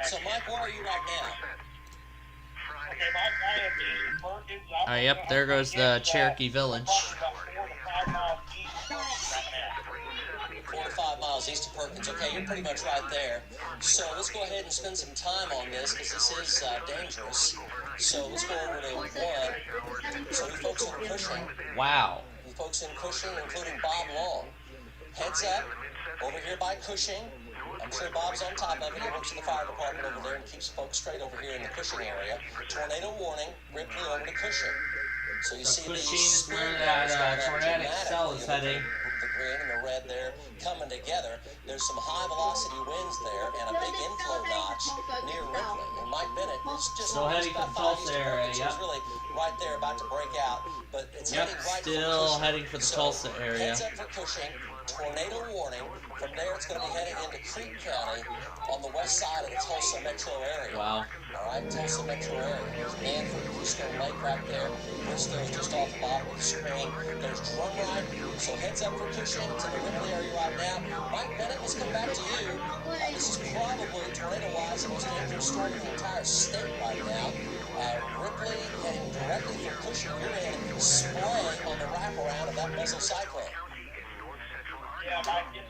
Speaker 17: So, Mike, where are you right now?
Speaker 1: Yep, there goes the Cherokee Village.
Speaker 17: 4 to 5 miles east of Perkins. Okay, you're pretty much right there. So let's go ahead and spend some time on this because this is dangerous. So let's go over to 1. So you folks in Cushing.
Speaker 1: Wow.
Speaker 17: You folks in Cushing, including Bob Long. Heads up over here by Cushing. I'm sure Bob's on top of it. He works in the fire department over there and keeps folks straight over here in the Cushing area. Tornado warning, Ripley over to Cushing. So you see
Speaker 1: Cushing is where that tornadic cell is heading.
Speaker 17: The green and the red there coming together. There's some high velocity winds there and a big inflow notch near Ripley. And Mike Bennett is just
Speaker 1: still heading for the Tulsa area.
Speaker 17: Yep. It's really right there about to break out. But it's heading right
Speaker 1: still heading for the Tulsa area.
Speaker 17: Heads up for Cushing. Tornado warning. From there, it's going to be heading into Creek County on the west side of the Tulsa metro area.
Speaker 1: Wow.
Speaker 17: All right, Tulsa metro area. There's Manford, Keystone Lake right there. Bristow's just off the bottom of the screen. There's Drumright. So heads up for Cushing. It's in the Ripley area right now. Mike Bennett, let's come back to you. This is probably, tornado-wise, the most dangerous storm in the entire state right now. Ripley heading directly for Cushing. You're in spray on the wraparound of that mesocyclone.
Speaker 6: Yeah, Mike, it's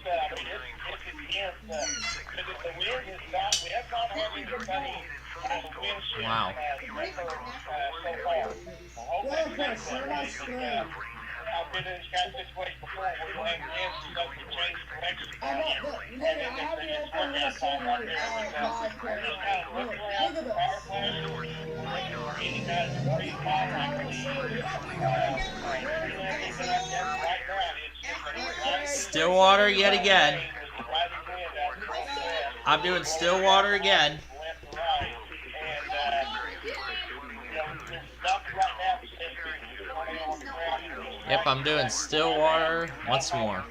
Speaker 6: intense. Because the wind is not, we have not had any wind shift
Speaker 1: wow.
Speaker 6: So far. I hope that's I've been in this kind of situation before where you have winds and stuff that change direction. And then it's workout time right there. Just kind of looking around the power plant, getting that pretty calm like
Speaker 1: Stillwater yet again. I'm doing Stillwater again. Yep, I'm doing Stillwater once more.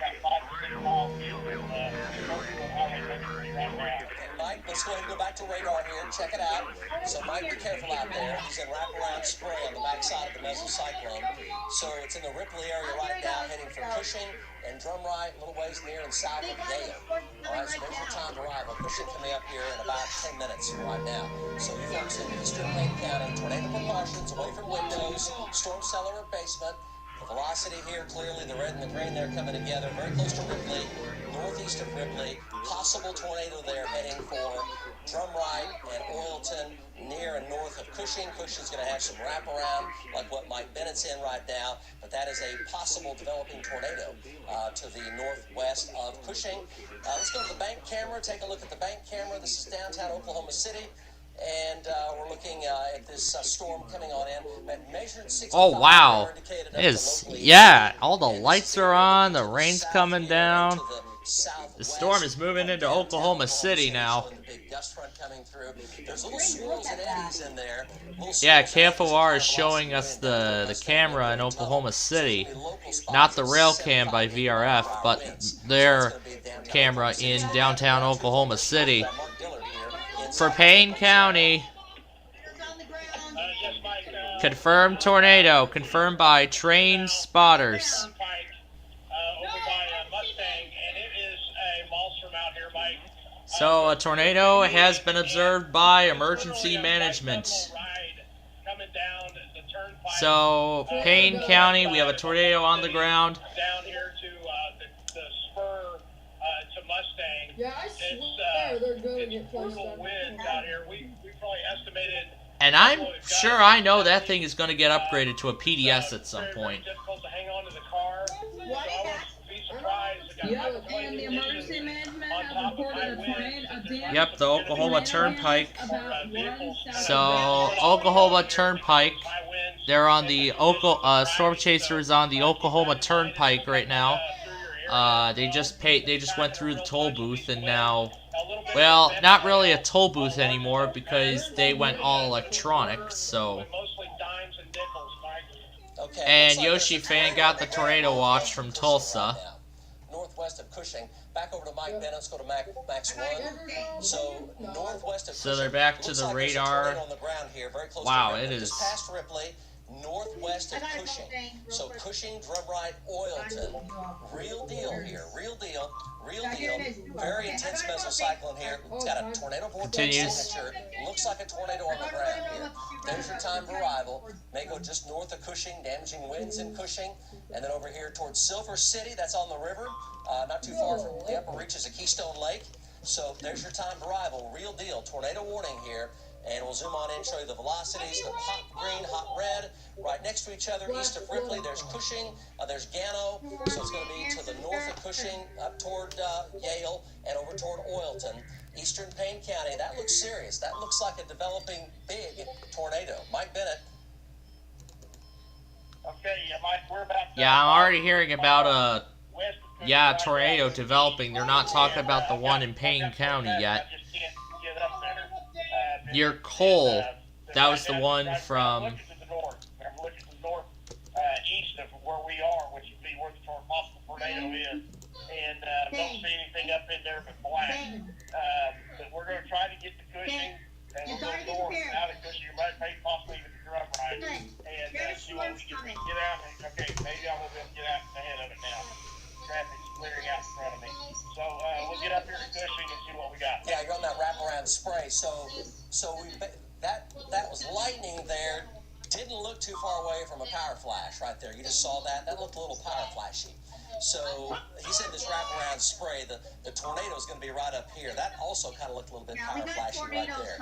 Speaker 17: Mike, let's go ahead and go back to radar here and check it out. So Mike, be careful out there. He's in wraparound spray on the backside of the mesocyclone. So it's in the Ripley area right now, heading for Cushing and Drumright, a little ways near and south of Dale. All right, so there's your time to arrival. Cushing coming up here in about 10 minutes right now. So you folks in eastern Plain County, tornado precautions, away from windows, storm cellar or basement. The velocity here, clearly the red and the green there coming together, very close to Ripley, northeast of Ripley. Possible tornado there heading for Drumright and Oilton, near and north of Cushing. Cushing's going to have some wraparound like what Mike Bennett's in right now, but that is a possible developing tornado to the northwest of Cushing. Let's go to the bank camera, take a look at the bank camera. This is downtown Oklahoma City. And we're looking at this storm coming on in. Measured 65.
Speaker 1: Oh wow! Yeah, all the lights are on. The rain's coming down. The storm is moving into Oklahoma City now. Yeah, KFOR is showing us the camera in Oklahoma City, not the rail cam by VRF, but their camera in downtown Oklahoma City. For Payne County, confirmed tornado, confirmed by trained spotters. So a tornado has been observed by emergency management. So Payne County, we have a tornado on the ground.
Speaker 6: Down here to the spur to
Speaker 18: Mustang.
Speaker 5: Yeah, I swear they're gonna get placed
Speaker 18: brutal
Speaker 5: on
Speaker 18: winds out here. We probably estimated.
Speaker 1: And I'm sure I know that thing is going to get upgraded to a PDS at some point.
Speaker 18: Difficult to hang on to the car.
Speaker 11: What is that?
Speaker 18: Be surprised.
Speaker 5: Yep, and the emergency management has reported a tornado.
Speaker 1: Yep, the Oklahoma Turnpike. So, Oklahoma Turnpike. They're on the Storm Chaser is on the Oklahoma Turnpike right now. They just went through the toll booth, and now, well, not really a toll booth anymore because they went all electronic. So, and Yoshi Fan got the tornado watch from Tulsa.
Speaker 17: Northwest of Cushing. Back over to Mike Bennett. Let's go to Max 1. So northwest of Cushing.
Speaker 1: So they're back to the radar.
Speaker 17: On the ground here, very close
Speaker 1: wow,
Speaker 17: to
Speaker 1: it is.
Speaker 17: Just past Ripley, northwest of Cushing. So Cushing, Drumright, Oilton. Real deal here. Real deal. Real deal. Very intense mesocyclone here. It's got a tornado vortex signature. Looks like a tornado on the ground here. There's your time of arrival. May go just north of Cushing, damaging winds in Cushing. And then over here towards Silver City, that's on the river. Not too far from the upper reaches of Keystone Lake. So there's your time of arrival. Real deal. Tornado warning here. And we'll zoom on in and show you the velocities. The hot green, hot red, right next to each other, east of Ripley. There's Cushing, there's Gano. So it's going to be to the north of Cushing, up toward Yale, and over toward Oilton. Eastern Payne County. That looks serious. That looks like a developing big tornado. Mike Bennett.
Speaker 18: Okay, yeah, Mike, we're about.
Speaker 1: Yeah, I'm already hearing about a tornado developing. They're not talking about the one in Payne County yet. Near Cole, that was the one from.
Speaker 18: Look to the north. Look to the north, east of where we are, which would be where the possible tornado is, and don't see anything up in there but black. But we're going to try to get to Cushing, and we'll go north out of Cushing, maybe possibly even the Drumright, and see what we can get out. Okay, maybe I will be able to get out ahead of it now. Traffic's clearing out in front of me. So we'll get up here to Cushing and see what we got.
Speaker 17: Yeah, you're on that wraparound spray. So that was lightning there. Didn't look too far away from a power flash right there. You just saw that. That looked a little power flashy. So he's in this wraparound spray. The tornado is going to be right up here. That also kind of looked a little bit power flashy right there.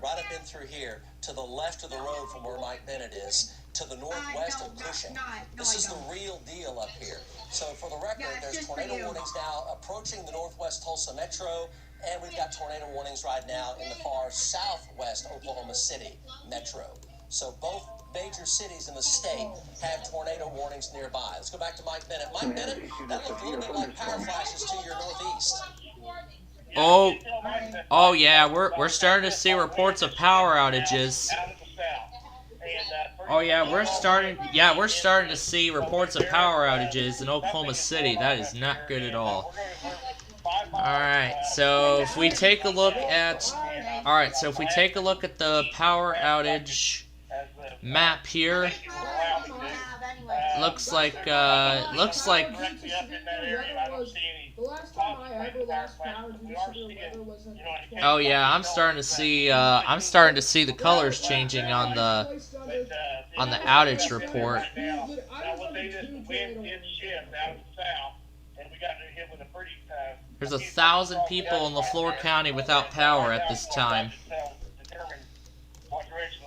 Speaker 17: Right up in through here to the left of the road from where Mike Bennett is. To the northwest of Cushing. This is the real deal up here. So for the record, there's tornado warnings now approaching the northwest Tulsa metro, and we've got tornado warnings right now in the far southwest Oklahoma City metro. So both major cities in the state have tornado warnings nearby. Let's go back to Mike Bennett. Mike Bennett, that looked a little bit like power flashes to your northeast.
Speaker 1: Oh yeah, we're starting to see reports of power outages. Oh yeah, we're starting to see reports of power outages in Oklahoma City. That is not good at all. Alright, so if we take a look at the power outage map here, looks like oh yeah, I'm starting to see the colors changing on the outage report. There's 1,000 people in LaFleur County without power at this time.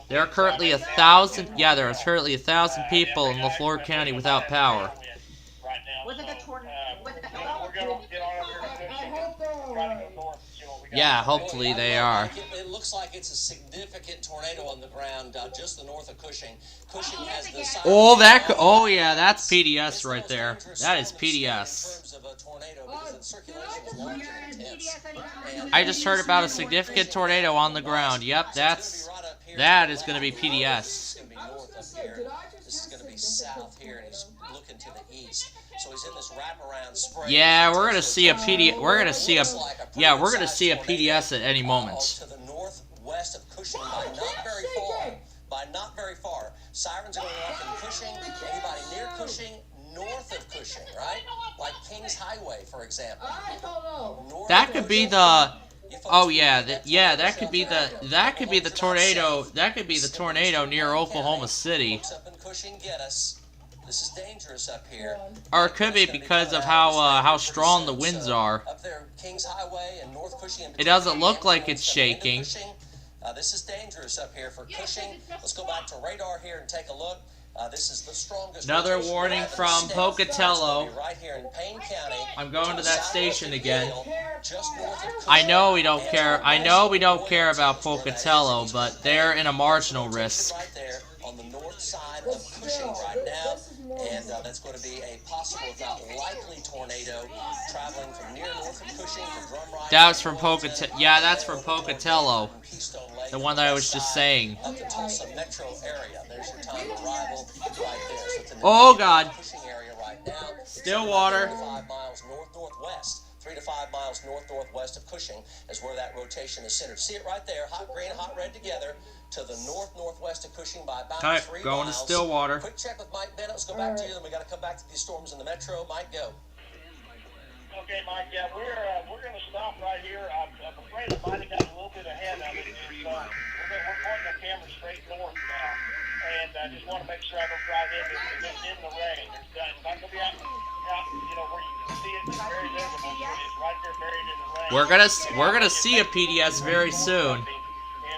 Speaker 1: There are currently 1,000. Yeah, there are currently 1,000 people in LaFleur County without power. Yeah, hopefully they are.
Speaker 17: It looks like it's a significant tornado on the ground just the north of Cushing. Cushing has the size.
Speaker 1: Oh yeah, that's PDS right there. That is PDS. I just heard about a significant tornado on the ground. Yep, that is going to be PDS.
Speaker 17: This is going to be south here, and he's looking to the east. So he's in this wraparound spray.
Speaker 1: Yeah, we're gonna see a PDS. We're gonna see a PDS at any moment.
Speaker 17: To the northwest of Cushing by not very far. Sirens are going off in Cushing. Anybody near Cushing, north of Cushing, right? Like Kings Highway, for example.
Speaker 1: That could be the. Oh yeah, that could be the tornado. That could be the tornado near Oklahoma City.
Speaker 17: Up in Cushing, get us. This is dangerous up here.
Speaker 1: Or it could be because of how strong the winds are.
Speaker 17: Up there, Kings Highway and North Cushing.
Speaker 1: It doesn't look like it's shaking.
Speaker 17: This is dangerous up here for Cushing. Let's go back to radar here and take a look. This is the strongest.
Speaker 1: Another warning from Pocatello.
Speaker 17: Right here in Payne County.
Speaker 1: I'm going to that station again.
Speaker 17: Just north of Cushing.
Speaker 1: I know we don't care. I know we don't care about Pocatello, but they're in a marginal risk.
Speaker 17: Right there on the north side of Cushing right now, and that's going to be a possible, if not likely, tornado traveling from near north of Cushing to Drum Ride.
Speaker 1: That's from Pocatello. Yeah, that's from Pocatello. The one that I was just saying.
Speaker 17: Up the Tulsa metro area. There's your time of arrival right there. So it's in the
Speaker 1: Oh God.
Speaker 17: Cushing area right now.
Speaker 1: Stillwater.
Speaker 17: 3 to 5 miles north-northwest. 3 to 5 miles north-northwest of Cushing is where that rotation is centered. See it right there, hot green, hot red together, to the north-northwest of Cushing by about 3
Speaker 1: going
Speaker 17: miles.
Speaker 1: to Stillwater.
Speaker 17: Quick check with Mike Bennett. Let's go back to you, then we got to come back to these storms in the metro. Mike, go.
Speaker 18: Okay, Mike, yeah, we're going to stop right here. I'm afraid I might have got a little bit ahead of it. We're pointing the camera straight north now. And I just want to make sure I don't drive in. It's in the rain. It's not going to be out, you know, where you can see it. It's very visible. It's right there buried in the rain.
Speaker 1: We're gonna see a PDS very soon.
Speaker 18: And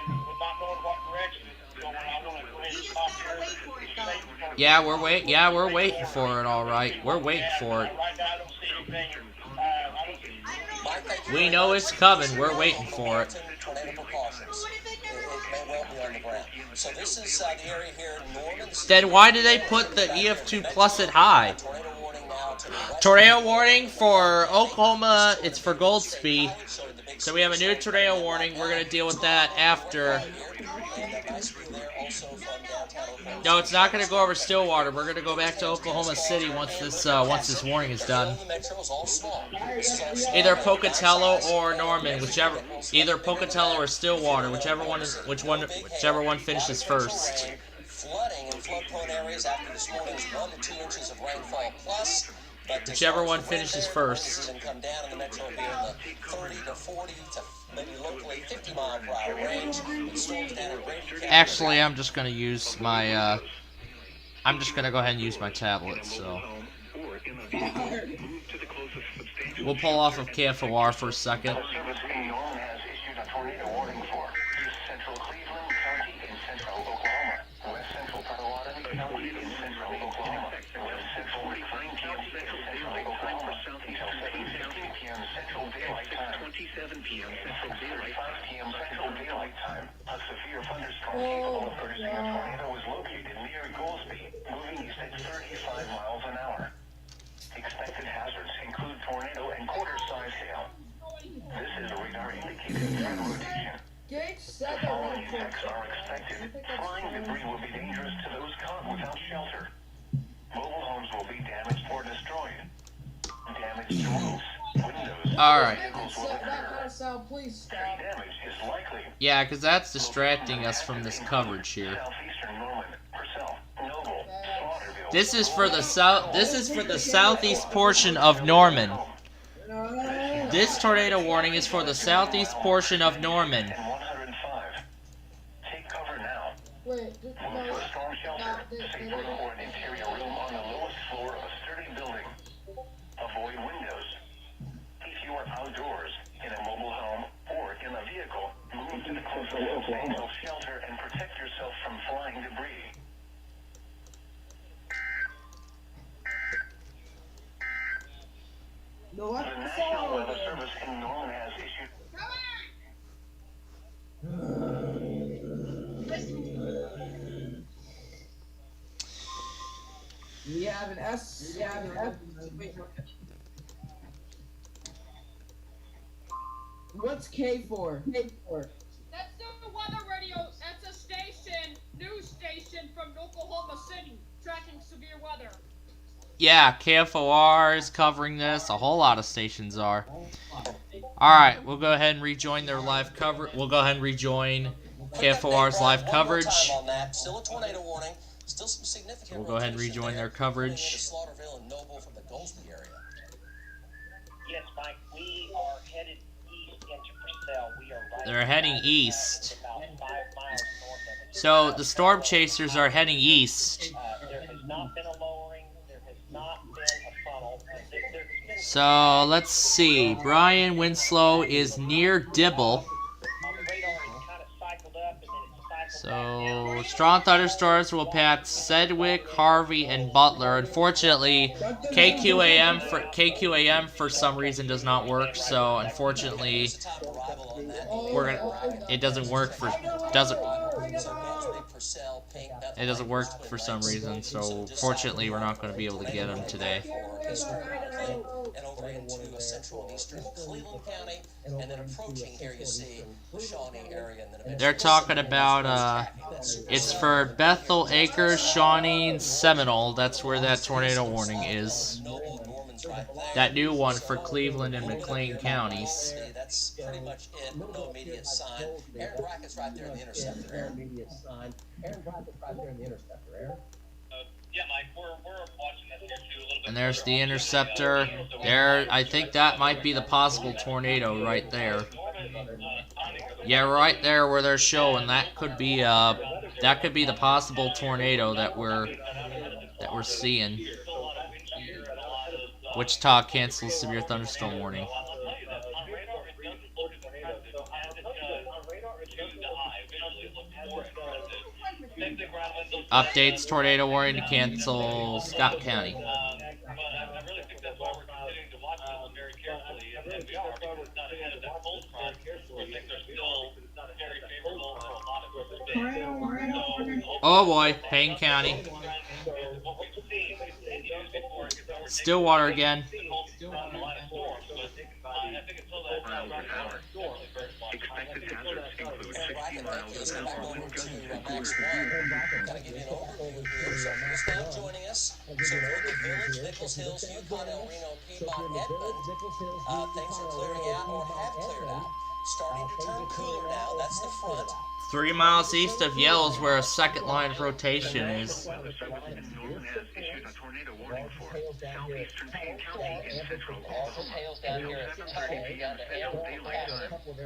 Speaker 18: with not knowing what direction it's going, I'm going to go ahead and stop here.
Speaker 1: Yeah, we're waiting for it. All right, we're waiting for it.
Speaker 18: Right now, I don't see anything.
Speaker 1: We know it's coming. We're waiting for it.
Speaker 17: Tornado precautions. It may well be on the ground. So this is the area here in Norman.
Speaker 1: Then why did they put the EF2 Plus at high?
Speaker 17: Tornado warning now to the west.
Speaker 1: Tornado warning for Oklahoma. It's for Goldsby. So we have a new tornado warning. We're gonna deal with that after. No, it's not gonna go over Stillwater. We're gonna go back to Oklahoma City once this warning is done. Either Pocatello or Norman, whichever. Either Pocatello or Stillwater, whichever one finishes first.
Speaker 17: Flooding in flood-prone areas after this morning's 1 to 2 inches of rainfall plus.
Speaker 1: Whichever one finishes first.
Speaker 17: Come down in the metro here in the 30 to 40 to maybe locally 50 mile per hour range. Storms down in Brady County.
Speaker 1: Actually, I'm just gonna use my. I'm just gonna go ahead and use my tablet. So we'll pull off of KFOR for a second.
Speaker 10: Expected hazards include tornado and quarter-size hail. This is a radar indicated threat rotation. The following effects are expected. Flying debris will be dangerous to those caught without shelter. Mobile homes will be damaged or destroyed. Damage to roofs, windows,
Speaker 1: Alright.
Speaker 10: vehicles will occur.
Speaker 5: Please
Speaker 10: Damage is likely.
Speaker 1: Yeah, because that's distracting us from this coverage here.
Speaker 10: Southeastern Norman, Purcell, Noble, Slaughterville.
Speaker 1: This is for the south. This is for the southeast portion of Norman. This tornado warning is for the southeast portion of Norman.
Speaker 10: 105. Take cover now.
Speaker 5: Wait,
Speaker 10: Move to a storm shelter, safer or an interior room on the lowest floor of a sturdy building. Avoid windows. If you are outdoors, in a mobile home, or in a vehicle, move to the closest substantial shelter and protect yourself from flying debris.
Speaker 5: no,
Speaker 10: The National Weather Service in Norman has issued.
Speaker 5: We have an S. We have an F. Wait. What's K for? K for.
Speaker 7: That's the weather radio. That's a station, news station from Oklahoma City, tracking severe weather.
Speaker 1: Yeah, KFOR is covering this. A whole lot of stations are. Alright, we'll go ahead and rejoin their live coverage. We'll go ahead and rejoin KFOR's live coverage.
Speaker 17: Still a tornado warning. Still some significant.
Speaker 1: We'll go ahead and rejoin their coverage.
Speaker 17: Slaughterville and Noble from the Goldsby area.
Speaker 3: Yes, Mike, we are headed east into Purcell. We are right.
Speaker 1: They're heading east.
Speaker 3: About 5 miles north of it.
Speaker 1: So the storm chasers are heading east.
Speaker 3: There has not been a lowering
Speaker 1: So let's see. Brian Winslow is near Dibble. So strong thunderstorms will pass Sedgwick, Harvey, and Butler. Unfortunately, KQAM for some reason does not work. So unfortunately, it doesn't work for some reason. So fortunately, we're not going to be able to get them today.
Speaker 17: And over into central and eastern Cleveland County, and then approaching here you see the Shawnee area. And then
Speaker 1: they're talking about it's for Bethel, Acres, Shawnee, and Seminole. That's where that tornado warning is. That new one for Cleveland and McLean counties.
Speaker 17: That's pretty much it. No immediate sign. Aaron Brackett's right there in the interceptor. Aaron Brackett's right there in the interceptor. Aaron.
Speaker 6: Yeah, Mike, we're watching this here too a little bit.
Speaker 1: And there's the interceptor. There, I think that might be the possible tornado right there. Yeah, right there where they're showing that could be the possible tornado that we're seeing. Wichita cancels severe thunderstorm warning. Updates, tornado warning to cancel Scott County.
Speaker 6: But I really think that's why we're continuing to watch this one very carefully, and we are, because it's not ahead of that cold front, where things are still very favorable for a lot of the state.
Speaker 1: Oh boy, Payne County. Stillwater again.
Speaker 12: Expected hazards include 60 miles of
Speaker 17: Now joining us, so Northern Village, Nichols Hills, Yukon, El Reno, Piedmont, Edmond, things are clearing out or have cleared out. Starting to turn cooler now, that's the front.
Speaker 1: 3 miles east of Yale is where a second line of rotation is.
Speaker 12: southeastern Payne County and central Oklahoma.
Speaker 17: Hails down here at Cerri, down to Amber,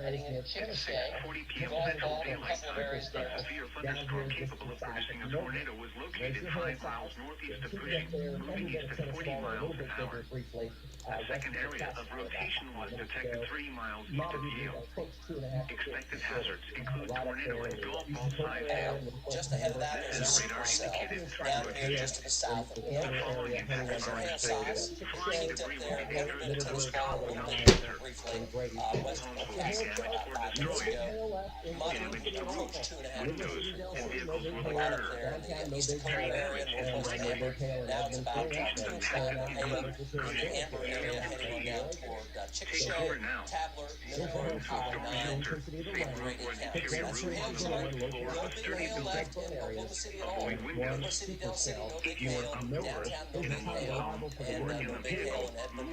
Speaker 17: heading into Chickasha.
Speaker 12: 40 p.m. Central Daylight Time. A severe thunderstorm capable of producing a tornado was located 5 miles northeast of Cushing, moving east at 40 miles an hour. A second area of rotation was detected 3 miles east of Yale. Expected hazards include tornado and golf ball size hail.
Speaker 17: Just ahead of that, there's a supercell down here just to the south of the area. There's a hail size peaked up there, every bit of tennis ball a little bit briefly west of the castle about 5 minutes ago. Moderate approach 2.5 degrees. Right up there in the east Dakota area, northwest of Amber. Now it's about 2 inches hail in the Amber area, heading on down toward Chickasha, Tabler, Middleburg, Highway 9, and Grady County. So that's your hail chart. No big hail left in Oklahoma City at all. Oklahoma City, Dell City, no big hail. Downtown, no big hail. And no big hail in Edmond.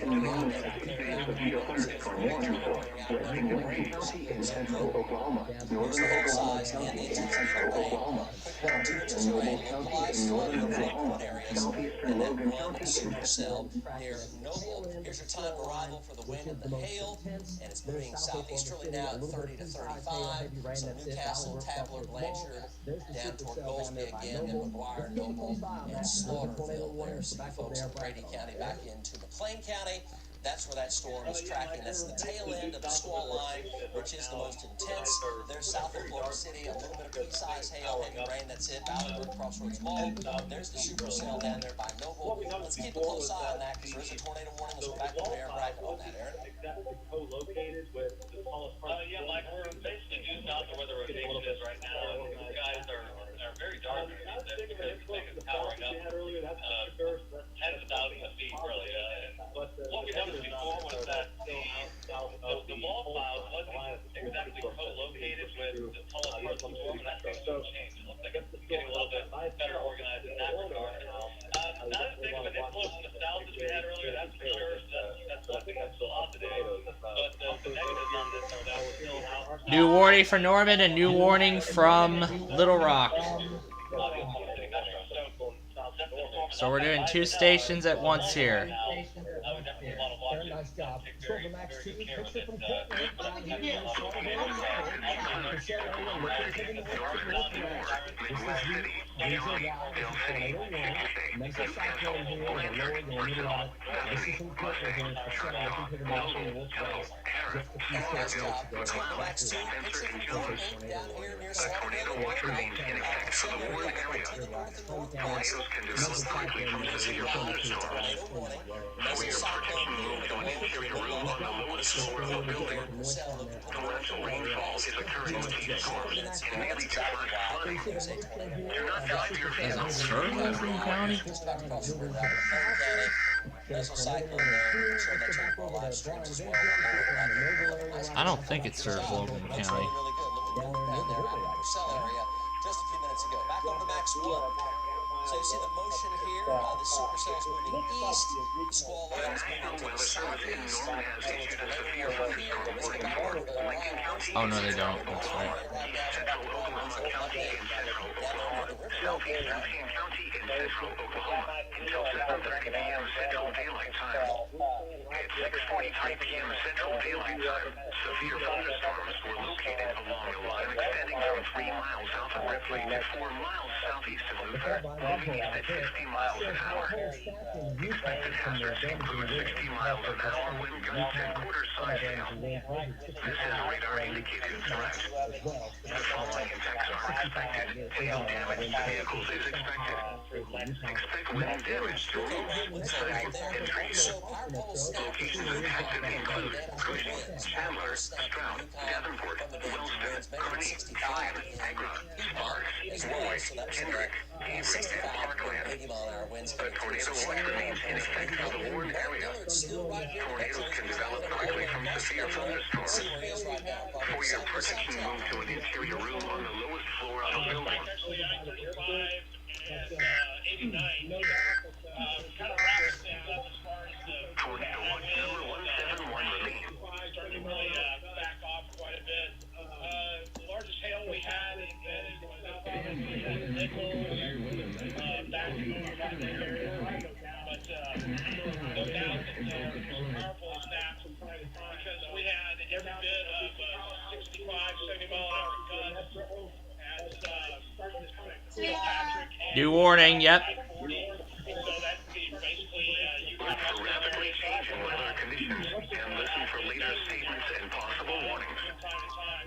Speaker 17: Here's the hail size and the intensity of the rain. Quick 1 to 2 inches of rain. Localized flooding in one areas. And then one supercell near Noble. Here's your time of arrival for the wind and the hail. And it's moving southeasterly now at 30 to 35. So Newcastle, Tabler, Blanchard, down toward Goldsby again, and McGuire, Noble, and Slaughterville there. So you folks in Grady County back into McLean County. That's where that storm is tracking. That's the tail end of the squall line, which is the most intense. There's south of Oklahoma City, a little bit of pea-size hail, heavy rain. That's it. Ballardburg, Crossroads Mall. There's the supercell down there by Noble. Let's keep a close eye on that because there is a tornado warning. Let's go back over to Aaron Brackett on that, Aaron.
Speaker 2: Exactly co-located with the tallest part.
Speaker 6: Yeah, Mike, we're basically due south of where the rotation is right now. The skies are very dark because everything is powering up tens of thousands of feet, really. What we noticed before was that the wall cloud wasn't exactly co-located with the tallest part of the storm, and that's going to change. It looks like it's getting a little bit better organized in that regard. Not as big of an influence in the south as we had earlier, that's for sure. That's one thing that's positive. But the negatives on this are that we're still out.
Speaker 1: New warning for Norman and new warning from Little Rock. So we're doing 2 stations at once here.
Speaker 17: Very nice job.
Speaker 6: very, very good care with it.
Speaker 12: Tornado watch remains in effect for the warned area. Tornadoes can develop quickly from severe thunderstorms. For your protection, move to an interior room on the lowest floor of a building. Torrential rainfall is occurring with each storm and may lead to flash flooding. Do not drive your vehicles.
Speaker 1: I don't think it serves Logan County.
Speaker 17: Just a few minutes ago. Back over to Max 1. So you see the motion here. The supercell's moving east. The squall line is moving to the southeast.
Speaker 1: Oh no, they don't. That's right.
Speaker 12: Central Oklahoma County and Central Oklahoma. Southeast Lucien County and Central Oklahoma until 7:30 p.m. Central Daylight Time. At 6:43 p.m. Central Daylight Time, severe thunderstorms were located along a line extending from 3 miles south of Ripley to 4 miles southeast of Luther, moving east at 60 miles an hour. Expected hazards include 60 miles an hour wind gusts and quarter-size hail. This is a radar-indicated threat. The following impacts are expected. Hail damage to vehicles is expected. Expect wind damage to roofs, siding, and trees. Locations impacted include Cushing, Chandler, Stroud, Davenport, Wellston, Kearney, Flagg, Agra, Sparks, Roy, Hendrick, Avery, and Parkland. The tornado watch remains in effect for the warned area. Tornadoes can develop quickly from severe thunderstorms. For your protection, move to an interior room on the lowest floor of a building. Tornado watch number 171 remains.
Speaker 18: Starting to really back off quite a bit. The largest hail we had was out on back in the area. But no doubt that there was some powerful snaps because we had every bit of 65, 70 mile an hour gusts at Patrick.
Speaker 1: New warning, yep.
Speaker 18: So that's basically
Speaker 12: Look for rapidly changing weather conditions and listen for later statements and possible warnings.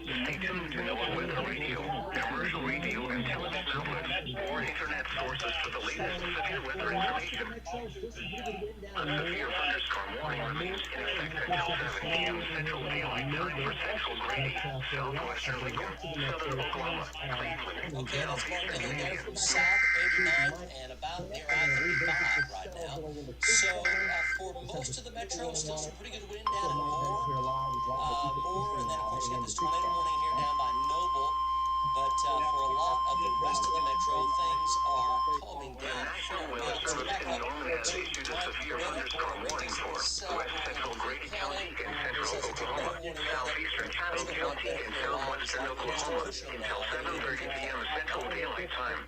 Speaker 12: Stay tuned to NOAA Weather Radio, commercial radio and television outlets, or internet sources for the latest severe weather information. A severe thunderstorm warning remains in effect until 7 p.m. Central Daylight Time for Central Grady, southwestern Lincoln, southern Oklahoma, Cleveland, southeastern Union.
Speaker 17: South 89 and about near I-35 right now. So for most of the metro, still some pretty good wind down at Moore, and then of course you have this tornado warning here down by Noble. But for a lot of the rest of the metro, things are calming down.
Speaker 12: National Weather Service in Norman has issued a severe thunderstorm warning for west central Grady County and central Oklahoma, southeastern Chatham County and southwestern Oklahoma until 7:30 p.m. Central Daylight Time.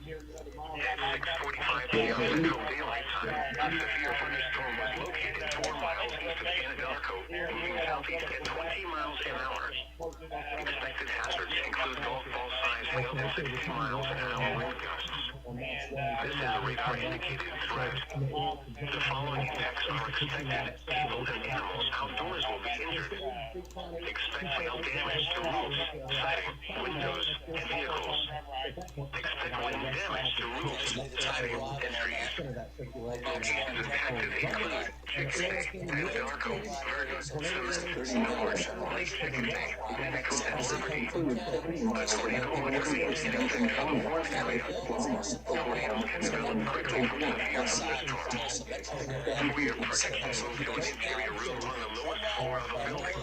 Speaker 12: At 6:45 p.m. Central Daylight Time, a severe thunderstorm was located 4 miles east of Anadarko, moving southeast at 20 miles an hour. Expected hazards include golf ball size hail to 60 miles an hour wind gusts. This is a radar-indicated threat. The following impacts are expected. People and animals outdoors will be injured. Expect hail damage to roofs, siding, windows, and vehicles. Expect wind damage to roofs, siding, and trees. Locations impacted include Chickasha, Anadarko, Vernon, Susan, Norwich, Lake Chickasha, Minico, and Liberty. A tornado watch remains in effect for the warned area. Tornadoes can develop quickly from severe thunderstorms. For your protection, move to an interior room on the lowest floor of a building.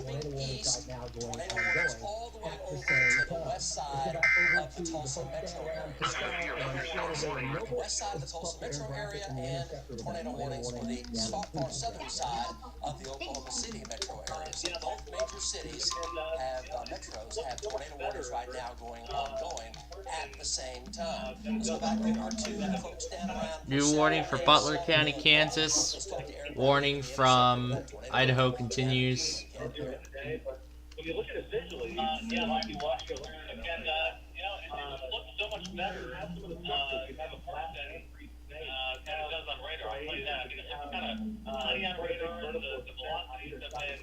Speaker 17: Moving east, tornado warnings all the way over to the west side of the Tulsa metro area.
Speaker 12: A severe thunderstorm
Speaker 17: the west side of the Tulsa metro area, and tornado warnings for the far southern side of the Oklahoma City metro area. So both major cities have metros have tornado warnings right now ongoing at the same time. Let's go back over to the folks down around.
Speaker 1: New warning for Butler County, Kansas. Warning from Idaho continues.
Speaker 6: When you look at it visually, yeah, like you watch it, and it looks so much better. Have a person kind of does on radar. I like that. It's kind of honey on radar. The velocities have been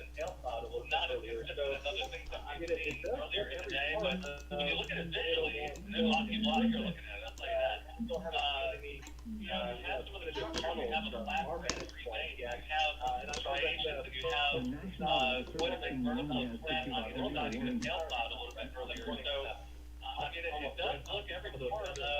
Speaker 6: not as consistent as other things that we've seen earlier in the day. But when you look at it visually, there's a lot of people out here looking at it. I'll tell you that. You have some of the different you have a flat range remake. You have striations, and you have what is a vertical slant on either side. You can tail cloud a little bit earlier. So, I mean, it does look every part of the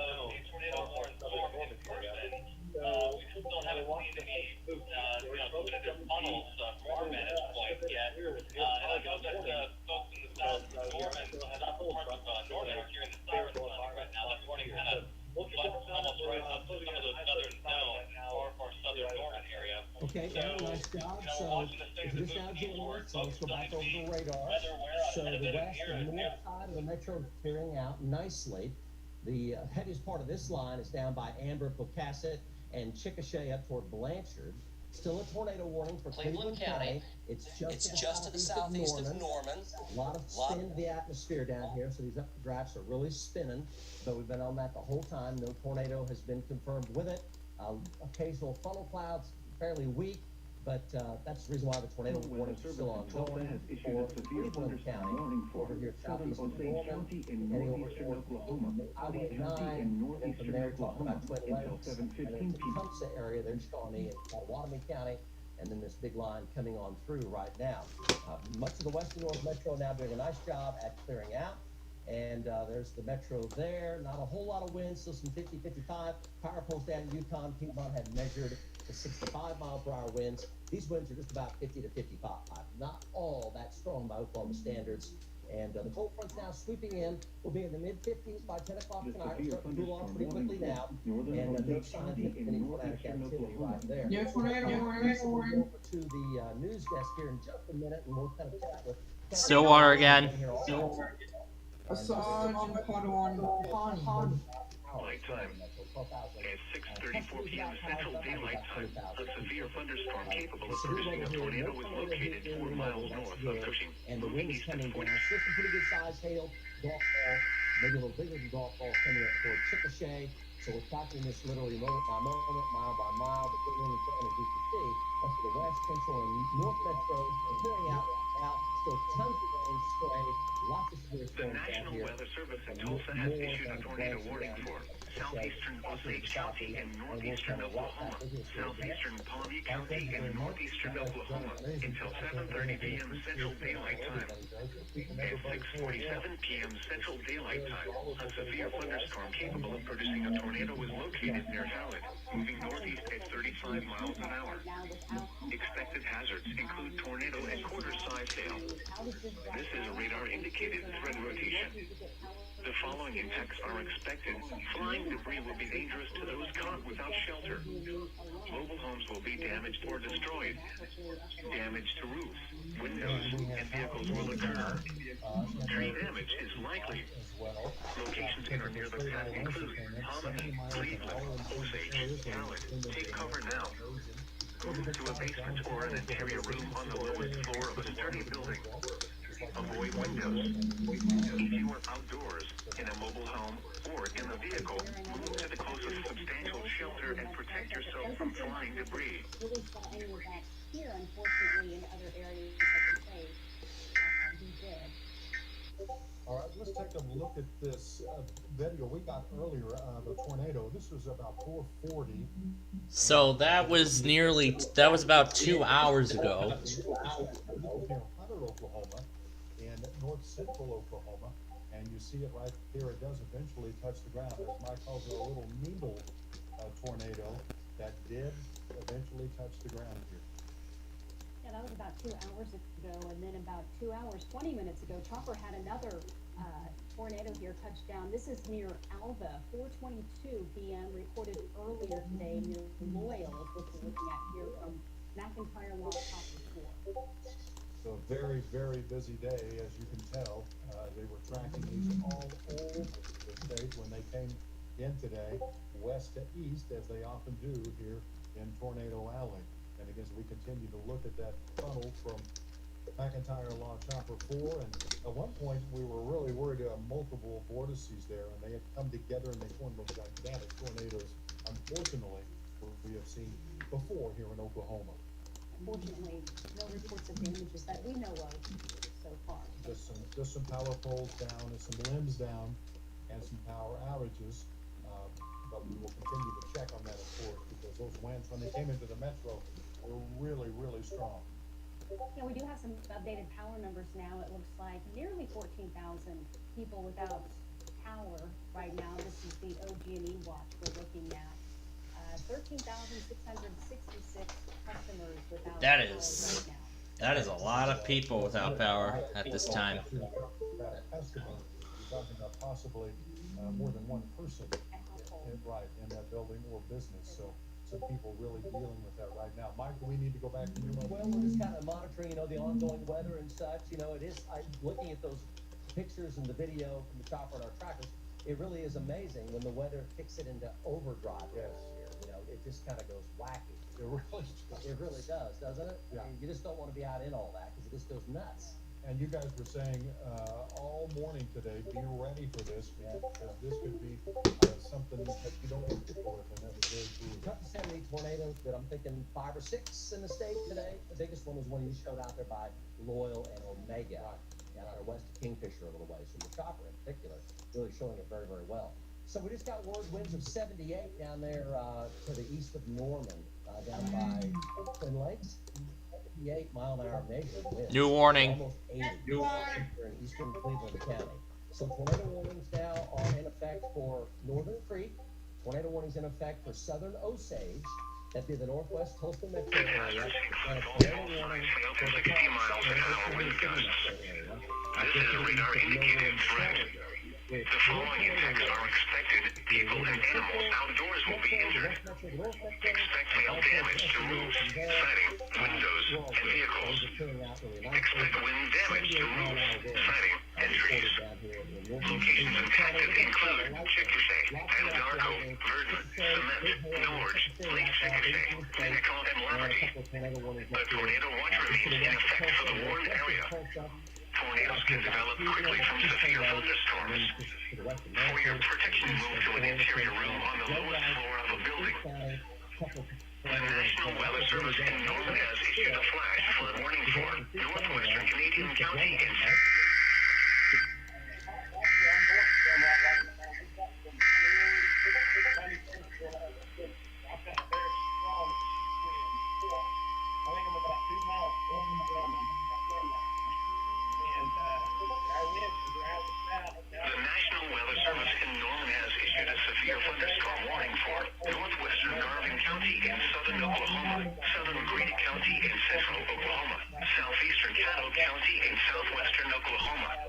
Speaker 6: tornado warning storm in person. We just still haven't seen any, definitive funnels from our vantage point yet. And I know that folks in the south of Norman, south part of Norman are hearing the sirens right now. That warning kind of almost right up to some of those southern zone or southern Norman area.
Speaker 21: Okay, Aaron, nice job. So, if this now joining us, let's go back over the radar. So, the west and north side of the metro is clearing out nicely. The heaviest part of this line is down by Amber, Pocasset, and Chickasha up toward Blanchard. Still a tornado warning for Cleveland County. It's just to the southeast of Norman. A lot of spin in the atmosphere down here, so these updrafts are really spinning. But we've been on that the whole time. No tornado has been confirmed with it. Occasional funnel clouds, fairly weak, but that's the reason why the tornado warning is still ongoing for Cleveland County over here southeast of Norman, heading over toward Highway 9, and from there talking about Twin Lakes, and then the Tecumseh area, they're showing me in Pottawatomie County, and then this big line coming on through right now. Much of the western North Metro now doing a nice job at clearing out. And there's the metro there. Not a whole lot of wind, still some 50, 55. Power poles down in Yukon. Piedmont had measured the 65-mile-per-hour winds. These winds are just about 50 to 55. Not all that strong by Oklahoma standards. And the cold front's now sweeping in. We'll be in the mid-50s by 10 o'clock tonight. We're starting to cool off pretty quickly now. And no signs of any tornadic activity right there. Over to the news desk here in just a minute, and we'll kind of chat with
Speaker 1: Stillwater again.
Speaker 5: Assange and Padawan.
Speaker 12: Light time at 6:34 p.m. Central Daylight Time. A severe thunderstorm capable of producing a tornado is located 4 miles north of Cushing.
Speaker 21: And the wind is coming down. Still some pretty good size hail, golf ball, maybe a little bigger than golf ball coming up toward Chickasha. So we're tracking this literally moment by moment, mile by mile. The good wind is going, as you can see, up to the west, central, and north metros. And clearing out right now. Still tons of rain spray. Lots of severe storms out here.
Speaker 12: The National Weather Service in Tulsa has issued a tornado warning for southeastern Osage County and northeastern Oklahoma, southeastern Pawnee County and northeastern Oklahoma until 7:30 p.m. Central Daylight Time. At 6:47 p.m. Central Daylight Time, a severe thunderstorm capable of producing a tornado is located near Howard, moving northeast at 35 miles an hour. Expected hazards include tornado and quarter-sized hail. This is a radar-indicated threat rotation. The following impacts are expected. Flying debris will be dangerous to those caught without shelter. Mobile homes will be damaged or destroyed. Damage to roofs, windows, and vehicles will occur. Tree damage is likely. Locations in or near the path include Hominy, Cleveland, Osage, Howard. Take cover now. Move to a basement or an interior room on the lowest floor of a sturdy building. Avoid windows. If you are outdoors, in a mobile home, or in a vehicle, move to the closest substantial shelter and protect yourself from flying debris.
Speaker 4: Here, unfortunately, in other areas of the state, we did.
Speaker 20: All right, let's take a look at this video we got earlier of a tornado. This was about 4:40.
Speaker 1: So that was about 2 hours ago.
Speaker 20: Oklahoma and north central Oklahoma, and you see it right here. It does eventually touch the ground. As Mike calls it, a little needle tornado that did eventually touch the ground here.
Speaker 4: Yeah, that was about 2 hours ago, and then about 2 hours, 20 minutes ago, Chopper had another tornado here touched down. This is near Alva, 4:22 p.m. recorded earlier today near Loyal, which we're looking at here from McIntyre Law Chopper 4.
Speaker 20: So a very, very busy day, as you can tell. They were tracking these all over the state when they came in today, west to east, as they often do here in Tornado Alley. And again, as we continue to look at that funnel from McIntyre Law Chopper 4, and at one point we were really worried about multiple vortices there, and they had come together and they formed those gigantic tornadoes, unfortunately, we have seen before here in Oklahoma.
Speaker 4: Unfortunately, no reports of damages that we know of so far.
Speaker 20: Just some power poles down and some limbs down and some power outages, but we will continue to check on that, of course, because those winds, when they came into the metro, were really, really strong.
Speaker 4: Yeah, we do have some updated power numbers now. It looks like nearly 14,000 people without power right now. This is the OG&E watch we're looking at. 13,666 customers without
Speaker 1: That
Speaker 4: power
Speaker 1: is
Speaker 4: right now.
Speaker 1: that is a lot of people without power at this time.
Speaker 20: You're talking about possibly more than one person in that building or business. So some people really dealing with that right now. Mike, do we need to go back to you?
Speaker 21: Well, we're just kind of monitoring, the ongoing weather and such. It is, looking at those pictures and the video from the chopper and our trackers, it really is amazing when the weather kicks it into overdrive this year. It just kind of goes wacky. It really does, doesn't it?
Speaker 20: Yeah.
Speaker 21: I mean, you just don't want to be out in all that because it just goes nuts.
Speaker 20: And you guys were saying all morning today, be ready for this, because this could be something that you don't want to for, and that was very true.
Speaker 21: Up to 70 tornadoes, but I'm thinking 5 or 6 in the state today. The biggest one was one you showed out there by Loyal and Omega, down out west of Kingfisher a little ways. So the chopper in particular, really showing it very, very well. So we just got word winds of 78 down there to the east of Norman, down by Twin Lakes. 78 mile-an-hour measured winds.
Speaker 1: New warning.
Speaker 21: Almost 80 in eastern Cleveland County. So tornado warnings now are in effect for Northern Creek. Tornado warnings in effect for southern Osage. That'd be the northwest Tulsa metro area. And a tornado warning for the
Speaker 12: 60 miles an hour wind gusts. This is a radar indicated threat. The following impacts are expected. People and animals outdoors will be injured. Expect hail damage to roofs, siding, windows, and vehicles. Expect wind damage to roofs, siding, and trees. Locations impacted include Chickasha, Anadarko, Verdon, Cement, Norge, Lake Chickasha, Pinnacle, and Liberty. The tornado watch remains in effect for the warned area. Tornadoes can develop quickly from severe thunderstorms. For your protection, move to an interior room on the lowest floor of a building. The National Weather Service in Norman has issued a flash flood warning for northwestern Canadian County and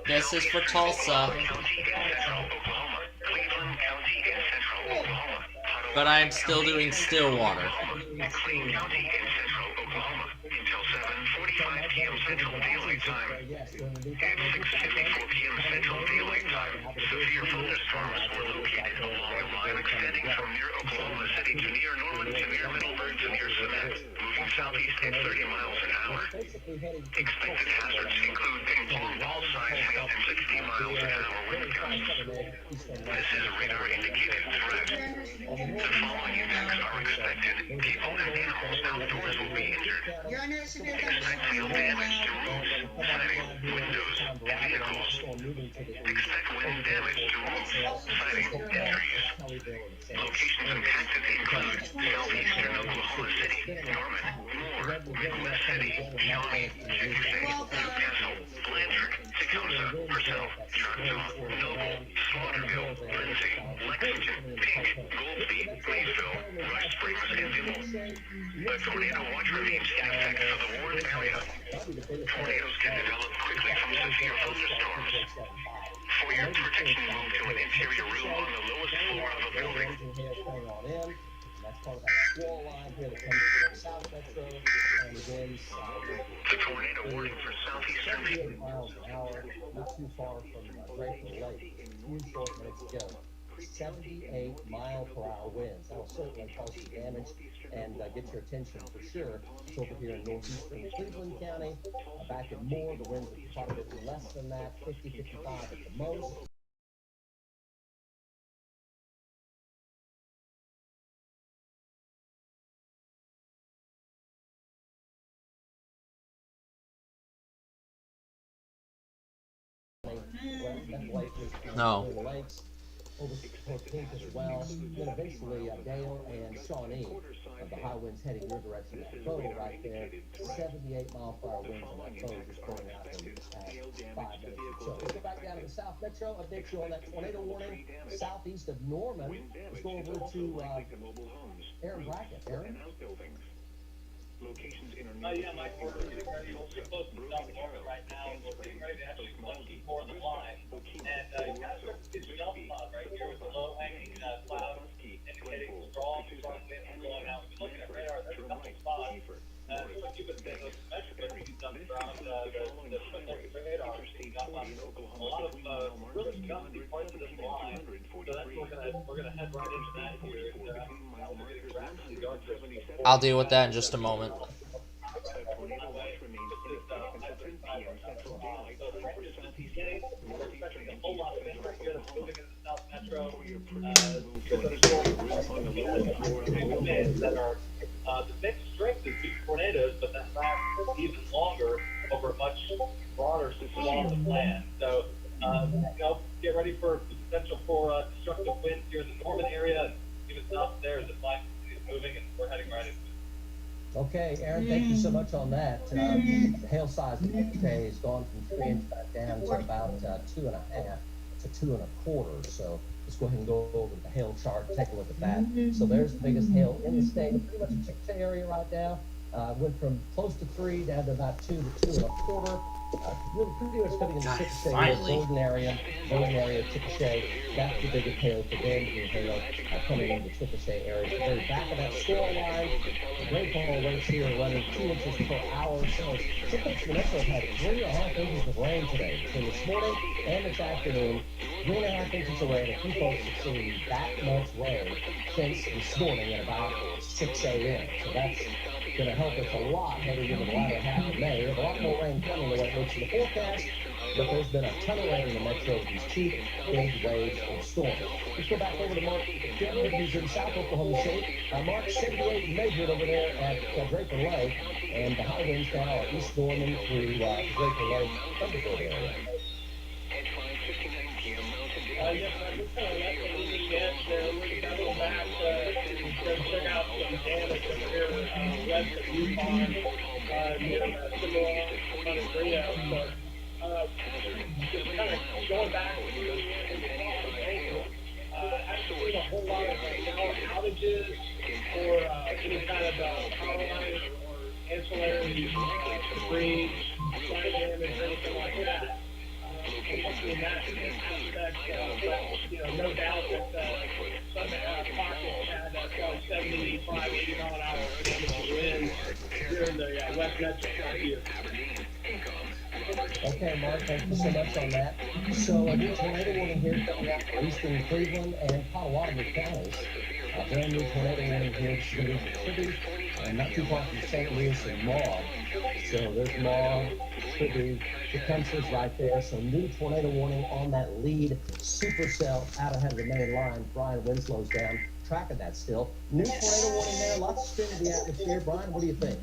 Speaker 1: This is for Tulsa. But I'm still doing Stillwater.
Speaker 12: McLean County in central Oklahoma until 7:45 p.m. Central Daylight Time. At 6:54 p.m. Central Daylight Time, severe thunderstorms were located along a line extending from near Oklahoma City to near Norman to near Middleburg to near Cement, moving southeast at 30 miles an hour. Expected hazards include ping-pong ball-sized hail and 60 miles an hour wind gusts. This is a radar indicated threat. The following impacts are expected. People and animals outdoors will be injured. Expect hail damage to roofs, siding, windows, and vehicles. Expect wind damage to roofs, siding, and trees. Locations impacted include southeastern Oklahoma City, Norman, Moore, Midwest City, Shawnee, Chickasha, Newcastle, Blanchard, Tecumseh, Purcell, Choctaw, Noble, Slaughterville, Lindsay, Lexington, Pink, Goldsby, Maysville, Rush Springs, and Dimble. The tornado watch remains in effect for the warned area. Tornadoes can develop quickly from severe thunderstorms. For For your protection, move to an interior room on the lowest floor of a building.
Speaker 21: Hail coming on in, and that's part of that squall line here that comes from South Metro and winds
Speaker 12: The tornado warning for southeastern
Speaker 21: 78 miles an hour, not too far from Draper Lake. A few short minutes ago. 78 mile per hour winds. That'll certainly cause some damage and get your attention for sure. It's over here in northeastern Cleveland County. Back in Moore, the winds are quite a bit less than that, 50, 55 at the most.
Speaker 1: No.
Speaker 21: Lakes, over toward Pink as well. Then eventually Dale and Shawnee, the high winds heading your direction. That bow right there, 78 mile per hour winds on that bow just going out in the past 5 minutes. So let's go back down to the South Metro. Update you on that tornado warning southeast of Norman. Let's go over to Aaron Brackett. Aaron?
Speaker 6: Yeah, Mike, we're getting ready. We're close to South Florida right now. We're getting ready to actually collect for the line. And you guys are getting the alpha cloud right here with the low hanging clouds indicating strong winds blowing out. We've been looking at radar. There's a couple spots. What you've been saying, those measurements you've done around the radar. A lot of really gusty parts of this line. So that's we're gonna head right into that here. We're getting rapidly dark.
Speaker 1: I'll deal with that in just a moment.
Speaker 6: The mixed strength is these tornadoes, but that lasts even longer over a much broader swath of land. So, get ready for the potential for destructive winds here in the Norman area, even south there as the line is moving, and we're heading right into it.
Speaker 21: Okay, Aaron, thank you so much on that. The hail size today has gone from 3 inches back down to about 2.5 to 2.25. So let's go ahead and go over the hail chart, take a look at that. So there's the biggest hail in the state, pretty much a Chickasha area right now. Went from close to 3 down to about 2 to 2.25. We're pretty much coming into Chickasha area, Golden area, Chickasha. That's the biggest hail for them. Hail coming into Chickasha area. The very back of that squall line, the rainfall rates here are running 2 inches per hour. So Chickasha Metro had 3.5 inches of rain today between this morning and this afternoon. 3.5 inches of rain. A few folks have seen that much rain since this morning at about 6 a.m. So that's going to help us a lot heading into the latter half of May. There's a lot more rain coming the way it looks in the forecast, but there's been a ton of rain in the metro with these cheap, big waves and storms. Let's go back over to Mark Dillard, who's in South Oklahoma State. Mark, 78 measured over there at Draper Lake, and the high winds now are East Norman through Draper Lake, Thunderbird area.
Speaker 18: Yes, I'm just kind of letting you get there. We're going to go back to check out some damage over here west of Yukon, near Cimarron, MontcoEAS. But just kind of going back to April, I haven't seen a whole lot of power outages or any kind of power line or ancillary debris, line damage, or anything like that. In that aspect, no doubt that some pockets had probably 75, 80 mile an hour winds here in the west metro area.
Speaker 21: Okay, Mark, thank you so much on that. So a new tornado warning here coming out for eastern Cleveland and Potawatomi counties. A brand new tornado warning here submitted to Cerri, and not too far from St. Louis and Maud. So there's Maud, Cerri, the country's right there. So new tornado warning on that lead supercell out ahead of the main line. Brian Winslow's down, tracking that still. New tornado warning there, lots of spin in the atmosphere. Brian, what do you think?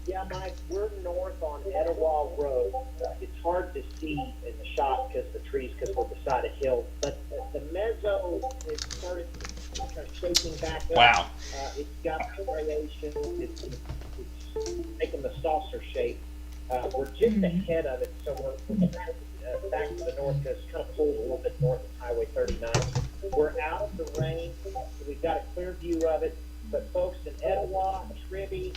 Speaker 8: Yeah, Mike, we're north on Etowah Road. It's hard to see in the shot because of the trees, because we're beside a hill. But the mezzo has started kind of shaking back up.
Speaker 1: Wow.
Speaker 8: It's got variation. It's making the saucer shape. We're just ahead of it, so we're back to the north because it's kind of pulled a little bit north of Highway 39. We're out of the rain, so we've got a clear view of it. But folks in Etowah, Cerri,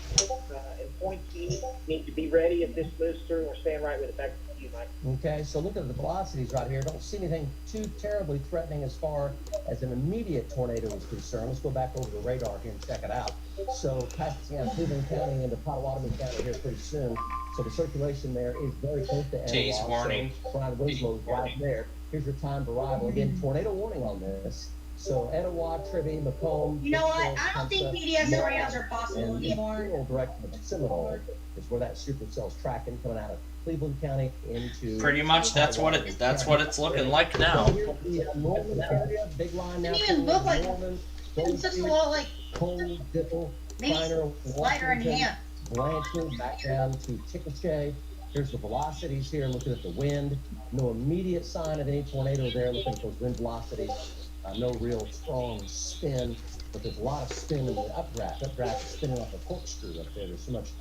Speaker 8: and Point Key need to be ready if this moves through. We're staying right with it. Back to you.
Speaker 21: Okay, so look at the velocities right here. Don't see anything too terribly threatening as far as an immediate tornado is concerned. Let's go back over the radar here and check it out. So passing out Cleveland County into Potawatomi County here pretty soon. So the circulation there is very close to
Speaker 1: Tease
Speaker 21: Etowah.
Speaker 1: warning.
Speaker 21: So Brian Winslow's right there. Here's your time of arrival. Again, tornado warning on this. So Etowah, Tribby, Macomb.
Speaker 11: You know what? I don't think PDS tornadoes are possible anymore.
Speaker 21: And the general direction of Seminole is where that supercell's tracking coming out of Cleveland County into.
Speaker 1: Pretty much that's what it's looking like now.
Speaker 21: The Norman area, big line now.
Speaker 11: Didn't even look like
Speaker 21: Norman,
Speaker 11: it's just a lot like
Speaker 21: Cole, Dipple,
Speaker 11: maybe
Speaker 21: Piner,
Speaker 11: lighter in
Speaker 21: Washington,
Speaker 11: hand.
Speaker 21: Blanchard, back down to Chickasha. Here's the velocities here, looking at the wind. No immediate sign of any tornado there, looking at those wind velocities. No real strong spin, but there's a lot of spin in the updraft. Updraft is spinning like a corkscrew up there. There's so much.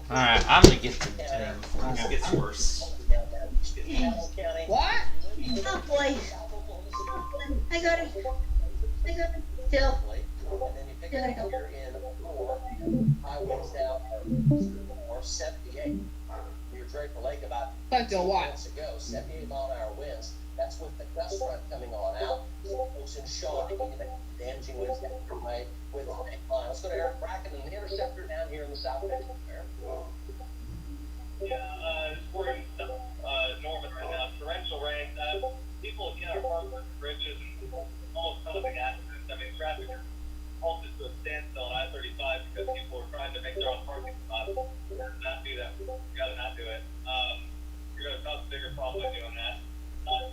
Speaker 1: Alright, I'm gonna get the thing before it gets worse.
Speaker 11: What? Oh boy. I got it. Still. I gotta go.
Speaker 17: High winds down or 78. Near Draper Lake about 2 minutes ago, 78-mile-an-hour winds. That's with the gust front coming on out. Folks in Shawnee, damaging winds down the way with the line. Let's go to Eric Bracken and the interceptor down here in the South Texas.
Speaker 6: Yeah, we're in Norman right now. Torrential rain. People again are parked on bridges and almost causing accidents. I mean, traffic is halted to a standstill on I-35 because people are trying to make their own parking spots. Not do that. You gotta not do it. You're gonna cause a bigger problem by doing that.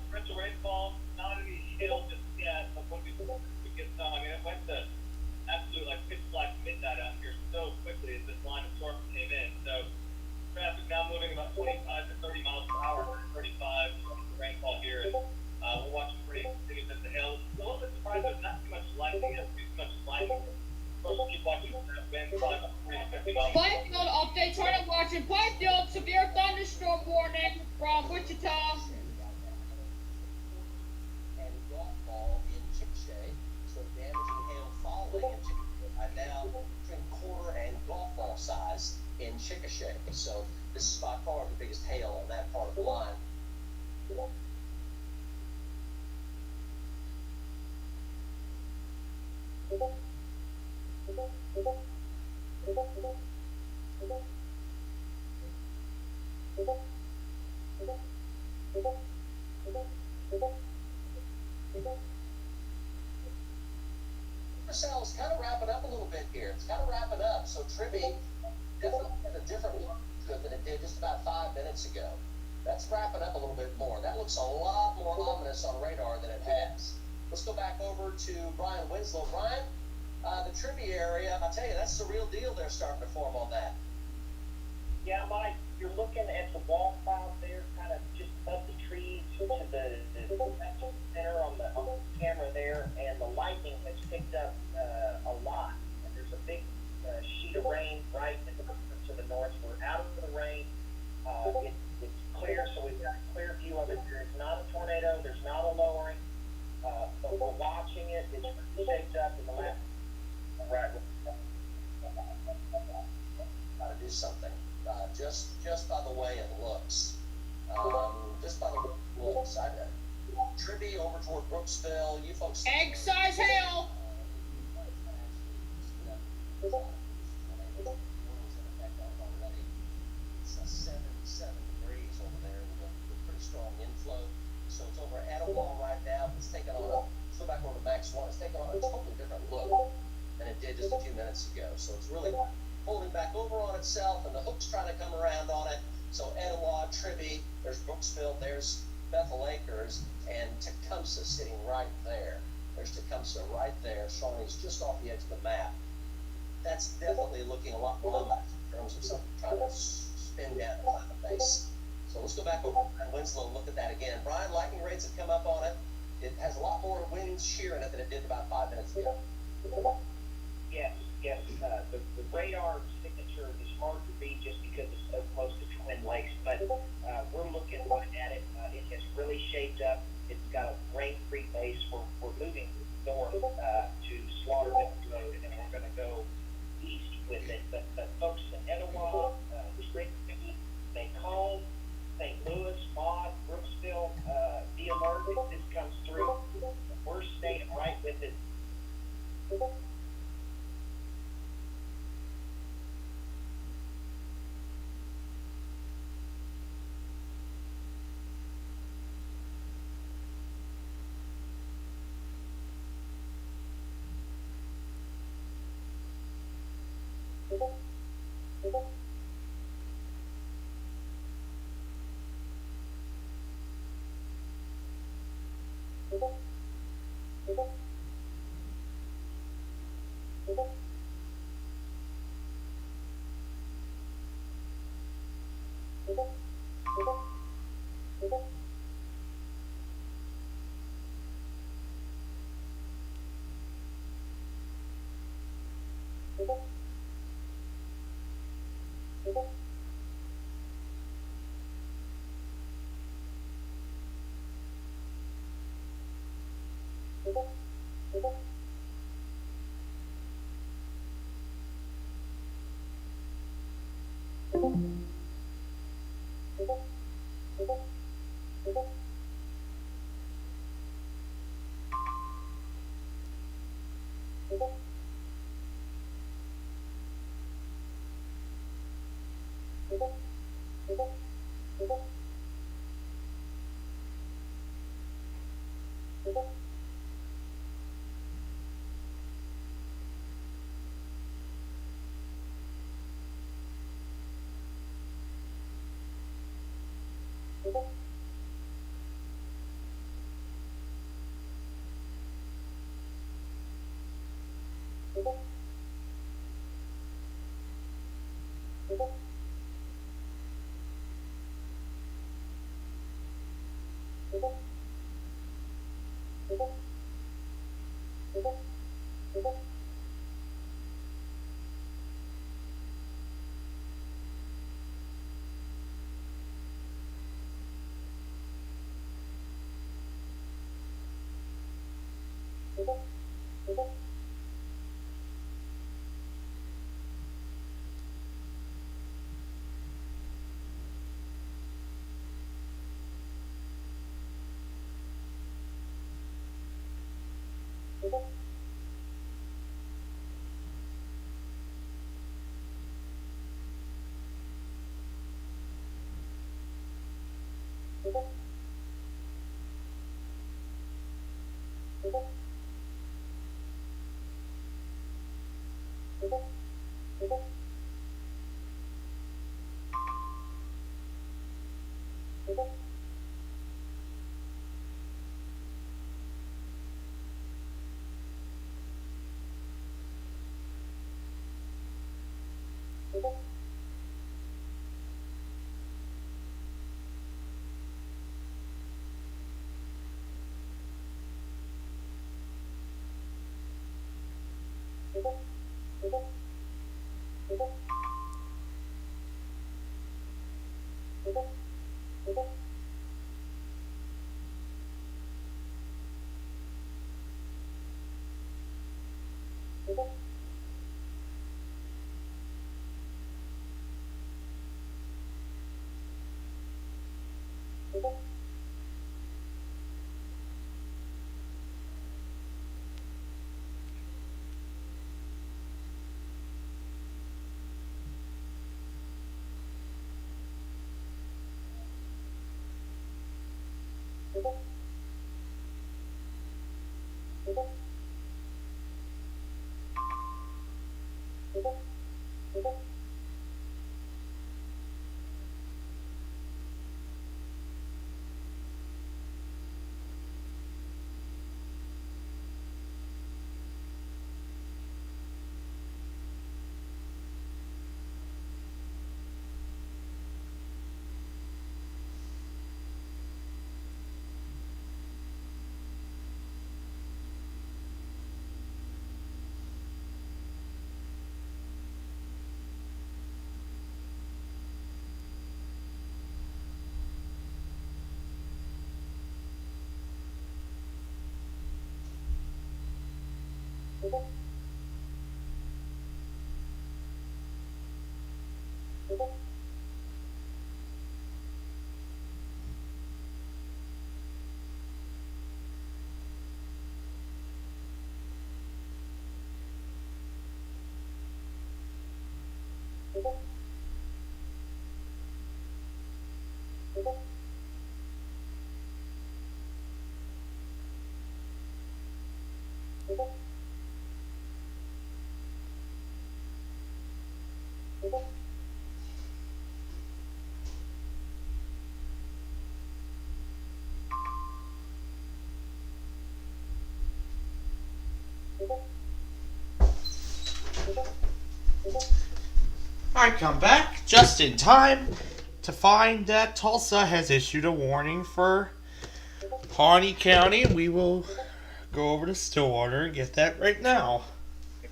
Speaker 6: Torrential rainfall, not any hail just yet, but when we get some, I mean, it went to absolute like pitch black midnight out here so quickly as this line of storms came in. So traffic now moving about 25 to 30 miles per hour, 35 from the rainfall here, and we're watching pretty significant hail. A little bit surprised there's not too much lightning, too much lightning. Of course, we'll keep watching that wind, probably about 3 to 50 miles.
Speaker 7: Plainfield update, turn watching Plainfield, severe thunderstorm warning from Wichita.
Speaker 17: And golf ball in Chickasha, so damaging hail falling in Chickasha. Now between quarter and golf ball size in Chickasha. So this is by far the biggest hail on that part of the line. Supercell's kind of wrapping up a little bit here. It's kind of wrapping up. So Tribby definitely has a different look to it than it did just about 5 minutes ago. That's wrapping up a little bit more. That looks a lot more ominous on radar than it has. Let's go back over to Brian Winslow. Brian, the Tribby area, I'll tell you, that's the real deal they're starting to form on that.
Speaker 8: Yeah, Mike, you're looking at the wall cloud there, kind of just up the trees to the center on the camera there, and the lightning has picked up a lot. And there's a big sheet of rain right to the north. We're out of the rain. It's clear, so we've got a clear view of it. It's not a tornado. There's not a lowering, but we're watching it. It's really shaped up in the last. Right.
Speaker 17: Gotta do something. Just by the way it looks. Just by the way it looks. Tribby over toward Brooksville. You folks.
Speaker 7: Egg size hail.
Speaker 17: It's 77 degrees over there with a pretty strong inflow. So it's over at Etowah right now. It's taking on let's go back over to Max 1. It's taking on a totally different look than it did just a few minutes ago. So it's really holding back over on itself, and the hook's trying to come around on it. So Etowah, Tribby, there's Brooksville, there's Bethel Acres, and Tecumseh sitting right there. There's Tecumseh right there. Shawnee's just off the edge of the map. That's definitely looking a lot more in terms of something trying to spin down the climate base. So let's go back over to Brian Winslow and look at that again. Brian, lightning rates have come up on it. It has a lot more wind shear in it than it did about 5 minutes ago.
Speaker 8: Yes. The radar signature is hard to read just because it's so close to Twin Lakes, but we're looking right at it. It has really shaped up. It's got a rain-free base. We're moving north to Slaughterville Road, and we're going to go east with it. But folks in Etowah, Macomb, St. Louis, Maud, Brooksville, be alert if this comes through. We're staying right with it.
Speaker 1: I come back just in time to find that Tulsa has issued a warning for Pawnee County. We will go over to Stillwater and get that right now.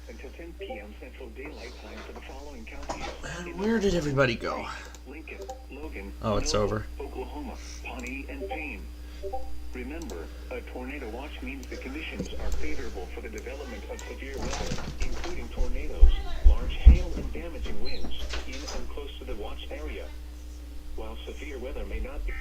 Speaker 12: Until 10 p.m. Central Daylight Time for the following counties.
Speaker 1: And where did everybody go?
Speaker 12: Lincoln, Logan,
Speaker 1: Oh, it's over.
Speaker 12: Oklahoma, Pawnee, and Payne. Remember, a tornado watch means the conditions are favorable for the development of severe weather, including tornadoes, large hail, and damaging winds in and close to the watch area. While severe weather may not be...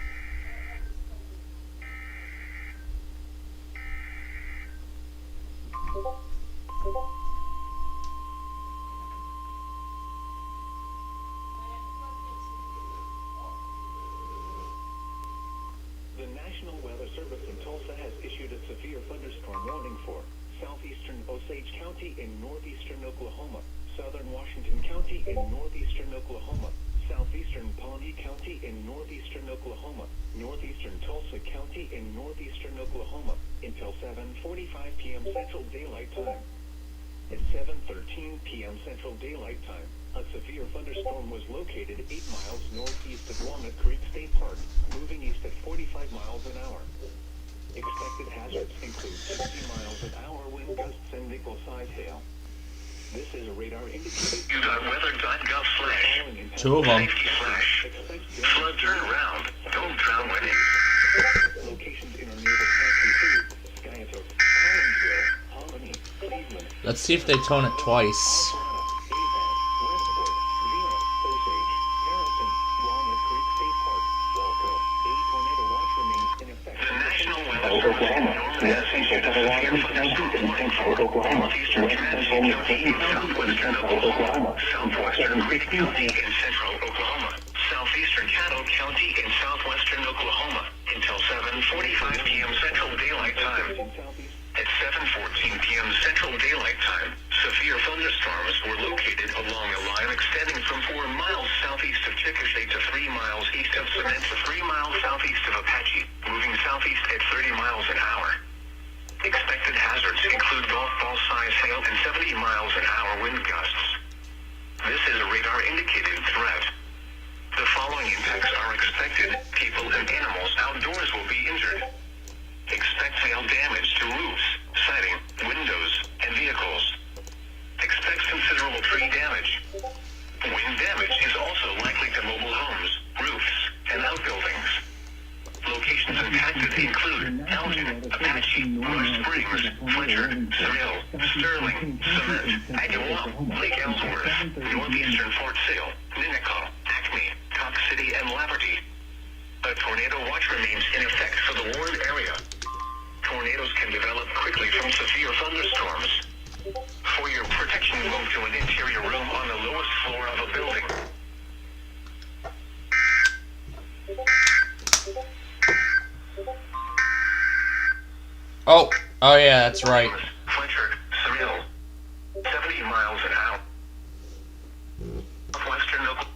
Speaker 12: The National Weather Service in Tulsa has issued a severe thunderstorm warning for southeastern Osage County in northeastern Oklahoma, southern Washington County in northeastern Oklahoma, southeastern Pawnee County in northeastern Oklahoma, northeastern Tulsa County in northeastern Oklahoma, until 7:45 p.m. Central Daylight Time. At 7:13 p.m. Central Daylight Time, a severe thunderstorm was located 8 miles northeast of Walnut Creek State Park, moving east at 45 miles an hour. Expected hazards include 60 miles an hour wind gusts and nickel-size hail. This is a radar indicator.
Speaker 16: U.weather.gov/.
Speaker 1: Two of them.
Speaker 16: Safety flash. Flood turn around. Don't drown when in.
Speaker 12: Locations in our neighbor county Skyatook, Collinsville, Albany, Cleveland.
Speaker 1: Let's see if they tone it twice.
Speaker 16: Southwestern Creek County in central Oklahoma, southeastern Caddo County in southwestern Oklahoma, until 7:45 p.m. Central Daylight Time. At 7:14 p.m. Central Daylight Time, severe thunderstorms were located along a line extending from 4 miles southeast of Chickasha to 3 miles east of Cement to 3 miles southeast of Apache, moving southeast at 30 miles an hour. Expected hazards include golf ball-size hail and 70 miles an hour wind gusts. This is a radar-indicated threat. The following impacts are expected. People and animals outdoors will be injured. Expect hail damage to roofs, siding, windows, and vehicles. Expect considerable tree damage. Wind damage is also likely to mobile homes, roofs, and outbuildings. Locations impacted include Elgin, Apache, Blue Springs, Fletcher, Cerri, Sterling, Cement, Agawam, Lake Ellsworth, northeastern Fort Sill, Ninico, Acme, Top City, and Laverty. A tornado watch remains in effect for the warned area. Tornadoes can develop quickly from severe thunderstorms. For your protection, move to an interior room on the lowest floor of a building.
Speaker 1: Oh yeah, that's right.
Speaker 16: Fletcher, Cerri, 70 miles an hour. Western Oklahoma.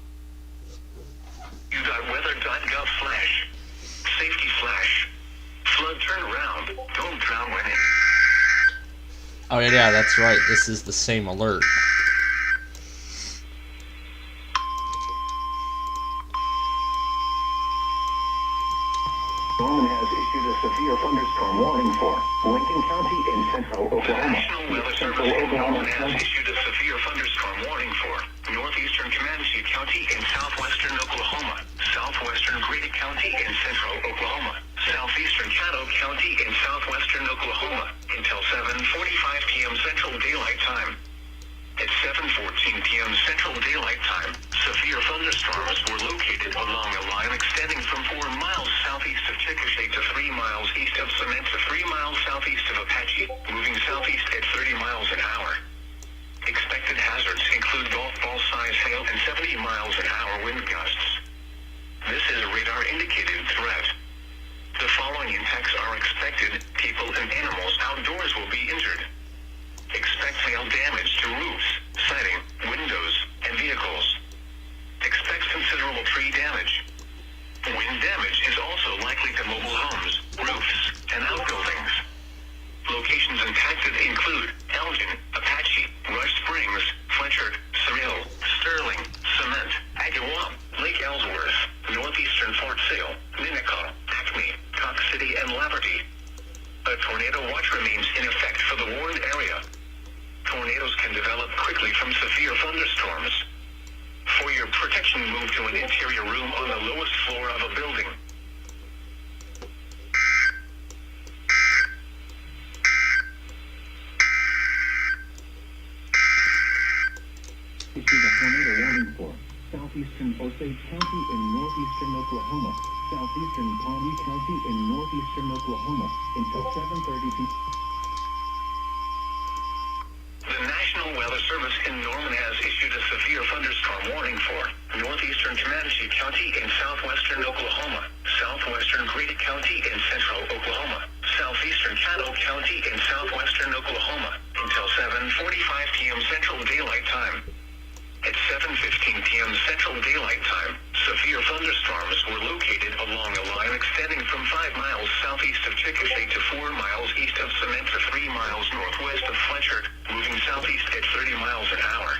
Speaker 16: U.weather.gov/. Safety flash. Flood turn around. Don't drown when in.
Speaker 1: Oh yeah, that's right. This is the same alert.
Speaker 12: Norman has issued a severe thunderstorm warning for Lincoln County in central
Speaker 16: The
Speaker 12: Oklahoma.
Speaker 16: National Weather Service in Norman has issued a severe thunderstorm warning for northeastern Comanche County in southwestern Oklahoma, southwestern Grady County in central Oklahoma,
Speaker 12: southeastern Caddo County in southwestern Oklahoma until 7:45 p.m. Central Daylight Time. At 7:14 p.m. Central Daylight Time, severe thunderstorms were located along a line extending from 4 miles southeast of Chickasha to 3 miles east of Cement to 3 miles southeast of Apache, moving southeast at 30 miles an hour. Expected hazards include golf ball size hail and 70 miles an hour wind gusts. This is a radar indicated threat. The following impacts are expected: people and animals outdoors will be injured. Expect hail damage to roofs, siding, windows, and vehicles. Expect considerable tree damage. Wind damage is also likely to mobile homes, roofs, and outbuildings. Locations impacted include Elgin, Apache, Rush Springs, Fletcher, Cerri, Sterling, Cement, Agawam, Lake Ellsworth, northeastern Fort Sale, Minnetonka, Acme, Cox City, and Laverty. A tornado watch remains in effect for the warned area. Tornadoes can develop quickly from severe thunderstorms. For your protection, move to an interior room on the lowest floor of a building.
Speaker 10: Issued a tornado warning for southeastern Osage County in northeastern Oklahoma, southeastern Pawnee County in northeastern Oklahoma until 7:30 p.m.
Speaker 12: The National Weather Service in Norman has issued a severe thunderstorm warning for northeastern Comanche County in southwestern Oklahoma, southwestern Grady County in central Oklahoma, southeastern Caddo County in southwestern Oklahoma until 7:45 p.m. Central Daylight Time. At 7:15 p.m. Central Daylight Time, severe thunderstorms were located along a line extending from 5 miles southeast of Chickasha to 4 miles east of Cement to 3 miles northwest of Fletcher, moving southeast at 30 miles an hour.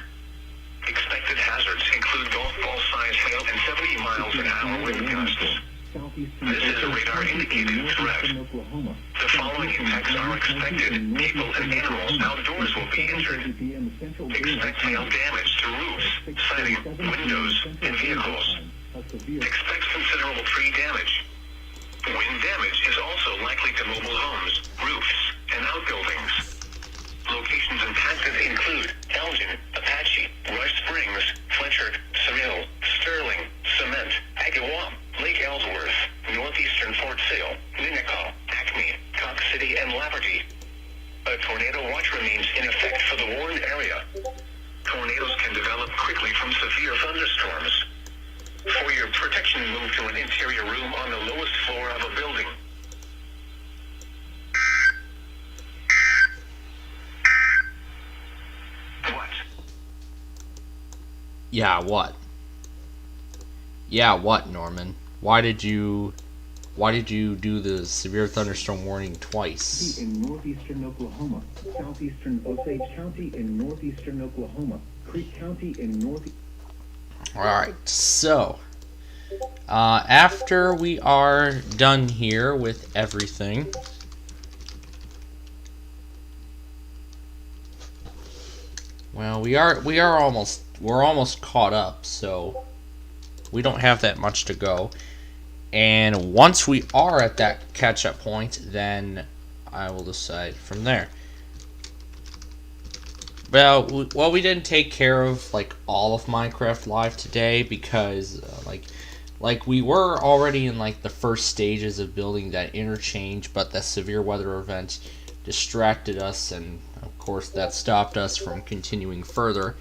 Speaker 12: Expected hazards include golf ball size hail and 70 miles an hour wind gusts. This is a radar indicated threat. The following impacts are expected: people and animals outdoors will be injured. Expect hail damage to roofs, siding, windows, and vehicles. Expect considerable tree damage. Wind damage is also likely to mobile homes, roofs, and outbuildings. Locations impacted include Elgin, Apache, Rush Springs, Fletcher, Cerri, Sterling, Cement, Agawam, Lake Ellsworth, northeastern Fort Sale, Minnetonka, Acme, Cox City, and Laverty. A tornado watch remains in effect for the warned area. Tornadoes can develop quickly from severe thunderstorms. For your protection, move to an interior room on the lowest floor of a building. What?
Speaker 1: Yeah, what? Yeah, what, Norman? Why did you do the severe thunderstorm warning twice?
Speaker 10: In northeastern Oklahoma, southeastern Osage County in northeastern Oklahoma, Creek County in northeast.
Speaker 1: Alright, so after we are done here with everything, well, we're almost caught up, so we don't have that much to go. And once we are at that catch-up point, then I will decide from there. Well, we didn't take care of like all of Minecraft Live today because like we were already in like the first stages of building that interchange, but the severe weather event distracted us, and of course that stopped us from continuing further.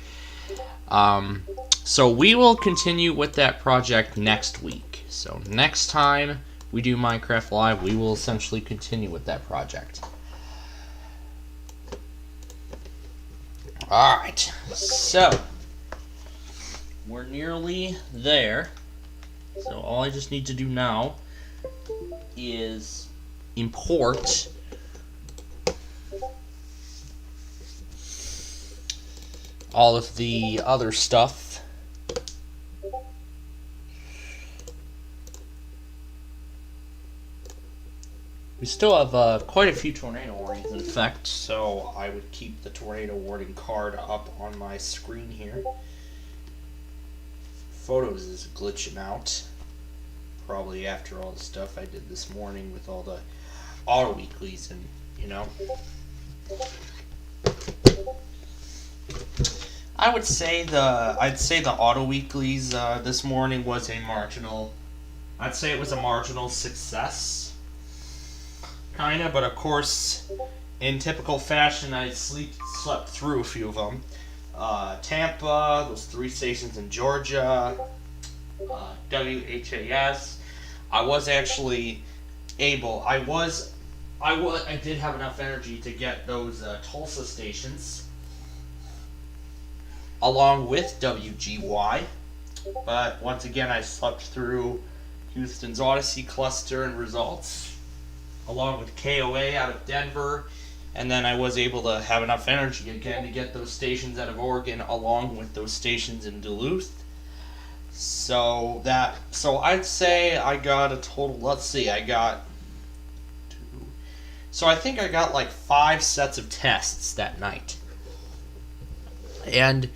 Speaker 1: So we will continue with that project next week. So next time we do Minecraft Live, we will essentially continue with that project. Alright, so we're nearly there. So all I just need to do now is import all of the other stuff. We still have quite a few tornado warnings in effect, so I would keep the tornado warning card up on my screen here. Photos is glitching out. probably after all the stuff I did this morning with all the auto weeklies and, you know. I'd say the auto weeklies this morning was a marginal. I'd say it was a marginal success, kinda. But of course, in typical fashion, I slept through a few of them. Tampa, those 3 stations in Georgia, WHAS. I was actually able. I did have enough energy to get those Tulsa stations, along with WGY, but once again I slept through Houston's Odyssey cluster and results, along with KOA out of Denver, and then I was able to have enough energy again to get those stations out of Oregon, along with those stations in Duluth. So I'd say I got a total. Let's see, I got 2. So I think I got like 5 sets of tests that night, and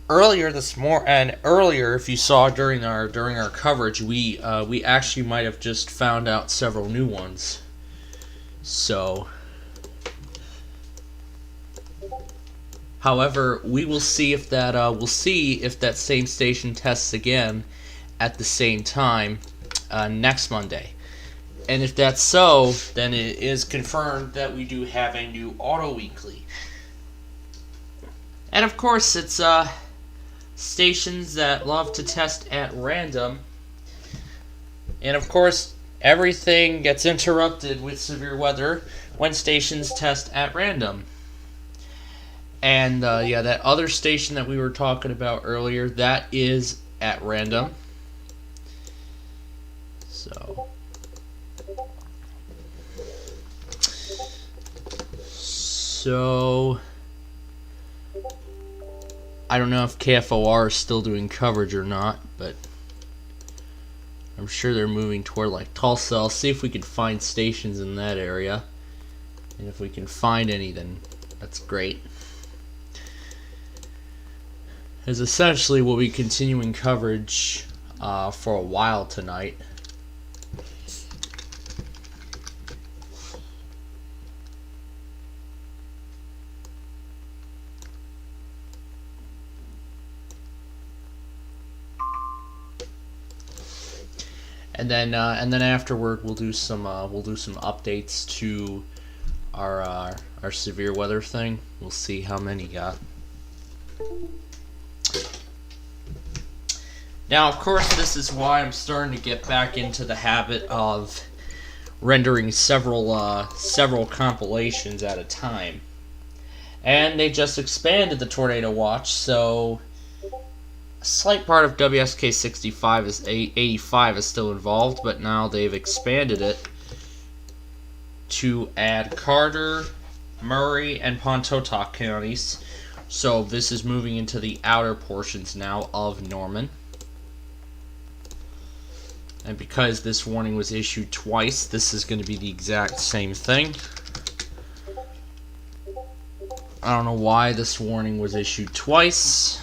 Speaker 1: earlier, if you saw during our coverage, we actually might have just found out several new ones. So, however, we'll see if that same station tests again at the same time next Monday. And if that's so, then it is confirmed that we do have a new auto weekly. And of course, it's stations that love to test at random, and of course everything gets interrupted with severe weather when stations test at random. And yeah, that other station that we were talking about earlier, that is at random. So I don't know if KFOR is still doing coverage or not, but I'm sure they're moving toward like Tulsa. I'll see if we can find stations in that area, and if we can find any, then that's great. As essentially we'll be continuing coverage for a while tonight. And then afterward we'll do some updates to our severe weather thing. We'll see how many got. Now, of course, this is why I'm starting to get back into the habit of rendering several compilations at a time. And they just expanded the Tornado Watch, so a slight part of WSK 85 is still involved, but now they've expanded it to add Carter, Murray, and Pontotoc counties. So this is moving into the outer portions now of Norman. And because this warning was issued twice, this is going to be the exact same thing. I don't know why this warning was issued twice.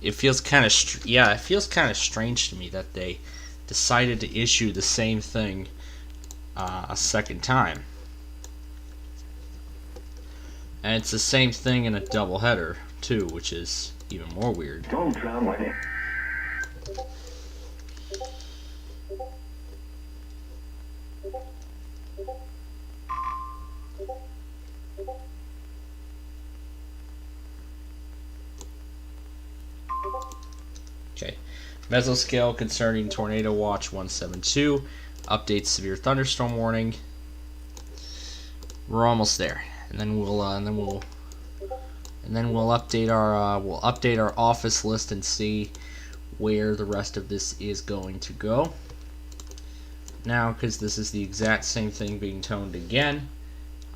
Speaker 1: It feels kind of strange to me that they decided to issue the same thing a second time. And it's the same thing in a doubleheader too, which is even more weird.
Speaker 10: Don't drown with it.
Speaker 1: Okay, mesoscale concerning Tornado Watch 172 updates severe thunderstorm warning. We're almost there, and then we'll update our office list and see where the rest of this is going to go. Now, because this is the exact same thing being toned again,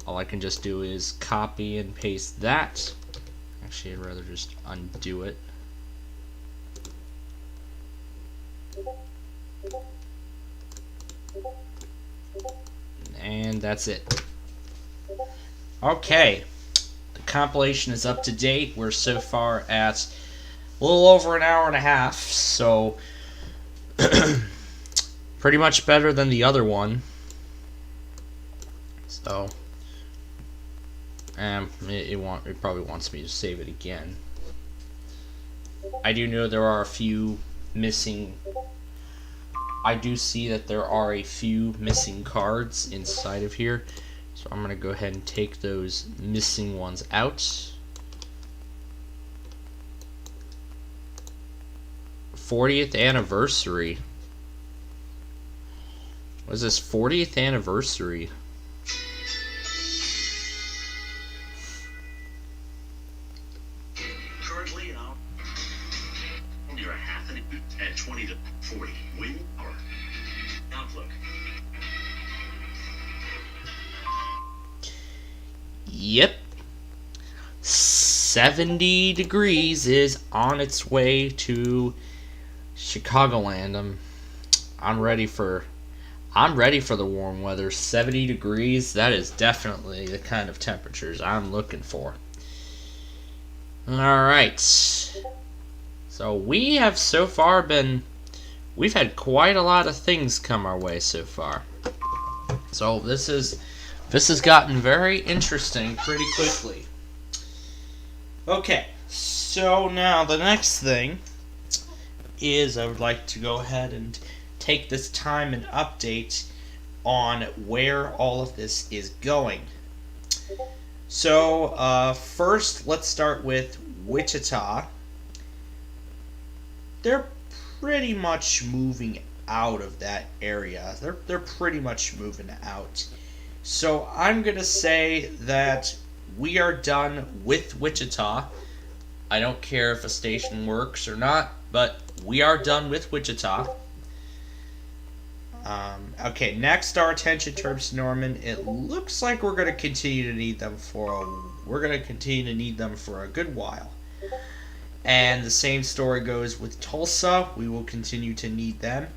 Speaker 1: all I can just do is copy and paste that. Actually, I'd rather just undo it. And that's it. Okay, the compilation is up to date. We're so far at a little over an hour and a half, so pretty much better than the other one. So, it probably wants me to save it again. I do know there are a few missing. I do see that there are a few missing cards inside of here, so I'm gonna go ahead and take those missing ones out. 40th anniversary. What is this? 40th anniversary.
Speaker 12: Currently, you're a half an inch at 20 to 40. Wind or outlook.
Speaker 1: Yep. 70 degrees is on its way to Chicagoland. I'm ready for the warm weather. 70 degrees, that is definitely the kind of temperatures I'm looking for. Alright. So we have so far we've had quite a lot of things come our way so far. So this has gotten very interesting pretty quickly. Okay, so now the next thing is I would like to go ahead and take this time and update on where all of this is going. So first, let's start with Wichita. They're pretty much moving out of that area. They're pretty much moving out. So I'm gonna say that we are done with Wichita. I don't care if a station works or not, but we are done with Wichita. Okay, next our attention turns to Norman. It looks like we're going to continue to need them for a good while. And the same story goes with Tulsa. We will continue to need them.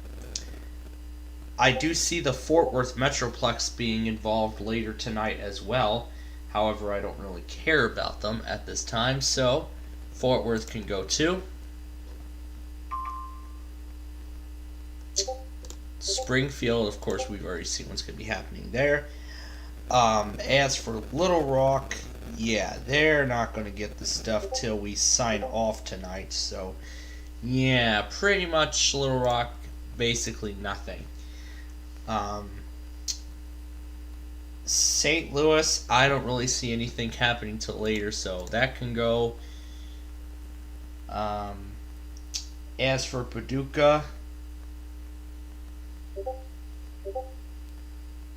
Speaker 1: I do see the Fort Worth Metroplex being involved later tonight as well. However, I don't really care about them at this time, so Fort Worth can go too. Springfield, of course, we've already seen what's going to be happening there. As for Little Rock, yeah, they're not going to get the stuff till we sign off tonight. So, yeah, pretty much Little Rock, basically nothing. St. Louis, I don't really see anything happening till later, so that can go. As for Paducah,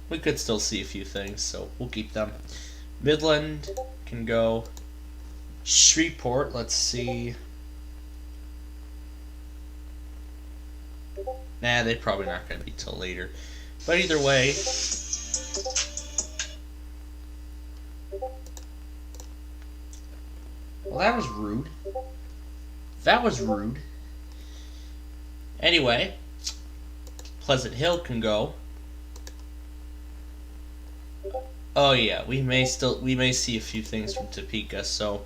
Speaker 1: we could still see a few things, so we'll keep them. Midland can go. Shreveport, let's see. Nah, they're probably not going to be till later. But either way, well, that was rude. That was rude. Anyway, Pleasant Hill can go. Oh yeah, we may see a few things from Topeka, so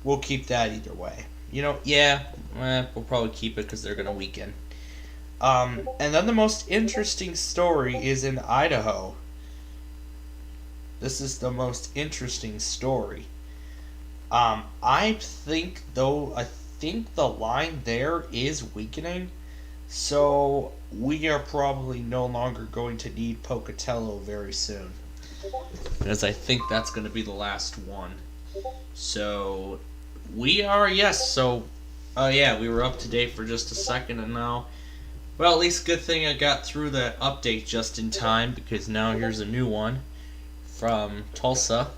Speaker 1: we'll keep that either way. You know, yeah, we'll probably keep it because they're gonna weaken. And then the most interesting story is in Idaho. This is the most interesting story. I think the line there is weakening, so we are probably no longer going to need Pocatello very soon, because I think that's going to be the last one. So we are, yes, so yeah, we were up to date for just a second, and now, well, at least good thing I got through the update just in time, because now here's a new one from Tulsa.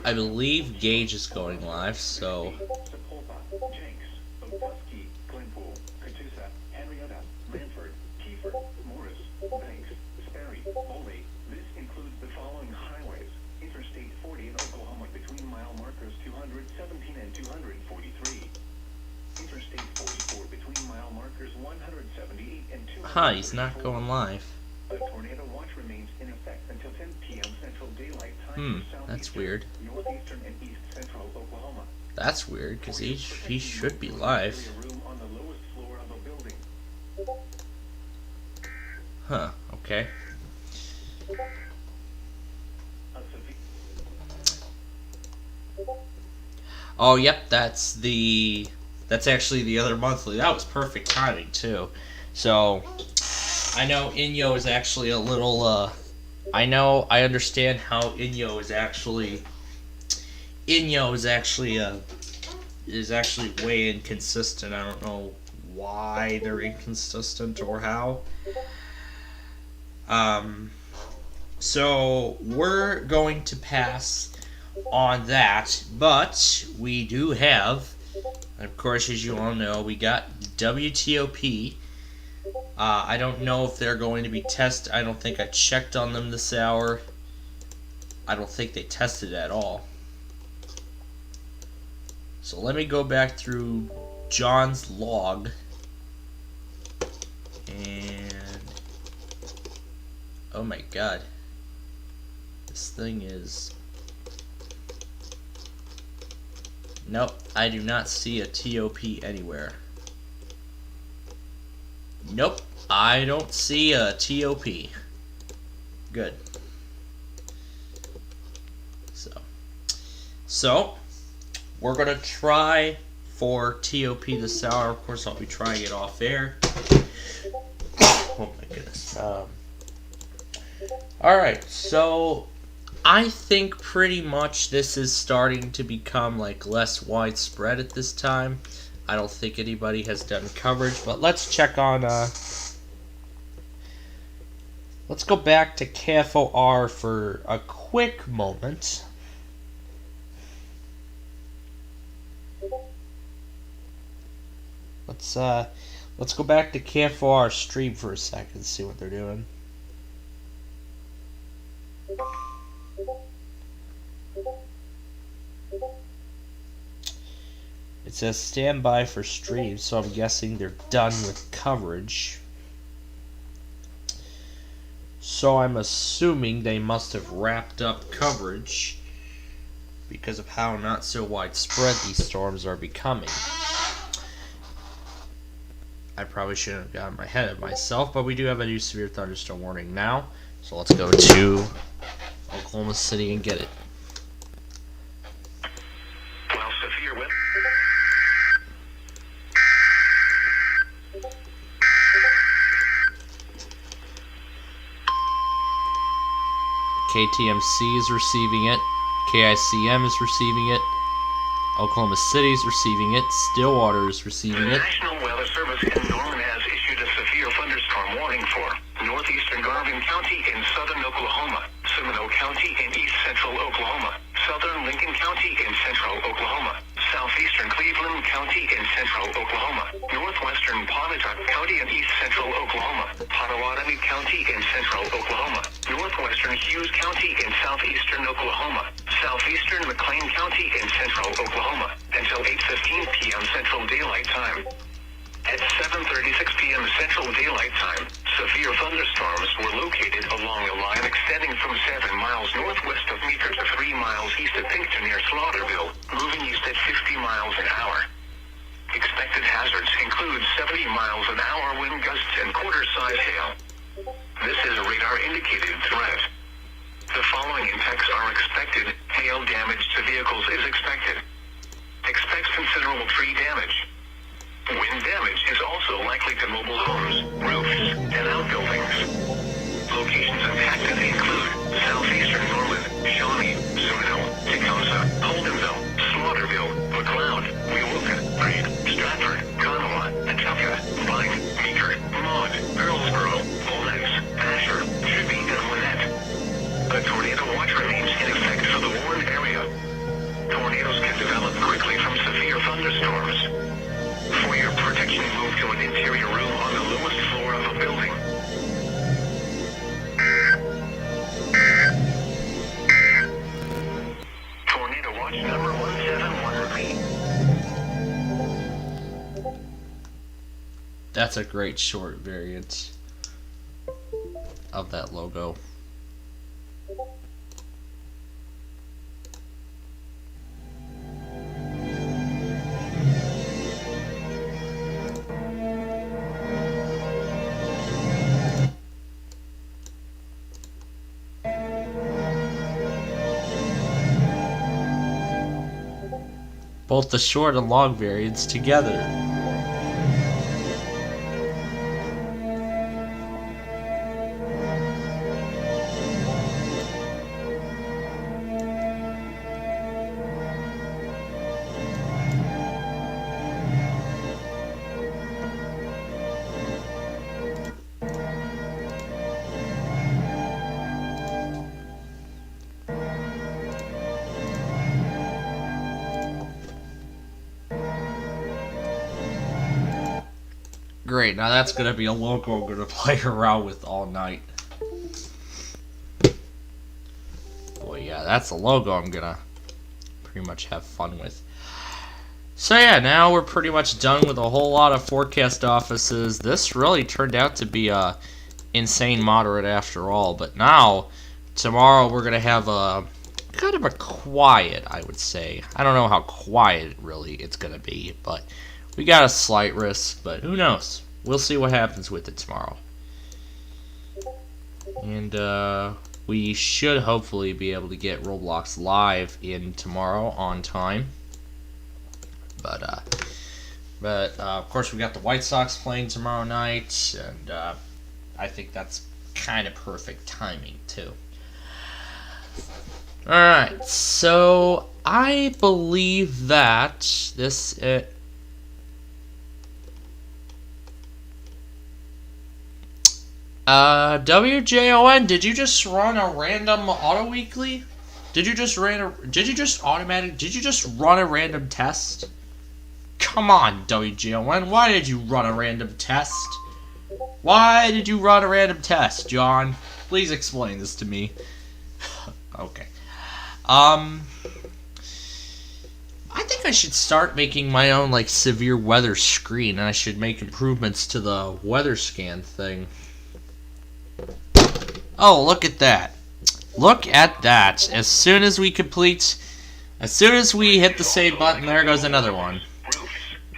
Speaker 1: I believe Gage is going live, so... Huh, he's not going live.
Speaker 12: The tornado watch remains in effect until 10 p.m. Central Daylight Time.
Speaker 1: That's weird.
Speaker 12: Northeastern and East Central Oklahoma.
Speaker 1: That's weird, because he should be live.
Speaker 12: On the lowest floor of a building.
Speaker 1: Huh, okay. Oh, yep, that's actually the other monthly. That was perfect timing, too. So, I know Inyo is actually a little, I understand how Inyo is actually way inconsistent. I don't know why they're inconsistent or how. So we're going to pass on that, but we do have, of course, as you all know, we got WTOP. I don't know if they're going to be tested. I don't think I checked on them this hour. I don't think they tested at all. So let me go back through John's log. And... oh my god. This thing is... nope, I do not see a TOP anywhere. Nope, I don't see a TOP. Good. So, we're going to try for TOP this hour. Of course, I'll be trying it off air. Oh my goodness. Alright, so I think pretty much this is starting to become like less widespread at this time. I don't think anybody has done coverage, but let's check on, let's go back to KFOR for a quick moment. Let's go back to KFOR stream for a second, see what they're doing. It says standby for stream, so I'm guessing they're done with coverage. So I'm assuming they must have wrapped up coverage because of how not so widespread these storms are becoming. I probably shouldn't have gotten ahead of myself, but we do have a new severe thunderstorm warning now. So let's go to Oklahoma City and get it.
Speaker 12: Well, severe weather.
Speaker 1: KTMC is receiving it. KICM is receiving it. Oklahoma City is receiving it. Stillwater is receiving it.
Speaker 12: The National Weather Service in Norman has issued a severe thunderstorm warning for northeastern Garvin County in southern Oklahoma, Seminole County in east central Oklahoma, southern Lincoln County in central Oklahoma, southeastern Cleveland County in central Oklahoma, northwestern Pontotoc County in east central Oklahoma, Potawatomi County in central Oklahoma, northwestern Hughes County in southeastern Oklahoma, southeastern McLean County in central Oklahoma, until 8:15 p.m. Central Daylight Time. At 7:36 p.m. Central Daylight Time, severe thunderstorms were located along a line extending from 7 miles northwest of Meeker to 3 miles east of Pinkton near Slaughterville, moving east at 50 miles an hour. Expected hazards include 70 miles an hour wind gusts and quarter-size hail. This is a radar-indicated threat. The following impacts are expected. Hail damage to vehicles is expected. Expect considerable tree damage. Wind damage is also likely to mobile homes, roofs, and outbuildings. Locations impacted include southeastern Norman, Shawnee, Seminole, Tecumseh, Holdenville, Slaughterville, McLeod, Wewoka, Creed, Stratford, Kanawha, Atuka, Vine, Meeker, Maud, Earlsboro, Olenz, Asher, Chippy, and Winnett. A tornado watch remains in effect for the warned area.
Speaker 1: That's a great short variant of that logo. Both the short and long variants together. Great, now that's gonna be a logo I'm gonna play around with all night. Boy, yeah, that's a logo I'm gonna pretty much have fun with. So yeah, now we're pretty much done with a whole lot of forecast offices. This really turned out to be a insane moderate after all, but now tomorrow we're gonna have a kind of a quiet, I would say. I don't know how quiet really it's gonna be, but we got a slight risk, but who knows? We'll see what happens with it tomorrow. And we should hopefully be able to get Roblox live in tomorrow on time. But of course we got the White Sox playing tomorrow night, and I think that's kind of perfect timing too. Alright, so I believe that this WJON, did you just run a random auto weekly? Did you just run a random test? Come on, WJON, why did you run a random test? Why did you run a random test, John? Please explain this to me. Okay. I think I should start making my own, like, severe weather screen, and I should make improvements to the weather scan thing. Oh, look at that. Look at that. As soon as we hit the save button, there goes another one.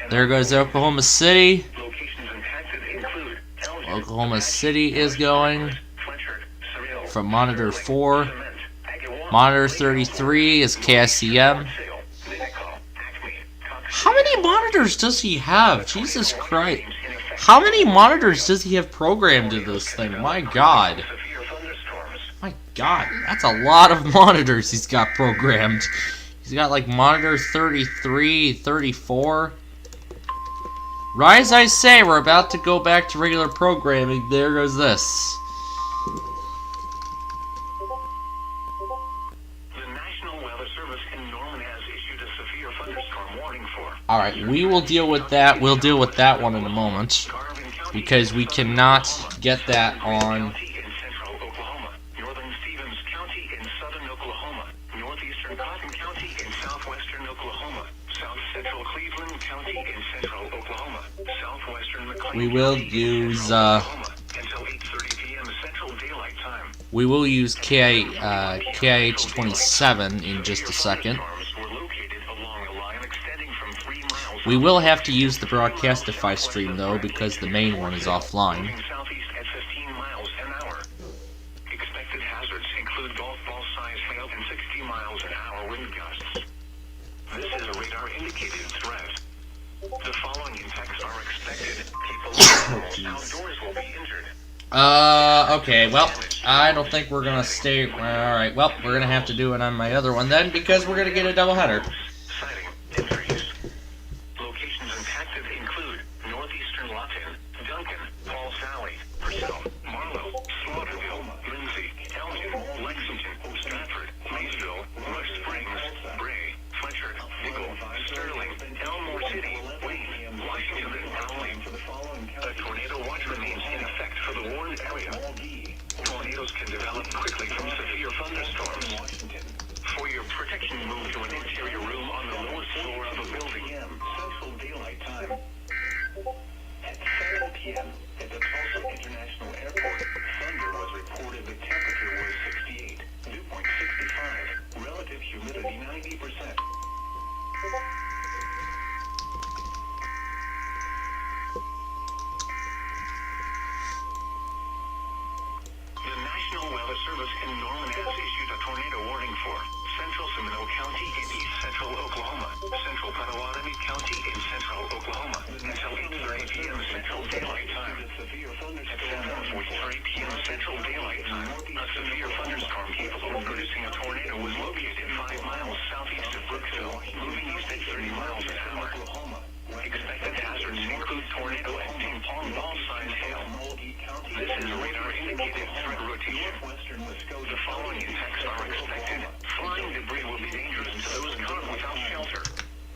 Speaker 1: There goes Oklahoma City. Oklahoma City is going from monitor 4. Monitor 33 is KSCM. How many monitors does he have? Jesus Christ. How many monitors does he have programmed in this thing? My God. My God, that's a lot of monitors he's got programmed. He's got like monitor 33, 34. Right as I say, we're about to go back to regular programming. There goes this. Alright, we will deal with that. We'll deal with that one in a moment, because we cannot get that on. We will use KIH 27 in just a second. We will have to use the Broadcastify stream though, because the main one is offline.
Speaker 12: Expected hazards include golf ball size hail and 60 miles an hour wind gusts. This is a radar indicated threat. The following impacts are expected. People outdoors will be injured.
Speaker 1: Okay, well, I don't think we're gonna stay. Alright, well, we're gonna have to do it on my other one then, because we're gonna get a doubleheader.
Speaker 12: Locations impacted include northeastern Lawton, Duncan, Falls Valley, Purcell, Marlow, Slaughterville, Lindsay, Elgin, Lexington, Stratford, Maysville, Rush Springs, Bray, Fletcher, Eagle, Sterling, Elmore City, Wayne, Washington, and Brownlee. A tornado watch remains in effect for the warned area. Tornadoes can develop quickly from severe thunderstorms. For your protection, move to an interior room on the lowest floor of a building. Central Daylight Time. At 7 p.m. at the Tulsa International Airport, thunder was reported. The temperature was 68, dew point 65, relative humidity 90%. The National Weather Service in Norman has issued a tornado warning for Central Seminole County in east central Oklahoma, Central Potawatomi County in central Oklahoma, until 8:30 p.m. Central Daylight Time. At 7:43 p.m. Central Daylight Time, a severe thunderstorm capable of producing a tornado was located 5 miles southeast of Brooksville, moving east at 30 miles an hour. Expected hazards include tornado and ping-pong ball-sized hail. This is radar indicated threat rotation. The following impacts are expected. Flying debris will be dangerous to those caught without shelter.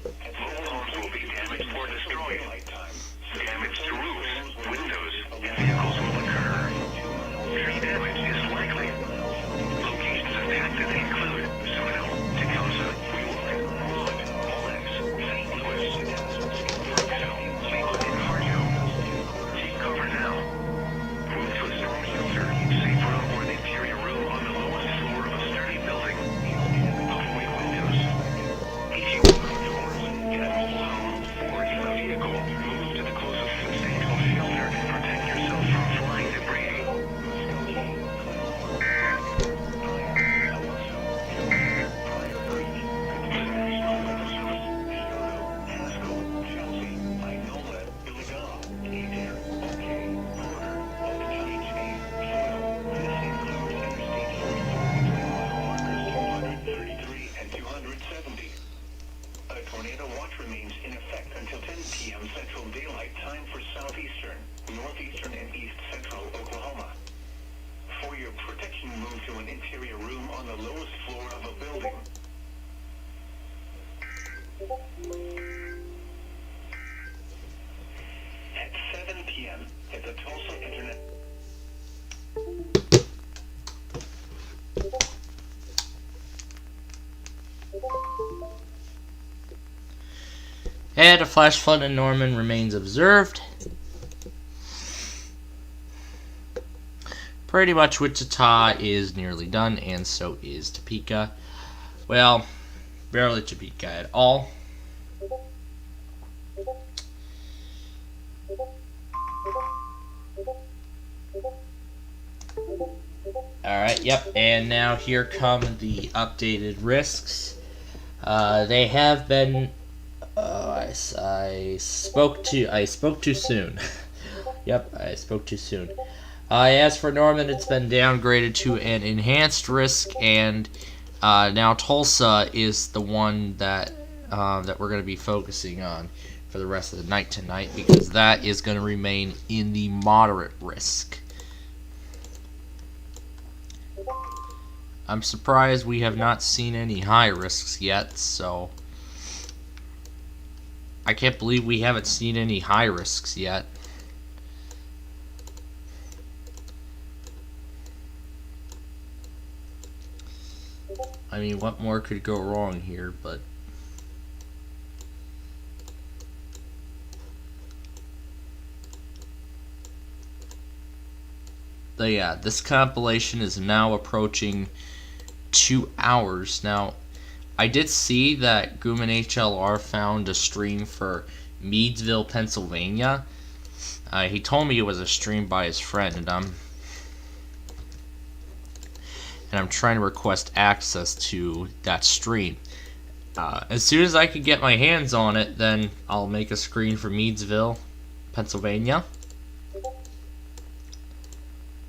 Speaker 12: Mobile homes will be damaged or destroyed. Damage to roofs, windows, and vehicles will occur. Tree damage is likely. Locations impacted include Seminole, Tecumseh, Wheelock, Molex, St. Louis, Brooksville, Cleveland, and Fargo. Take cover now. Move to a storm shelter, safe room, or the interior room on the lowest floor of a sturdy building. Avoid windows. If you open doors in a mobile home or in a vehicle, move to the closest substantial shelter and protect yourself from flying debris. Tornado watch remains in effect until 10 p.m. Central Daylight Time for southeastern, northeastern, and east central Oklahoma. For your protection, move to an interior room on the lowest floor of a building. At 7 p.m. at the Tulsa Internet.
Speaker 1: And a flash flood in Norman remains observed. Pretty much Wichita is nearly done, and so is Topeka. Well, barely Topeka at all. Alright, yep, and now here come the updated risks. They have been... I spoke too soon. Yep, I spoke too soon. As for Norman, it's been downgraded to an enhanced risk, and now Tulsa is the one that that we're going to be focusing on for the rest of the night tonight, because that is going to remain in the moderate risk. I'm surprised we have not seen any high risks yet, so I can't believe we haven't seen any high risks yet. I mean, what more could go wrong here, but yeah, this compilation is now approaching 2 hours. Now, I did see that Grumman HLR found a stream for Meadsville, Pennsylvania. He told me it was a stream by his friend, and I'm trying to request access to that stream. As soon as I can get my hands on it, then I'll make a screen for Meadsville, Pennsylvania,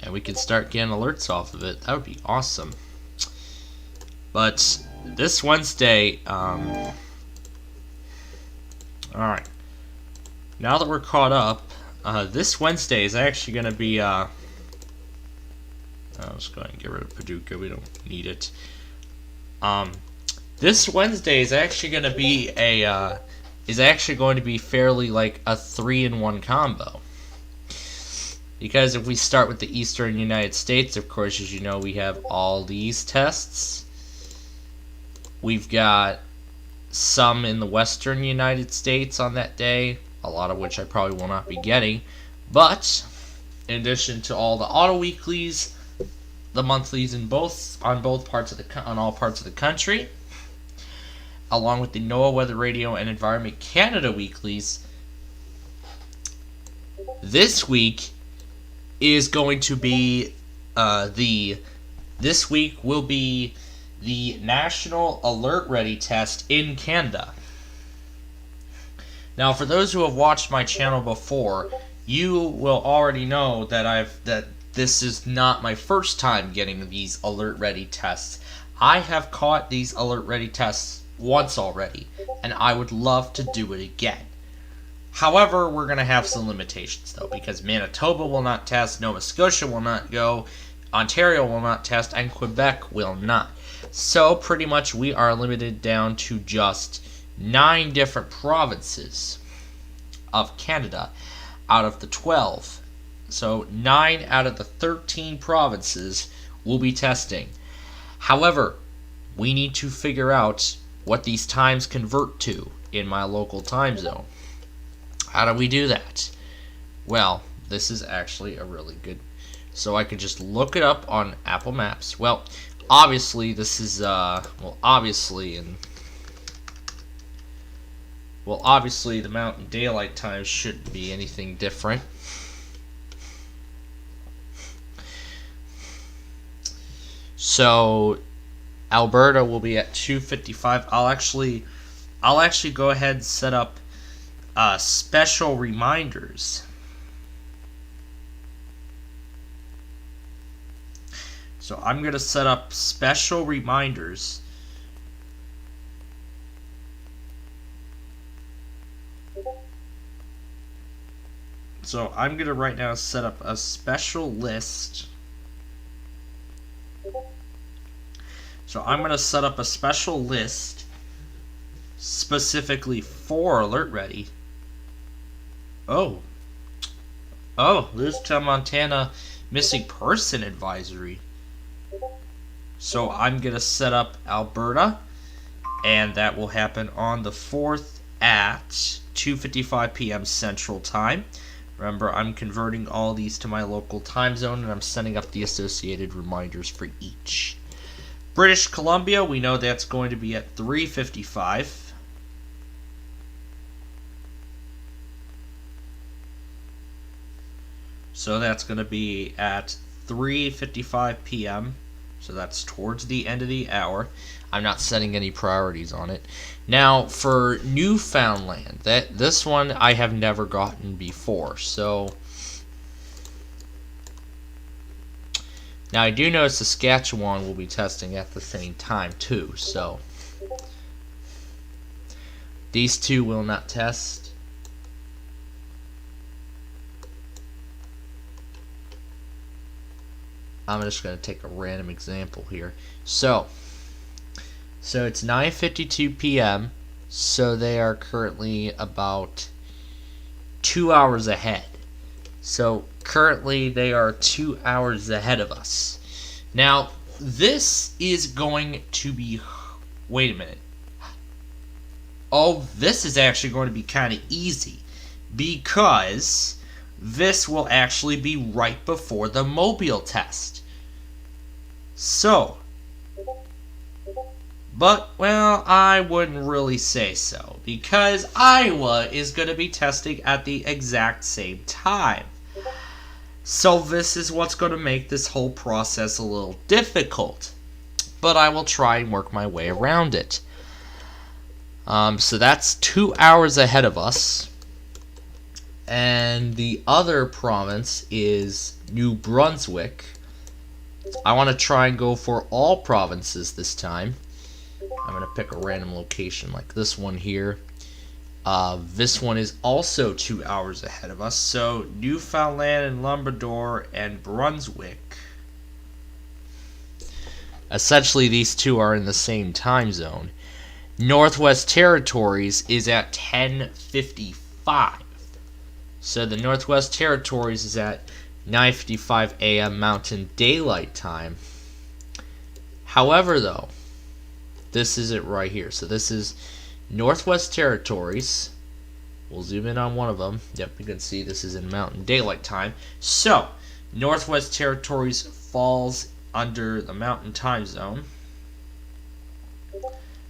Speaker 1: and we can start getting alerts off of it. That would be awesome. But this Wednesday, alright, now that we're caught up, this Wednesday is actually going to be, I'll just go ahead and get rid of Paducah, we don't need it. This Wednesday is actually going to be fairly like a 3-in-1 combo. Because if we start with the eastern United States, of course, as you know, we have all these tests. We've got some in the western United States on that day, a lot of which I probably will not be getting. But in addition to all the auto weeklies, the monthlies on all parts of the country, along with the NOAA Weather Radio and Environment Canada weeklies, this week is going to be this week will be the National Alert Ready test in Canada. Now, for those who have watched my channel before, you will already know that this is not my first time getting these Alert Ready tests. I have caught these Alert Ready tests once already, and I would love to do it again. However, we're going to have some limitations, though, because Manitoba will not test, Nova Scotia will not go, Ontario will not test, and Quebec will not. So, pretty much, we are limited down to just 9 different provinces of Canada out of the 12. So, 9 out of the 13 provinces will be testing. However, we need to figure out what these times convert to in my local time zone. How do we do that? Well, this is actually a really good... So I can just look it up on Apple Maps. Well, obviously this is... obviously the Mountain Daylight Time shouldn't be anything different. So Alberta will be at 2:55. I'll actually go ahead and set up special reminders. So I'm going to set up special reminders So I'm going to right now set up a special list. So I'm going to set up a special list specifically for Alert Ready. Oh, there's the Montana Missing Person Advisory. So I'm going to set up Alberta, and that will happen on the 4th at 2:55 p.m. Central Time. Remember, I'm converting all these to my local time zone, and I'm setting up the associated reminders for each. British Columbia, we know that's going to be at 3:55. So that's going to be at 3:55 p.m. So that's towards the end of the hour. I'm not setting any priorities on it. Now, for Newfoundland, this one I have never gotten before. So now I do know Saskatchewan will be testing at the same time too. So these two will not test. I'm just going to take a random example here. So it's 9:52 p.m. So they are currently about 2 hours ahead. So currently they are 2 hours ahead of us. Now this is going to be... Wait a minute. Oh, this is actually going to be kind of easy, because this will actually be right before the Mobile test. So, but, well, I wouldn't really say so, because Iowa is going to be testing at the exact same time. So this is what's going to make this whole process a little difficult, but I will try and work my way around it. So that's 2 hours ahead of us. And the other province is New Brunswick. I want to try and go for all provinces this time. I'm going to pick a random location like this one here. This one is also 2 hours ahead of us. So Newfoundland and Labrador and Brunswick. Essentially, these two are in the same time zone. Northwest Territories is at 10:55. So the Northwest Territories is at 9:55 a.m. Mountain Daylight Time. However, though, this is it right here. So this is Northwest Territories, We'll zoom in on one of them. Yep, you can see this is in Mountain Daylight Time. So, Northwest Territories falls under the Mountain Time Zone.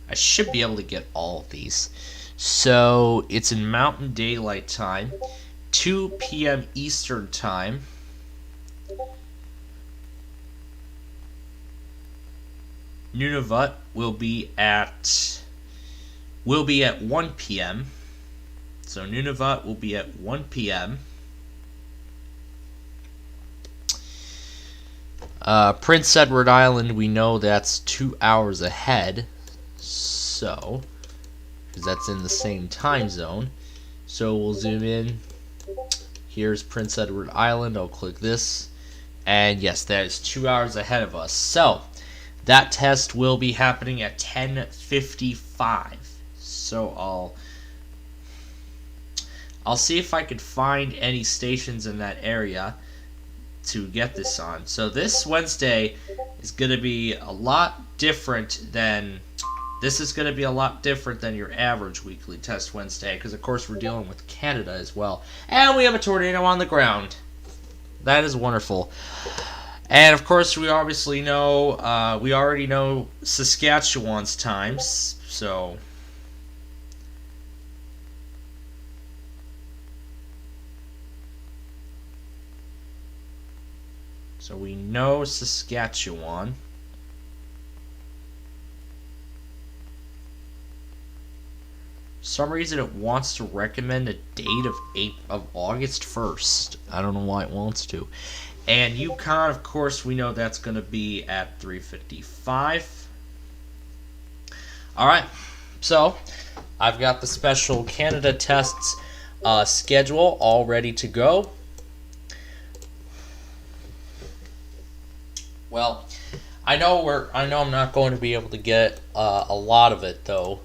Speaker 1: I should be able to get all of these. So, it's in Mountain Daylight Time, 2 p.m. Eastern Time. Nunavut will be at 1 p.m. So Nunavut will be at 1 p.m. Prince Edward Island, we know that's 2 hours ahead. So, because that's in the same time zone. So we'll zoom in. Here's Prince Edward Island. I'll click this. And yes, that is 2 hours ahead of us. So, that test will be happening at 10:55. So I'll see if I could find any stations in that area to get this on. So this Wednesday is going to be a lot different than your average weekly test Wednesday, because of course we're dealing with Canada as well. And we have a tornado on the ground. That is wonderful. And of course we obviously know, we already know Saskatchewan's times, so we know Saskatchewan. For some reason it wants to recommend a date of August 1st. I don't know why it wants to. And Yukon, of course, we know that's going to be at 3:55. Alright, so I've got the special Canada tests schedule all ready to go. Well, I know I'm not going to be able to get a lot of it though,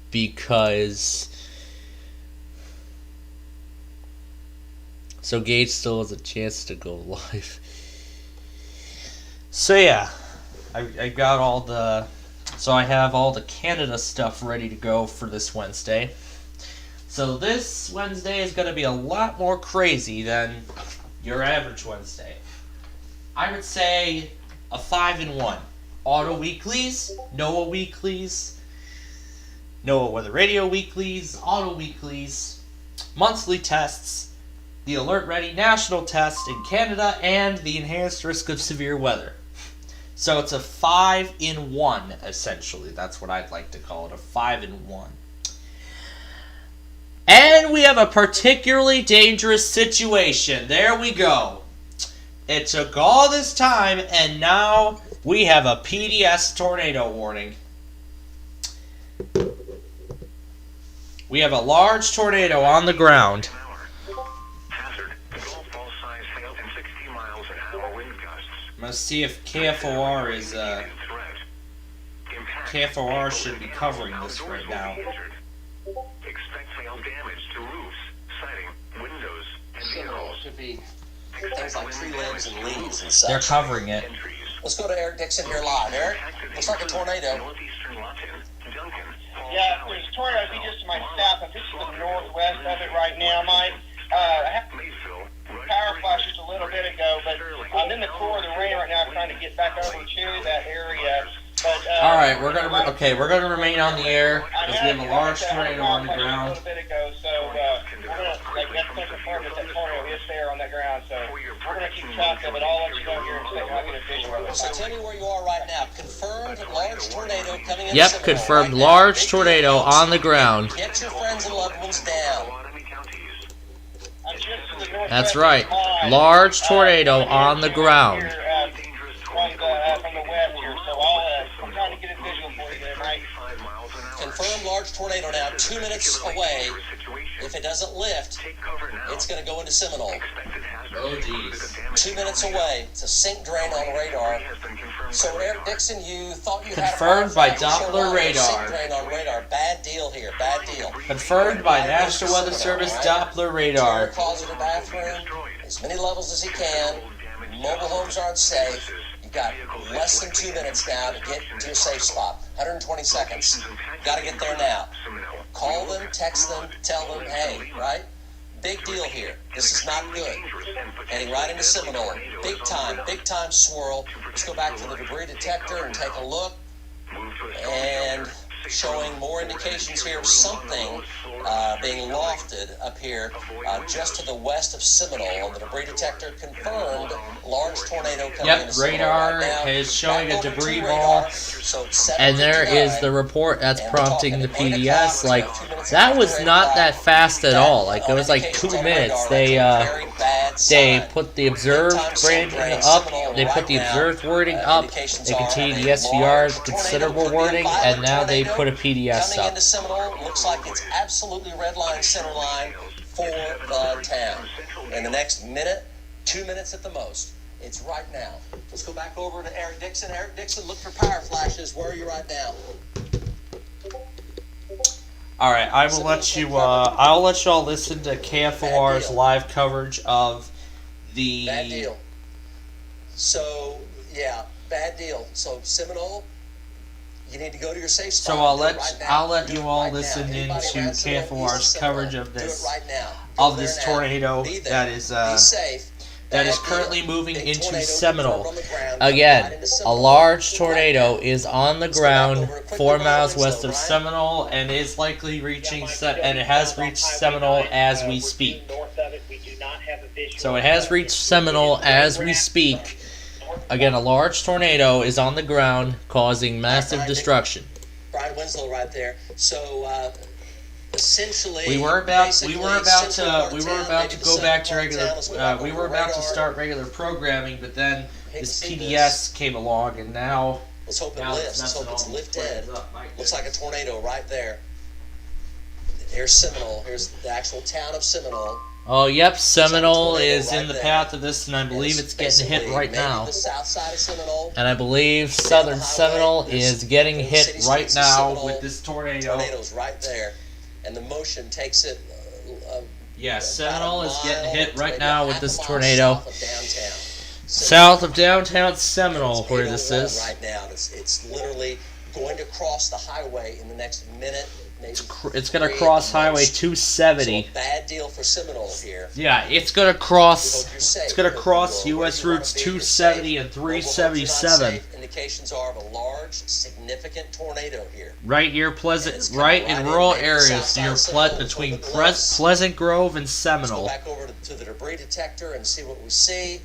Speaker 1: because so Gage still has a chance to go live. So yeah, I got all the, so I have all the Canada stuff ready to go for this Wednesday. So this Wednesday is going to be a lot more crazy than your average Wednesday. I would say a 5-in-1. Auto weeklies, NOAA weeklies, NOAA Weather Radio weeklies, auto weeklies, monthly tests, the Alert Ready National Test in Canada, and the Enhanced Risk of Severe Weather. So it's a 5-in-1, essentially. That's what I'd like to call it, a 5-in-1. And we have a particularly dangerous situation. There we go. It took all this time, and now we have a PDS tornado warning. We have a large tornado on the ground. Let's see if KFOR is, KFOR should be covering this right now.
Speaker 12: Expect hail damage to roofs, siding, windows, and vehicles.
Speaker 17: Should be things like tree limbs and leaves and such.
Speaker 1: They're covering it.
Speaker 17: Let's go to Eric Dixon here live. Eric, looks like a tornado.
Speaker 18: Yeah, there's a tornado just to my south. I'm just to the northwest of it right now, Mike. I have power flashes a little bit ago, but I'm in the core of the rain right now, trying to get back over to that area. But,
Speaker 1: all right, we're gonna remain on the air because we have a large tornado on the ground.
Speaker 18: A little bit ago, so we're gonna confirm that tornado is there on that ground. So we're gonna keep track of it. I'll let you know here in a second. I'll get a visual of it.
Speaker 17: So tell me where you are right now. Confirmed large tornado coming in.
Speaker 1: Yep, confirmed large tornado on the ground.
Speaker 17: Get your friends and loved ones down.
Speaker 1: That's right, large tornado on the ground.
Speaker 18: From the west here, so I'm trying to get a visual for you there, Mike.
Speaker 17: Confirmed large tornado now, 2 minutes away. If it doesn't lift, it's going to go into Seminole.
Speaker 1: Oh, geez.
Speaker 17: 2 minutes away. It's a sink drain on radar. So, Eric Dixon, you thought you had
Speaker 1: confirmed by Doppler radar.
Speaker 17: Sink drain on radar. Bad deal here. Bad deal.
Speaker 1: Confirmed by National Weather Service Doppler radar.
Speaker 17: Closet or bathroom, as many levels as he can. Mobile homes aren't safe. You've got less than 2 minutes now to get to a safe spot. 120 seconds. Got to get there now. Call them, text them, tell them, hey, right? Big deal here. This is not good. Heading right into Seminole. Big time swirl. Let's go back to the debris detector and take a look. And showing more indications here of something being lofted up here just to the west of Seminole. On the debris detector confirmed large tornado coming into Seminole.
Speaker 1: Radar is showing a debris ball. And there is the report that's prompting the PDS. Like, that was not that fast at all. Like, it was like 2 minutes. They put the observed branding up. They put the observed wording up. They continued the SVR considerable wording, and now they put a PDS
Speaker 17: Coming
Speaker 1: up.
Speaker 17: into Seminole, looks like it's absolutely red line, center line for the town. In the next minute, 2 minutes at the most. It's right now. Let's go back over to Eric Dixon. Eric Dixon, look for power flashes. Where are you right now?
Speaker 1: All right, I will let you. I'll let y'all listen to KFOR's live coverage of the.
Speaker 17: Bad deal. So yeah, bad deal. So Seminole, you need to go to your safe spot.
Speaker 1: So I'll let you all listen into KFOR's coverage of this tornado that is currently moving into Seminole. Again, a large tornado is on the ground 4 miles west of Seminole and is likely reaching and it has reached Seminole as we speak. So it has reached Seminole as we speak. Again, a large tornado is on the ground causing massive destruction.
Speaker 17: Brian Winslow right there. So essentially,
Speaker 1: we were about to go back to regular. We were about to start regular programming, but then this PDS came along, and now
Speaker 17: let's hope it lifts. Let's hope it's lifted. Looks like a tornado right there. Here's Seminole. Here's the actual town of Seminole.
Speaker 1: Oh, yep, Seminole is in the path of this, and I believe it's getting hit right now. And I believe southern Seminole is getting hit right now with this tornado.
Speaker 17: Tornado's right there, and the motion takes it.
Speaker 1: Yeah, Seminole is getting hit right now with this tornado. South of downtown Seminole, where this is.
Speaker 17: Right now, it's literally going to cross the highway in the next minute.
Speaker 1: It's going to cross Highway 270.
Speaker 17: So bad deal for Seminole here.
Speaker 1: Yeah, it's going to cross. It's going to cross U.S. routes 270 and 377.
Speaker 17: Indications are of a large, significant tornado here.
Speaker 1: Right here, right in rural areas near between Pleasant Grove and Seminole.
Speaker 17: Let's go back over to the debris detector and see what we see.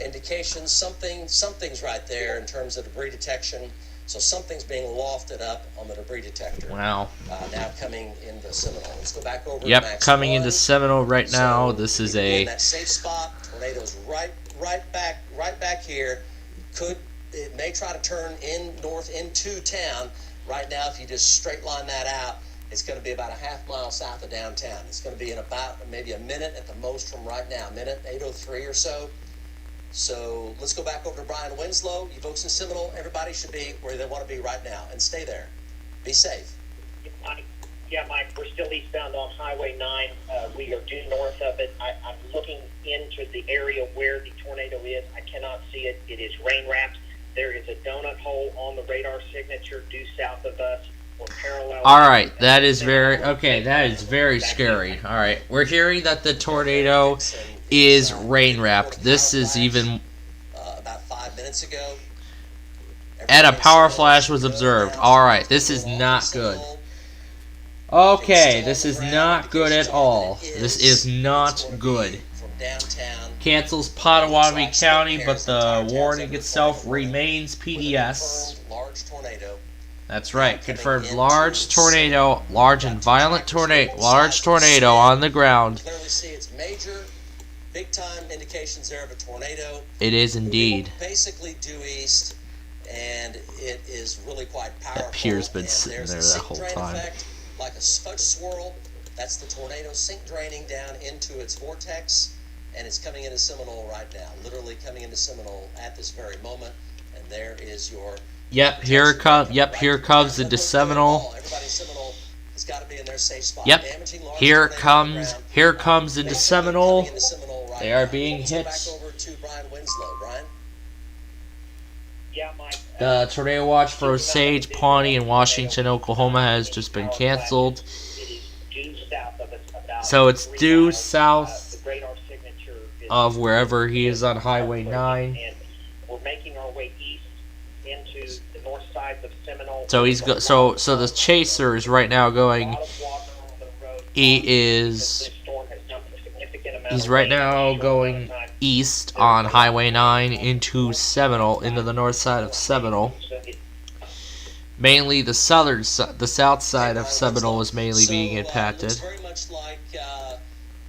Speaker 17: Indications, something's right there in terms of debris detection. So something's being lofted up on the debris detector.
Speaker 1: Wow.
Speaker 17: Now coming into Seminole. Let's go back over.
Speaker 1: Yep,
Speaker 17: to Max
Speaker 1: coming
Speaker 17: 1.
Speaker 1: into Seminole right now.
Speaker 17: So
Speaker 1: this is
Speaker 17: in that safe spot. Tornado's right back here. It may try to turn north into town. Right now, if you just straight line that out, it's going to be about a half mile south of downtown. It's going to be in about maybe a minute at the most from right now. Minute 8:03 or so. So let's go back over to Brian Winslow. You folks in Seminole, everybody should be where they want to be right now, and stay there. Be safe.
Speaker 8: Yeah, Mike, we're still eastbound on Highway 9. We are due north of it. I'm looking into the area where the tornado is. I cannot see it. It is rain wrapped. There is a donut hole on the radar signature due south of us. We're parallel.
Speaker 1: All right, that is very scary. All right, we're hearing that the tornado is rain wrapped. This is even
Speaker 17: about 5 minutes ago.
Speaker 1: And a power flash was observed. All right, this is not good. Okay, this is not good at all. This is not good. Cancels Potawatomi County, but the warning itself remains PDS. That's right, confirmed large tornado, large and violent tornado, large tornado on the ground.
Speaker 17: Clearly see it's major, big time indications there of a tornado.
Speaker 1: It is indeed.
Speaker 17: Basically due east, and it is really quite powerful.
Speaker 1: That pier's been sitting there that whole time.
Speaker 17: Effect, like a fudge swirl. That's the tornado sink draining down into its vortex, and it's coming into Seminole right now. Literally coming into Seminole at this very moment, and there is your.
Speaker 1: Yep, here it comes. Yep, here comes into Seminole.
Speaker 17: Everybody in Seminole has got to be in their safe spot.
Speaker 1: Yep, here it comes. Here it comes into Seminole. They are being hit.
Speaker 17: Back over to Brian Winslow. Brian.
Speaker 8: Yeah, Mike.
Speaker 1: The tornado watch for Osage, Pawnee, and Washington, Oklahoma has just been canceled. So it's due south of wherever he is on Highway 9.
Speaker 8: And we're making our way east into the north sides of Seminole.
Speaker 1: So so the chaser is right now going. He's right now going east on Highway 9 into Seminole, into the north side of Seminole. Mainly the south side of Seminole is mainly being impacted.
Speaker 17: It's very much like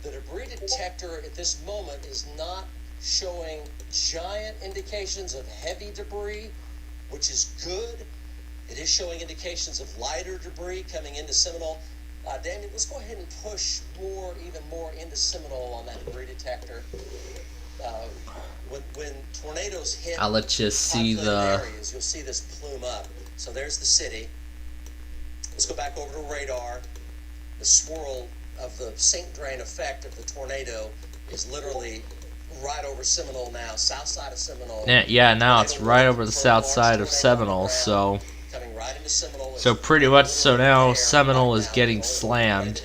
Speaker 17: the debris detector at this moment is not showing giant indications of heavy debris, which is good. It is showing indications of lighter debris coming into Seminole. Damien, let's go ahead and push even more into Seminole on that debris detector. When tornadoes hit,
Speaker 1: I'll let you see the
Speaker 17: areas, you'll see this plume up. So there's the city. Let's go back over to radar. The swirl of the sink drain effect of the tornado is literally right over Seminole now, south side of Seminole.
Speaker 1: Yeah, now it's right over the south side of Seminole, so pretty much, so now Seminole is getting slammed.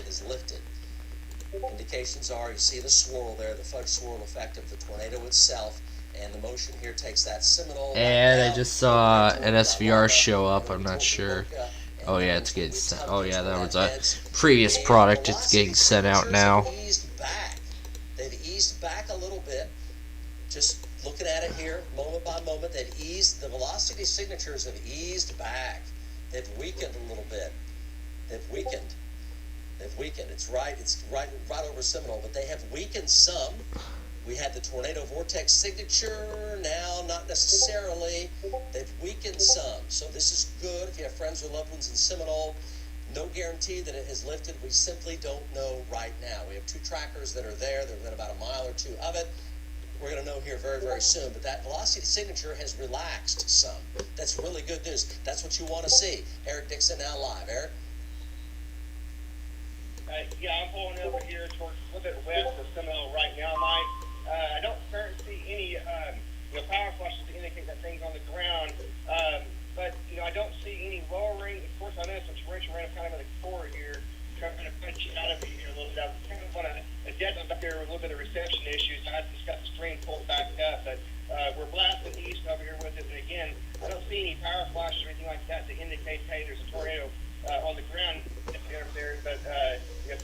Speaker 17: Indications are, you see the swirl there, the fudge swirl effect of the tornado itself, and the motion here takes that Seminole.
Speaker 1: And I just saw an SVR show up, I'm not sure. Oh yeah, it's getting sent. Oh yeah, that was a previous product. It's getting sent out now.
Speaker 17: They've eased back a little bit. Just looking at it here, moment by moment, they've eased. The velocity signatures have eased back. They've weakened a little bit. They've weakened. It's right over Seminole, but they have weakened some. We had the tornado vortex signature, now not necessarily. They've weakened some, so this is good if you have friends or loved ones in Seminole. No guarantee that it has lifted. We simply don't know right now. We have two trackers that are there. They're within about a mile or two of it. We're going to know here very, very soon. But that velocity signature has relaxed some. That's really good news. That's what you want to see. Eric Dixon now live. Eric?
Speaker 18: Yeah, I'm pulling over here towards a little bit west of Seminole right now, Mike. I don't currently see any power flashes to indicate that thing's on the ground. But I don't see any lowering. Of course, I know some torrential rain kind of in the core here, trying to punch you out of here a little bit. I kind of want to adapt up here with a little bit of reception issues. I just got the stream pulled back up, but we're blasting east over here with it. And again, I don't see any power flashes or anything like that to indicate, hey, there's a tornado on the ground there. But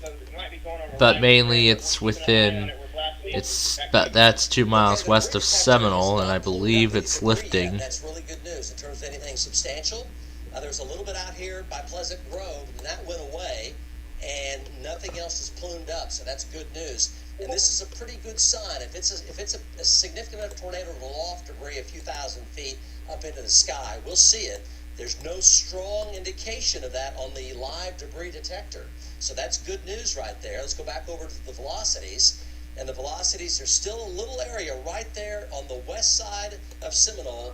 Speaker 18: so it might be going on.
Speaker 1: But mainly it's within. That's 2 miles west of Seminole, and I believe it's lifting.
Speaker 17: That's really good news in terms of anything substantial. There's a little bit out here by Pleasant Grove, and that went away, and nothing else is plumed up, so that's good news. And this is a pretty good sign. If it's a significant enough tornado to loft debris a few thousand feet up into the sky, we'll see it. There's no strong indication of that on the live debris detector, so that's good news right there. Let's go back over to the velocities. And the velocities are still a little area right there on the west side of Seminole,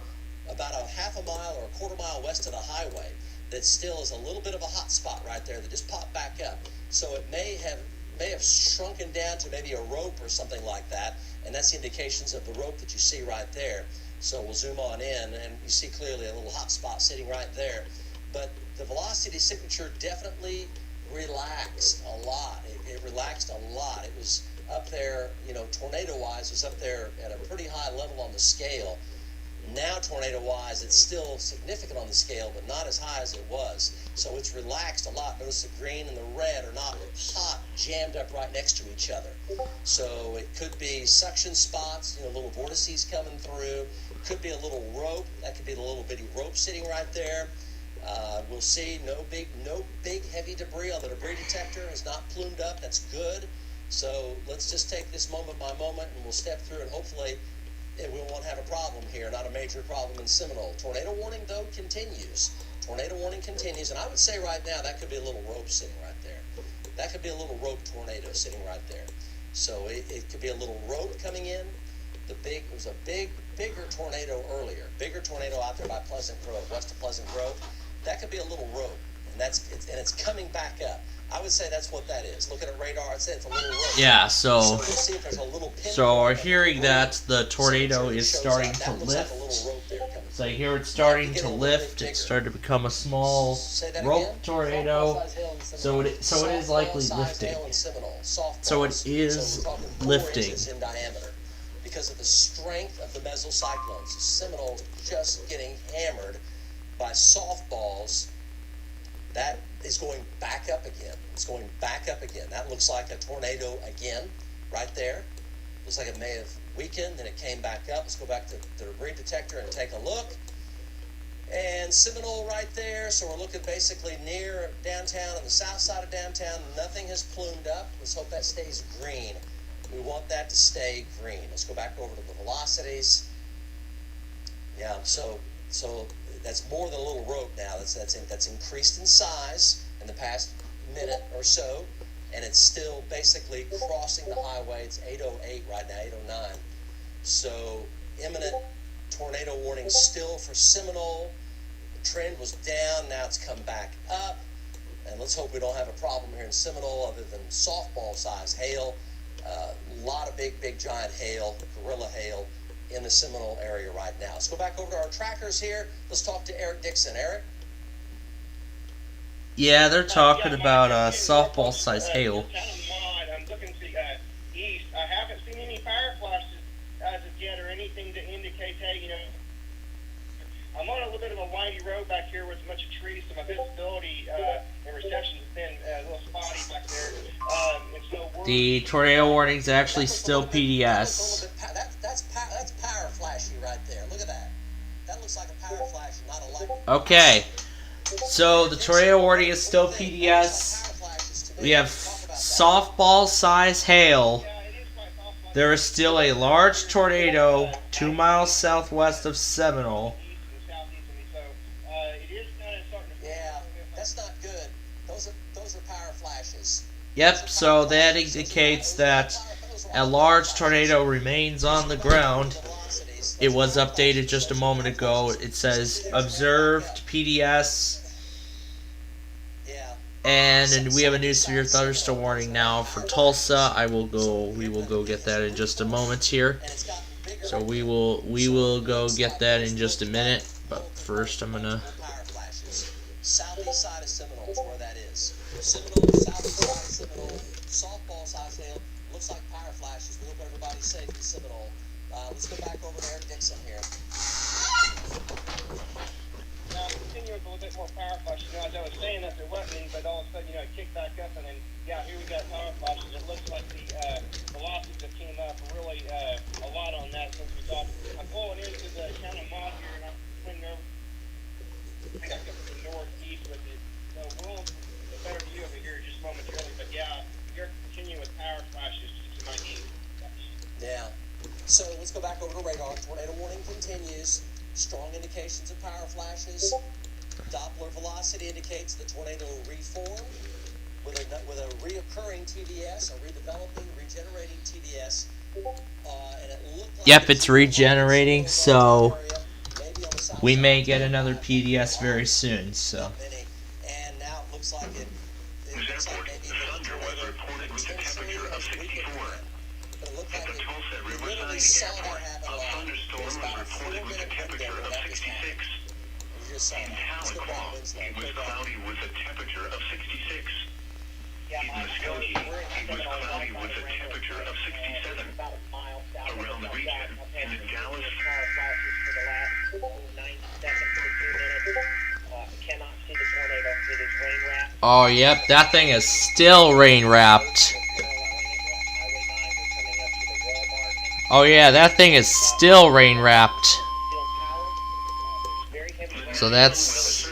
Speaker 17: about a half a mile or a quarter mile west of the highway, that still is a little bit of a hot spot right there that just popped back up. So it may have shrunken down to maybe a rope or something like that, and that's the indications of the rope that you see right there. So we'll zoom on in, and you see clearly a little hot spot sitting right there. But the velocity signature definitely relaxed a lot. It relaxed a lot. It was up there, tornado-wise, was up there at a pretty high level on the scale. Now, tornado-wise, it's still significant on the scale, but not as high as it was. So it's relaxed a lot. Notice the green and the red are not hot, jammed up right next to each other. So it could be suction spots, little vortices coming through. It could be a little rope. That could be the little bitty rope sitting right there. We'll see no big heavy debris on the debris detector. It's not plumed up. That's good. So let's just take this moment by moment, and we'll step through, and hopefully we won't have a problem here, not a major problem in Seminole. Tornado warning, though, continues. Tornado warning continues, and I would say right now that could be a little rope sitting right there. That could be a little rope tornado sitting right there. So it could be a little rope coming in. It was a bigger tornado earlier, bigger tornado out there by Pleasant Grove, west of Pleasant Grove. That could be a little rope, and it's coming back up. I would say that's what that is. Looking at radar, I'd say it's a little rope.
Speaker 1: Yeah, so
Speaker 17: we'll see if there's a little pin
Speaker 1: we're hearing that the tornado is starting to lift.
Speaker 17: A little rope there coming
Speaker 1: So here it's starting to lift. It started to become a small rope tornado. So it is likely lifting. So it is lifting.
Speaker 17: In diameter because of the strength of the mesocyclones. Seminole just getting hammered by softballs. That is going back up again. It's going back up again. That looks like a tornado again, right there. Looks like it may have weakened, then it came back up. Let's go back to the debris detector and take a look. And Seminole right there. So we're looking basically near downtown, on the south side of downtown. Nothing has plumed up. Let's hope that stays green. We want that to stay green. Let's go back over to the velocities. Yeah, so that's more than a little rope now. That's increased in size in the past minute or so, and it's still basically crossing the highway. It's 8:08 right now, 8:09. So imminent tornado warning still for Seminole. The trend was down, now it's come back up, and let's hope we don't have a problem here in Seminole other than softball size hail. A lot of big giant hail, gorilla hail in the Seminole area right now. Let's go back over to our trackers here. Let's talk to Eric Dixon. Eric?
Speaker 1: Yeah, they're talking about softball size hail.
Speaker 18: I'm looking to east. I haven't seen any fire flashes as of yet or anything to indicate, hey, you know, I'm on a little bit of a windy road back here with a bunch of trees, so my visibility and reception has been a little spotty back there. And so
Speaker 1: The tornado warning is actually still PDS.
Speaker 17: That's power flashy right there. Look at that. That looks like a power flash, not a lightning.
Speaker 1: Okay, so the tornado warning is still PDS. We have softball size hail. There is still a large tornado 2 miles southwest of Seminole.
Speaker 17: Yeah, that's not good. Those are power flashes.
Speaker 1: Yep, so that indicates that a large tornado remains on the ground. It was updated just a moment ago. It says observed PDS. And we have a new severe thunderstorm warning now for Tulsa. We will go get that in just a moment here. So we will go get that in just a minute. But first I'm gonna
Speaker 17: Southeast side of Seminole is where that is. Seminole, southeast side of Seminole, softball size hail. Looks like power flashes. We hope everybody's safe in Seminole. Let's go back over to Eric Dixon here.
Speaker 18: Now, continuing with a little bit more power flashes. You know, as I was saying that there wasn't any, but all of a sudden, you know, it kicked back up, and then, yeah, here we got power flashes. It looks like the velocities that came up really a lot on that since we talked. I'm pulling into the town of Mont here, and I'm swinging over back up to the northeast with it. So we'll get a better view of it here just momentarily, but yeah, you're continuing with power flashes to my east.
Speaker 17: Yeah. So let's go back over to radar. Tornado warning continues. Strong indications of power flashes. Doppler velocity indicates the tornado will reform with a reoccurring TDS, a redeveloping, regenerating TDS. And it looked like
Speaker 1: Yep, it's regenerating, so we may get another PDS very soon. So.
Speaker 17: And now it looks like maybe the tornado reported with a temperature of 64. But it looked like it literally saw that happen live. It was about a 4-minute window when that was happening. You just saw that. Let's go back to Winslow.
Speaker 10: It was cloudy with a temperature of 66. In Muskogee, it was cloudy with a temperature of 67. Around the region, in the Dallas,
Speaker 8: cannot see the tornado. It is rain wrapped.
Speaker 1: Oh, yep, that thing is still rain wrapped. Oh yeah, that thing is still rain wrapped. So that's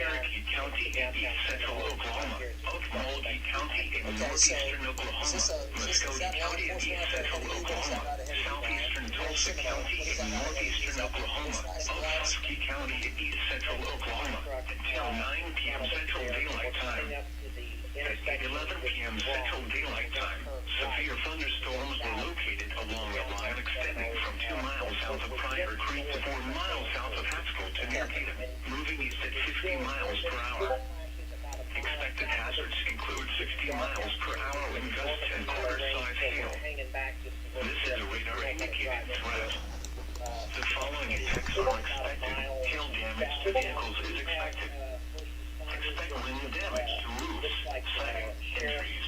Speaker 10: Cerri County in east central Oklahoma, Okmulgee County in northeastern Oklahoma, Muskogee County in east central Oklahoma, southeastern Tulsa County in northeastern Oklahoma, Okmulgee County in east central Oklahoma, until 9 p.m. Central Daylight Time. At 11 p.m. Central Daylight Time, severe thunderstorms were located along a line extending from 2 miles
Speaker 12: south of Pryor Creek to 4 miles south of Haskell to near Tatum, moving east at 50 miles per hour. Expected hazards include 60 miles per hour wind gusts and quarter-size hail. This is a radar-indicated threat. The following effects are expected. Hail damage to vehicles is expected. Expect wind damage to roofs, siding, and trees.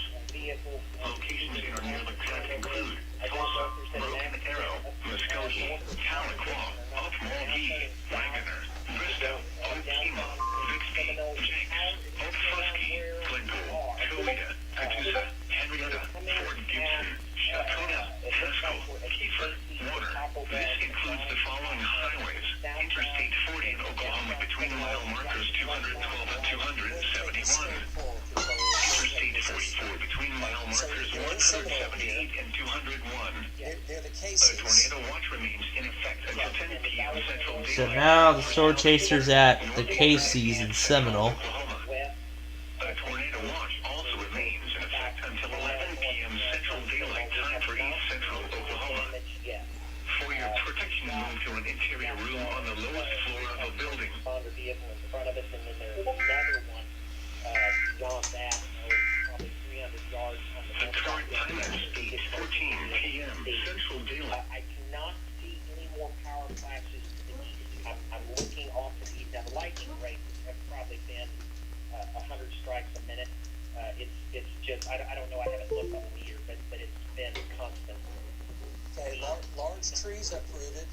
Speaker 12: Locations in or near the track include Tulsa, Broken Arrow, Muskogee, Tahlequah, Oak Mulgee, Waggoner, Bristow, Okemah, Bixby, Jenks, Oak Fusky, Glenpool, Coweta, Catoosa, Henrietta, Fort Gibson, Chacona, Haskell, Kiefer, Warner. This includes the following highways: Interstate 40 in Oklahoma between mile markers 212 and 271. Interstate 44 between mile markers 178 and 201. A tornado watch remains in effect until 10 p.m. Central Daylight.
Speaker 1: So now the Storm Chasers at the Casey's in Seminole.
Speaker 12: A tornado watch also remains in effect until 11 p.m. Central Daylight Time for East Central Oklahoma. For your protection, move to an interior room on the lowest floor of a building. The current time is 8:14 p.m. Central Daylight.
Speaker 8: I cannot see any more power flashes to the east. I'm looking off to the east. Now, the lightning rates have probably been 100 strikes a minute. It's just, I don't know, I haven't looked on the meter, but it's been constant.
Speaker 17: Okay, large trees uprooted.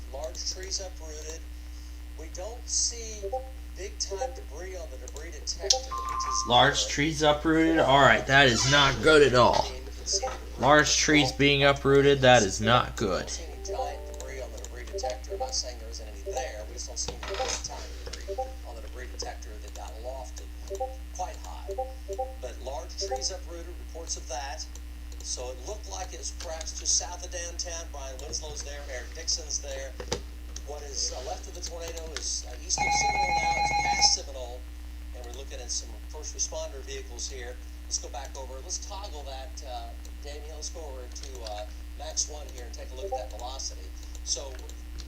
Speaker 17: We don't see big-time debris on the debris detector, which is
Speaker 1: Large trees uprooted? Alright, that is not good at all. Large trees being uprooted, that is not good.
Speaker 17: giant debris on the debris detector. I'm not saying there isn't any there. We just don't see any big-time debris on the debris detector that got lofted quite high. But large trees uprooted, reports of that. So it looked like it was perhaps just south of downtown. Brian Winslow's there, Eric Dixon's there. What is left of the tornado is east of Seminole now. It's past Seminole, and we're looking at some first responder vehicles here. Let's go back over. Let's toggle that, Damien. Let's go over to Max 1 here and take a look at that velocity. So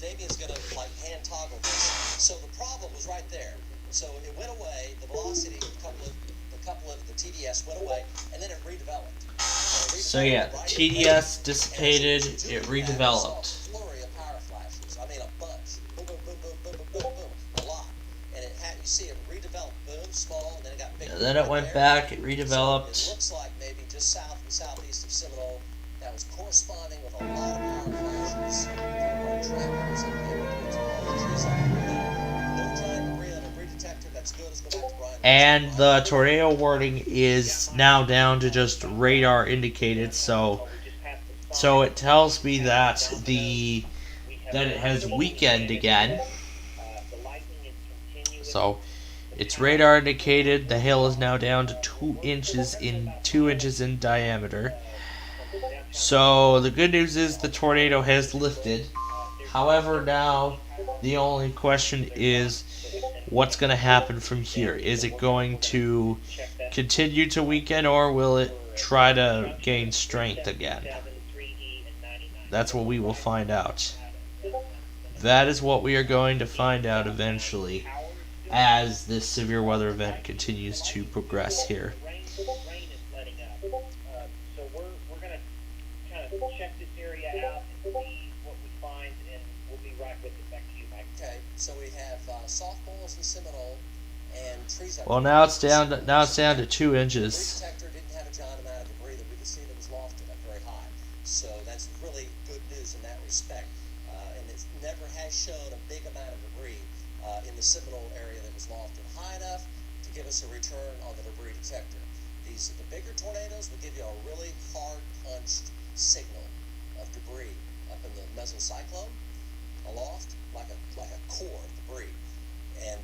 Speaker 17: Damien's going to hand toggle this. So the problem was right there. So it went away. The velocity, a couple of the TDS went away, and then it redeveloped.
Speaker 1: So yeah, the TDS dissipated, it redeveloped.
Speaker 17: Flurry of power flashes. I mean, a bunch. Boom, boom, boom, boom, boom, boom, boom, boom. A lot. And it had, you see it redeveloped. Boom, small, and then it got bigger.
Speaker 1: And then it went back, it redeveloped.
Speaker 17: So it looks like maybe just south and southeast of Seminole, that was corresponding with a lot of power flashes from our trackers and all the trees out there. No giant debris on a debris detector. That's good. Let's go back to Brian.
Speaker 1: And the tornado warning is now down to just radar indicated, so it tells me that it has weakened again. So it's radar indicated. The hail is now down to 2 inches in diameter. So the good news is the tornado has lifted. However, now the only question is, what's going to happen from here? Is it going to continue to weaken, or will it try to gain strength again? That's what we will find out. That is what we are going to find out eventually as this severe weather event continues to progress here.
Speaker 8: So we're going to kind of check this area out and see what we find, and we'll be right with it. Back to you, Mike.
Speaker 17: Okay, so we have softballs in Seminole and trees.
Speaker 1: Well, now it's down to 2 inches.
Speaker 17: The detector didn't have a giant amount of debris that we could see that was lofted up very high. So that's really good news in that respect. And it never has shown a big amount of debris in the Seminole area that was lofted high enough to give us a return on the debris detector. The bigger tornadoes will give you a really hard-punched signal of debris up in the mesocyclone, aloft, like a core of debris. And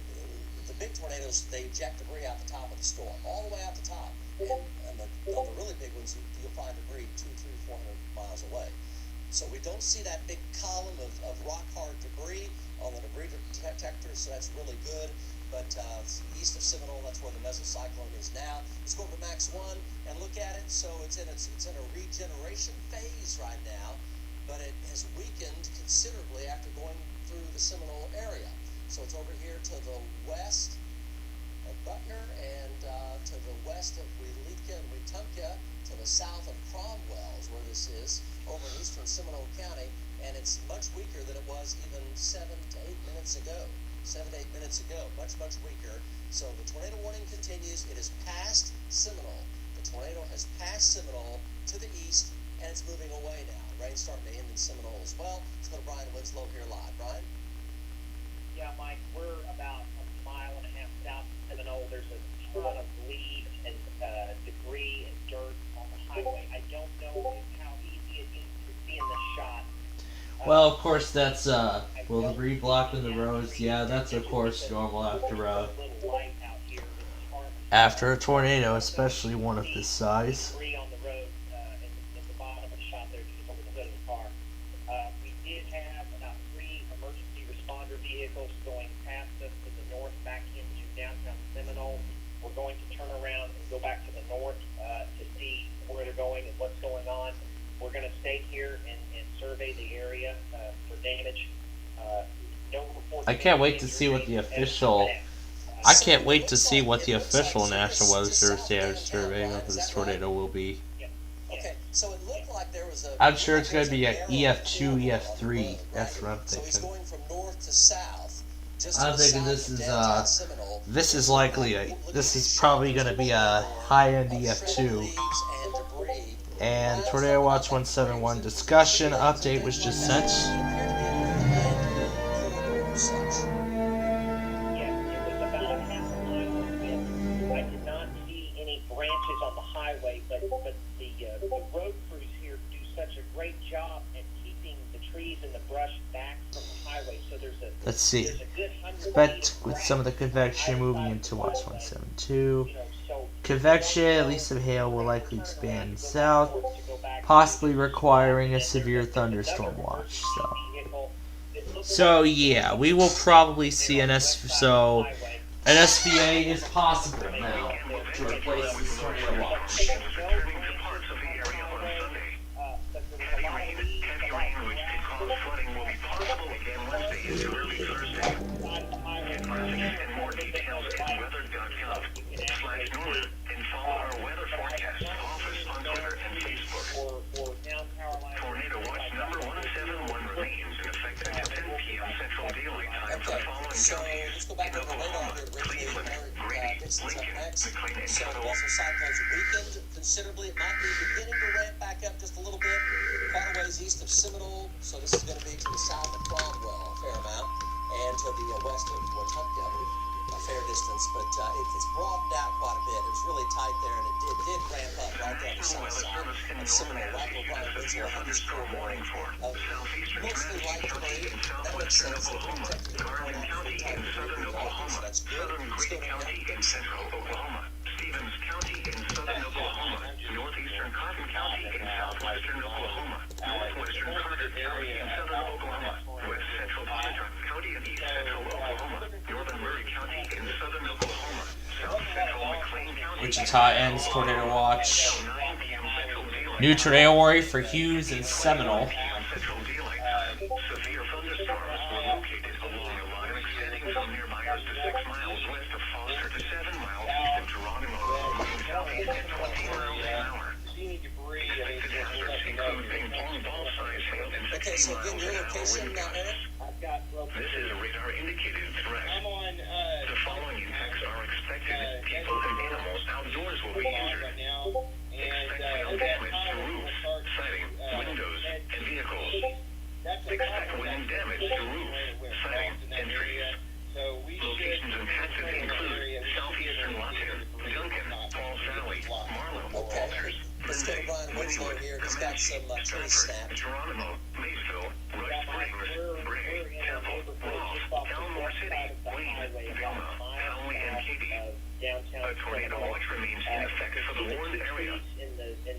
Speaker 17: the big tornadoes, they eject debris out the top of the storm, all the way out the top. And on the really big ones, you'll find debris 200, 300, 400 miles away. So we don't see that big column of rock-hard debris on the debris detector, so that's really good. But east of Seminole, that's where the mesocyclone is now. Let's go over to Max 1 and look at it. So it's in a regeneration phase right now. but it has weakened considerably after going through the Seminole area. So it's over here to the west of Butner and to the west of Welika and Wetumpka, to the south of Cromwell is where this is, over in eastern Seminole County, and it's much weaker than it was even 7 to 8 minutes ago. 7 to 8 minutes ago, much weaker. So the tornado warning continues. It is past Seminole. The tornado has passed Seminole to the east, and it's moving away now. Rain's starting to end in Seminole as well. Let's go to Brian Winslow here live. Brian?
Speaker 8: Yeah, Mike, we're about a mile and a half south of Seminole. There's a ton of leaves and debris and dirt on the highway. I don't know how easy it is to see in the shot.
Speaker 1: Well, of course, that's, debris blocking the roads. Yeah, that's, of course, normal after a tornado, especially one of this size.
Speaker 8: Debris on the road at the bottom of the shot there, just over the hood of the car. We did have about 3 emergency responder vehicles going past us to the north back into downtown Seminole. We're going to turn around and go back to the north to see where they're going and what's going on. We're going to stay here and survey the area for damage.
Speaker 1: I can't wait to see what the official. I can't wait to see what the official National Weather Service survey of this tornado will be.
Speaker 17: Okay, so it looked like there was a.
Speaker 1: I'm sure it's going to be an EF2, EF3. That's what I'm
Speaker 17: So he's
Speaker 1: thinking.
Speaker 17: going from north to south.
Speaker 1: I'm thinking this is likely this is probably going to be a high-end EF2. And Tornado Watch 171 discussion update was just sent.
Speaker 8: Yes, it was about a half a mile in. I did not see any branches on the highway, but the road crews here do such a great job at keeping the trees and the brush back from the highway. So
Speaker 1: Let's see. But with some of the convection moving into Watch 172. Convection, at least some hail will likely expand south, possibly requiring a severe thunderstorm watch. So yeah, we will probably see an SVA is possible now to replace this tornado watch.
Speaker 12: Heavy rain which could cause flooding will be possible again Wednesday into early Thursday. And more details at weather.gov/north and follow our weather forecast office on Twitter and Facebook. Tornado watch number 171 remains in effect until 10 p.m. Central Daylight Time for the following counties:
Speaker 17: let's go back over the radar here briefly. Dixon's up next. So the Western cyclone's weakened considerably. It might be beginning to ramp back up just a little bit. Quite a ways east of Seminole, so this is going to be to the south of Cromwell, a fair amount, and to the west of Wetumpka, a fair distance, but it's broadened out quite a bit. It was really tight there, and it did ramp up right there on the south side of Seminole, right where Brian Winslow had his crew warning of mostly light rain. That makes sense. The protected
Speaker 12: Garden County in southern Oklahoma, Southern Greene County in central Oklahoma, Stevens County in southern Oklahoma, northeastern Cotton County in southwestern Oklahoma, northwestern Carter County in southern Oklahoma, west central Pontotoc County in east central Oklahoma, northern Murray County in southern Oklahoma, south central McLean County.
Speaker 1: Wichita ends tornado watch. New tornado warning for Hughes and Seminole.
Speaker 12: Severe thunderstorms were located along a line extending from near Myers to 6 miles west of Foster to 7 miles east of Geronimo, moving southeast at 20 miles an hour.
Speaker 17: Okay, so again, your location now, Eric?
Speaker 12: This is a radar-indicated threat. The following impacts are expected. People and animals outdoors will be injured. Expect hail damage to roofs, siding, windows, and vehicles. Expect wind damage to roofs, siding, and trees. Locations impacted include southeastern Lawton, Duncan, Falls Valley, Marlow, Walters,
Speaker 17: Let's go to Brian Winslow here. He's got some tree snapped.
Speaker 12: Geronimo, Maysville, Rock Springs, Bray, Temple, Ross, Elmore City, Wayne, Vilma, Howley, and Katy. A tornado watch remains in effect for the warned area.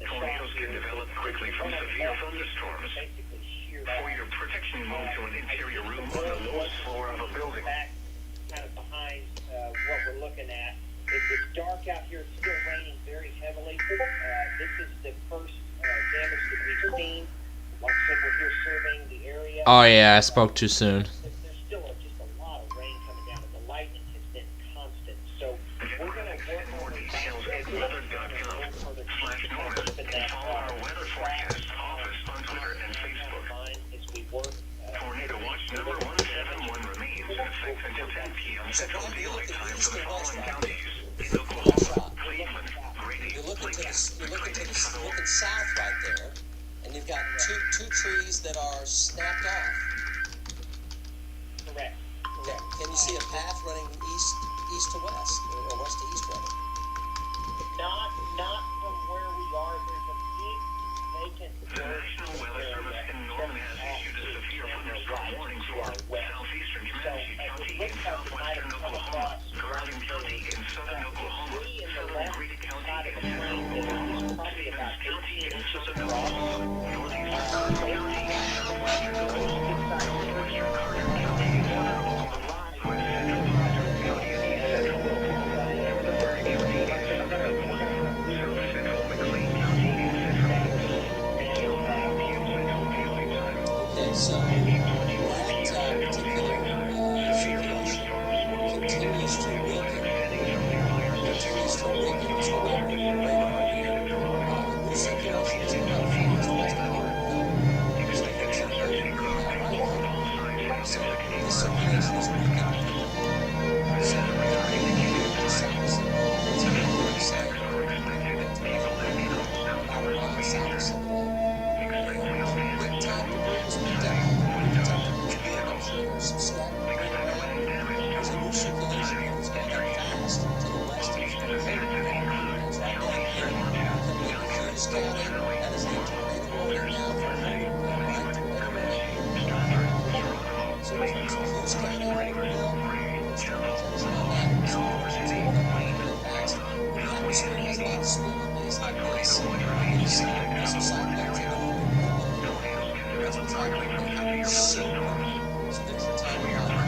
Speaker 12: Tornadoes can develop quickly from severe thunderstorms. For your protection, move to an interior room on the lowest floor of a building.
Speaker 8: Kind of behind what we're looking at. It's dark out here. It's still raining very heavily. This is the first damage that we've seen. Like said, we're here surveying the area.
Speaker 1: Oh yeah, I spoke too soon.
Speaker 8: There's still just a lot of rain coming down, and the lightning has been constant. So we're going to work on the details at weather.gov/north and that weather forecast office on Twitter and Facebook. As we work, tornado watch number 171 remains in effect until 10 p.m. Central Daylight Time for the following counties: in Oklahoma, Cleveland, Grady,
Speaker 17: Look south right there, and you've got two trees that are snapped off.
Speaker 8: Correct.
Speaker 17: Okay. Can you see a path running east to west, or west to east rather?
Speaker 8: Not from where we are. There's a big vacant.
Speaker 10: The National Weather Service in Norman has issued a severe thunderstorm warning for southeastern Comanche County in southwestern Oklahoma, Garvin County in southern Oklahoma, southern Grady County in central Oklahoma, Stevens County in southern Oklahoma, northeastern Carter County in southwestern Oklahoma, northwestern Carter County in southern Oklahoma, west central Monroe County in east central Oklahoma, Middlebury County in southern Oklahoma, south central McLean County in central Oklahoma.
Speaker 17: Okay, so that particular circulation continues to weaken. It's going radar here. New circulation is going up fast west of Hartwell. So it's right now. So this circulation is weakening. So the south of Seminole, it's very exciting. About a mile south of Seminole. Big time debris was down. Big time debris was big. I'm sure there's some scattered debris around. There's a new circulation that is going up fast to the west of Hartwell. It's right down here. Coming into Hughes County. That is a tornado warning now for Hartwell, right? Tornado warning. So it's Hughes County, Hartwell. It's the protection on that. So it's going up really fast. The atmosphere has a lot of spin on days like this. There's some cyclones in the that's what's happening. So there's your time arrival.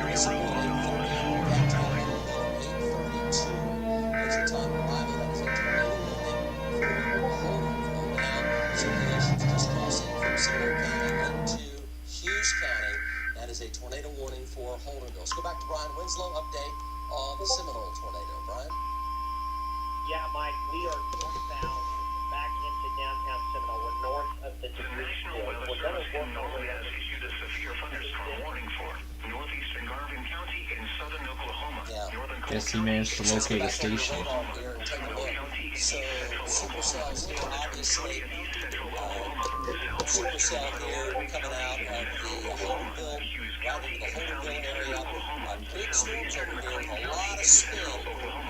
Speaker 17: There's a 8:30 downtown Hartwell, 8:32. There's your time arrival. That is a tornado warning for Holdenville now. Circulation's just crossing from Seminole County into Hughes County. That is a tornado warning for Holdenville. Let's go back to Brian Winslow. Update on the Seminole tornado. Brian?
Speaker 8: Yeah, Mike, we are northbound back into downtown Seminole. We're north of the debris field. We're going to work our way
Speaker 10: has issued a severe thunderstorm warning for northeastern Garvin County in southern Oklahoma. Northern
Speaker 1: Guess he managed to locate a station.
Speaker 17: So, supercells here, obviously, supercell here coming out of the Holdenville, right into the Holdenville area. Big storms over here with a lot of spin.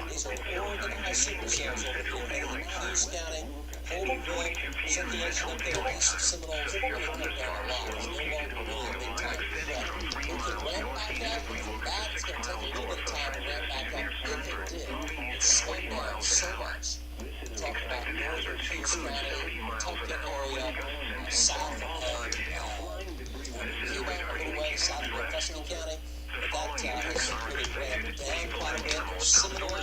Speaker 17: These are organized supercells over here heading into Hughes County. Holdenville, circulation up there east of Seminole is really come down a lot. It's no longer really a big time threat. It could ramp back up, and from that, it's going to take a little bit of time to ramp back up. If it did, it's slowed down so much. We're talking about northern Hughes County, Tucson area, south of Cuba, a little way south of Tuscany County. But that has really ramped down quite a bit. There's Seminole.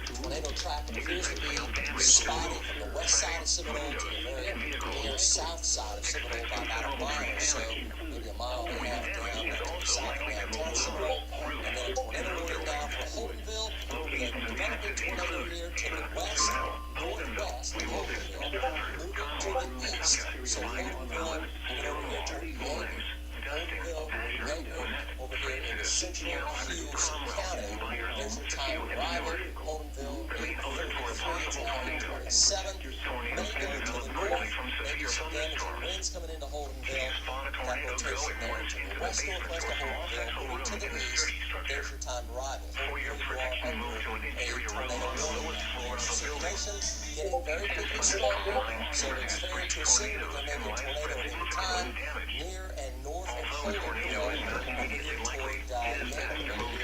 Speaker 17: Tornado track appears to be spotted from the west side of Seminole to the very near south side of Seminole by about a mile or so, maybe a mile and a half down to the south of downtown Seminole. And then a tornado warning now for Holdenville. We have a developing tornado here to the west, northwest of Holdenville, moving to the east. So Holdenville, moving over here to Yeager. Holdenville, Yeager, over here in the central Hughes County. There's your time of arrival. Holdenville, 8:33. It's now 8:27. Then you go to the north. Maybe some damaging winds coming into Holdenville. That rotation there to the west-northwest of Holdenville, moving to the east. There's your time of arrival. Holdenville, you are under a tornado warning now. Circulation getting very quickly stronger, so it's fair to assume that there may be a tornado at any time near and north of Holdenville, over here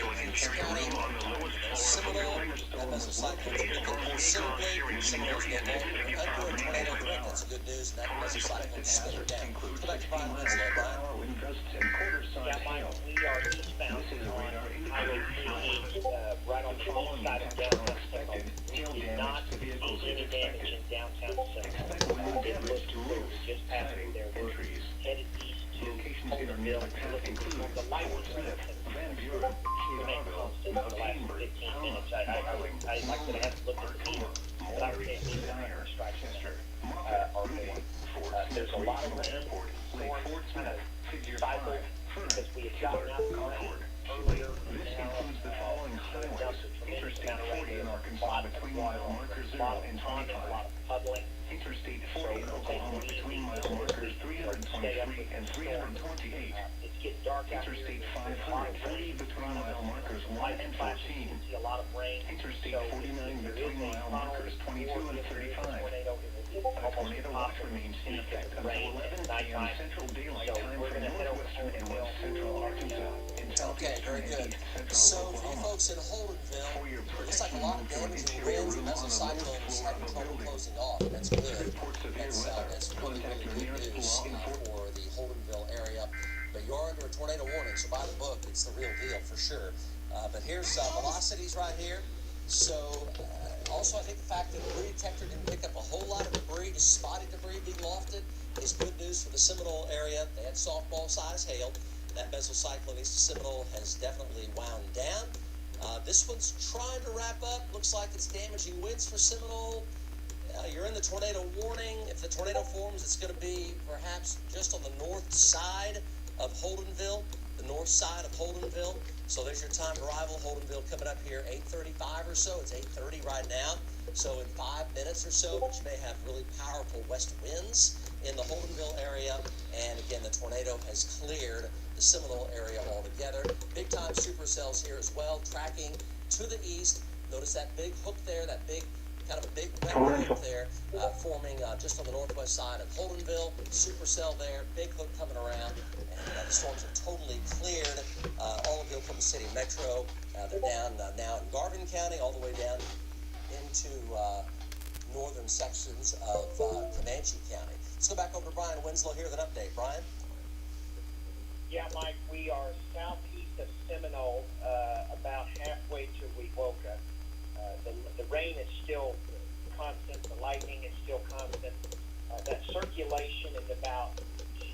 Speaker 17: toward Hughes County, Seminole. That mesocyclone is moving considerably. Seminole's no longer under a tornado threat. That's good news, and that mesocyclone is spinning down. Let's go back to Brian Winslow. Brian?
Speaker 8: Yeah, Mike, we are eastbound on Highway 38, right on the east side of downtown Seminole. We do not see any damage in downtown Seminole. It looks just past there. We're headed east to Holdenville. The light was remained constant for the last 15 minutes. I like that I have to look at the meter, but I can't see the iron strikes are going. There's a lot of rain, storms kind of cycle because we had gotten out the rain earlier. Now, dumped a tremendous amount of rain, a lot of water, a lot of ponding, a lot of puddling.
Speaker 12: Interstate 40 in Oklahoma between mile markers 323 and 328.
Speaker 8: It's getting dark out here.
Speaker 12: Interstate 540 between mile markers 1 and 14.
Speaker 8: See a lot of rain.
Speaker 12: Interstate 49 between mile markers 22 and 35. A tornado watch remains in effect until 11 a.m. Central Daylight Time for northwestern and west central Arkansas.
Speaker 17: Okay, very good. So for you folks in Holdenville, it looks like a lot of damaging winds and mesocyclone is having trouble closing off. That's good. That's really, really good news for the Holdenville area. But you're under a tornado warning, so by the book, it's the real deal for sure. But here's velocities right here. So also I think the fact that the debris detector didn't pick up a whole lot of debris, just spotted debris being lofted, is good news for the Seminole area. They had softball size hail. That mesocyclone east of Seminole has definitely wound down. This one's trying to wrap up. Looks like it's damaging winds for Seminole. You're in the tornado warning. If the tornado forms, it's going to be perhaps just on the north side of Holdenville, the north side of Holdenville. So there's your time of arrival. Holdenville coming up here 8:35 or so. It's 8:30 right now. So in 5 minutes or so, but you may have really powerful west winds in the Holdenville area. And again, the tornado has cleared the Seminole area altogether. Big time supercells here as well, tracking to the east. Notice that big hook there, that big, kind of a big wet hook there, forming just on the northwest side of Holdenville. Supercell there, big hook coming around. And the storms are totally cleared all of the Oklahoma City metro. They're down now in Garvin County, all the way down into northern sections of Comanche County. Let's go back over to Brian Winslow here with an update. Brian?
Speaker 8: Yeah, Mike, we are southeast of Seminole, about halfway to Wewoka. The rain is still constant, the lightning is still constant. That circulation is about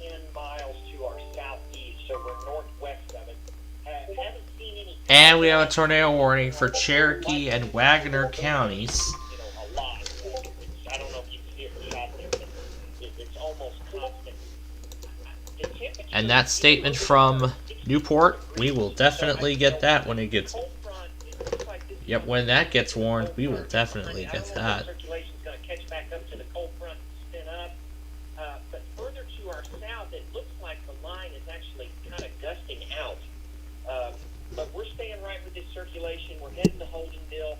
Speaker 8: 10 miles to our southeast, so we're northwest of it. Haven't seen any.
Speaker 1: And we have a tornado warning for Cherokee and Wagner counties.
Speaker 8: A lot. I don't know if you can see it from out there, but it's almost constant.
Speaker 1: And that statement from Newport, we will definitely get that when it gets. Yep, when that gets warned, we will definitely get that.
Speaker 8: Circulation is going to catch back up to the cold front and spin up. But further to our south, it looks like the line is actually kind of gusting out. But we're staying right with this circulation. We're heading to Holdenville,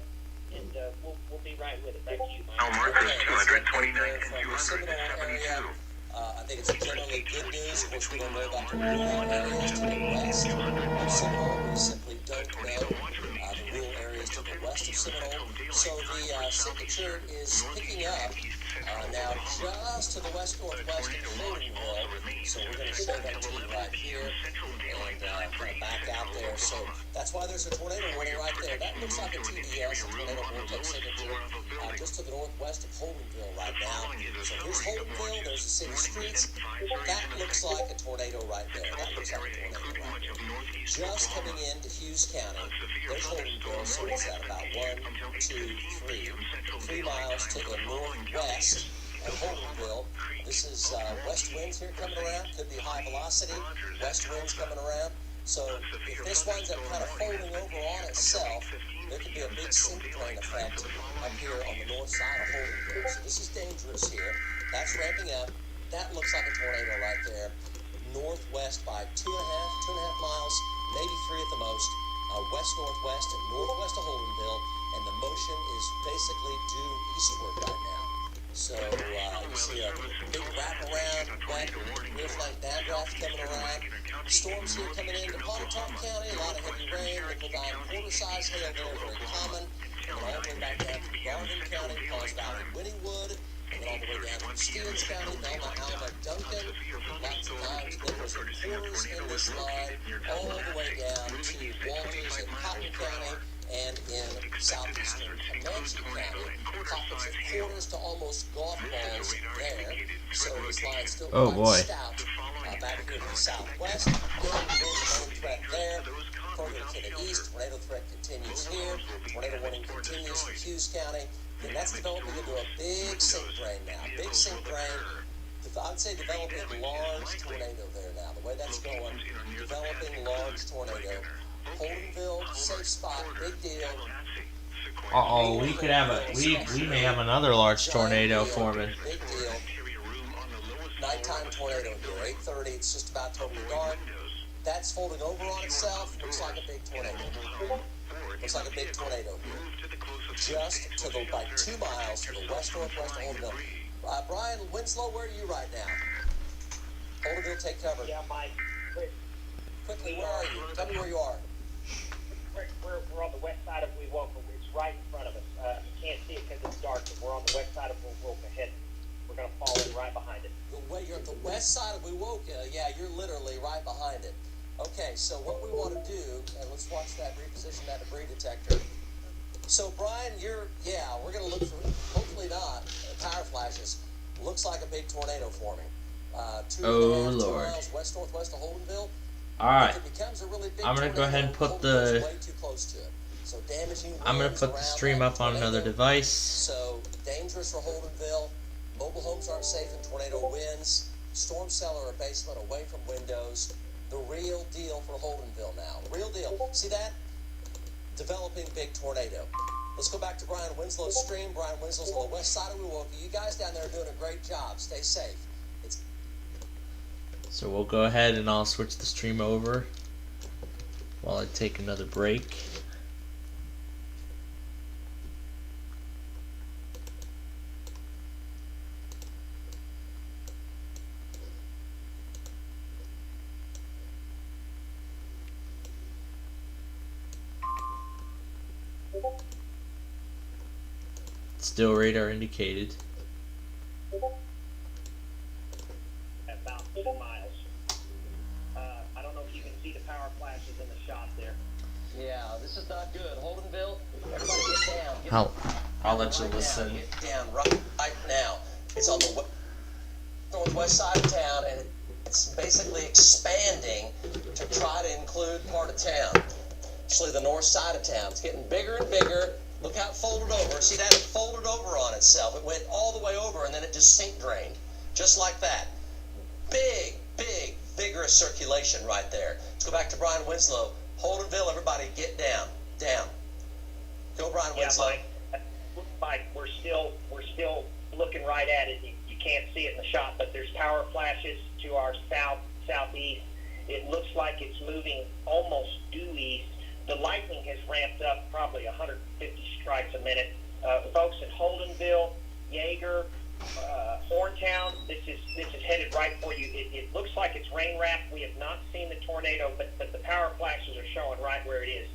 Speaker 8: and we'll be right with it. Back to you, Mike.
Speaker 12: Mile markers 229 and 272.
Speaker 17: I think it's generally good news. Of course, we don't know about the rural areas to the west of Seminole. We simply don't know the rural areas to the west of Seminole. So the signature is picking up now just to the west-northwest of Holdenville. So we're going to show that to you right here and kind of back out there. So that's why there's a tornado warning right there. That looks like a TDS, a tornado vortex signature, just to the northwest of Holdenville right now. So here's Holdenville. There's the city streets. That looks like a tornado right there. That looks like a tornado right there. Just coming into Hughes County, there's Holdenville. So it's at about 3 miles to the northwest of Holdenville. This is west winds here coming around. Could be high velocity. West winds coming around. So if this winds up kind of folding over on itself, there could be a big synchrone effect up here on the north side of Holdenville. So this is dangerous here. That's ramping up. That looks like a tornado right there. Northwest by 2.5 miles, maybe 3 at the most. West-northwest and northwest of Holdenville. And the motion is basically due eastward right now. So you see a big wraparound, wet, rear flank downdraft coming around. Storms here coming into Pontotoc County, a lot of heavy rain, nickel-dime quarter-size hail there, very common. And all the way back down to Garvin County, Paws Valley, Wynnewood, and then all the way down to Stevens County, Belma, Alma, Duncan, lots of dimes, nickels, and quarters in this line, all the way down to Walters and Cotton County, and in southeastern Comanche County, pockets of quarters to almost golf balls there. So line still
Speaker 1: Oh,
Speaker 17: quite
Speaker 1: boy.
Speaker 17: stout. Back here to the southwest, Goldenville's main threat there. Further to the east, tornado threat continues here. Tornado warning continues for Hughes County. And that's developing into a big sink drain now. Big sink drain. I'd say developing large tornado there now. The way that's going, developing large tornado. Holdenville, safe spot, big deal.
Speaker 1: Uh-oh, we could have we may have another large tornado forming.
Speaker 17: Big deal. Nighttime tornado here, 8:30. It's just about totally dark. That's folding over on itself. Looks like a big tornado. Looks like a big tornado here. Just to the, like 2 miles to the west-northwest of Holdenville. Brian Winslow, where are you right now? Holdenville, take cover.
Speaker 8: Yeah, Mike.
Speaker 17: Quickly, where are you? Tell me where you are.
Speaker 8: We're on the west side of Wewoka. It's right in front of us. You can't see it because it's dark, but we're on the west side of Wewoka. We're going to fall in right behind it.
Speaker 17: You're at the west side of Wewoka. Yeah, you're literally right behind it. Okay, so what we want to do, and let's watch that, reposition that debris detector. So, Brian, we're going to look for, hopefully not, power flashes. Looks like a big tornado forming. 2 miles west-northwest of Holdenville.
Speaker 1: Alright.
Speaker 17: If it becomes a really big
Speaker 1: I'm going to go ahead and put
Speaker 17: way too close to it. So damaging
Speaker 1: I'm going to put the stream up on another device.
Speaker 17: So dangerous for Holdenville. Mobile homes aren't safe in tornado winds. Storm cellar or basement away from windows. The real deal for Holdenville now. The real deal. See that? Developing big tornado. Let's go back to Brian Winslow's stream. Brian Winslow's on the west side of Wewoka. You guys down there are doing a great job. Stay safe.
Speaker 1: So we'll go ahead and I'll switch the stream over while I take another break. Still radar indicated.
Speaker 8: About 2 miles. I don't know if you can see the power flashes in the shot there.
Speaker 17: Yeah, this is not good. Holdenville, everybody get down.
Speaker 1: I'll let you listen.
Speaker 17: Get down right now. It's on the northwest side of town, and it's basically expanding to try to include part of town. Actually, the north side of town. It's getting bigger and bigger. Look how it folded over. See that? It folded over on itself. It went all the way over, and then it just sink drained. Just like that. Big, vigorous circulation right there. Let's go back to Brian Winslow. Holdenville, everybody get down. Down. Go, Brian Winslow.
Speaker 8: Mike, we're still looking right at it. You can't see it in the shot, but there's power flashes to our southeast. It looks like it's moving almost due east. The lightning has ramped up probably 150 strikes a minute. Folks in Holdenville, Yeager, Horntown, this is headed right for you. It looks like it's rain wrapped. We have not seen the tornado, but the power flashes are showing right where it is.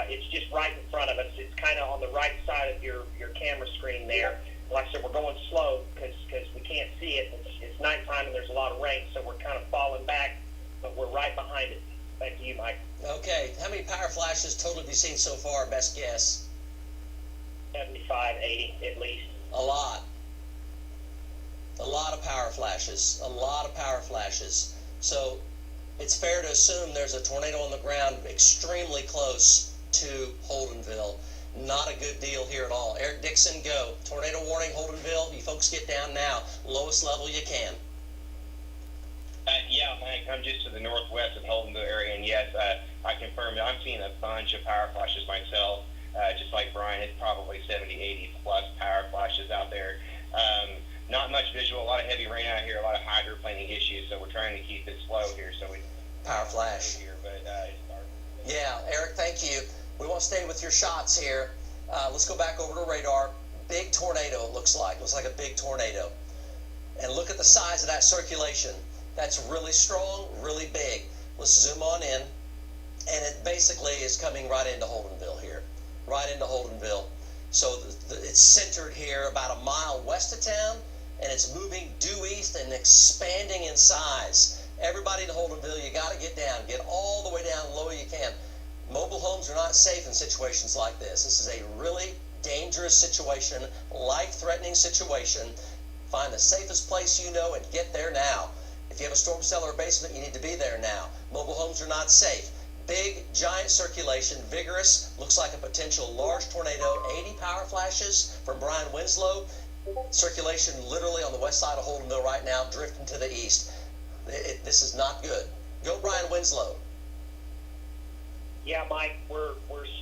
Speaker 8: It's just right in front of us. It's kind of on the right side of your camera screen there. Like I said, we're going slow because we can't see it. It's nighttime and there's a lot of rain, so we're kind of falling back, but we're right behind it. Thank you, Mike.
Speaker 17: Okay, how many power flashes total have you seen so far, best guess?
Speaker 8: 75, 80 at least.
Speaker 17: A lot. A lot of power flashes. A lot of power flashes. So it's fair to assume there's a tornado on the ground extremely close to Holdenville. Not a good deal here at all. Eric Dixon, go. Tornado warning, Holdenville. You folks get down now. Lowest level you can.
Speaker 15: Yeah, Mike, I'm just to the northwest of Holdenville area, and yes, I confirm that I'm seeing a bunch of power flashes myself. Just like Brian, it's probably 70, 80 plus power flashes out there. Not much visual, a lot of heavy rain out here, a lot of hydroplaning issues, so we're trying to keep it slow here so we
Speaker 17: power flash
Speaker 15: here, but it's dark.
Speaker 17: Yeah, Eric, thank you. We won't stay with your shots here. Let's go back over to radar. Big tornado, it looks like. Looks like a big tornado. And look at the size of that circulation. That's really strong, really big. Let's zoom on in. And it basically is coming right into Holdenville here. Right into Holdenville. So it's centered here about a mile west of town, and it's moving due east and expanding in size. Everybody in Holdenville, you got to get down. Get all the way down low you can. Mobile homes are not safe in situations like this. This is a really dangerous situation, life-threatening situation. Find the safest place you know and get there now. If you have a storm cellar or basement, you need to be there now. Mobile homes are not safe. Big, giant circulation, vigorous, looks like a potential large tornado, 80 power flashes from Brian Winslow. Circulation literally on the west side of Holdenville right now, drifting to the east. This is not good. Go Brian Winslow.
Speaker 14: Yeah, Mike, we're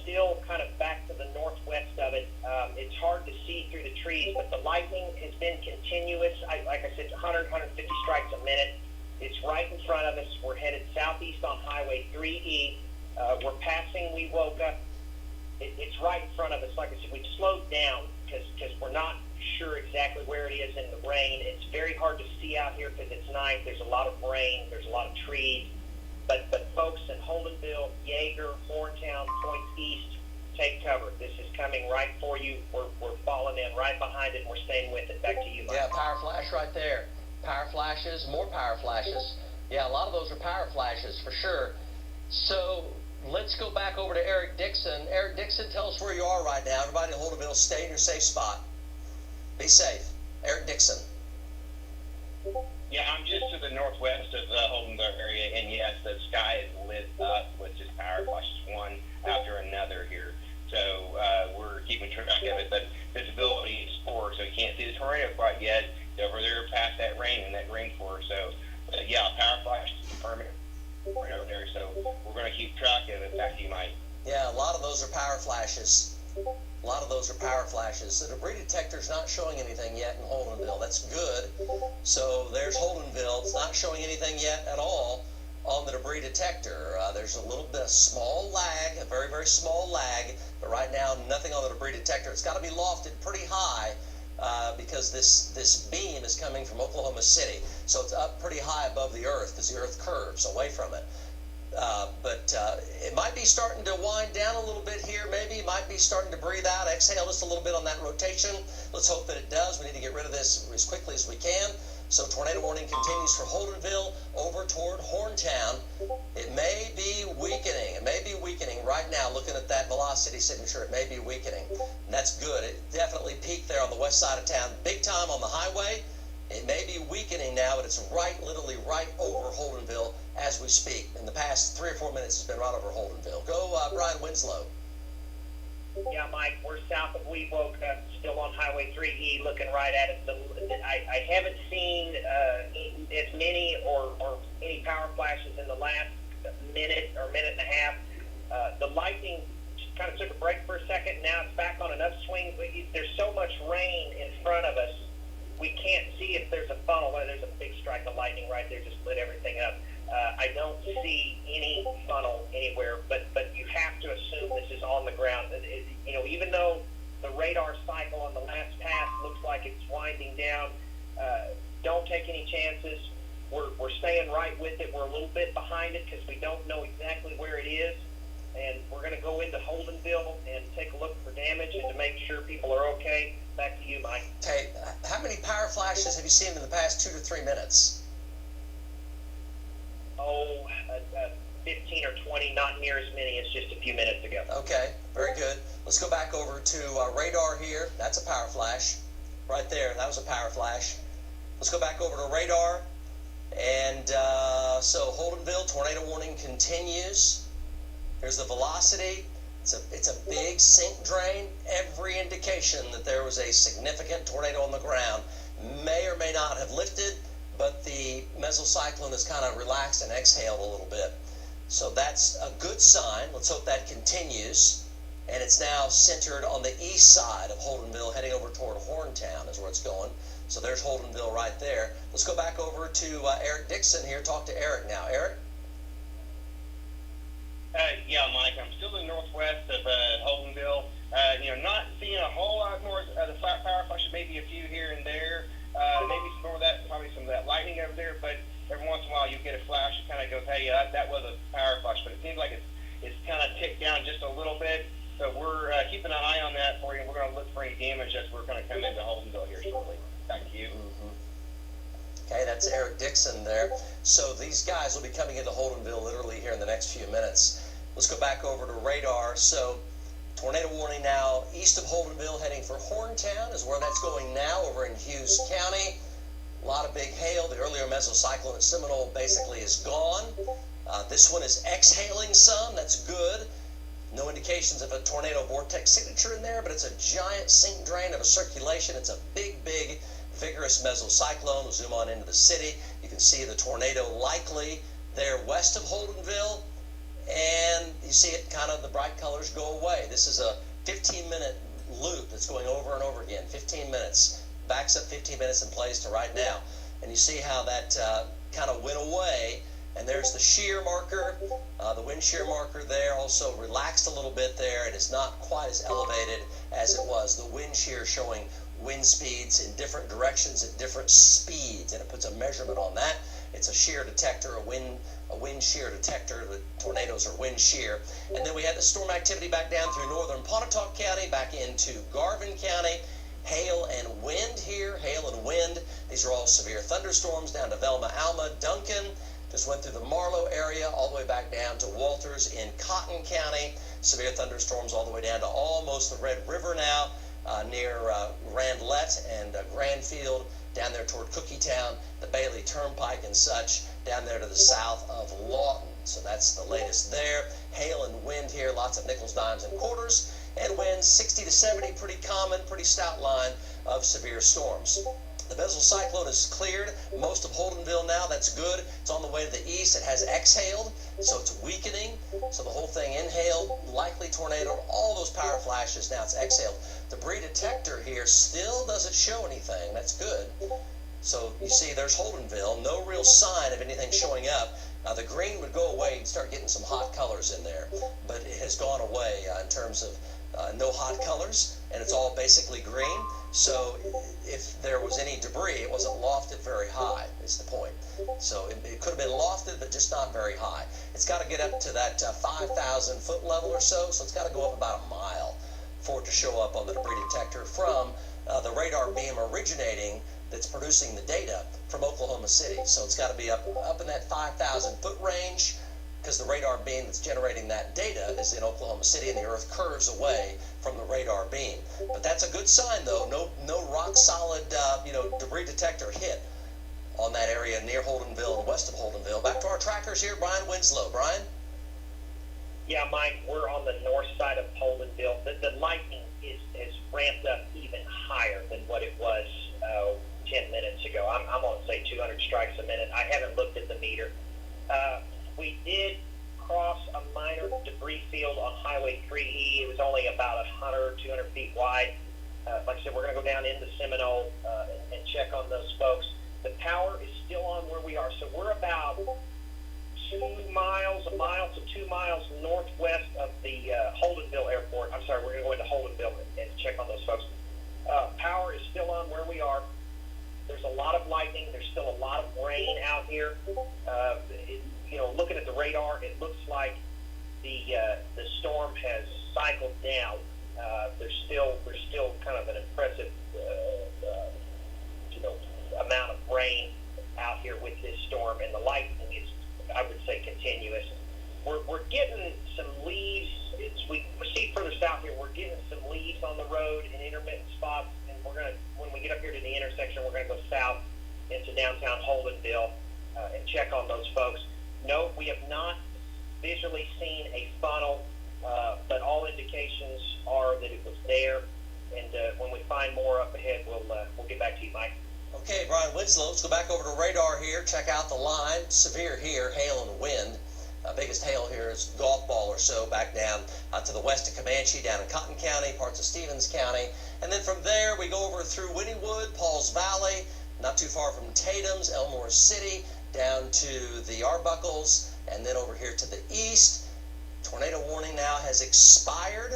Speaker 14: still kind of back to the northwest of it. It's hard to see through the trees, but the lightning has been continuous. Like I said, 100, 150 strikes a minute. It's right in front of us. We're headed southeast on Highway 3E. We're passing Wewoka. It's right in front of us. Like I said, we've slowed down because we're not sure exactly where it is in the rain. It's very hard to see out here because it's night. There's a lot of rain. There's a lot of trees. But folks in Holdenville, Yeager, Horntown, Points East, take cover. This is coming right for you. We're falling in right behind it, and we're staying with it. Back to you, Mike.
Speaker 17: Yeah, power flash right there. Power flashes, more power flashes. Yeah, a lot of those are power flashes for sure. So let's go back over to Eric Dixon. Eric Dixon, tell us where you are right now. Everybody in Holdenville, stay in your safe spot. Be safe. Eric Dixon.
Speaker 15: Yeah, I'm just to the northwest of the Holdenville area, and yes, the sky is lit up with just power flashes one after another here. So we're keeping track of it, but visibility is poor, so you can't see the tornado quite yet. Over there past that rain and that rainfall. So yeah, power flash is permanent right over there. So we're going to keep track of it. Back to you, Mike.
Speaker 17: Yeah, a lot of those are power flashes. A lot of those are power flashes. The debris detector's not showing anything yet in Holdenville. That's good. So there's Holdenville. It's not showing anything yet at all on the debris detector. There's a little bit of small lag, a very, very small lag. But right now, nothing on the debris detector. It's got to be lofted pretty high because this beam is coming from Oklahoma City. So it's up pretty high above the earth because the earth curves away from it. But it might be starting to wind down a little bit here, maybe. It might be starting to breathe out, exhale just a little bit on that rotation. Let's hope that it does. We need to get rid of this as quickly as we can. So tornado warning continues for Holdenville over toward Horntown. It may be weakening. It may be weakening right now. Looking at that velocity signature, it may be weakening. And that's good. It definitely peaked there on the west side of town. Big time on the highway. It may be weakening now, but it's literally right over Holdenville as we speak. In the past 3 or 4 minutes, it's been right over Holdenville. Go, Brian Winslow.
Speaker 14: Yeah, Mike, we're south of Wewoka, still on Highway 3E, looking right at it. I haven't seen as many or any power flashes in the last minute or minute and a half. The lightning just kind of took a break for a second. Now it's back on an upswing. There's so much rain in front of us. We can't see if there's a funnel. There's a big strike of lightning right there, just lit everything up. I don't see any funnel anywhere, but you have to assume this is on the ground. Even though the radar cycle on the last pass looks like it's winding down, don't take any chances. We're staying right with it. We're a little bit behind it because we don't know exactly where it is, and we're going to go into Holdenville and take a look for damage and to make sure people are okay. Back to you, Mike.
Speaker 17: Okay, how many power flashes have you seen in the past 2 to 3 minutes?
Speaker 14: 15 or 20, not near as many as just a few minutes ago.
Speaker 17: Okay, very good. Let's go back over to radar here. That's a power flash. Right there, that was a power flash. Let's go back over to radar. And so Holdenville, tornado warning continues. Here's the velocity. It's a big sink drain. Every indication that there was a significant tornado on the ground may or may not have lifted, but the mesocyclone has kind of relaxed and exhaled a little bit. So that's a good sign. Let's hope that continues. And it's now centered on the east side of Holdenville, heading over toward Horntown is where it's going. So there's Holdenville right there. Let's go back over to Eric Dixon here. Talk to Eric now. Eric?
Speaker 15: Yeah, Mike, I'm still in the northwest of Holdenville. Not seeing a whole lot more of the power flashes, maybe a few here and there. Maybe some more of that, probably some of that lightning over there, but every once in a while you get a flash that kind of goes, hey, that was a power flash, but it seems like it's kind of ticked down just a little bit. So we're keeping an eye on that for you, and we're going to look for any damage as we're going to come into Holdenville here shortly. Back to you.
Speaker 17: Okay, that's Eric Dixon there. So these guys will be coming into Holdenville literally here in the next few minutes. Let's go back over to radar. So Tornado warning now east of Holdenville, heading for Horntown is where that's going now, over in Hughes County. A lot of big hail. The earlier mesocyclone at Seminole basically is gone. This one is exhaling some. That's good. No indications of a tornado vortex signature in there, but it's a giant sink drain of a circulation. It's a big, vigorous mesocyclone. We'll zoom on into the city. You can see the tornado likely there west of Holdenville, and you see it kind of, the bright colors go away. This is a 15-minute loop that's going over and over again. 15 minutes. Backs up 15 minutes and plays to right now. And you see how that kind of went away. And there's the shear marker, the wind shear marker there, also relaxed a little bit there. It is not quite as elevated as it was. The wind shear showing wind speeds in different directions at different speeds, and it puts a measurement on that. It's a shear detector, a wind shear detector. The tornadoes are wind shear. And then we had the storm activity back down through northern Pontotoc County, back into Garvin County. Hail and wind here, hail and wind. These are all severe thunderstorms down to Velma, Alma, Duncan. Just went through the Marlow area all the way back down to Walters in Cotton County. Severe thunderstorms all the way down to almost the Red River now, near Randlett and Granfield, down there toward Cookietown, the Bailey Turnpike and such, down there to the south of Lawton. So that's the latest there. Hail and wind here, lots of nickels, dimes, and quarters. And winds 60 to 70, pretty common, pretty stout line of severe storms. The mesocyclone is cleared most of Holdenville now. That's good. It's on the way to the east. It has exhaled, so it's weakening. So the whole thing inhaled, likely tornado, all those power flashes. Now it's exhaled. Debris detector here still doesn't show anything. That's good. So you see there's Holdenville. No real sign of anything showing up. The green would go away and start getting some hot colors in there, but it has gone away in terms of no hot colors, and it's all basically green. So if there was any debris, it wasn't lofted very high, is the point. So it could have been lofted, but just not very high. It's got to get up to that 5,000 foot level or so, so it's got to go up about a mile for it to show up on the debris detector from the radar beam originating that's producing the data from Oklahoma City. So it's got to be up in that 5,000 foot range, because the radar beam that's generating that data is in Oklahoma City, and the Earth curves away from the radar beam. But that's a good sign, though. No rock solid, debris detector hit on that area near Holdenville and west of Holdenville. Back to our trackers here, Brian Winslow. Brian?
Speaker 14: Yeah, Mike, we're on the north side of Holdenville. The lightning has ramped up even higher than what it was 10 minutes ago. I'm going to say 200 strikes a minute. I haven't looked at the meter. We did cross a minor debris field on Highway 3E. It was only about 100, 200 feet wide. Like I said, we're going to go down into Seminole and check on those folks. The power is still on where we are. So we're about 2 miles, a mile to 2 miles northwest of the Holdenville Airport. I'm sorry, we're going to go into Holdenville and check on those folks. Power is still on where we are. There's a lot of lightning. There's still a lot of rain out here. Looking at the radar, it looks like the storm has cycled down. There's still kind of an impressive amount of rain out here with this storm, and the lightning is, I would say, continuous. We're getting some leaves. We proceed further south here. We're getting some leaves on the road in intermittent spots, and when we get up here to the intersection, we're gonna go south into downtown Holdenville and check on those folks. No, we have not visually seen a funnel, but all indications are that it was there. And when we find more up ahead, we'll get back to you, Mike.
Speaker 17: Okay, Brian Winslow, let's go back over to radar here, check out the line. Severe here, hail and wind. Biggest hail here is golf ball or so back down to the west of Comanche, down in Cotton County, parts of Stevens County. And then from there, we go over through Wynnewood, Pauls Valley, not too far from Tatum's, Elmore City, down to the Arbuckles, and then over here to the east. Tornado warning now has expired.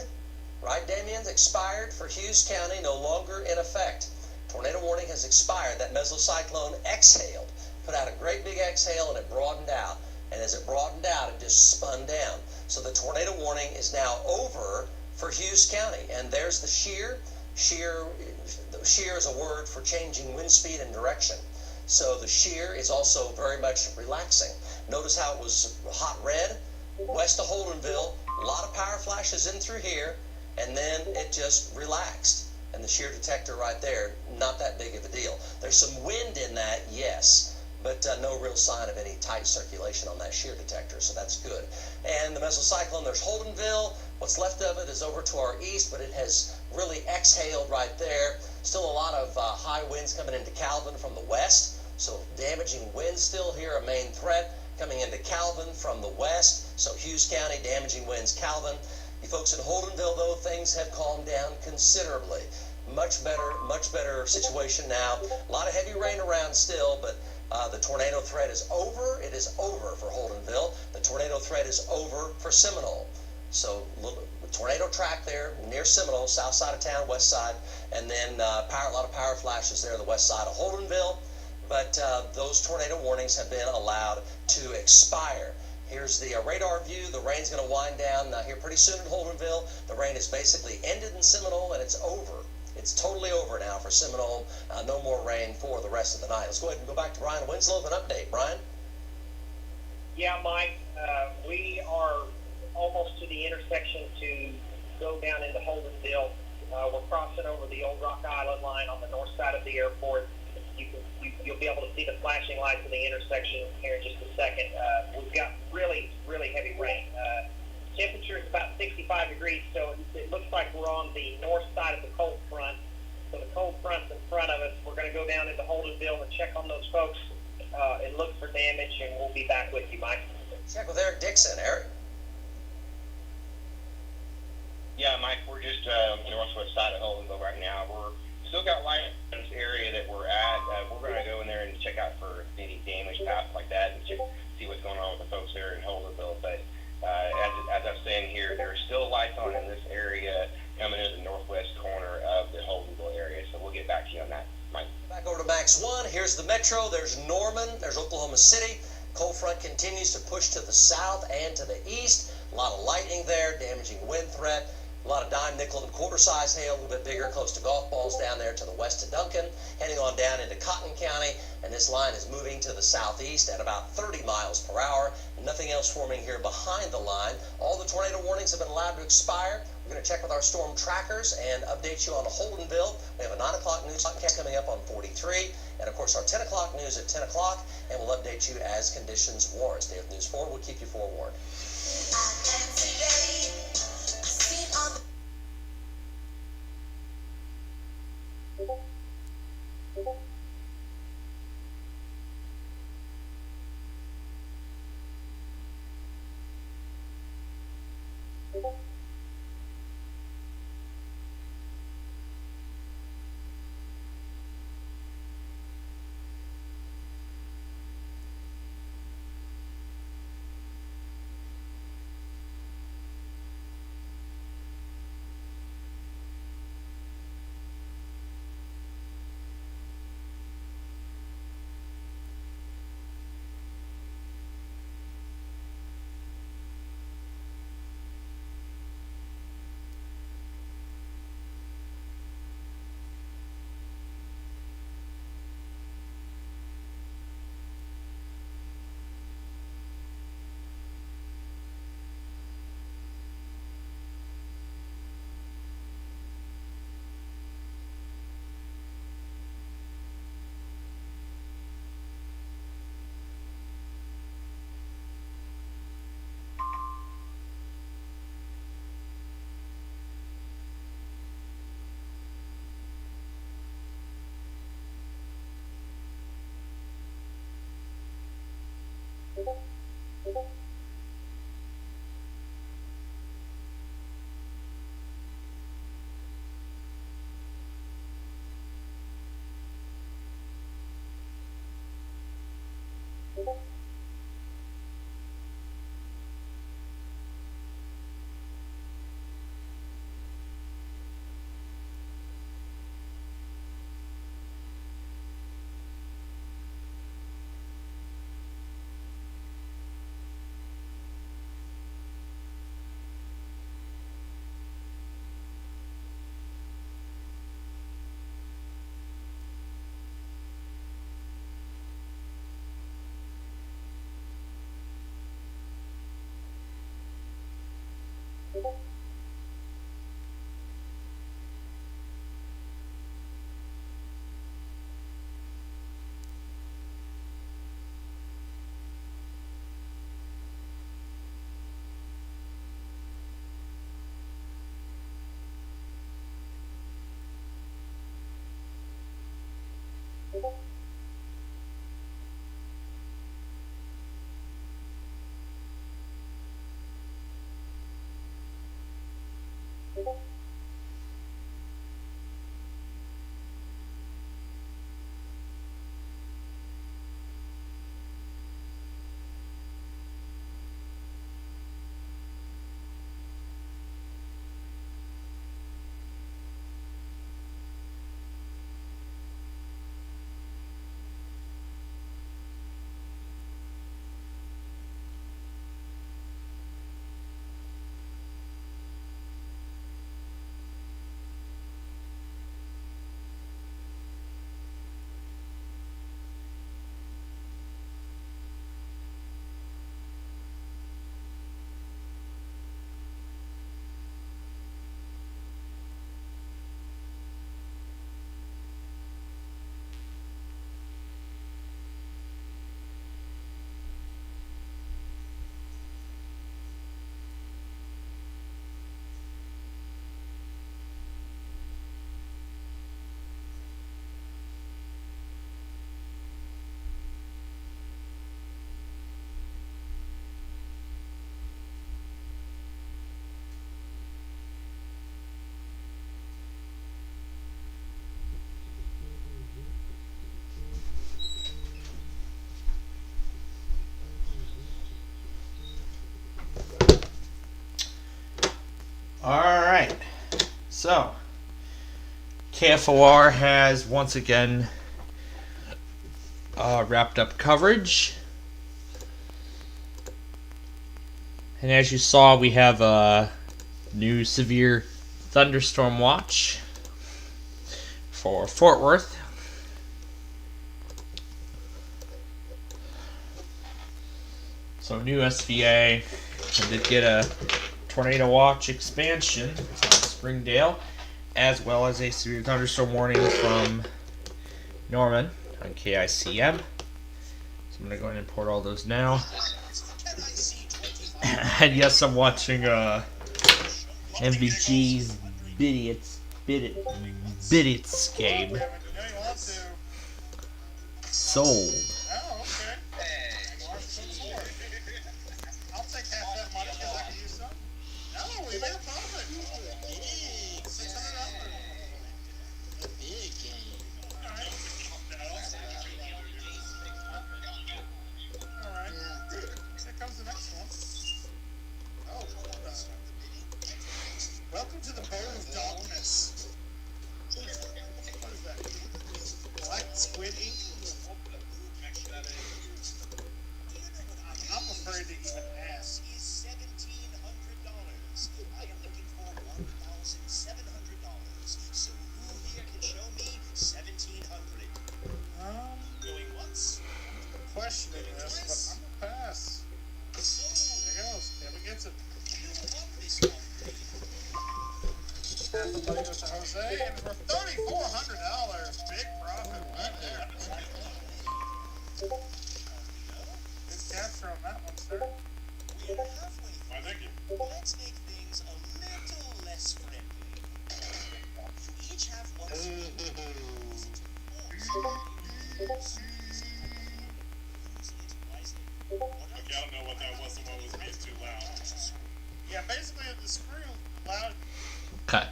Speaker 17: Right, Damien? Expired for Hughes County, no longer in effect. Tornado warning has expired. That mesocyclone exhaled, put out a great big exhale, and it broadened out. And as it broadened out, it just spun down. So the tornado warning is now over for Hughes County. And there's the shear. Shear is a word for changing wind speed and direction. So the shear is also very much relaxing. Notice how it was hot red west of Holdenville. A lot of power flashes in through here. and then it just relaxed. And the shear detector right there, not that big of a deal. There's some wind in that, yes, but no real sign of any tight circulation on that shear detector, so that's good. And the mesocyclone, there's Holdenville. What's left of it is over to our east, but it has really exhaled right there. Still a lot of high winds coming into Calvin from the west, so damaging winds still here, a main threat coming into Calvin from the west. So Hughes County, damaging winds, Calvin. You folks in Holdenville, though, things have calmed down considerably. Much better situation now. A lot of heavy rain around still, but the tornado threat is over. It is over for Holdenville. The tornado threat is over for Seminole. So tornado track there near Seminole, south side of town, west side, and then a lot of power flashes there, the west side of Holdenville. But those tornado warnings have been allowed to expire. Here's the radar view. The rain's going to wind down here pretty soon in Holdenville. The rain is basically ended in Seminole, and it's over. It's totally over now for Seminole. No more rain for the rest of the night. Let's go ahead and go back to Brian Winslow with an update. Brian?
Speaker 14: Yeah, Mike, we are almost to the intersection to go down into Holdenville. We're crossing over the Old Rock Island line on the north side of the airport. You'll be able to see the flashing lights in the intersection here in just a second. We've got really heavy rain. Temperature is about 65 degrees, so it looks like we're on the north side of the cold front. So the cold front's in front of us. We're going to go down into Holdenville and check on those folks and look for damage, and we'll be back with you, Mike.
Speaker 17: Check with Eric Dixon. Eric?
Speaker 15: Yeah, Mike, we're just on the northwest side of Holdenville right now. We're still got light in this area that we're at. We're going to go in there and check out for any damage, stuff like that, and see what's going on with the folks there in Holdenville. But as I'm saying here, there are still lights on in this area coming into the northwest corner of the Holdenville area. So we'll get back to you on that, Mike.
Speaker 17: Back over to Max 1. Here's the metro. There's Norman. There's Oklahoma City. Cold front continues to push to the south and to the east. A lot of lightning there, damaging wind threat. A lot of dime, nickel, and quarter-size hail, a little bit bigger, close to golf balls down there to the west of Duncan, heading on down into Cotton County, and this line is moving to the southeast at about 30 miles per hour. Nothing else forming here behind the line. All the tornado warnings have been allowed to expire. We're going to check with our storm trackers and update you on Holdenville. We have a 9 o'clock news podcast coming up on 43, and of course our 10 o'clock news at 10 o'clock, and we'll update you as conditions warrant. Stay with News 4. We'll keep you forewarned.
Speaker 1: Alright, so KFOR has once again wrapped up coverage. And as you saw, we have a new severe thunderstorm watch for Fort Worth. So new SVA, I did get a tornado watch expansion from Springdale, as well as a severe thunderstorm warning from Norman on KICM. So I'm going to go ahead and import all those now. And yes, I'm watching MVG's Biddits game. Sold.
Speaker 13: Welcome to the bowl of darkness. What is that? Black squid ink? I'm afraid to even ask. Is $1,700. I am looking for $1,700. So who here can show me $1,700? Going once. Questioning this, but I'm gonna pass. There goes. Never gets it. Half the money goes to Jose, and for $3,400, big profit right there. Good capture on that one, sir. We're halfway. Why, thank you. Let's make things a little less friendly. You each have one. Okay, I don't know what that was. The one was being too loud. Yeah, basically the screw loud.
Speaker 1: Okay.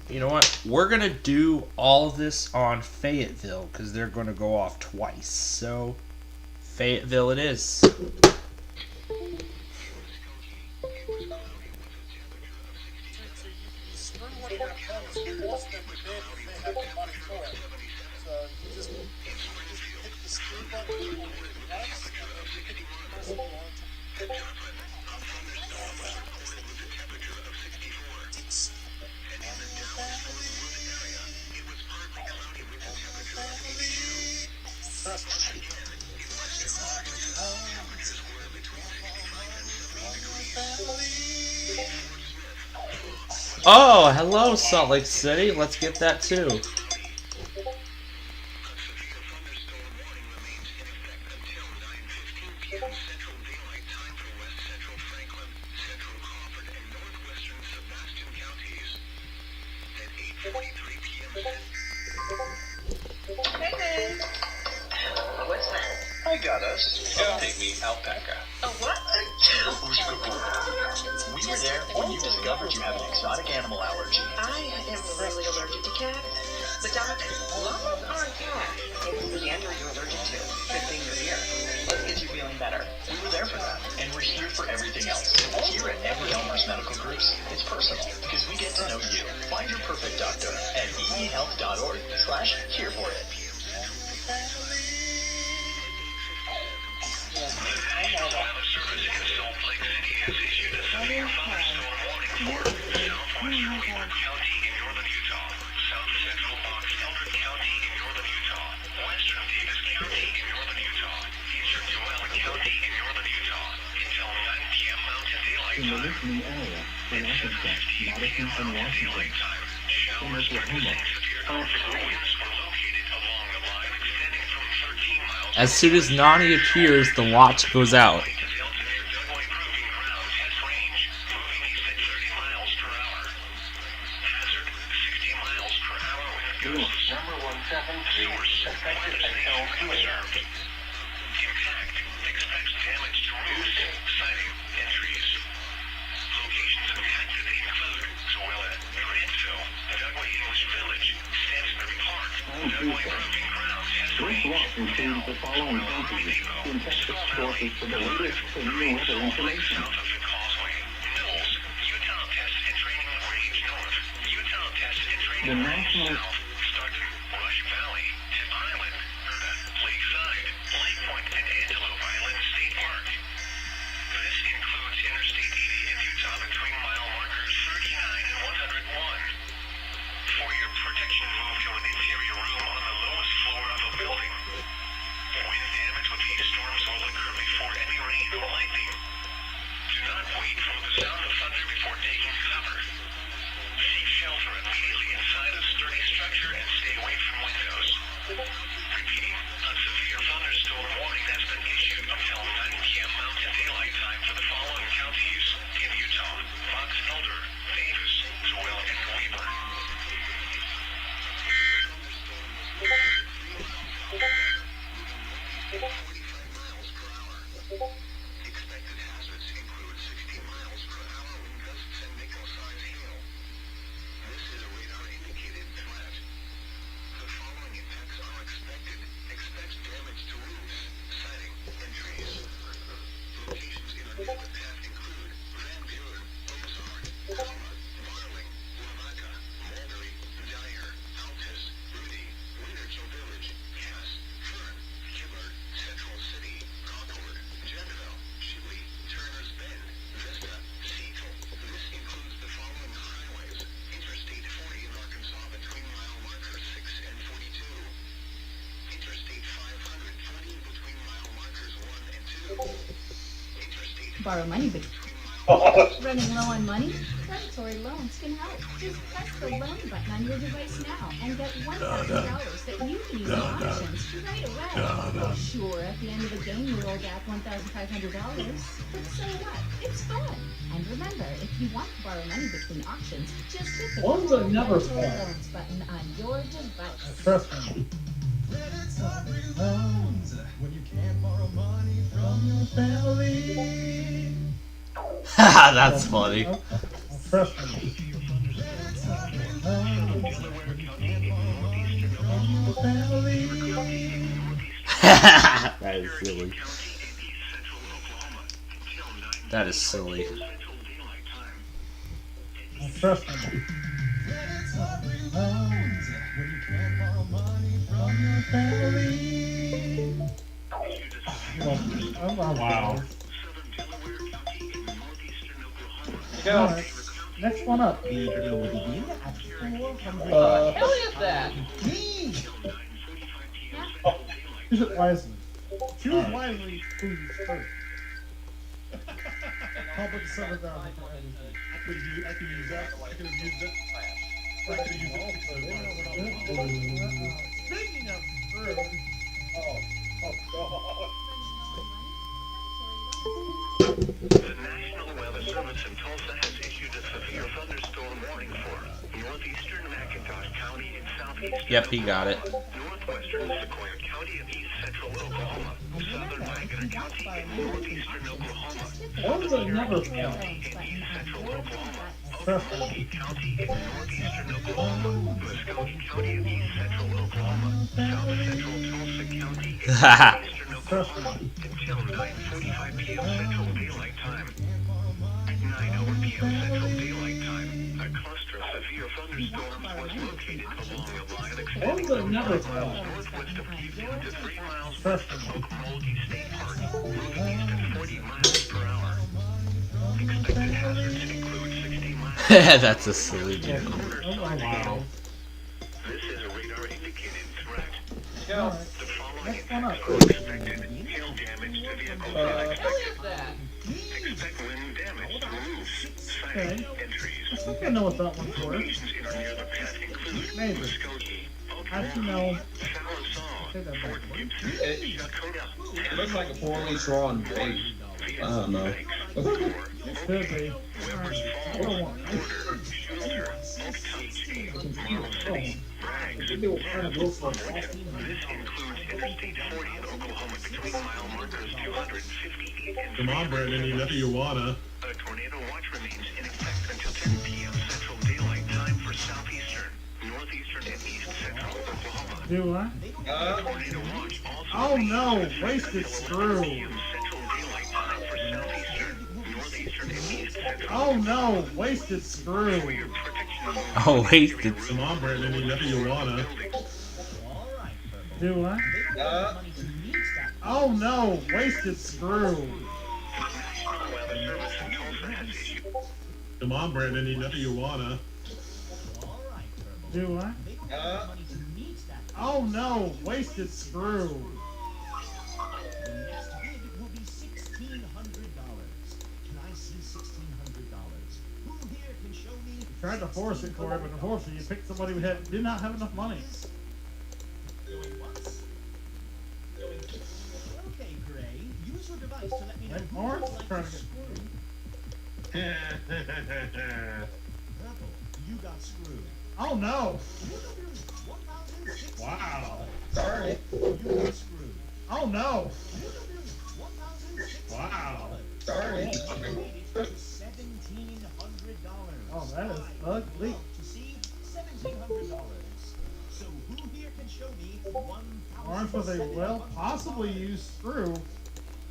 Speaker 1: You know what? We're going to do all of this on Fayetteville because they're going to go off twice. So, Fayetteville it is. Oh, hello, Salt Lake City. Let's get that too.
Speaker 12: County alpaca.
Speaker 5: A what?
Speaker 12: We were there when you discovered you have an exotic animal allergy.
Speaker 5: I am really allergic to cats. But Doc, llamas aren't cats. It's the gander you're allergic to. Good thing you're here. Let's get you feeling better.
Speaker 12: We were there for that, and we're here for everything else. Here at Edward Elmer's Medical Groups, it's personal because we get to know you. Find your perfect doctor at eehealth.org/here for it.
Speaker 10: In the listening area, in Arkansas, Madison, and Washington. In Oklahoma,
Speaker 1: As soon as Nani appears, the watch goes out.
Speaker 12: Number 173, effective until 2 a.m. Impact. Expects damage to roofs, siding, and trees. Locations impacted include Zoella, Grantsville, Dugway English Village, Stansbury Park, Dugway Proving Grounds,
Speaker 10: this watch includes the following counties in Texas sources for the latest severe weather information.
Speaker 12: South of the Causeway, Mills, Utah Test and Training Range North, Utah Test and
Speaker 10: The
Speaker 12: Training Range
Speaker 10: national
Speaker 12: South, Stockton, Rush Valley, Tip Island, Lakeside, Lake Point, and Antelope Island State Park. This includes Interstate 80 in Utah between mile markers 39 and 101. For your protection, move to an interior room on the lowest floor of a building. Wind damage with these storms will occur before any rain or lightning. Do not wait for the sound of thunder before taking cover. Seek shelter immediately inside a sturdy structure and stay away from windows. Repeating, a severe thunderstorm warning has been issued until 9 p.m. Mountain Daylight Time for the following counties in Utah: Fox Elder, Davis, Zoella, and Weber. Expected hazards include 60 miles per hour wind gusts and nickel-sized hail. This is a radar-indicated threat. The following impacts are expected. Expect damage to roofs, siding, and trees. Locations in our neighborhood path include Van Buren, Ozark, Colma, Barling, Lavaca, Mulberry, Dyer, Altus, Rudy, Winterville Village, Cass, Fern, Kibler, Central City, Concord, Jenderville, Shibley, Turner's Bend, Vista, Seattle. This includes the following highways: Interstate 40 in Arkansas between mile markers 6 and 42. Interstate 540 between mile markers 1 and 2.
Speaker 11: Borrow money, but running low on money? Predatory loans can help. Just press the loan button on your device now and get $1,000 that you can use in auctions right away. Sure, at the end of the game you roll back $1,500, but so what? It's fun. And remember, if you want to borrow money between auctions, just hit the
Speaker 20: One's a never
Speaker 11: predatory
Speaker 20: fun.
Speaker 11: loans button on your device.
Speaker 20: Trust me.
Speaker 9: When you can't borrow money from your family.
Speaker 1: Haha, that's funny.
Speaker 20: Trust me.
Speaker 1: That is silly. That is silly.
Speaker 20: Trust me.
Speaker 9: When you can't borrow money from your family.
Speaker 20: Wow.
Speaker 18: Go.
Speaker 20: Next one up.
Speaker 18: Hell is that?
Speaker 20: Use it wisely. Choose wisely, please, first. Public 7,000 for everything. I could use that. I could have used it. I could use it. Speaking of fruit. Oh God.
Speaker 12: The National Weather Service in Tulsa has issued a severe thunderstorm warning for northeastern McIntosh County and southeastern
Speaker 1: Yep, he got it.
Speaker 12: northwestern Sequoia County of East Central Oklahoma, southern Wagner County and northeastern Oklahoma, southern Cherokee County and East Central Oklahoma, Oklahoma County and northeastern Oklahoma, Muscogee County of East Central Oklahoma, south central Tulsa County and eastern Oklahoma until 9:45 p.m. Central Daylight Time. 9:00 p.m. Central Daylight Time, a cluster of severe thunderstorms was located along a line extending from 5 miles northwest of Cleveland to 3 miles west of Oklahoma State Park, moving east at 40 miles per hour. Expected hazards include 60 miles.
Speaker 1: That's a silly joke.
Speaker 12: Wow. This is a radar-indicated threat. The following impacts are expected. Hail damage to vehicles is expected. Expect wind damage to roofs, siding, and trees.
Speaker 19: I think I know what that one's worth.
Speaker 12: Locations in or near the path include
Speaker 19: Maybe.
Speaker 12: Muskogee,
Speaker 19: Actually, no.
Speaker 22: It looks like a poorly drawn bait. I don't know.
Speaker 19: It could be. I don't want
Speaker 12: This includes Interstate 40 in Oklahoma between mile markers 250 and
Speaker 23: Come on, Brandon, you know you wanna.
Speaker 12: A tornado watch remains in effect until 10 p.m. Central Daylight Time for southeastern, northeastern, and east central Oklahoma.
Speaker 19: Do I?
Speaker 12: Tornado watch also
Speaker 19: Oh no! Wasted screw!
Speaker 12: Central Daylight Time for southeastern, northeastern, and east central.
Speaker 19: Oh no! Wasted screw!
Speaker 1: Oh, wasted.
Speaker 23: Come on, Brandon, you know you wanna.
Speaker 19: Do I? Oh no! Wasted screw!
Speaker 23: Come on, Brandon, you know you wanna.
Speaker 19: Do I? Oh no! Wasted screw! Tried to force it, Corey, but unfortunately you picked somebody who did not have enough money.
Speaker 24: Okay, Gray. Use your device to let me know
Speaker 19: Like
Speaker 24: who
Speaker 19: Orange
Speaker 24: would like
Speaker 19: trying
Speaker 24: to
Speaker 19: to
Speaker 24: screw. Purple, you got screwed.
Speaker 19: Oh no!
Speaker 24: 1,006.
Speaker 19: Wow!
Speaker 22: Sorry.
Speaker 24: You got screwed.
Speaker 19: Oh no!
Speaker 24: 1,006.
Speaker 19: Wow!
Speaker 22: Sorry.
Speaker 24: $1,700.
Speaker 19: Oh, that is ugly.
Speaker 24: To see $1,700. So who here can show me 1,000?
Speaker 19: Orange with a well possibly used screw.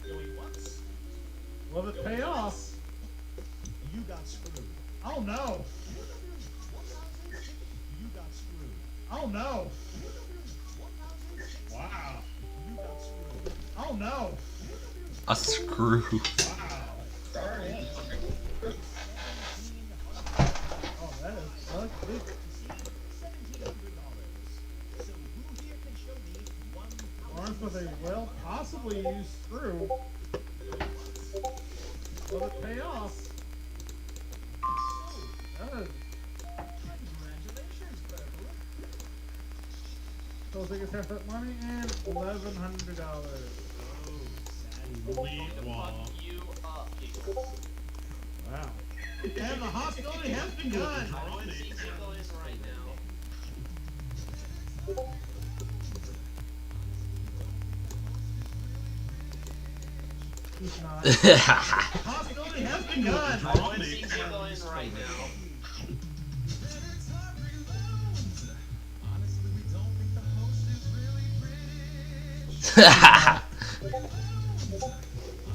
Speaker 24: Going once.
Speaker 19: Will it pay off?
Speaker 24: You got screwed.
Speaker 19: Oh no!
Speaker 24: You got screwed.
Speaker 19: Oh no!
Speaker 24: 1,006.
Speaker 19: Wow!
Speaker 24: You got screwed.
Speaker 19: Oh no!
Speaker 1: A screw.
Speaker 19: Wow!
Speaker 22: Sorry.
Speaker 19: Oh, that is ugly.
Speaker 24: So who here can show me 1,000?
Speaker 19: Orange with a well possibly used screw. Will it pay off? Good.
Speaker 24: Congratulations, Purple.
Speaker 19: So they get half that money and $1,100.
Speaker 23: Wow.
Speaker 19: Wow. And the hostility has begun. He's not. Hostility has begun.
Speaker 25: Right now.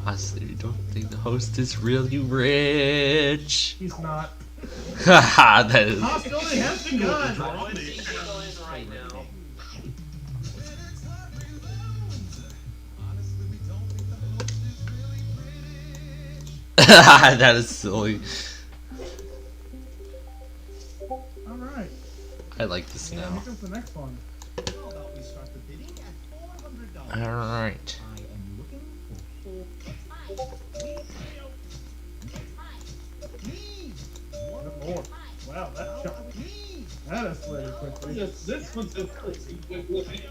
Speaker 1: Honestly, you don't think the host is really rich?
Speaker 19: He's not.
Speaker 1: Haha, that is.
Speaker 19: Hostility has begun.
Speaker 25: Right now.
Speaker 1: That is silly.
Speaker 19: Alright.
Speaker 1: I like this
Speaker 19: Yeah,
Speaker 1: now.
Speaker 19: here comes the next one.
Speaker 24: How about we start the bidding at $400?
Speaker 1: Alright.
Speaker 24: I am looking for
Speaker 19: Good lord. Wow, that shot. That escalated quickly.
Speaker 23: This one's a crazy quick looking.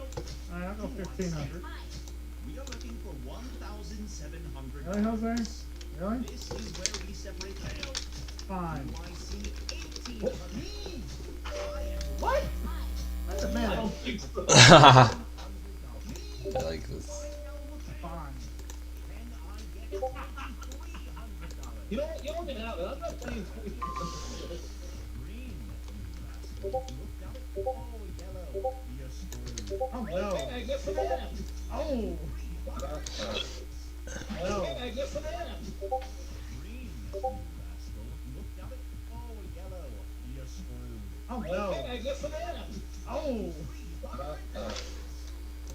Speaker 19: Alright, I'll go 1,500.
Speaker 24: We are looking for $1,700.
Speaker 19: Really, Jose? Really?
Speaker 24: This is where we separate the
Speaker 19: Fine.
Speaker 24: YC
Speaker 19: What? Wait a minute.
Speaker 1: I like this.
Speaker 19: Fine.
Speaker 22: You know what? Y'all get out. I'm not paying $3.
Speaker 19: Oh no.
Speaker 22: I guess I am.
Speaker 19: Oh. No.
Speaker 22: I guess I am.
Speaker 19: Oh no.
Speaker 22: I guess I am.
Speaker 19: Oh.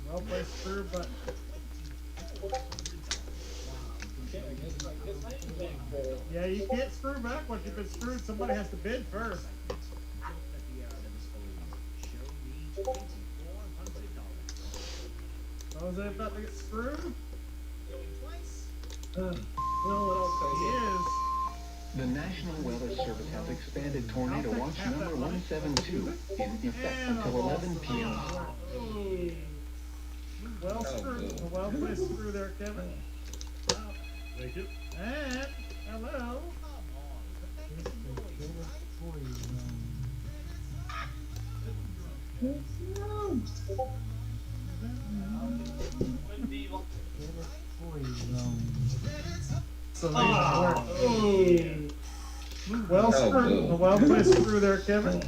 Speaker 19: Well played screw, but yeah, you can't screw back once you've been screwed. Somebody has to bid first. So is it about to get screwed?
Speaker 22: You know what I'll say?
Speaker 19: He is.
Speaker 10: The National Weather Service has expanded tornado watch number 172 in effect until 11 p.m.
Speaker 19: Well screwed. A well placed screw there, Kevin.
Speaker 23: Thank you.
Speaker 19: And hello. So well screwed. A well placed screw there, Kevin.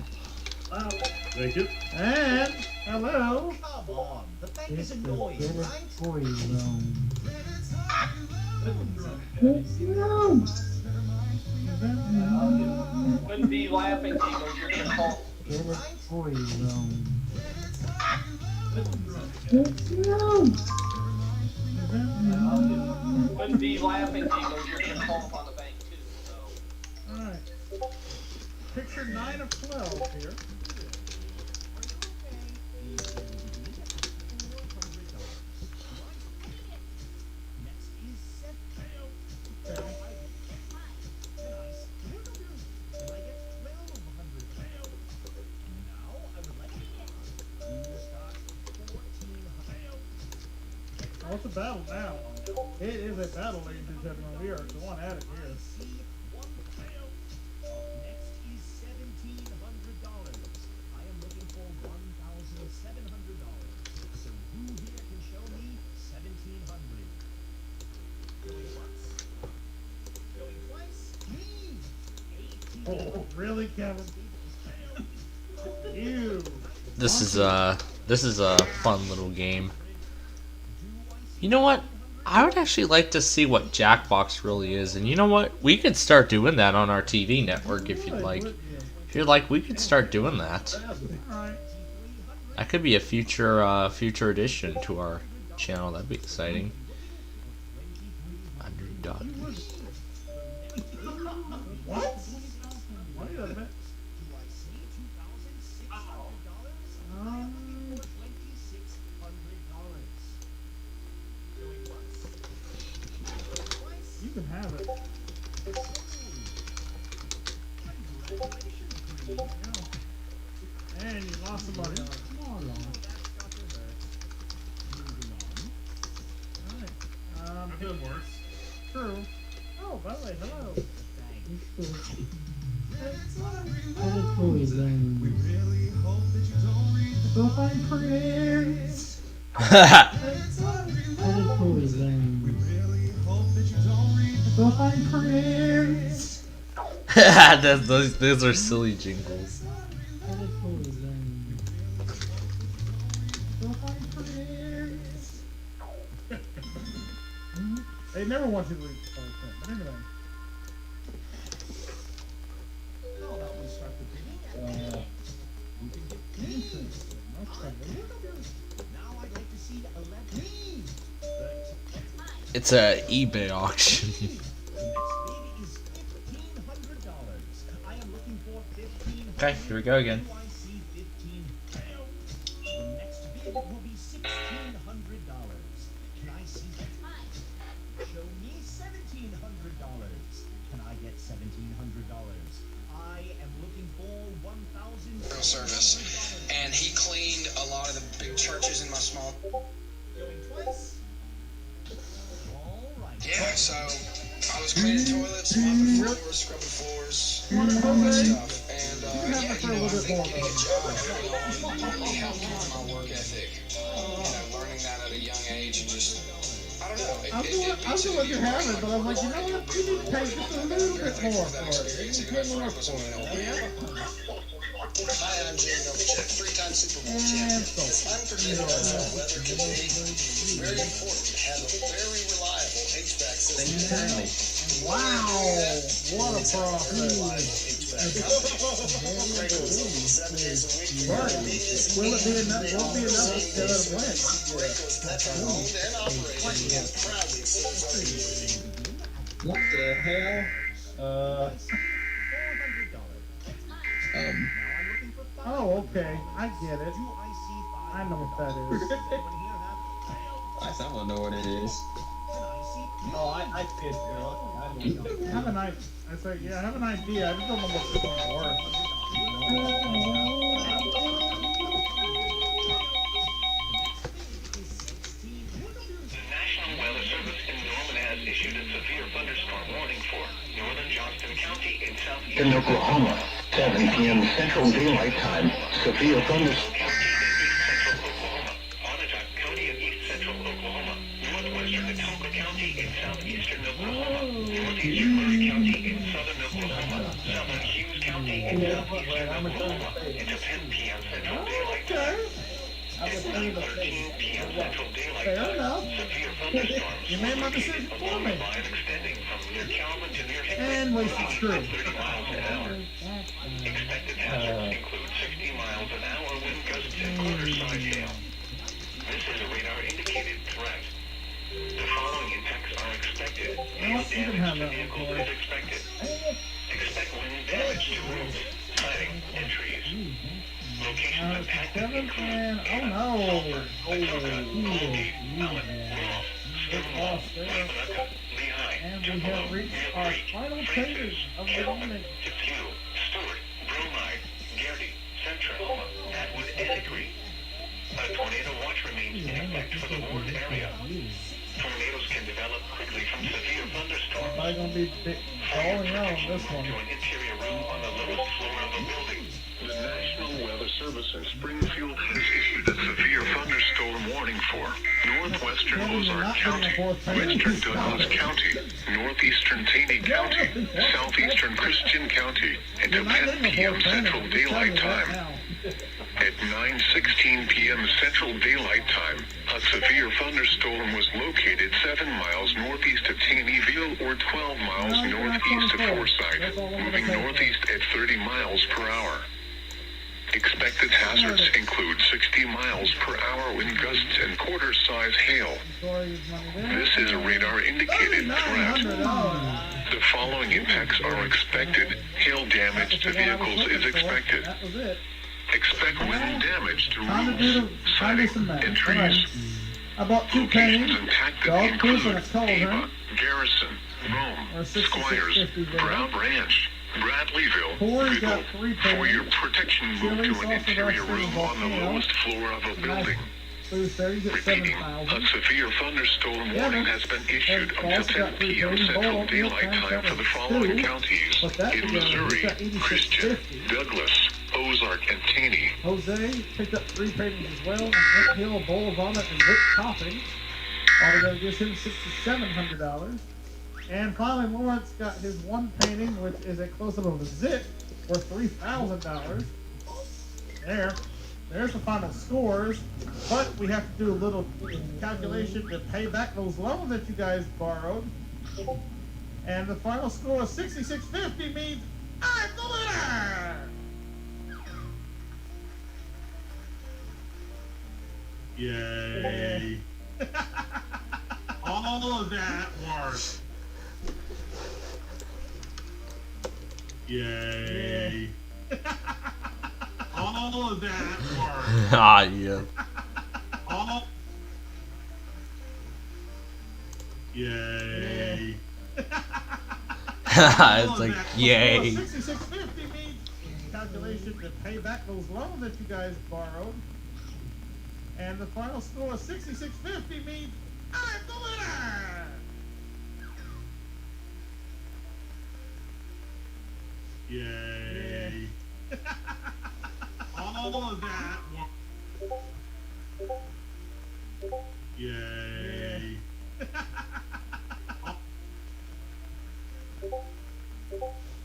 Speaker 23: Thank you.
Speaker 19: And hello.
Speaker 24: Come on, the thing is annoying, right?
Speaker 14: Wouldn't be laughing, Eagles. You're gonna call. Wouldn't be laughing, Eagles. You're gonna call upon the bank too. So.
Speaker 19: All right. Picture 9 of 12 here. Oh, it's a battle now. It is a battle, ladies and gentlemen. We are going at it here.
Speaker 24: Next is $1,700. I am looking for $1,700. So who here can show me $1,700? Going once. Going twice. Me.
Speaker 19: Oh, really, Kevin? You.
Speaker 1: This is a fun little game. You know what? I would actually like to see what Jackbox really is, and you know what? We could start doing that on our TV network if you'd like. If you'd like, we could start doing that. That could be a future future addition to our channel. That'd be exciting. $100.
Speaker 19: What? Wait a minute. You can have it. And you lost some money on it. Alright.
Speaker 23: I've done worse.
Speaker 19: True. Oh, by the way, hello. Go find prayers. Go find prayers.
Speaker 1: Those are silly jingles.
Speaker 19: Go find prayers. They never want you to leave the phone, but anyway.
Speaker 24: How about we start the bidding at who can get
Speaker 19: Interesting. Okay.
Speaker 24: Now I'd like to see 11.
Speaker 1: It's a eBay auction.
Speaker 24: The next bid is $1,500. I am looking for $1,500.
Speaker 1: Okay, here we go again.
Speaker 24: I see 15. The next bid will be $1,600. Can I see that? Show me $1,700. Can I get $1,700? I am looking for $1,000.
Speaker 2: Service, and he cleaned a lot of the big churches in my small.
Speaker 24: Going twice.
Speaker 2: Yeah, so I was cleaning toilets, mopping floors, scrubbing floors, all that stuff, and think getting a job early on really helped with my work ethic. Learning that at a young age and just, I don't know.
Speaker 19: I feel like you have it, but I'm like, you know what? You need to pay just a little bit more for it. You need to pay more for it.
Speaker 2: Hi, I'm Jay Novacek, three-time Super Bowl champion. As unpredictable as the weather can be, it's very important to have a very reliable HVAC system.
Speaker 19: Wow, what a process. Will it be enough? Won't be enough to let them win.
Speaker 22: What the hell?
Speaker 19: Oh, okay. I get it. I know what that is.
Speaker 22: I don't know what it is.
Speaker 8: Oh, I did, Bill.
Speaker 19: Have an idea. I say, yeah, I have an idea. I just don't know what this one's worth.
Speaker 12: The National Weather Service in Norman has issued a severe thunderstorm warning for northern Johnston County in southeastern
Speaker 10: In Oklahoma, 7 p.m. Central Daylight Time, severe thunderstorm.
Speaker 12: Central Oklahoma, Onondaga County in east central Oklahoma, northwestern Etoka County in southeastern Oklahoma, northeastern Murray County in southern Oklahoma, southern Hughes County in southeastern Oklahoma, into 10 p.m. Central Daylight Time. At 9:13 p.m. Central Daylight Time, severe thunderstorms
Speaker 19: You made my decision for me.
Speaker 12: line extending from near Calvin to near
Speaker 19: And wasted screw.
Speaker 12: 30 miles an hour. Expected hazards include 60 miles an hour wind gusts and quarter-size hail. This is a radar-indicated threat. The following impacts are expected. Hail damage to vehicles is expected. Expect wind damage to roofs, siding, and trees. Locations impacted include Etoka, Mulgate, Allen, Ross, Stonewall, Winnebago, Lehigh,
Speaker 19: And we have reached our final pages of the evening.
Speaker 12: Depew, Stewart, Bromide, Garrity, Central, Atwood, and Agree. A tornado watch remains in effect for the Ward area. Tornadoes can develop quickly from severe thunderstorms.
Speaker 19: I'm going to be falling out on this one.
Speaker 12: To an interior room on the lowest floor of a building.
Speaker 16: The National Weather Service in Springfield has issued a severe thunderstorm warning for northwestern Ozark County, western Douglas County, northeastern Taney County, southeastern Christian County, and to 10 p.m. Central Daylight Time. At 9:16 p.m. Central Daylight Time, a severe thunderstorm was located 7 miles northeast of Taneyville or 12 miles northeast of Forsyth, moving northeast at 30 miles per hour. Expected hazards include 60 miles per hour wind gusts and quarter-size hail. This is a radar-indicated threat. The following impacts are expected. Hail damage to vehicles is expected. Expect wind damage to roofs, siding, and trees.
Speaker 19: I bought 2 pennies, dog food and a cauldron,
Speaker 16: Garrison, Rome, Squires, Brown Ranch, Bradleyville,
Speaker 19: Corey's got
Speaker 16: Biggle.
Speaker 19: 3
Speaker 16: For
Speaker 19: pennies,
Speaker 16: your protection, move to an interior room on the lowest floor of a building. Repeating, a severe thunderstorm warning has been issued until 10 p.m. Central Daylight Time for the following counties: in Missouri, Christian, Douglas, Ozark, and Taney.
Speaker 19: Jose picked up 3 paintings as well, and Nick Hill, a bowl of vomit, and whipped topping. Altogether gives him $6,700. And finally, Lawrence got his 1 painting, which is a close-up of a zit, worth $3,000. There's the final scores, but we have to do a little calculation to pay back those loans that you guys borrowed. And the final score of 6650 means I'm the winner!
Speaker 23: Yay. All of that work. Yay. All of that work.
Speaker 1: Ah, yeah.
Speaker 23: All. Yay.
Speaker 1: It's like, yay.
Speaker 19: 6650 means calculation to pay back those loans that you guys borrowed. And the final score of 6650 means I'm the winner!
Speaker 23: Yay. all of that. Yay.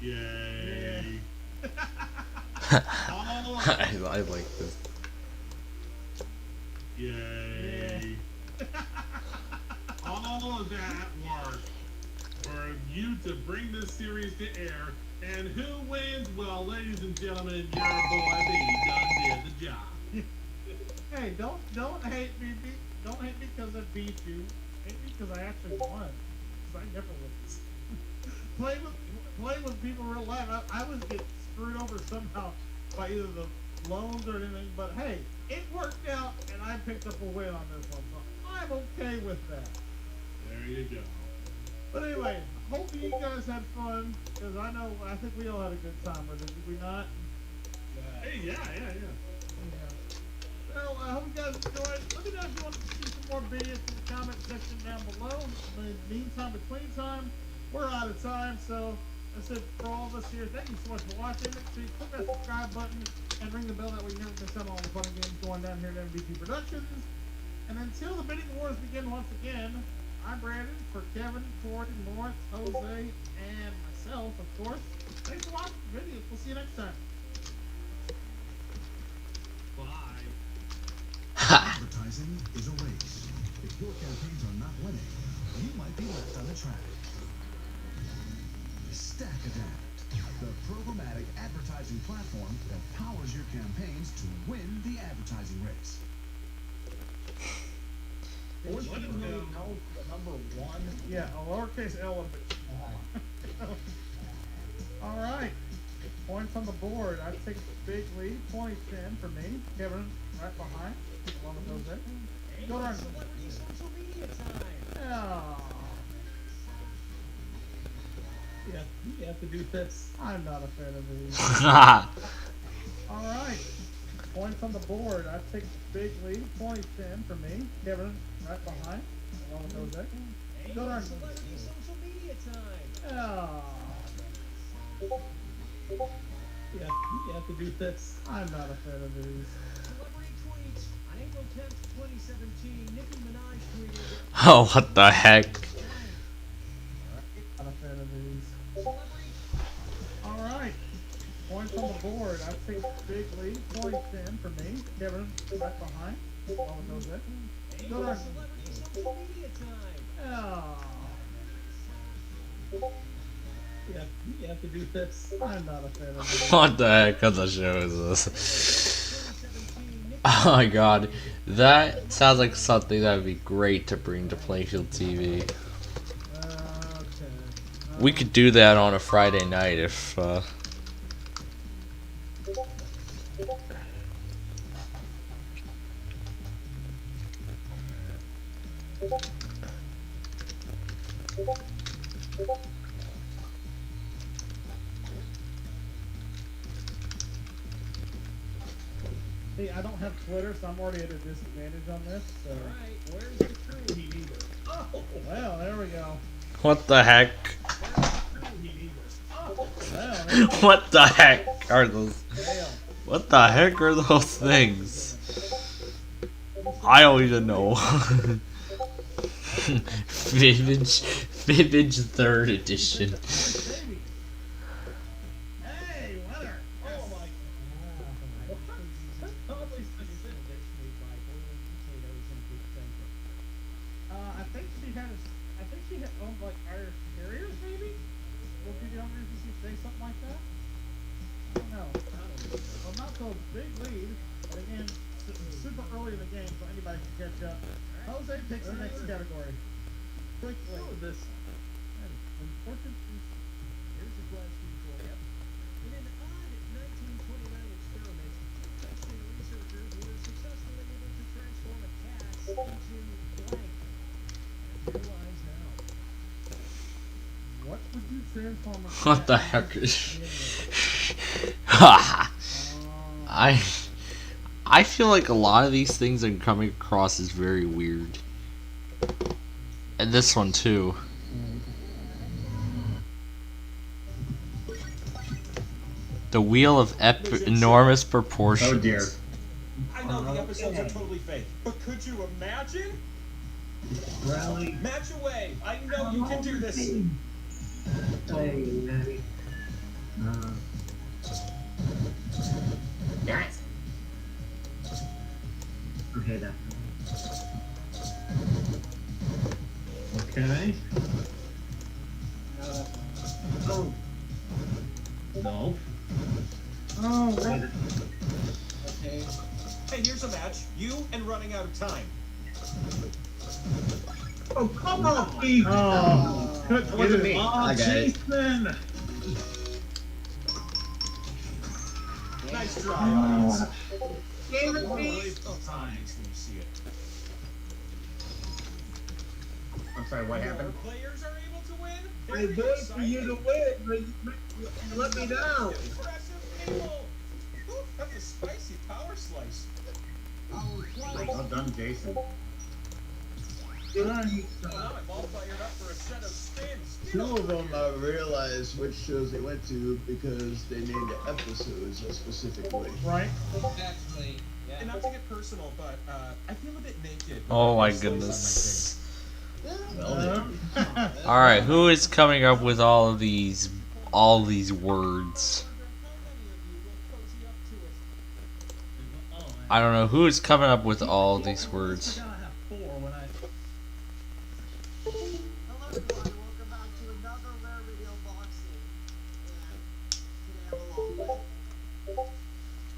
Speaker 23: Yay.
Speaker 1: I like this.
Speaker 23: Yay. All of that work for you to bring this series to air. And who wins? Well, ladies and gentlemen, your boy B done did the job.
Speaker 19: Hey, don't hate me. Don't hate me because I beat you. Hate me because I actually won. Because I never lose. play with people real life. I was getting screwed over somehow by either the loans or anything. But hey, it worked out, and I picked up a win on this one. So I'm okay with that.
Speaker 23: There you go.
Speaker 19: But anyway, hope you guys had fun. Because I think we all had a good time with it. Did we not?
Speaker 23: Hey, yeah.
Speaker 19: Well, I hope you guys enjoyed. Let me know if you want to see some more videos in the comment section down below. In the meantime, between time, we're out of time. So, I said for all of us here, thank you so much for watching. Make sure you click that subscribe button and ring the bell that we never miss out on all the fun games going down here at MVT Productions. And until the bidding wars begin once again, I'm Brandon for Kevin, Corey, Lawrence, Jose, and myself, of course. Thanks for watching the videos. We'll see you next time.
Speaker 23: Bye.
Speaker 9: Advertising is a race. If your campaigns are not winning, you might be left on the track. StackAdapt, the programmatic advertising platform that powers your campaigns to win the advertising race.
Speaker 19: What is the number one? Yeah, a lowercase L of it. All right. Points on the board. I take the big lead. 20-10 for me. Kevin right behind. Along with Jose. Go on.
Speaker 25: Celebrity social media time.
Speaker 19: Oh.
Speaker 8: Yeah, you have to do this.
Speaker 19: I'm not a fan of these. All right. Points on the board. I take the big lead. 20-10 for me. Kevin right behind. Along with Jose. Go on.
Speaker 25: Celebrity social media time.
Speaker 19: Oh.
Speaker 8: Yeah, you have to do this.
Speaker 19: I'm not a fan of these.
Speaker 25: Celebrity tweets. On April 10th, 2017, Nicki Minaj tweeted.
Speaker 1: Oh, what the heck?
Speaker 19: Not a fan of these. Alright. Points on the board. I take the big lead. 20-10 for me. Kevin right behind. Along with Jose. Go on.
Speaker 25: Celebrity social media time.
Speaker 19: Oh.
Speaker 8: Yeah, you have to do this.
Speaker 19: I'm not a fan of these.
Speaker 1: What the heck kind of show is this? Oh my god. That sounds like something that would be great to bring to Plainfield TV. We could do that on a Friday night if
Speaker 19: See, I don't have Twitter, so I'm already at a disadvantage on this. So.
Speaker 25: Alright, where's the crew?
Speaker 8: Me neither.
Speaker 19: Oh, well, there we go.
Speaker 1: what the heck?
Speaker 19: Well,
Speaker 1: What the heck are those?
Speaker 19: damn.
Speaker 1: What the heck are those things? I don't even know. Vivage 3rd edition.
Speaker 19: Hey, weather. Oh my. I think she had owned like Irish Terriers, maybe. Would be the only reason she'd say something like that. I don't know. Well, not so big lead, but again, super early in the game, so anybody can catch up. Jose takes the next category. Quickly. This. Important.
Speaker 25: Here's a question for you. In an odd 1929 experiment, Princeton researchers were successfully able to transform a cat into blank. And realize now.
Speaker 19: What would you transform?
Speaker 1: What the heck is? I feel like a lot of these things are coming across as very weird, and this one too. The wheel of enormous proportions.
Speaker 22: Oh dear.
Speaker 24: I know the episodes are totally fake, but could you imagine?
Speaker 10: Rally.
Speaker 24: Match away. I know you can do this.
Speaker 10: Hey, Maddie. Yes. Okay, that. Okay. Oh. No.
Speaker 19: Oh, what?
Speaker 24: Okay. Hey, here's a match. You and running out of time.
Speaker 10: Oh, come on, Pete.
Speaker 19: Oh,
Speaker 10: It wasn't me.
Speaker 22: I got it.
Speaker 19: Jason.
Speaker 24: Nice try, audience.
Speaker 10: Damn it,
Speaker 24: More
Speaker 10: Pete.
Speaker 24: waste of time when you see it.
Speaker 22: I'm sorry, what happened?
Speaker 24: Players are able to win.
Speaker 10: I voted for you to win, but you let me down.
Speaker 24: Impressive people. Ooh, that's a spicy power slice.
Speaker 22: Well done, Jason.
Speaker 24: Well, now I'm all fired up for a set of spins.
Speaker 3: Two of them I realized which shows they went to because they named the episodes a specific way.
Speaker 19: Right.
Speaker 24: Exactly. Yeah. And not to get personal, but I feel a bit naked.
Speaker 1: Oh my goodness.
Speaker 3: Well,
Speaker 1: Alright, who is coming up with all these words? I don't know who is coming up with all these words.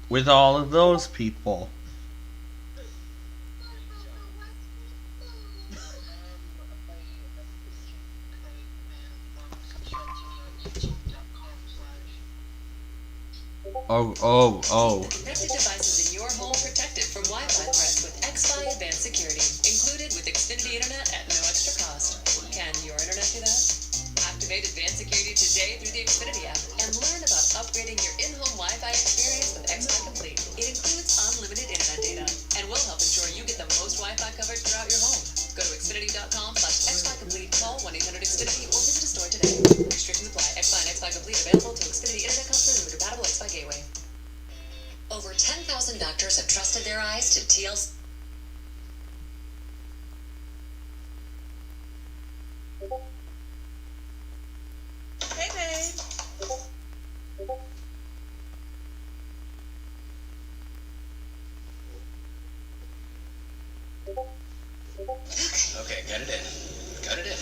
Speaker 1: With all of those people. Oh.
Speaker 4: Connected devices in your home protected from Wi-Fi threats with XFi Advanced Security, included with Xfinity Internet at no extra cost. Can your internet do that? Activate Advanced Security today through the Xfinity app and learn about upgrading your in-home Wi-Fi experience with XFi Complete. It includes unlimited internet data and will help ensure you get the most Wi-Fi coverage throughout your home. Go to Xfinity.com/XFi Complete, call 1-800-XFINITY, or visit a store today. Restrictions apply. XFi and XFi Complete available to Xfinity Internet customers with a compatible XFi gateway. Over 10,000 doctors have trusted their eyes to TLC. Hey, babe.
Speaker 16: Okay, got it in. Got it in.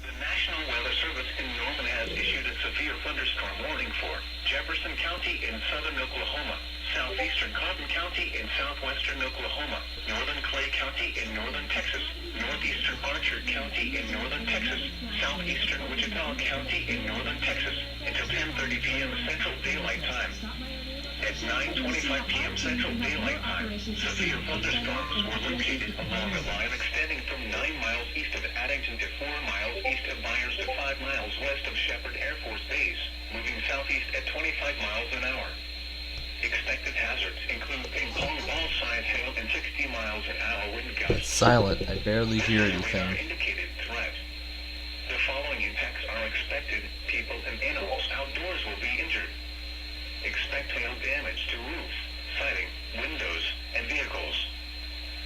Speaker 12: The National Weather Service in Norman has issued a severe thunderstorm warning for Jefferson County in southern Oklahoma, southeastern Cotton County in southwestern Oklahoma, northern Clay County in northern Texas, northeastern Archer County in northern Texas, southeastern Wichita County in northern Texas, until 10:30 p.m. Central Daylight Time. At 9:25 p.m. Central Daylight Time, severe thunderstorms were located along a line extending from 9 miles east of Addington to 4 miles east of Myers to 5 miles west of Shepherd Air Force Base, moving southeast at 25 miles an hour. Expected hazards include ping-pong ball-sized hail and 60 miles an hour wind gusts.
Speaker 1: Silent. I barely hear anything.
Speaker 12: Indicated threat. The following impacts are expected. People and animals outdoors will be injured. Expect hail damage to roofs, siding, windows, and vehicles.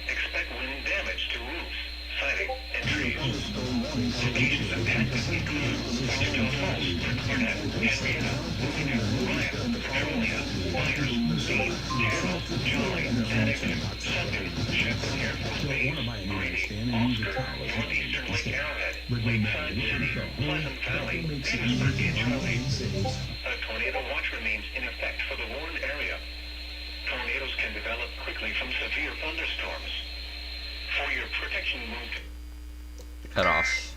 Speaker 12: Expect wind damage to roofs, siding, and trees. Locations impacted include Wichita Falls, Gwinnett, Henrietta, Bloomington, Ryan, Petrolia, Myers, Dean, General, Jolly, Addington, Sutton, Shepherd Air Force Base, Grady, Oscar, northeastern Lake Arrowhead, Lakeside City, Pleasant Valley, Pittsburgh, and Charlie. A tornado watch remains in effect for the warned area. Tornadoes can develop quickly from severe thunderstorms. For your protection, move to
Speaker 1: Cut off.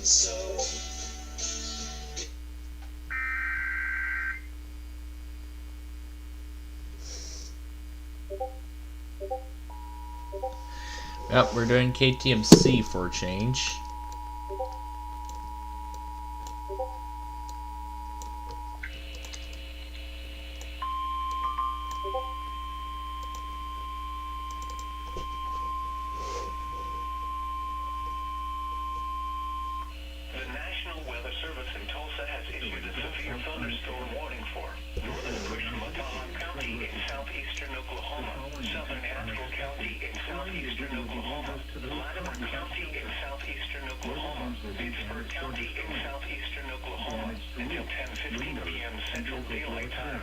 Speaker 1: Yep, we're doing KTMC for a change.
Speaker 12: The National Weather Service in Tulsa has issued a severe thunderstorm warning for northern Wichita County in southeastern Oklahoma, southern Haskell County in southeastern Oklahoma, Latimer County in southeastern Oklahoma, Pittsburgh County in southeastern Oklahoma until 10:15 p.m. Central Daylight Time.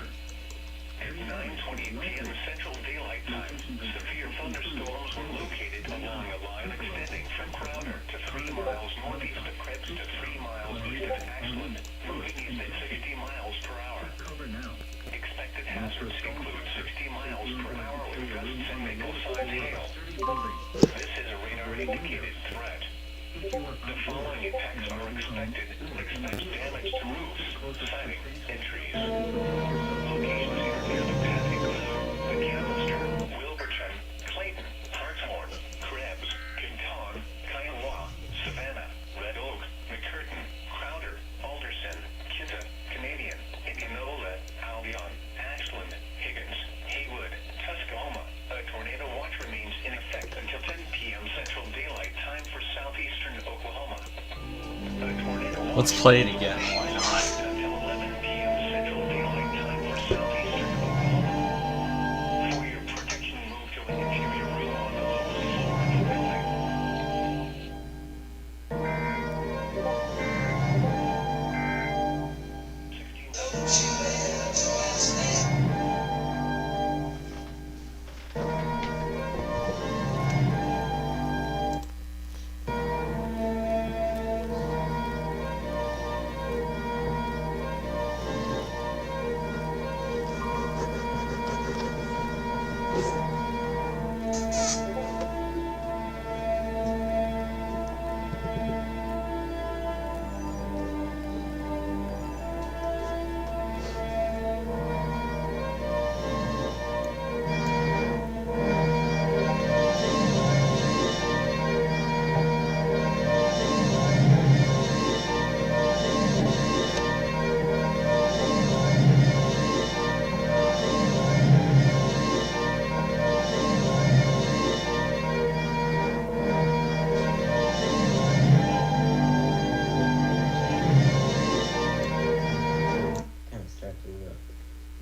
Speaker 12: At 9:20 p.m. Central Daylight Time, severe thunderstorms were located along a line extending from Crowder to 3 miles northeast of Krebs to 3 miles east of Ashland, moving east at 60 miles per hour. Expected hazards include 60 miles per hour with gusts and nickel-sized hail. This is a radar-indicated threat. The following impacts are expected. Expect damage to roofs, siding, and trees. Locations near the Passing the Canister, Wilburton, Clayton, Hartshorn, Krebs, Kenton, Kiowa, Savannah, Red Oak, McCurtain, Crowder, Alderson, Kinta, Canadian, Indianola, Albion, Ashland, Higgins, Haywood, Tuscaloosa. A tornado watch remains in effect until 10 p.m. Central Daylight Time for southeastern Oklahoma.
Speaker 1: Let's play it again. Why not?
Speaker 12: Until 11 p.m. Central Daylight Time for southeastern Oklahoma. For your protection, move to an interior room on the lowest floor of the building.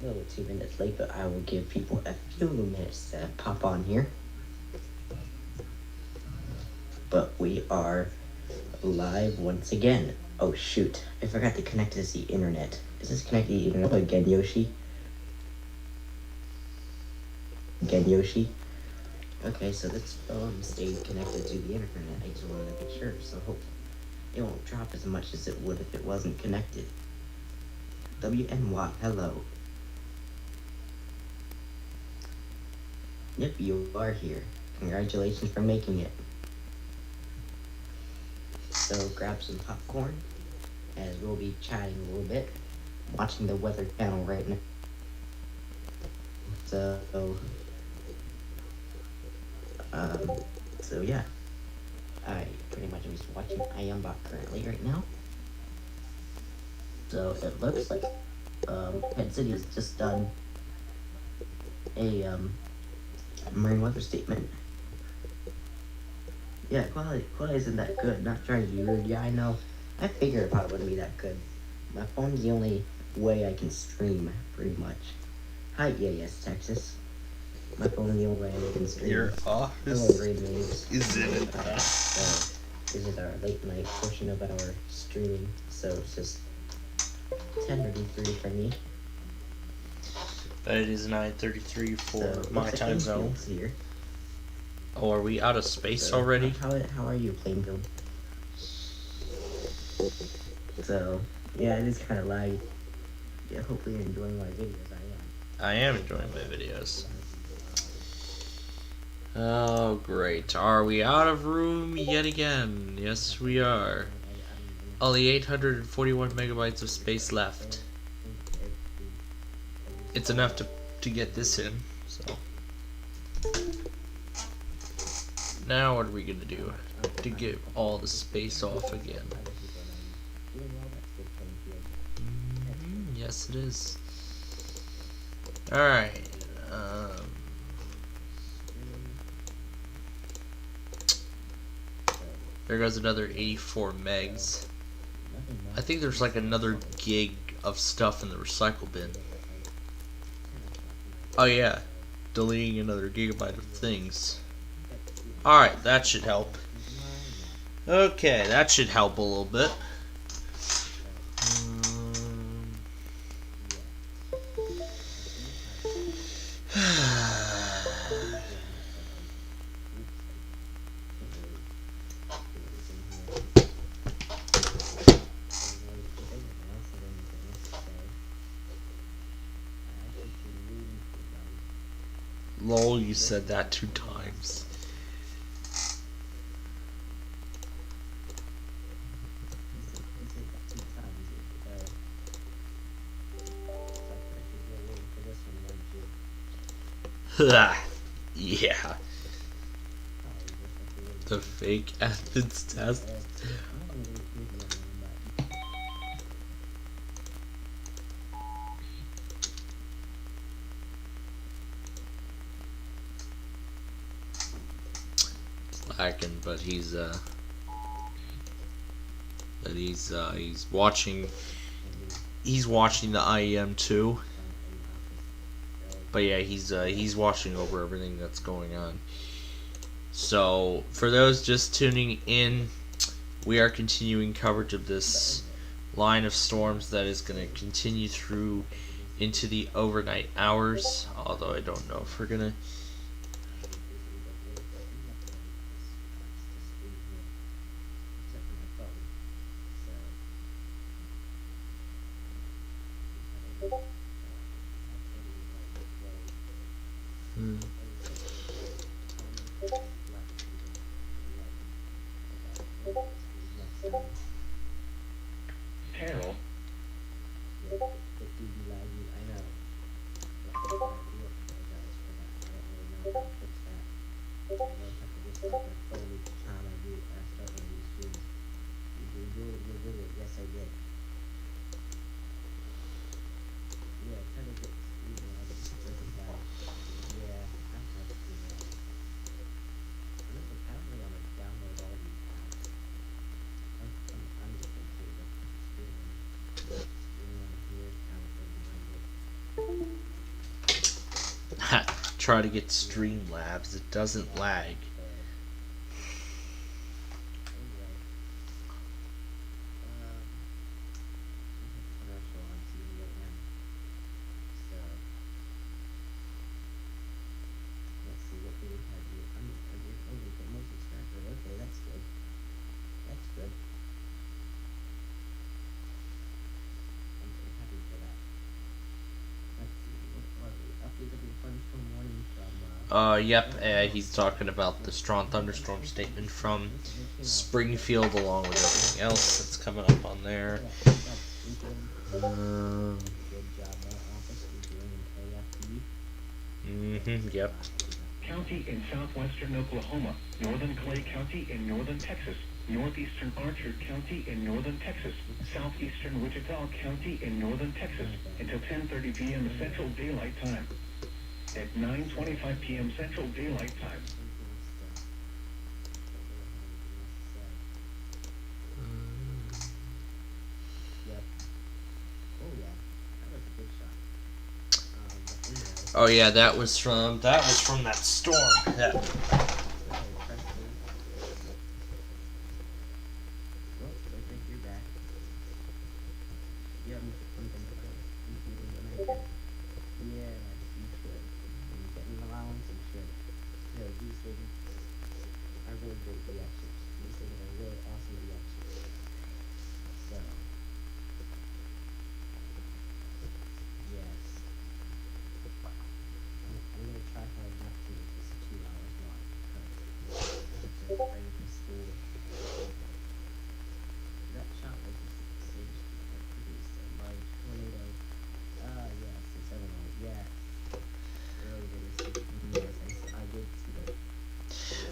Speaker 6: A little 2 minutes late, but I will give people a few minutes to pop on here. But we are live once again. Oh shoot, I forgot to connect this to the internet. Is this connected to the internet again, Yoshi? Again, Yoshi? Okay, so this phone stayed connected to the internet. I just wanted to make sure, so hopefully it won't drop as much as it would if it wasn't connected. WNY, hello. Yep, you are here. Congratulations for making it. So grab some popcorn, as we'll be chatting a little bit, watching the Weather Channel right now. So yeah, I pretty much am just watching IamBot currently right now. So it looks like Head City has just done a marine weather statement. Yeah, quality isn't that good. Not trying to be rude. Yeah, I know. I figured it probably wouldn't be that good. My phone's the only way I can stream, pretty much. Hi, EAS, Texas. My phone's the only way I can stream.
Speaker 1: Your office
Speaker 6: Hello, Raid Waves.
Speaker 1: is in it.
Speaker 6: This is our late night portion of our streaming, so it's just 10:33 for me.
Speaker 1: That is 9:33 for
Speaker 6: So,
Speaker 1: my
Speaker 6: what's the
Speaker 1: time zone.
Speaker 6: Plainfields here?
Speaker 1: Oh, are we out of space
Speaker 6: So,
Speaker 1: already?
Speaker 6: How are you, Plainfield? So, yeah, it is kind of laggy. Yeah, hopefully you're enjoying my videos.
Speaker 1: I am enjoying my videos. Oh, great. Are we out of room yet again? Yes, we are. Only 841 megabytes of space left. It's enough to get this in, so. Now what are we gonna do to get all the space off again? Yes, it is. Alright. There goes another 84 megs. I think there's like another gig of stuff in the recycle bin. Oh yeah, deleting another gigabyte of things. Alright, that should help. Okay, that should help a little bit. Lol, you said that 2 times. Yeah. The fake Athens test. Lacking, but he's watching the IEM too. But yeah, he's watching over everything that's going on. So for those just tuning in, we are continuing coverage of this line of storms that is going to continue through into the overnight hours, although I don't know if we're gonna
Speaker 12: Carol.
Speaker 1: try to get Streamlabs. It doesn't lag. Yep, he's talking about the strong thunderstorm statement from Springfield along with everything else that's coming up on there. Yep.
Speaker 12: County in southwestern Oklahoma, northern Clay County in northern Texas, northeastern Archer County in northern Texas, southeastern Wichita County in northern Texas, until 10:30 p.m. Central Daylight Time. At 9:25 p.m. Central Daylight Time.
Speaker 1: Oh yeah, that was from that storm. Yeah.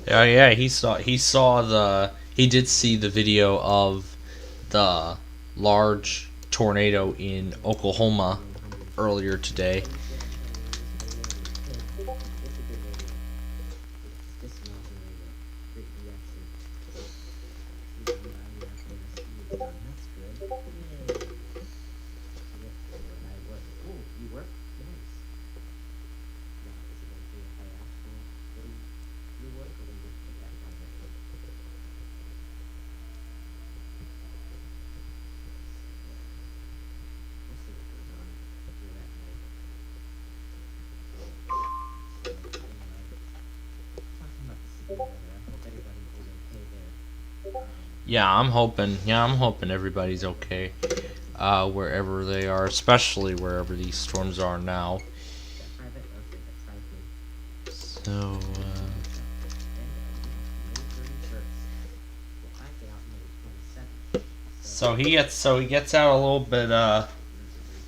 Speaker 1: Yeah, he did see the video of the large tornado in Oklahoma earlier today. Yeah, I'm hoping everybody's okay, wherever they are, especially wherever these storms are now. So he gets out a little bit.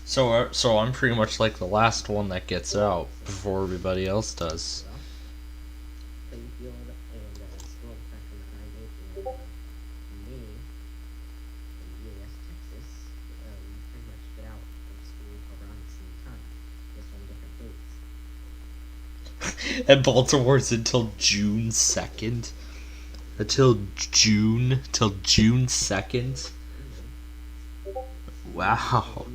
Speaker 1: So I'm pretty much like the last one that gets out before everybody else does. And Baltimore's until June 2nd. Till June 2nd. Wow.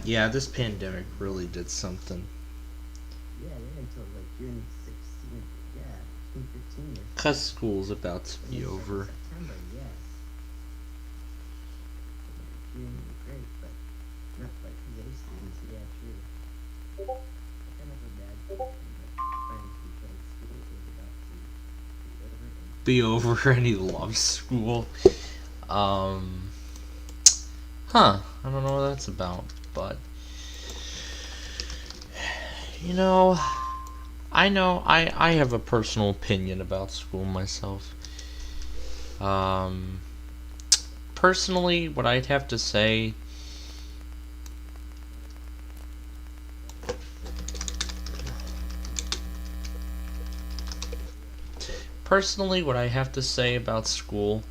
Speaker 1: Yeah, this pandemic really did something.
Speaker 6: Yeah, they're until like June 16th. Yeah, June 15th.
Speaker 1: Cause school's about to be over.
Speaker 6: September, yes. June would be great, but not like PA students. Yeah, true. Kind of a bad friends because school is about to
Speaker 1: be over, and he loves school. I don't know what that's about, but you know, I have a personal opinion about school myself. Personally, what I'd have to say, about school,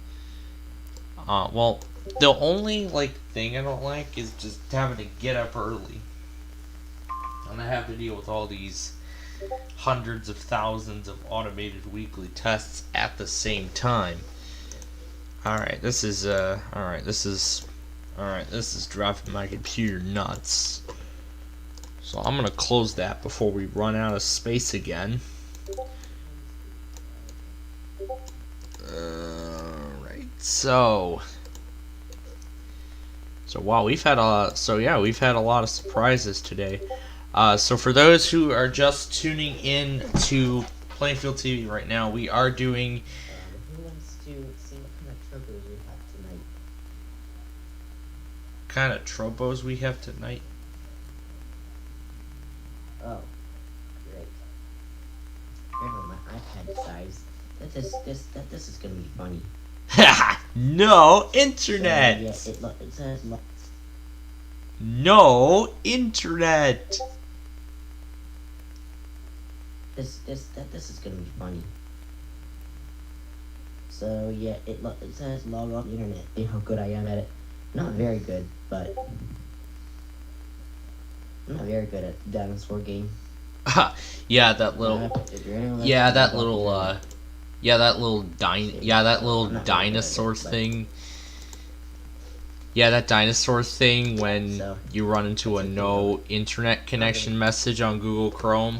Speaker 1: well, the only thing I don't like is just having to get up early, and I have to deal with all these hundreds of thousands of automated weekly tests at the same time. Alright, this is driving my computer nuts. So I'm gonna close that before we run out of space again. Alright, so wow, we've had a lot of surprises today. So for those who are just tuning in to Plainfield TV right now, we are doing.
Speaker 6: Who wants to see what kind of turbos we have tonight?
Speaker 1: Kind of tropos we have tonight?
Speaker 6: Oh, great. Remember my iPad size. This is gonna be funny.
Speaker 1: No internet.
Speaker 6: Yeah, it says
Speaker 1: no internet.
Speaker 6: This is gonna be funny. So yeah, it says log on the internet. See how good I am at it. Not very good, but I'm not very good at dinosaur game.
Speaker 1: Yeah, that little dinosaur thing. Yeah, that dinosaur thing when you run into a no internet connection message on Google Chrome.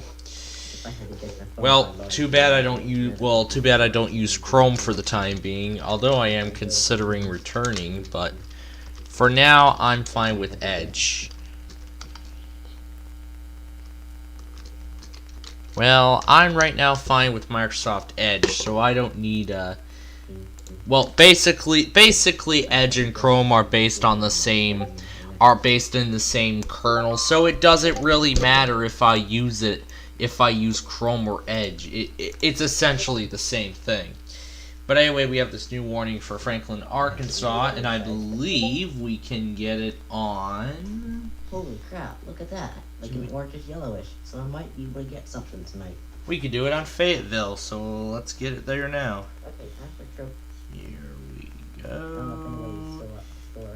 Speaker 1: Well, too bad I don't use Chrome for the time being, although I am considering returning, but for now I'm fine with Edge. Well, I'm right now fine with Microsoft Edge, so I don't need well, basically Edge and Chrome are based in the same kernel, so it doesn't really matter if I use Chrome or Edge. It's essentially the same thing. But anyway, we have this new warning for Franklin, Arkansas, and I believe we can get it on...
Speaker 6: Holy crap, look at that. Like an orangish yellowish, so I might be able to get something tonight.
Speaker 1: We could do it on Fayetteville, so let's get it there now.
Speaker 6: Okay, time for trip.
Speaker 1: Here we go.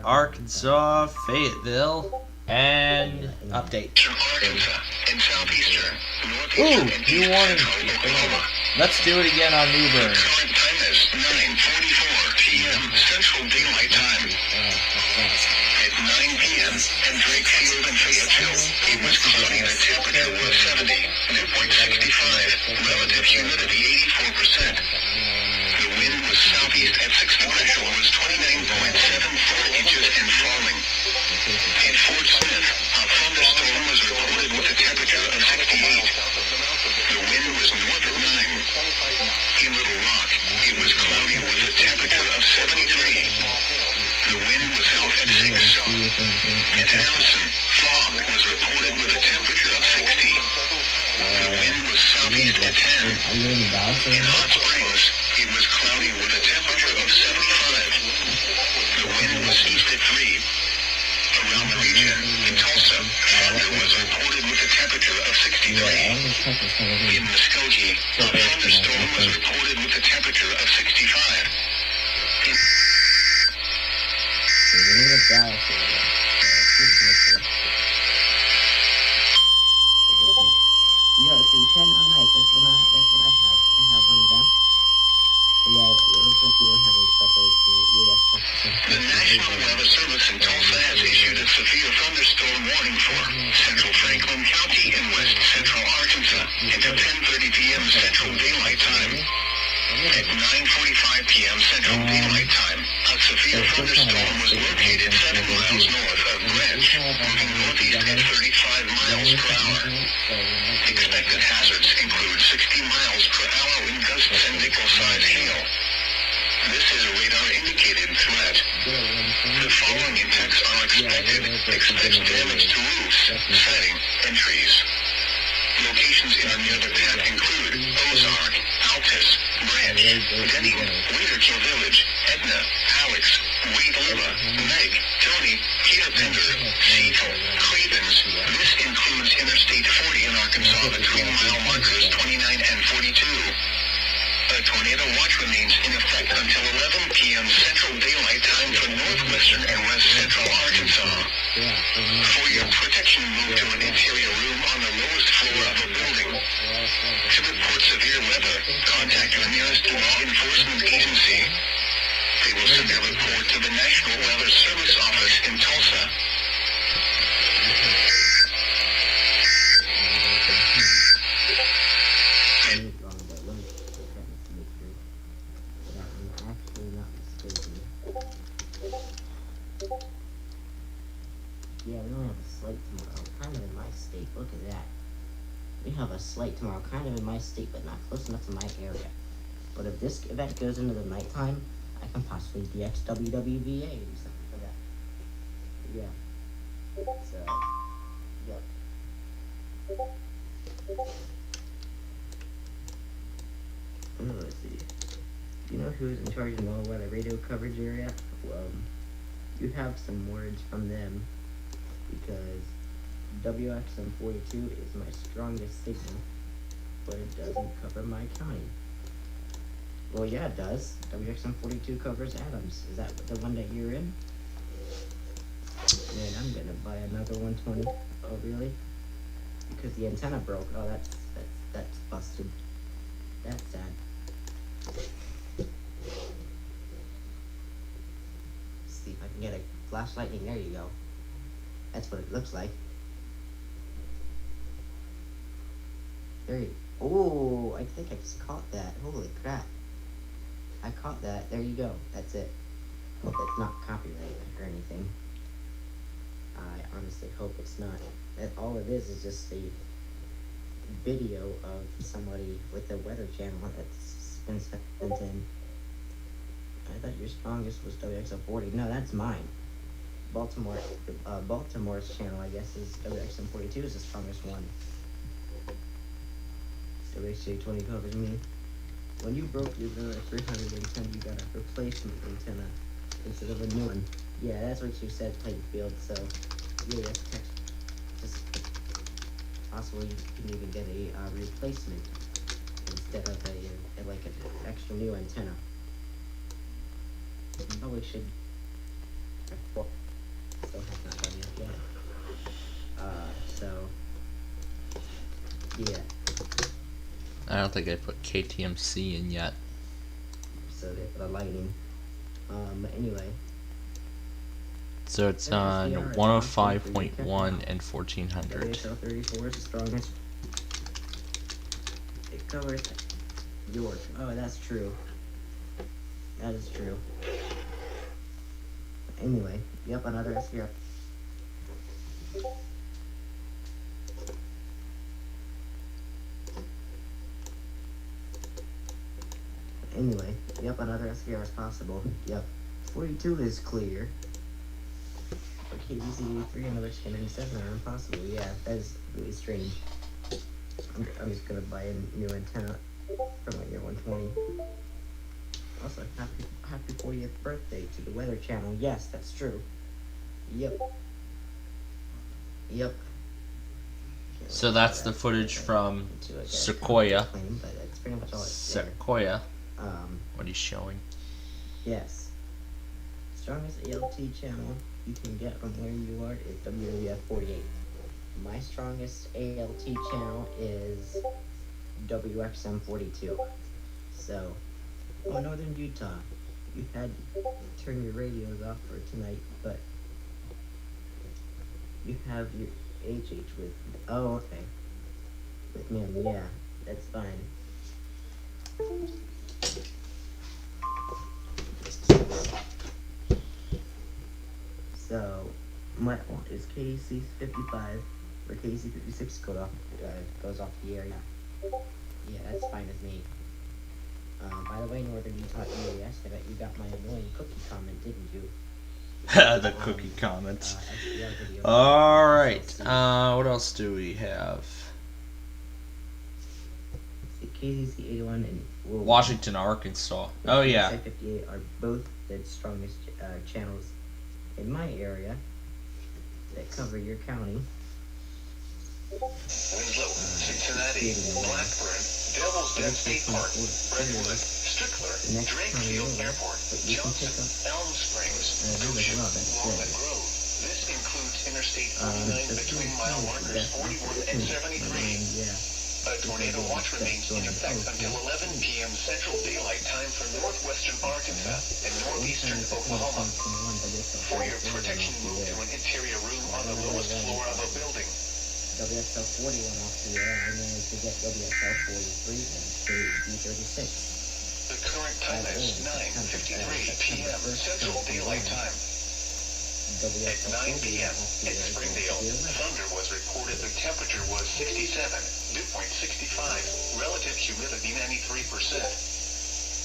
Speaker 1: Arkansas, Fayetteville, and update. Ooh, new warning. Let's do it again on New Bern.
Speaker 12: Current time is 9:44 p.m. Central Daylight Time. At 9 p.m. at Drake Field in Fayetteville, it was cloudy. The temperature was 70. Dew point 65. Relative humidity 84%. The wind was southeast at 6. Pressure was 29.74 inches and falling. At Fort Smith, a thunderstorm was reported with a temperature of 68. The wind was north at 9. In Little Rock, it was cloudy with a temperature of 73. The wind was out at 6. At Allison, fog was reported with a temperature of 60. The wind was southeast at 10. In Hot Springs, it was cloudy with a temperature of 75. The wind was east at 3. Around the region, in Tulsa, thunder was reported with a temperature of 63. In Muskogee, a thunderstorm was reported with a temperature of 65.
Speaker 6: Yeah, 310. Oh, nice. That's what I have. I have one of them. Yeah, it looks like you don't have any trouble tonight. Yes.
Speaker 12: The National Weather Service in Tulsa has issued a severe thunderstorm warning for central Franklin County and west central Arkansas until 10:30 p.m. Central Daylight Time. At 9:45 p.m. Central Daylight Time, a severe thunderstorm was located 7 miles north of Greenwich, moving northeast at 35 miles per hour. Expected hazards include 60 miles per hour wind gusts and nickel-sized hail. This is a radar-indicated threat. The following impacts are expected. Expect damage to roofs, siding, and trees. Locations in or near the path include Ozark, Altus, Branch, Denning, Winterkill Village, Edna, Alex, Wheat Lilla, Meg, Tony, Peter Pender, Seatle, Cravens. This includes Interstate 40 in Arkansas between mile markers 29 and 42. A tornado watch remains in effect until 11 p.m. Central Daylight Time for northwestern and west central Arkansas. For your protection, move to an interior room on the lowest floor of a building. To report severe weather, contact your nearest law enforcement agency. They will send a report to the National Weather Service office in Tulsa.
Speaker 6: Yeah, we don't have a slate tomorrow. Kind of in my state. Look at that. We have a slate tomorrow, kind of in my state, but not close enough to my area. But if this event goes into the nighttime, I can possibly DX WWVA or something for that. Yeah. So, yep. Let's see. Do you know who's in charge of the weather radio coverage area? Well, you have some words from them, because WXM42 is my strongest signal, but it doesn't cover my county. Well, yeah, it does. WXM42 covers Adams. Is that the one that you're in? Man, I'm gonna buy another 120. Oh, really? Because the antenna broke. Oh, that's busted. That's sad. See if I can get a flash lightning. There you go. That's what it looks like. There you. Oh, I think I just caught that. Holy crap! I caught that. There you go. That's it. Hope it's not copyright or anything. I honestly hope it's not. All it is just a video of somebody with the Weather Channel that's been sent in. I thought your strongest was WXL40. No, that's mine. Baltimore's channel, I guess, is WXM42 is the strongest one. WXJ20 covers me. When you broke your 310, you got a replacement antenna instead of a new one. Yeah, that's what you said, Plainfield. So, yeah, that's just possible you can even get a replacement instead of like an extra new antenna. You probably should. Still have not done it yet. So, yeah.
Speaker 1: I don't think I put KTMC in yet.
Speaker 6: So they put a lightning. Anyway.
Speaker 1: So it's on 105.1 and 1400.
Speaker 6: WXL34 is the strongest. It covers York. Oh, that's true. That is true. Anyway, yep, another SPR. Anyway, yep, another SPR is possible. Yep. 42 is clear. Okay, KBC3 and another 1097 are impossible. Yeah, that is really strange. I'm just gonna buy a new antenna for my year 120. Also, happy 40th birthday to the Weather Channel. Yes, that's true. Yep. Yep.
Speaker 1: So that's the footage from Sequoia.
Speaker 6: But that's pretty much all it's
Speaker 1: Sequoia. What he's showing.
Speaker 6: Yes. Strongest ALT channel you can get from where you are is WWF48. My strongest ALT channel is WXM42. So, Northern Utah, you had to turn your radios off for tonight, but you have your HH with. Oh, okay. With me, yeah, that's fine. So, my is KC55 or KC56 goes off the air. Yeah, that's fine with me. By the way, Northern Utah EAS, I bet you got my annoying cookie comment, didn't you?
Speaker 1: The cookie comments. Alright, what else do we have?
Speaker 6: KZC81 and
Speaker 1: Washington, Arkansas. Oh, yeah.
Speaker 6: 58 are both the strongest channels in my area that cover your county.
Speaker 12: Winslow, Cincinnati, Blackburn, Devil's Den State Park, Redwood, Strickler, Drake Field Airport, Johnson, Elm Springs, Goshen, Walnut Grove. This includes Interstate 49 between mile markers 41 and 73. A tornado watch remains in effect until 11 p.m. Central Daylight Time for northwestern Arkansas and northeastern Oklahoma. For your protection, move to an interior room on the lowest floor of a building.
Speaker 6: WXL40 went off the air. I managed to get WXL43 and KD36.
Speaker 12: The current time is 9:53 p.m. Central Daylight Time. At 9 p.m. in Springdale, thunder was reported. The temperature was 67, dew point 65, relative humidity 93%.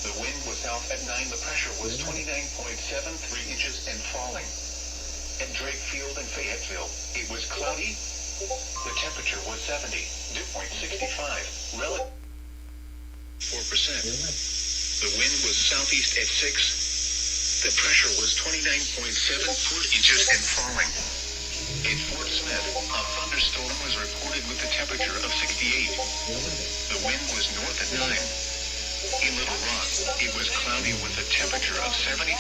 Speaker 12: The wind was south at 9. The pressure was 29.73 inches and falling. At Drake Field in Fayetteville, it was cloudy. The temperature was 70, dew point 65, relative 4%. The wind was southeast at 6. The pressure was 29.74 inches and falling. In Fort Smith, a thunderstorm was reported with a temperature of 68. The wind was north at 9. In Little Rock, it was cloudy with a temperature of 73.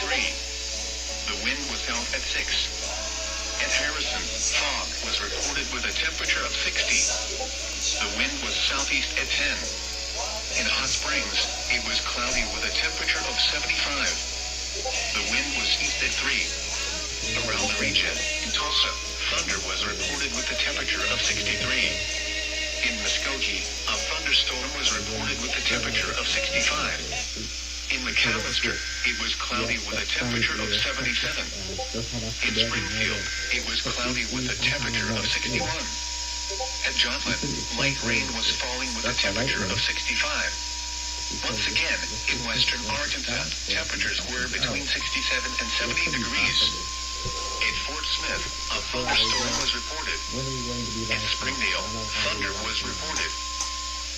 Speaker 12: The wind was south at 6. At Harrison, fog was reported with a temperature of 60. The wind was southeast at 10. In Hot Springs, it was cloudy with a temperature of 75. The wind was east at 3. Around the region, in Tulsa, thunder was reported with a temperature of 63. In Muskogee, a thunderstorm was reported with a temperature of 65. In McAllister, it was cloudy with a temperature of 77. In Springfield, it was cloudy with a temperature of 61. At Joplin, light rain was falling with a temperature of 65. Once again, in western Arkansas, temperatures were between 67 and 70 degrees. At Fort Smith, a thunderstorm was reported. At Springdale, thunder was reported.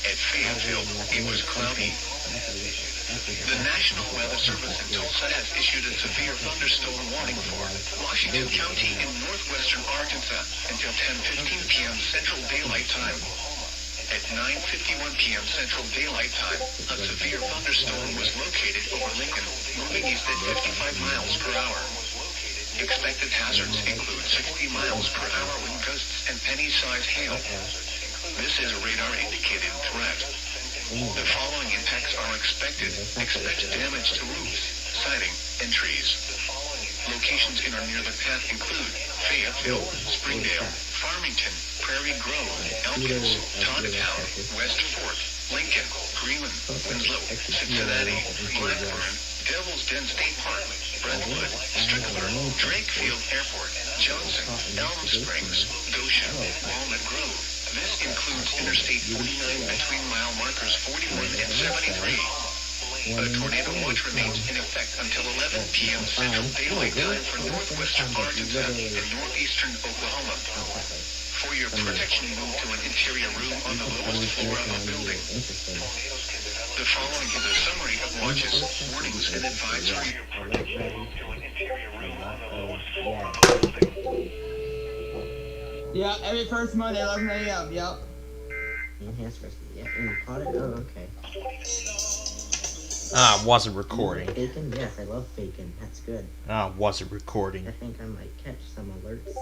Speaker 12: At Fayetteville, it was cloudy. The National Weather Service in Tulsa has issued a severe thunderstorm warning for Washington County in northwestern Arkansas until 10:15 p.m. Central Daylight Time. At 9:51 p.m. Central Daylight Time, a severe thunderstorm was located over Lincoln, moving east at 55 miles per hour. Expected hazards include 60 miles per hour wind gusts and penny-sized hail. This is a radar-indicated threat. The following impacts are expected. Expect damage to roofs, siding, and trees. Locations in or near the path include Fayetteville, Springdale, Farmington, Prairie Grove, Elkins, Tontitown, West Fort, Lincoln, Greenland, Winslow, Cincinnati, Blackburn, Devil's Den State Park, Brentwood, Strickler, Drakefield Airport, Johnson, Elm Springs, Goshen, Walnut Grove. This includes Interstate 49 between mile markers 41 and 73. A tornado watch remains in effect until 11 p.m. Central Daylight Time for northwestern Arkansas and northeastern Oklahoma. For your protection, move to an interior room on the lowest floor of a building. The following is a summary of watches, warnings, and advisory.
Speaker 7: Yeah, every first Monday, 11 a.m. Yep.
Speaker 6: Enhanced recipe. Yeah, and you caught it? Oh, okay.
Speaker 1: Wasn't recording.
Speaker 6: Bacon? Yes, I love bacon. That's good.
Speaker 1: Wasn't recording.
Speaker 6: I think I might catch some alerts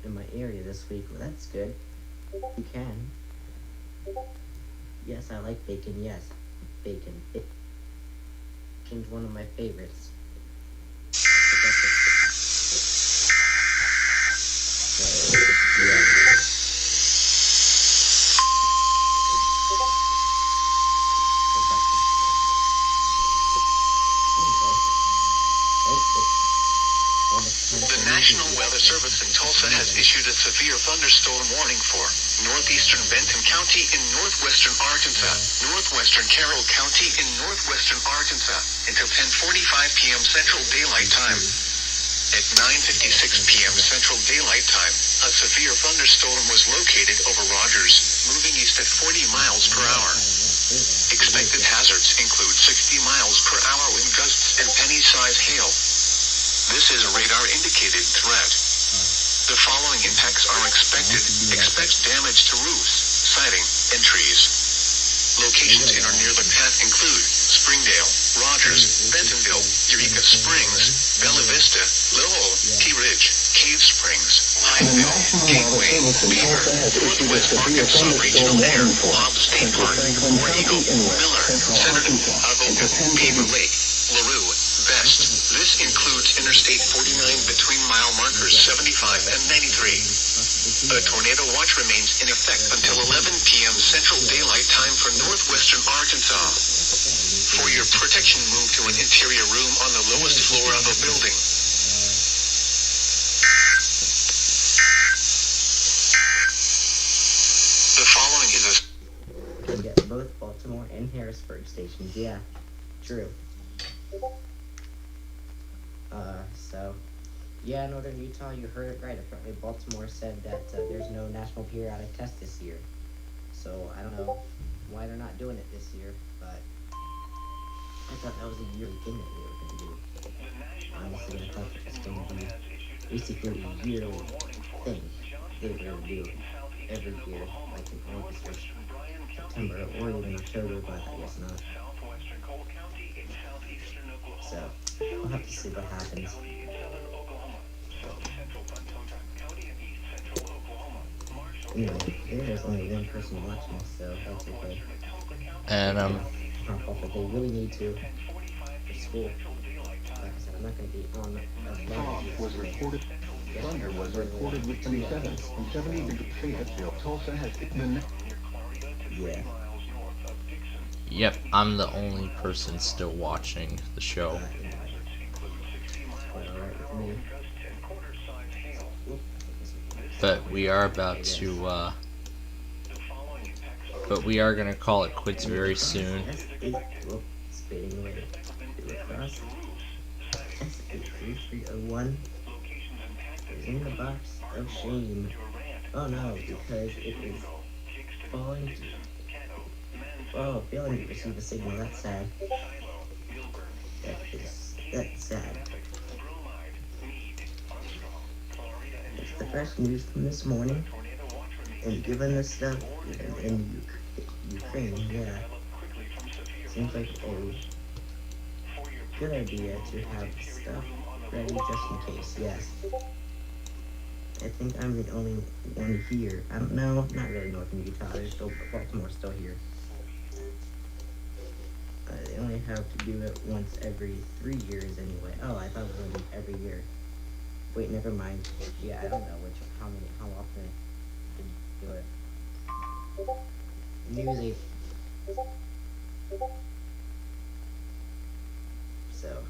Speaker 6: in my area this week. Well, that's good. You can. Yes, I like bacon. Yes. Bacon. Bacon's one of my favorites.
Speaker 12: The National Weather Service in Tulsa has issued a severe thunderstorm warning for northeastern Benton County in northwestern Arkansas, northwestern Carroll County in northwestern Arkansas, until 10:45 p.m. Central Daylight Time. At 9:56 p.m. Central Daylight Time, a severe thunderstorm was located over Rogers, moving east at 40 miles per hour. Expected hazards include 60 miles per hour wind gusts and penny-sized hail. This is a radar-indicated threat. The following impacts are expected. Expect damage to roofs, siding, and trees. Locations in or near the path include Springdale, Rogers, Bentonville, Eureka Springs, Bella Vista, Lowell, Tea Ridge, Cave Springs, Pineville, Gateway, Beaver, Northwest Arkansas Regional Air, Hobbs State Park, War Eagle, Miller, Senator, Avoca, Beaver Lake, LaRue, Best. This includes Interstate 49 between mile markers 75 and 93. A tornado watch remains in effect until 11 p.m. Central Daylight Time for northwestern Arkansas. For your protection, move to an interior room on the lowest floor of a building. The following is a...
Speaker 6: You get both Baltimore and Harrisburg stations. Yeah, true. Yeah, Northern Utah, you heard it right. Apparently Baltimore said that there's no national periodic test this year. So I don't know why they're not doing it this year, but I thought that was a yearly thing that they were going to do. Honestly, I thought it was going to be basically a yearly thing they were going to do every year, like in August or September or even October, but I guess not. So we'll have to see what happens. you know, there's only one person watching, so that's okay.
Speaker 1: And
Speaker 6: Pop off if they really need to for school. Like I said, I'm not going to be on as long as
Speaker 10: Was reported. Thunder was reported with 27 and 70 degrees Fayetteville. Tulsa has been.
Speaker 6: Yeah.
Speaker 1: yep, I'm the only person still watching the show.
Speaker 6: Alright with me.
Speaker 1: But we are about to, but we are going to call it quits very soon.
Speaker 6: Speeding away. Do it cross. S83301 is in the box of shame. Oh no, because it is falling to... Oh, failing to receive a signal. That's sad. That's sad. It's the fresh news from this morning. And given the stuff in Ukraine, yeah. Seems like a good idea to have stuff ready just in case, yes. I think I'm the only one here. I don't know, not really northern Utah, there's still Baltimore still here. They only have to do it once every 3 years anyway. Oh, I thought it was only every year. Wait, never mind. Yeah, I don't know how often they do it. News 8. So,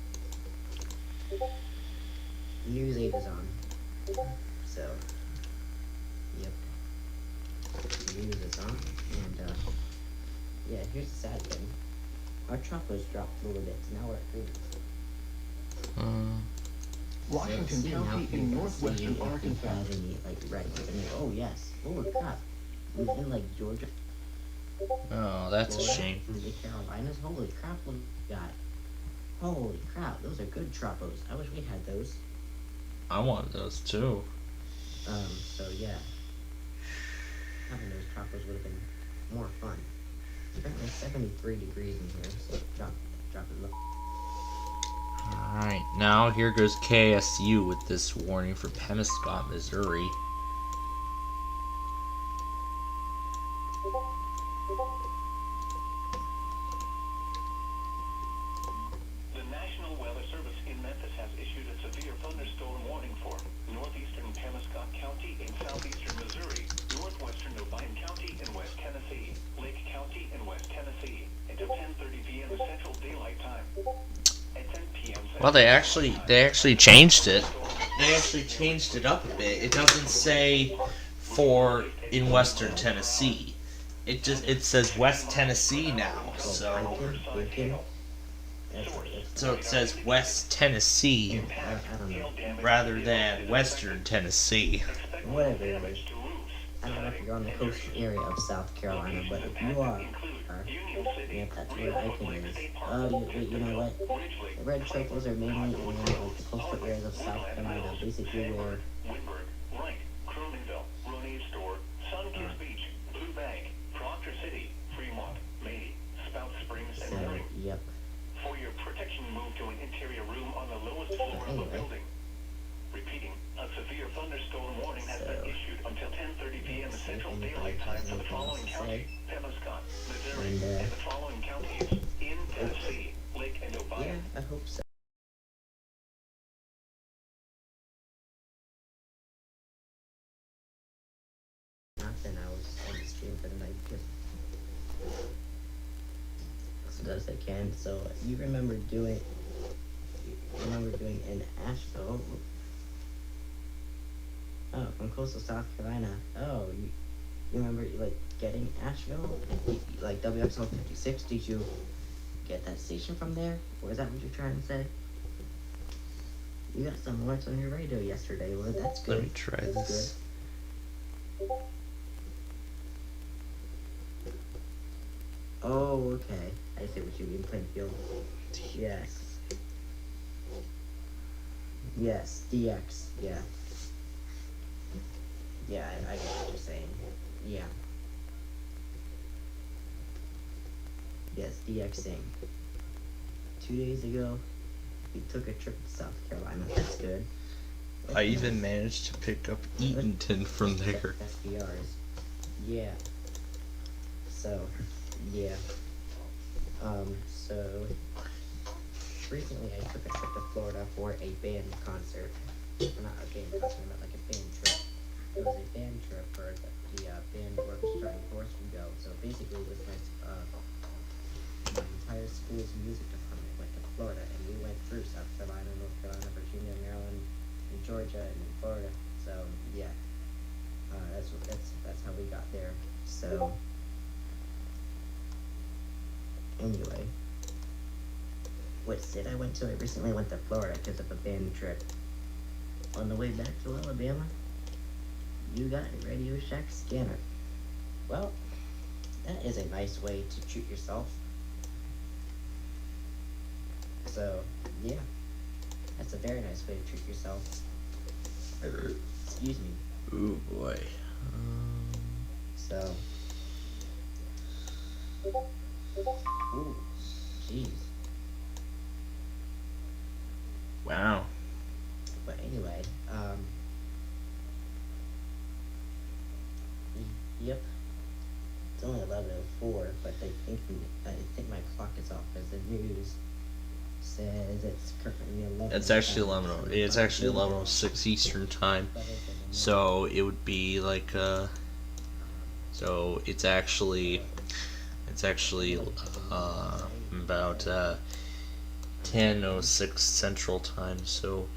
Speaker 6: News 8 is on. So, yep. News is on. And, yeah, here's the sad thing. Our chocolates dropped a little bit, so now we're at 3.
Speaker 10: Washington County in northwestern Arkansas.
Speaker 6: Oh, yes. Holy crap. We've been like Georgia.
Speaker 1: Oh, that's a shame.
Speaker 6: The Carolinas. Holy crap, look at that. Holy crap, those are good tropos. I wish we had those.
Speaker 1: I want those too.
Speaker 6: So yeah. Having those tropos would have been more fun. It's currently 73 degrees in here, so drop it low.
Speaker 1: Alright, now here goes KSU with this warning for Pemiscot, Missouri.
Speaker 12: The National Weather Service in Memphis has issued a severe thunderstorm warning for northeastern Pemiscot County in southeastern Missouri, northwestern Obion County in West Tennessee, Lake County in West Tennessee, until 10:30 p.m. Central Daylight Time. At 10 p.m.
Speaker 1: Well, they actually changed it. They actually changed it up a bit. It doesn't say for in Western Tennessee. It says West Tennessee now. So it says West Tennessee rather than Western Tennessee.
Speaker 6: Whatever it is. I don't know if you're on the coastal area of South Carolina, but if you are, yep, that's where Aiken is. You know what? The red chocos are mainly in like, the coastal areas of South Carolina, basically where...
Speaker 12: Windberg, Wright, Croninville, Rooney Store, Sunkist Beach, Blue Bank, Proctor City, Fremont, Mady, Spout Springs, and Herring.
Speaker 6: Yep.
Speaker 12: For your protection, move to an interior room on the lowest floor of the building. Repeating, a severe thunderstorm warning has been issued until 10:30 p.m. Central Daylight Time for the following counties: Pemiscot, Missouri, and the following counties in Tennessee, Lake and Obion.
Speaker 6: Yeah, I hope so. Nothing, I was on the stream for the night because as best I can. So you remember doing in Asheville. Oh, from coastal South Carolina. Oh, you remember like getting Asheville, like WXL 56? Did you get that station from there, or is that what you're trying to say? You got some alerts on your radio yesterday. Well, that's good.
Speaker 1: Let me try this.
Speaker 6: Good. Oh, okay. I see what you mean, Plainfield. Yes. Yes, DX. Yeah. Yeah, I get what you're saying. Yeah. Yes, DXing. 2 days ago, we took a trip to South Carolina. That's good.
Speaker 1: I even managed to pick up Eatonton from there.
Speaker 6: SPRs. yeah. So, yeah. So recently I took a trip to Florida for a band concert. Well, not a band concert, but like a band trip. It was a band trip for the band orchestra and chorus we go. So basically it was my entire school's music department went to Florida, and we went through South Carolina, North Carolina, Virginia, Maryland, and Georgia, and Florida. So yeah, that's how we got there. So anyway, what state I went to? I recently went to Florida because of a band trip. On the way back to Alabama, you got a Radio Shack scanner. Well, that is a nice way to treat yourself. So, yeah, that's a very nice way to treat yourself. Excuse me.
Speaker 1: Ooh, boy.
Speaker 6: So, ooh, jeez.
Speaker 1: Wow.
Speaker 6: But anyway, yep. It's only 11:04, but I think my clock is off because the news says it's currently 11.
Speaker 1: It's actually 11. It's actually 11:06 Eastern time. So it would be like so it's actually about 10:06 Central time. So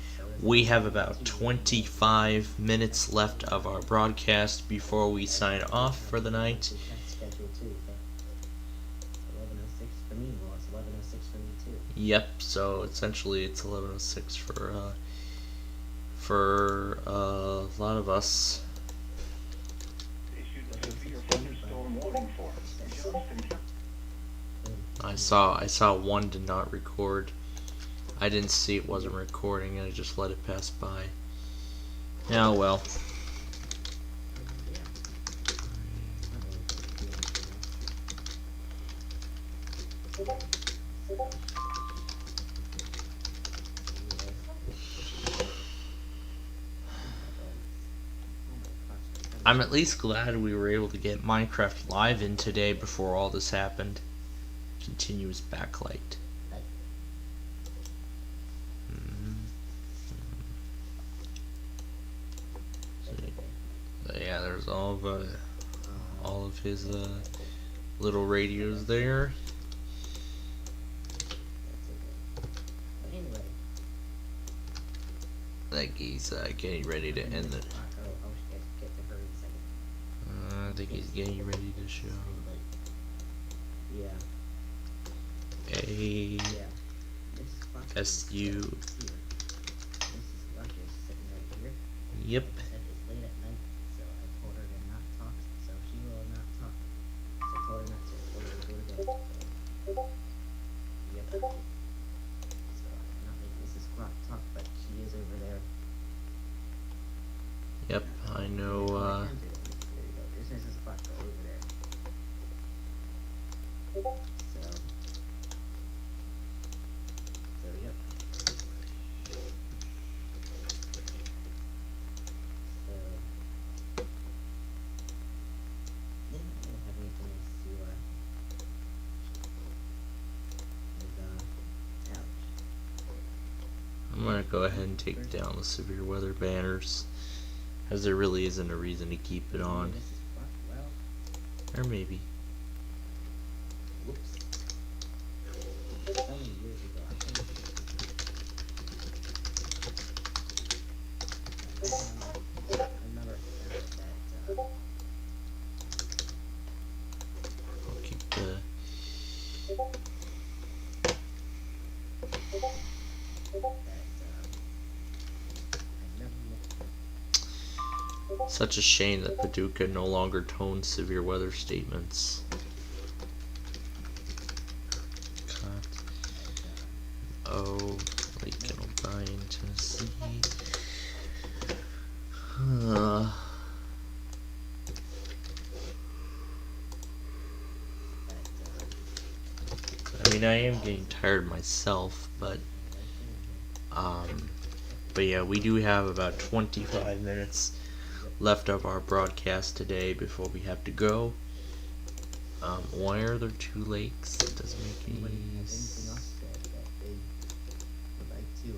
Speaker 1: we have about 25 minutes left of our broadcast before we sign off for the night. Yep, so essentially it's 11:06 for a lot of us. I saw one did not record. I didn't see it wasn't recording, and I just let it pass by. Oh well. I'm at least glad we were able to get Minecraft Live in today before all this happened. Continuous backlight. So, yeah, there's all of his little radios there. Like he's getting ready to end it. I think he's getting ready to show.
Speaker 6: Yeah.
Speaker 1: A-S-U. Yep. Yep, I know, I'm gonna go ahead and take down the severe weather banners, as there really isn't a reason to keep it on. Or maybe. I'll keep the such a shame that Paducah no longer tones severe weather statements. Lincoln, O'Brien, Tennessee. I mean, I am getting tired myself, but yeah, we do have about 25 minutes left of our broadcast today before we have to go. Why are there two lakes? It doesn't make any
Speaker 6: Anything else that they would like to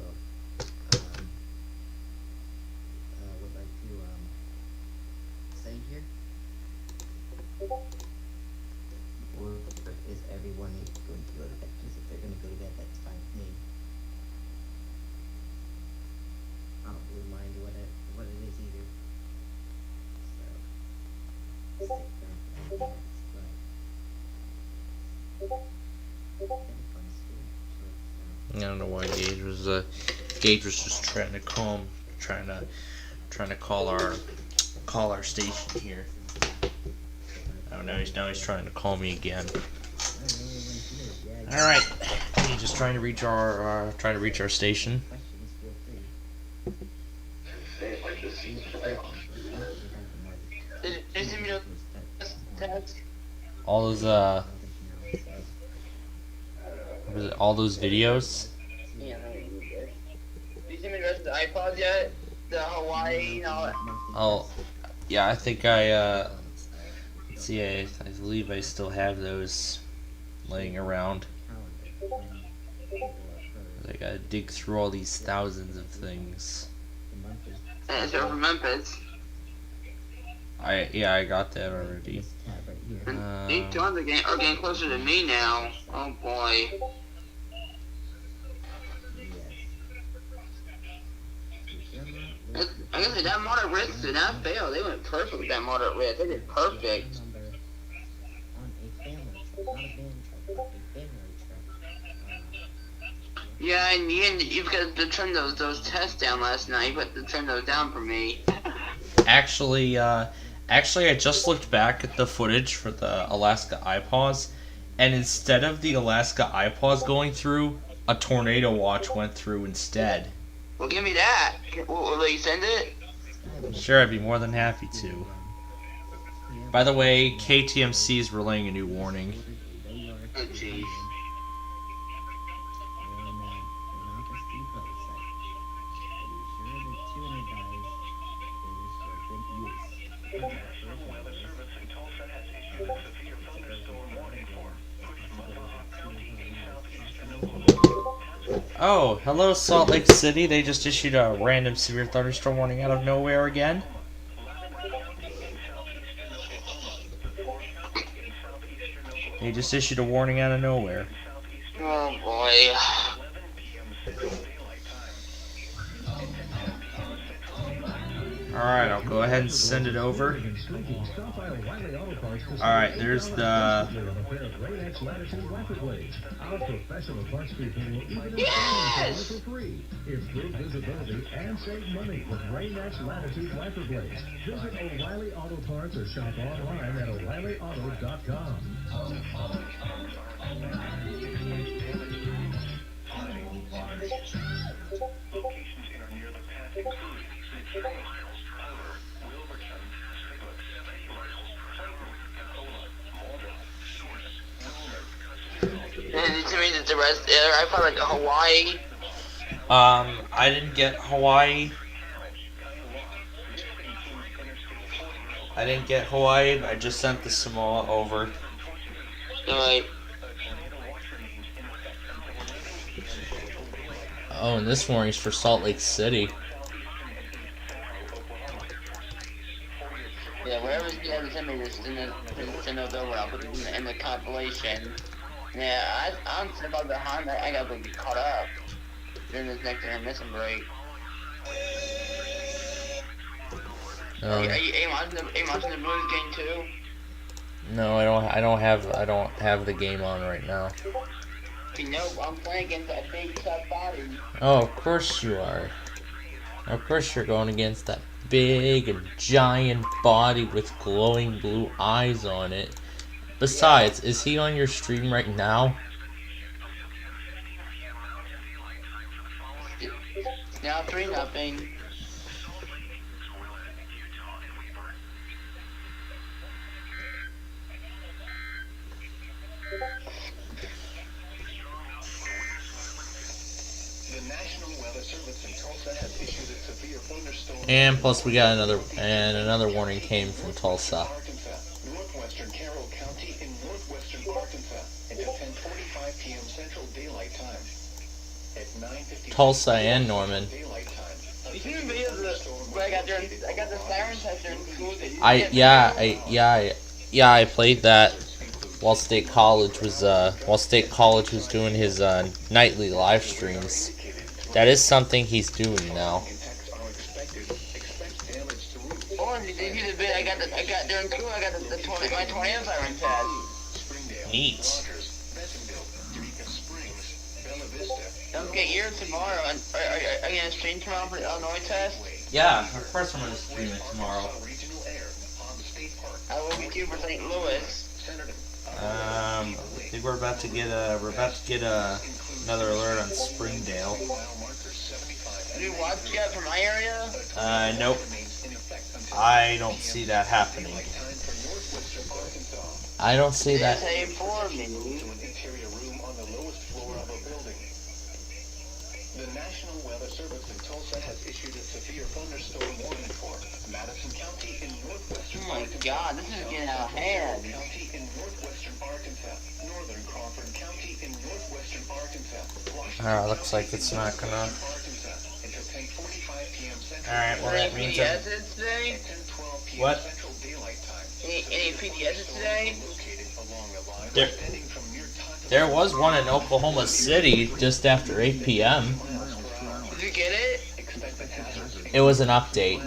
Speaker 6: say here? Or is everyone going to go to bed? Because if they're going to go to bed, that's fine with me. I don't really mind what it is either. So, stick around for 90 minutes,
Speaker 1: I don't know why Gage was just trying to call our station here. Oh, now he's trying to call me again. All right, he's just trying to reach our station.
Speaker 7: Did you send me text?
Speaker 1: All those all those videos.
Speaker 7: Yeah, did you send me the rest of the iPods yet? The Hawaii and all that?
Speaker 1: Oh, yeah, I think let's see, I believe I still have those laying around. I gotta dig through all these thousands of things.
Speaker 7: Yeah, so from Memphis.
Speaker 1: I got that already.
Speaker 7: These two are getting closer to me now. Oh boy. I guess that moderate risk did not fail. They went perfect with that moderate risk. They did perfect. Yeah, and you've got to turn those tests down last night. You got to turn those down for me.
Speaker 1: Actually, I just looked back at the footage for the Alaska iPause, and instead of the Alaska iPause going through, a tornado watch went through instead.
Speaker 7: Well, give me that. Will you send it?
Speaker 1: Sure, I'd be more than happy to. By the way, KTMC is relaying a new warning.
Speaker 7: Oh, jeez.
Speaker 1: Oh, hello Salt Lake City. They just issued a random severe thunderstorm warning out of nowhere again. They just issued a warning out of nowhere.
Speaker 7: Oh boy.
Speaker 1: Alright, I'll go ahead and send it over. Alright, there's the...
Speaker 7: Yes!
Speaker 9: Improve visibility and save money with Rain-X Latitude wiper blades. Visit O'Reilly Auto Parts or shop online at O'ReillyAuto.com.
Speaker 7: And did you mean that the rest? I found like Hawaii.
Speaker 1: I didn't get Hawaii. I just sent the Samoa over.
Speaker 7: Alright.
Speaker 1: Oh, and this warning's for Salt Lake City.
Speaker 7: Yeah, wherever's you ever send me this, send those over. I'll put it in the compilation. Yeah, I'm about behind. I gotta get caught up during this next intermission break. Are you watching the Blues game too?
Speaker 1: No, I don't have the game on right now.
Speaker 7: Nope, I'm playing against that big tough body.
Speaker 1: Oh, of course you are. Of course you're going against that big and giant body with glowing blue eyes on it. Besides, is he on your stream right now?
Speaker 7: Now 3-0.
Speaker 12: The National Weather Service in Tulsa has issued a severe thunderstorm.
Speaker 1: And plus we got another warning came from Tulsa.
Speaker 12: Northwestern Carroll County in northwestern Arkansas until 10:45 p.m. Central Daylight Time. At 9:50
Speaker 1: Tulsa and Norman.
Speaker 12: Daylight Time.
Speaker 7: You seen the videos of where I got the siren tester in school?
Speaker 1: I played that while State College was doing his nightly live streams. That is something he's doing now.
Speaker 7: Oh, and if you been, I got during school, I got my tornado siren test.
Speaker 1: Neat.
Speaker 7: Don't get yours tomorrow. Are you gonna stream tomorrow for the Illinois test?
Speaker 1: Yeah, of course I'm gonna stream it tomorrow.
Speaker 7: I will get you for St. Louis.
Speaker 1: I think we're about to get another alert on Springdale.
Speaker 7: Have you watched yet from my area?
Speaker 1: Nope. I don't see that happening. I don't see that.
Speaker 7: Same for me.
Speaker 12: The National Weather Service in Tulsa has issued a severe thunderstorm warning for Madison County in northwestern
Speaker 7: Oh my God, this is getting out of hand.
Speaker 12: County in northwestern Arkansas, northern Crawford County in northwestern Arkansas.
Speaker 1: Looks like it's not gonna.
Speaker 12: Until 10:45 p.m. Central.
Speaker 1: Alright, well that means that.
Speaker 7: Today?
Speaker 1: What?
Speaker 7: Any PDSs today?
Speaker 1: There was one in Oklahoma City just after 8 p.m.
Speaker 7: Did you get it?
Speaker 1: It was an update.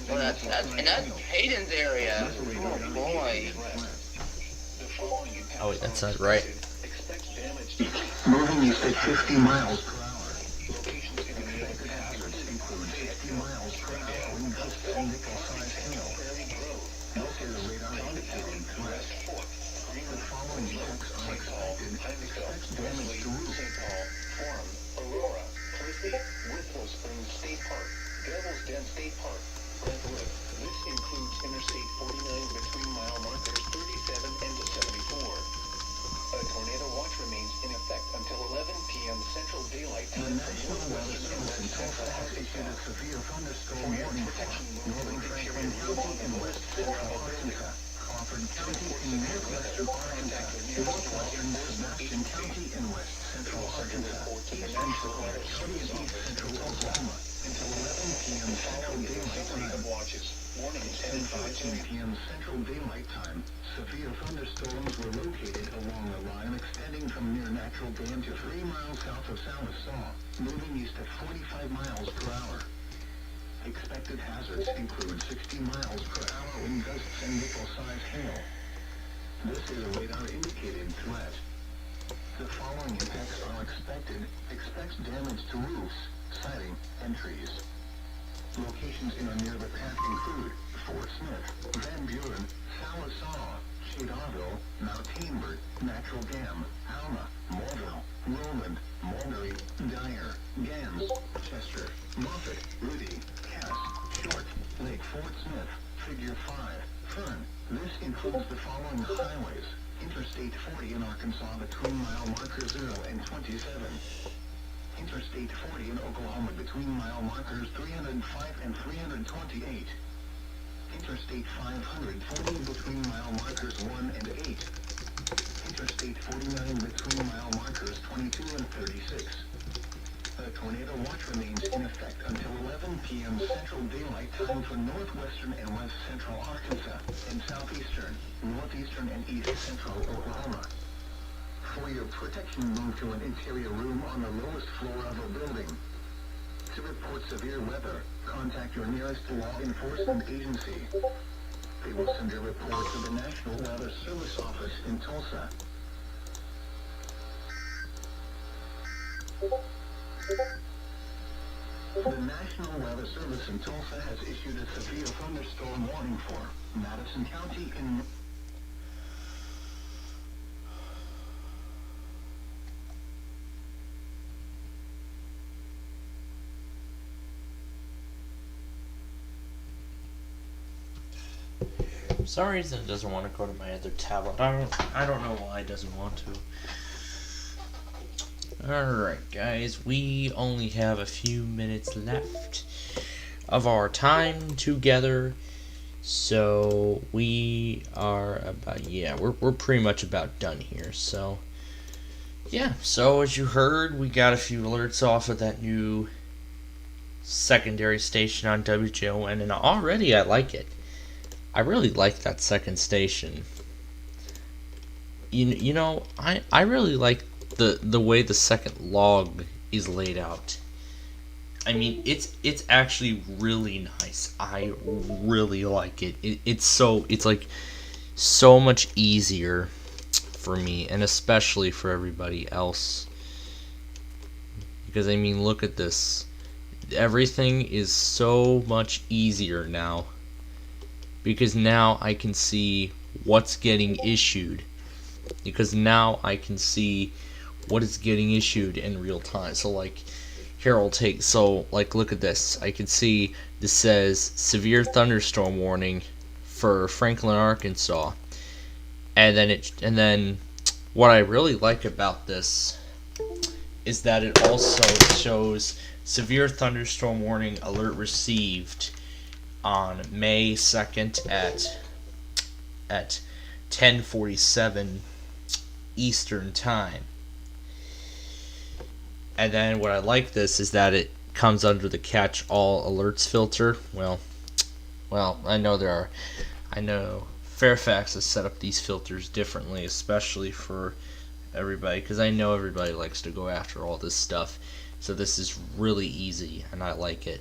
Speaker 7: Well, that's Hayden's area. Oh boy.
Speaker 1: Oh wait, that's not right.
Speaker 10: Moving east at 50 miles per hour.
Speaker 12: State Park, Brentwood. This includes Interstate 49 between mile markers 37 and 74. A tornado watch remains in effect until 11 p.m. Central Daylight Time. The National Weather Service in Tulsa has issued a severe thunderstorm warning for northern Franklin County and west central Arkansas, Crawford County in northwestern Arkansas, northwestern Madison County and west central Arkansas, east central County and east central Oklahoma. Until 11 p.m. Central Daylight Time. Warnings 10:15 p.m. Central Daylight Time. Severe thunderstorms were located along a line extending from near Natural Dam to 3 miles south of Sallisaw, moving east at 45 miles per hour. Expected hazards include 60 miles per hour wind gusts and nickel-sized hail. This is a radar-indicated threat. The following impacts are expected. Expect damage to roofs, siding, and trees. Locations in or near the path include Fort Smith, Van Buren, Sallisaw, Shadaville, Mount Tambert, Natural Dam, Alma, Morville, Roland, Mulberry, Dyer, Gans, Chester, Moffett, Rudy, Cass, Short, Lake Fort Smith, Figure 5, Fern. This includes the following highways. Interstate 40 in Arkansas between mile marker 0 and 27. Interstate 40 in Oklahoma between mile markers 305 and 328. Interstate 540 between mile markers 1 and 8. Interstate 49 between mile markers 22 and 36. A tornado watch remains in effect until 11 p.m. Central Daylight Time for northwestern and west central Arkansas and southeastern, northeastern, and east central Oklahoma. For your protection, move to an interior room on the lowest floor of a building. To report severe weather, contact your nearest law enforcement agency. They will send a report to the National Weather Service office in Tulsa. The National Weather Service in Tulsa has issued a severe thunderstorm warning for Madison County in...
Speaker 1: For some reason it doesn't want to go to my other tablet. I don't know why it doesn't want to. Alright guys, we only have a few minutes left of our time together, so we are about, we're pretty much about done here. So yeah, so as you heard, we got a few alerts off of that new secondary station on WJON, and already I like it. I really like that second station. You know, I really like the way the second log is laid out. I mean, it's actually really nice. I really like it. It's like so much easier for me, and especially for everybody else. Because I mean, look at this. Everything is so much easier now. Because now I can see what's getting issued. Because now I can see what is getting issued in real time. So like here I'll take, so like look at this. I can see this says severe thunderstorm warning for Franklin, Arkansas. And then what I really like about this is that it also shows severe thunderstorm warning alert received on May 2nd at 10:47 Eastern time. And then what I like this is that it comes under the catch all alerts filter. Well, I know Fairfax has set up these filters differently, especially for everybody, because I know everybody likes to go after all this stuff. So this is really easy, and I like it.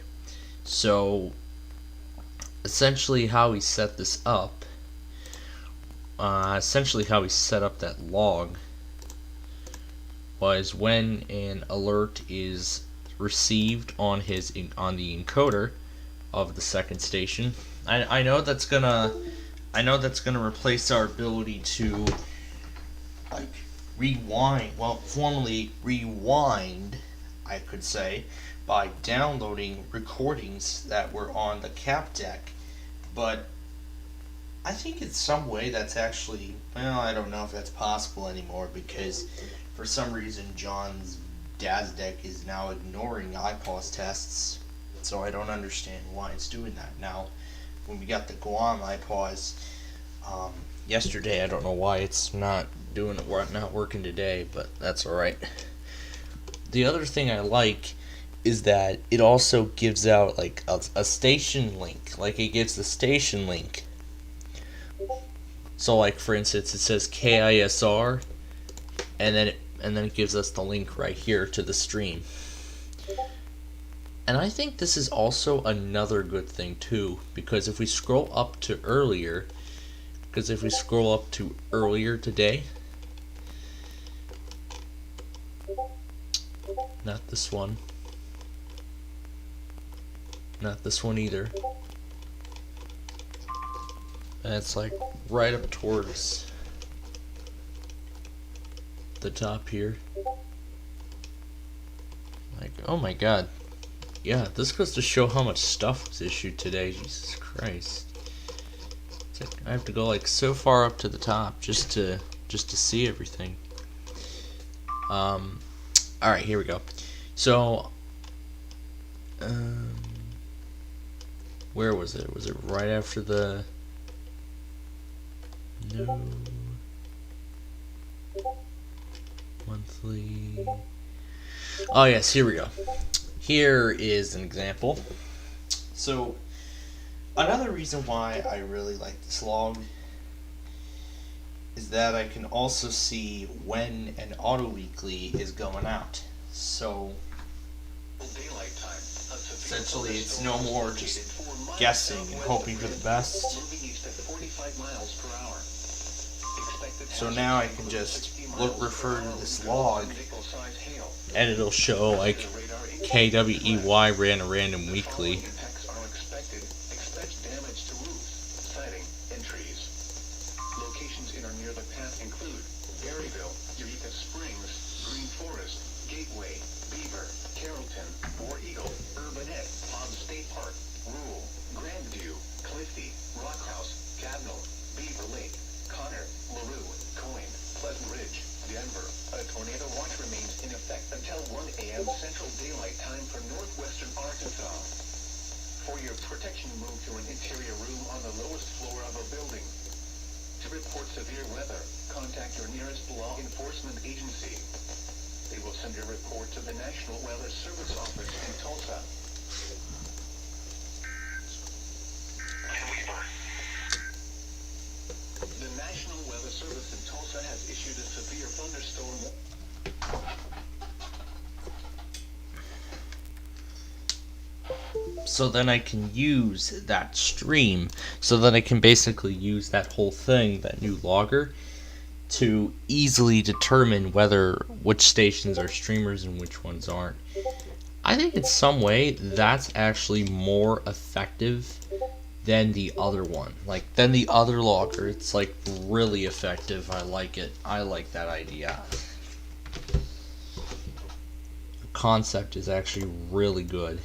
Speaker 1: So essentially how we set this up, essentially how we set up that log was when an alert is received on the encoder of the second station. I know that's gonna replace our ability to like rewind, formally rewind, I could say, by downloading recordings that were on the cap deck. But I think in some way that's actually, I don't know if that's possible anymore, because for some reason John's dad's deck is now ignoring iPause tests, so I don't understand why it's doing that. Now, when we got the Guam iPause yesterday, I don't know why it's not working today, but that's alright. The other thing I like is that it also gives out like a station link. Like it gives the station link. So like for instance, it says KISR, and then it gives us the link right here to the stream. And I think this is also another good thing too, because if we scroll up to earlier, today, not this one either, and it's like right up towards the top here. Like, oh my god. Yeah, this goes to show how much stuff was issued today. Jesus Christ. It's like I have to go like so far up to the top just to see everything. Alright, here we go. So where was it? Was it right after the monthly? Oh yes, here we go. Here is an example. So another reason why I really like this log is that I can also see when an auto weekly is going out. So essentially it's no more just guessing and hoping for the best. So now I can just refer to this log, and it'll show like KWEY ran a random weekly.
Speaker 12: Denver. A tornado watch remains in effect time for northwestern Arkansas. For your protection, move to an interior room on the lowest floor of a building. To report severe weather, contact your nearest law enforcement agency. They will send your report to the National Weather Service Office in Tulsa. The National Weather Service in Tulsa has issued a severe thunderstorm.
Speaker 1: So then I can use that stream, so that I can basically use that whole thing, that new logger, to easily determine which stations are streamers and which ones aren't. I think in some way that's actually more effective than the other one. Like, than the other logger. It's like really effective. I like it. I like that idea. The concept is actually really good.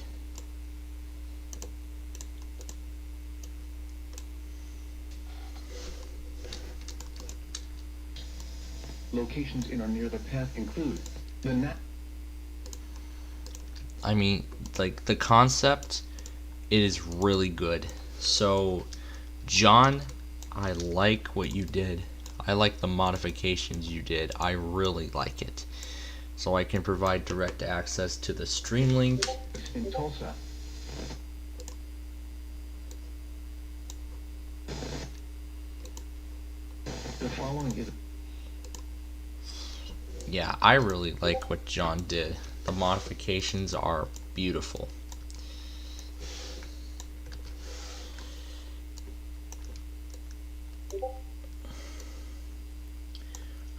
Speaker 12: Locations in or near the path include
Speaker 1: I mean, like, the concept, it is really good. So, John, I like what you did. I like the modifications you did. I really like it. So I can provide direct access to the stream link.
Speaker 12: In Tulsa. The following is...
Speaker 1: Yeah, I really like what John did. The modifications are beautiful.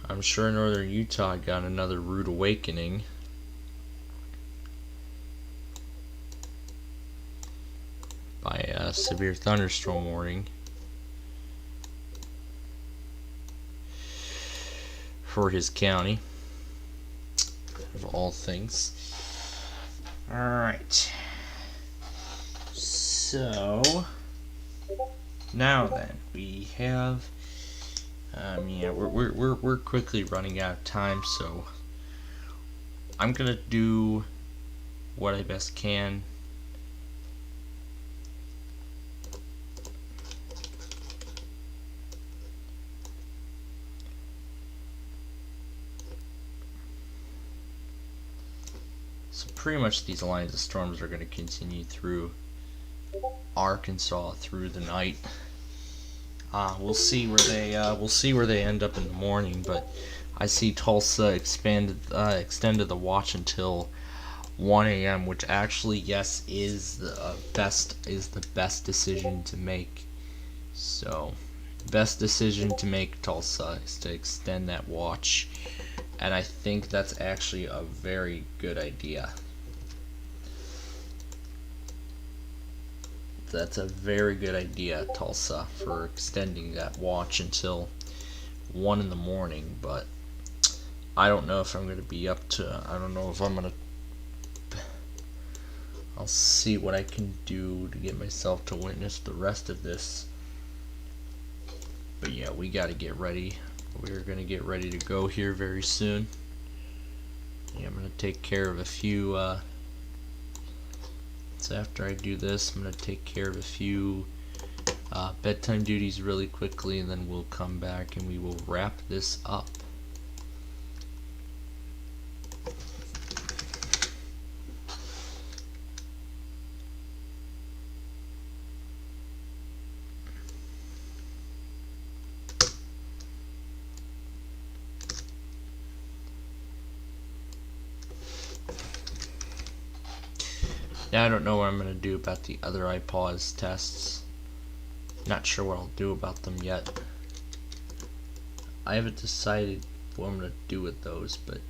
Speaker 1: I'm sure Northern Utah got another rude awakening. By a severe thunderstorm warning for his county, of all things. Alright. So, now then, we have... yeah, we're quickly running out of time, so I'm gonna do what I best can. So pretty much these lines of storms are going to continue through Arkansas through the night. We'll see where they end up in the morning, but I see Tulsa extended the watch until 1 a.m., which actually, yes, is the best decision to make. So, best decision to make, Tulsa, is to extend that watch, and I think that's actually a very good idea. That's a very good idea, Tulsa, for extending that watch until 1 in the morning, but I don't know if I'm going to be up to, I don't know if I'm going to, I'll see what I can do to get myself to witness the rest of this. But yeah, we got to get ready. We're going to get ready to go here very soon. Yeah, I'm going to take care of a few, so after I do this, I'm going to take care of a few bedtime duties really quickly, and then we'll come back and we will wrap this up. Now I don't know what I'm going to do about the other iPause tests. Not sure what I'll do about them yet. I haven't decided what I'm going to do with those, but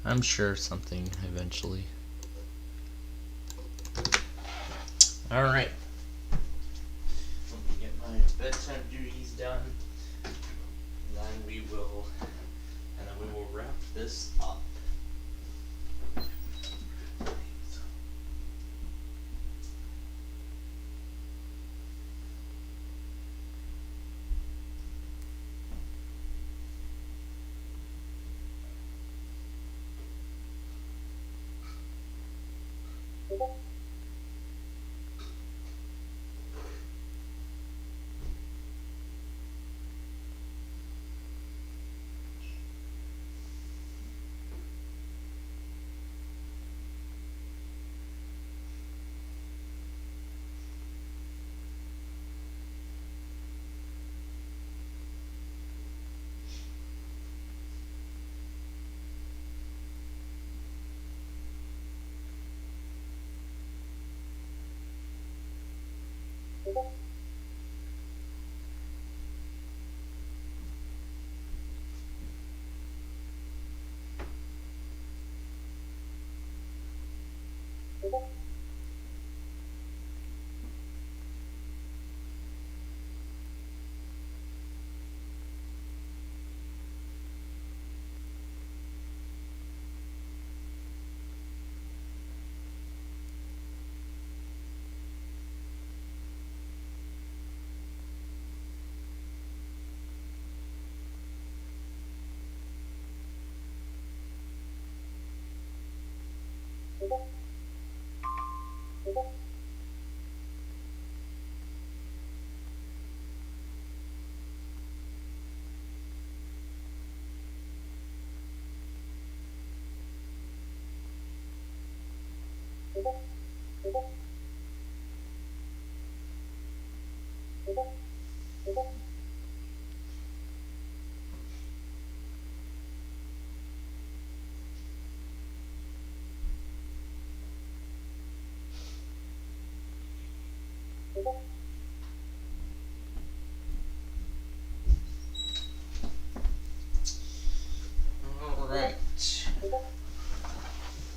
Speaker 1: I'm sure something eventually. Alright. Let me get my bedtime duties done. And then we will wrap this up. Alright.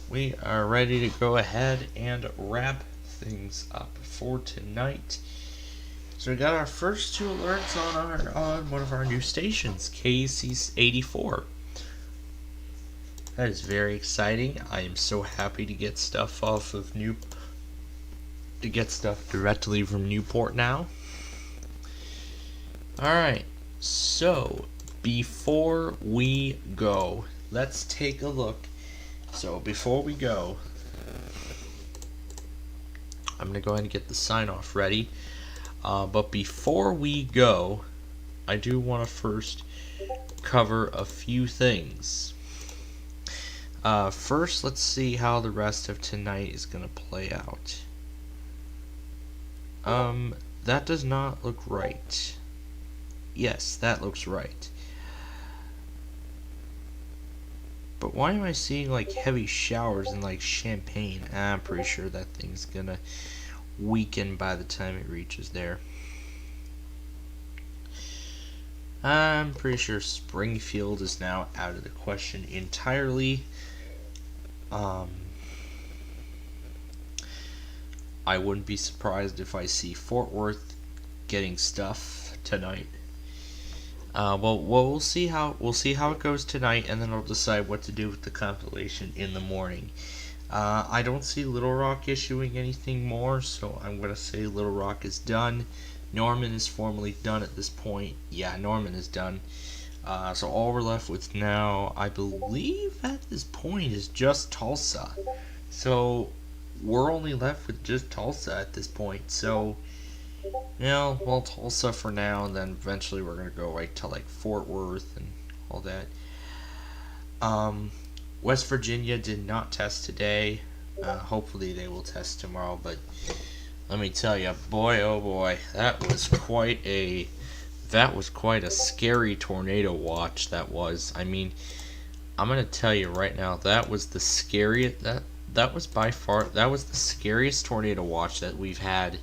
Speaker 1: We are ready to go ahead and wrap things up for tonight. So we got our first two alerts on one of our new stations, KC 84. That is very exciting. I am so happy to get stuff directly from Newport now. Alright, so before we go, let's take a look. So before we go, I'm going to go ahead and get the sign off ready. But before we go, I do want to first cover a few things. First, let's see how the rest of tonight is going to play out. That does not look right. Yes, that looks right. But why am I seeing like heavy showers and like Champaign? I'm pretty sure that thing's gonna weaken by the time it reaches there. I'm pretty sure Springfield is now out of the question entirely. I wouldn't be surprised if I see Fort Worth getting stuff tonight. Well, we'll see how it goes tonight, and then I'll decide what to do with the compilation in the morning. I don't see Little Rock issuing anything more, so I'm gonna say Little Rock is done. Norman is formally done at this point. Yeah, Norman is done. So all we're left with now, I believe at this point, is just Tulsa. So we're only left with just Tulsa at this point. So, yeah, well, Tulsa for now, and then eventually we're gonna go right to like Fort Worth and all that. West Virginia did not test today. Hopefully they will test tomorrow, but let me tell you, boy oh boy, that was quite a scary tornado watch. That was. I mean, I'm gonna tell you right now, that was the scariest. That was by far the scariest tornado watch that we've had.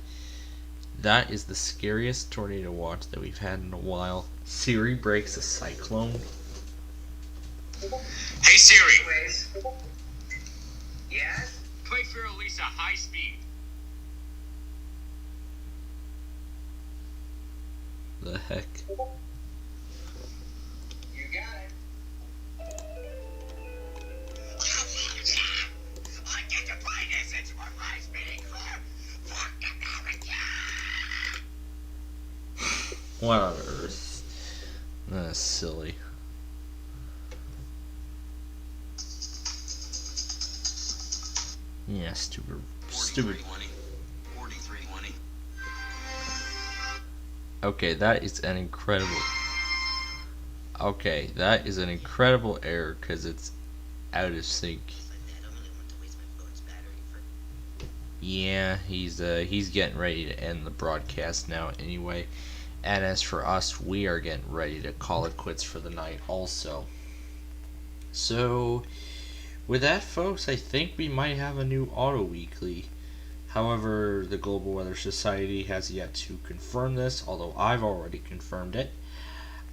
Speaker 1: That is the scariest tornado watch that we've had in a while. Cerri breaks a cyclone.
Speaker 12: Hey Siri. Yes? Play for Elisa high speed.
Speaker 1: The heck?
Speaker 12: You got it. I get to play this. It's what high speed for America.
Speaker 1: What on earth? That's silly. Yeah, stupid stupid. Okay, that is an incredible. Okay, that is an incredible error because it's out of sync. Yeah, he's getting ready to end the broadcast now anyway. And as for us, we are getting ready to call it quits for the night also. So, with that, folks, I think we might have a new Auto Weekly. However, the Global Weather Society has yet to confirm this, although I've already confirmed it.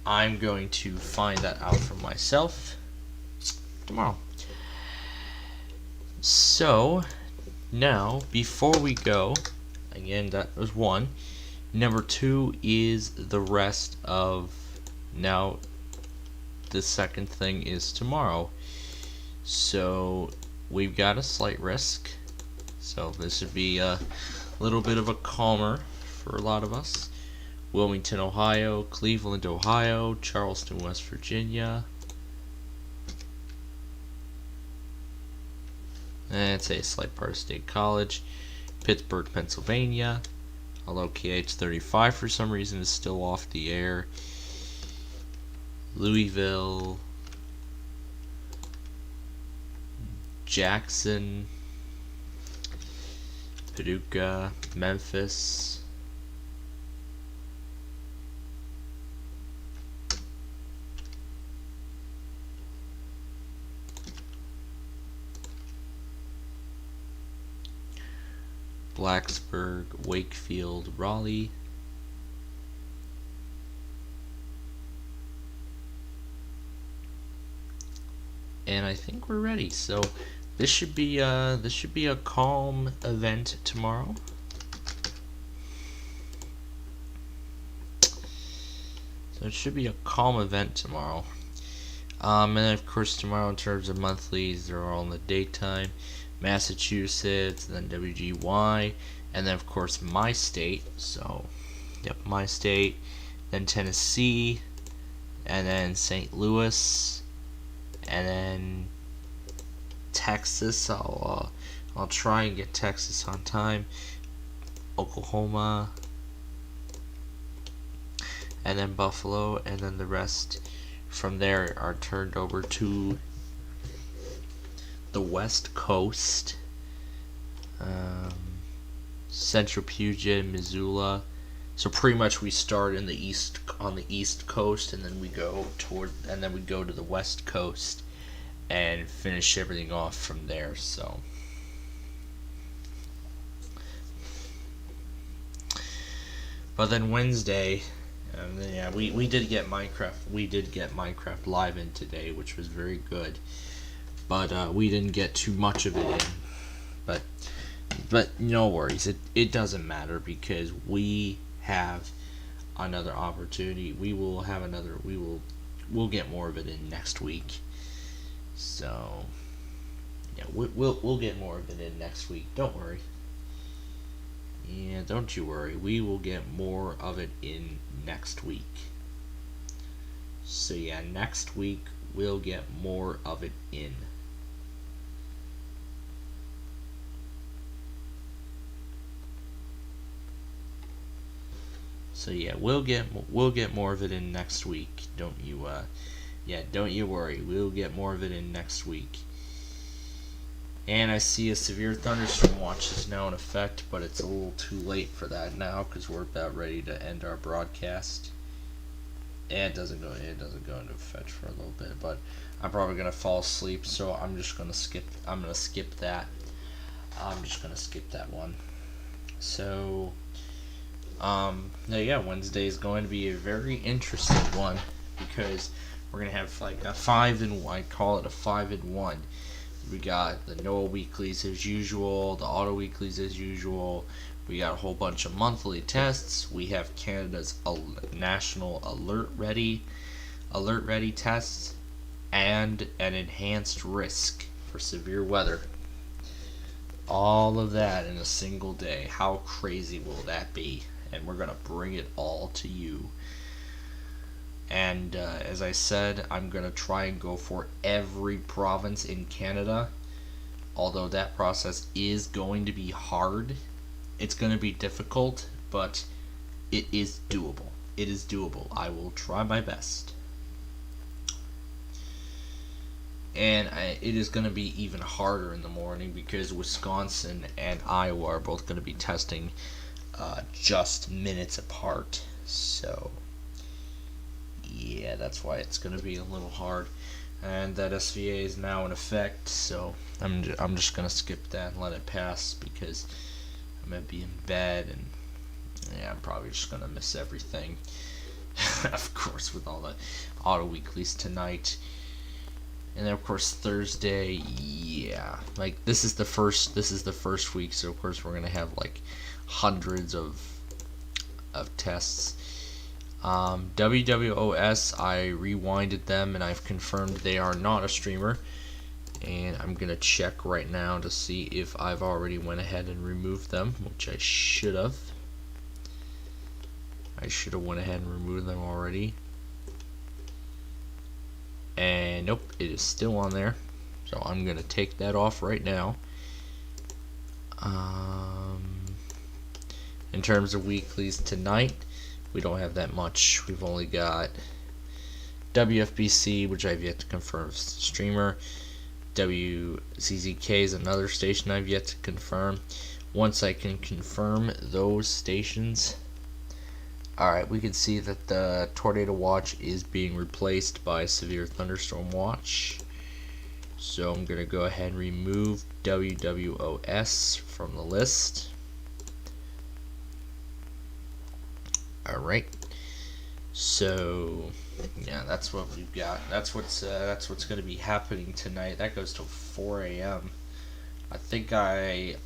Speaker 1: I'm going to find that out for myself tomorrow. So, now, before we go, again, that was one. Number two is the rest of, now, the second thing is tomorrow. So, we've got a slight risk. So, this would be a little bit of a calmer for a lot of us. Wilmington, Ohio, Cleveland, Ohio, Charleston, West Virginia. And say a slight part of State College. Pittsburgh, Pennsylvania. Although KH35 for some reason is still off the air. Louisville. Jackson. Paducah. Memphis. Blacksburg, Wakefield, Raleigh. And I think we're ready. So this should be a calm event tomorrow. So it should be a calm event tomorrow. And then of course tomorrow in terms of monthlies, they're all in the daytime. Massachusetts, and then WGY, and then of course my state. So, yep, my state, then Tennessee, and then St. Louis, and then Texas. I'll try and get Texas on time. Oklahoma, and then Buffalo, and then the rest from there are turned over to the West Coast, Central Puget, Missoula. So pretty much we start in the east, on the East Coast, and then we go to the West Coast and finish everything off from there. So but then Wednesday, yeah, we did get Minecraft live in today, which was very good. But we didn't get too much of it in. But no worries. It doesn't matter because we have another opportunity. We'll get more of it in next week. So yeah, we'll get more of it in next week. Don't worry. Yeah, don't you worry. We will get more of it in next week. So yeah, next week we'll get more of it in. So yeah, we'll get more of it in next week. Don't you worry. We'll get more of it in next week. And I see a severe thunderstorm watch is now in effect, but it's a little too late for that now because we're about ready to end our broadcast. And it doesn't go into effect for a little bit, but I'm probably gonna fall asleep, so I'm just gonna skip that. I'm just gonna skip that one. So yeah, Wednesday is going to be a very interesting one because we're gonna have like a 5-in-1. I call it a 5-in-1. We got the NOAA weeklies as usual, the auto weeklies as usual. We got a whole bunch of monthly tests. We have Canada's national alert ready tests, and an enhanced risk for severe weather. All of that in a single day. How crazy will that be? And we're gonna bring it all to you. And as I said, I'm gonna try and go for every province in Canada. although that process is going to be hard. It's going to be difficult, but it is doable. It is doable. I will try my best. And it is going to be even harder in the morning because Wisconsin and Iowa are both going to be testing just minutes apart. So, yeah, that's why it's going to be a little hard. And that SVA is now in effect, so I'm just going to skip that and let it pass because I'm going to be in bed, and yeah, I'm probably just going to miss everything. Of course, with all the auto weeklies tonight. And then of course Thursday, yeah, like this is the first week, so of course we're gonna have like hundreds of tests. WWOS, I rewinded them and I've confirmed they are not a streamer, and I'm gonna check right now to see if I've already went ahead and removed them, which I should have. I should have went ahead and removed them already. And nope, it is still on there, so I'm gonna take that off right now. In terms of weeklies tonight, we don't have that much. We've only got WFBC, which I've yet to confirm as streamer. WCZK is another station I've yet to confirm. Once I can confirm those stations, alright, we can see that the Tornado Watch is being replaced by Severe Thunderstorm Watch. So I'm going to go ahead and remove WWOS from the list. Alright. So yeah, that's what we've got. That's what's going to be happening tonight. That goes till 4 a.m. I think I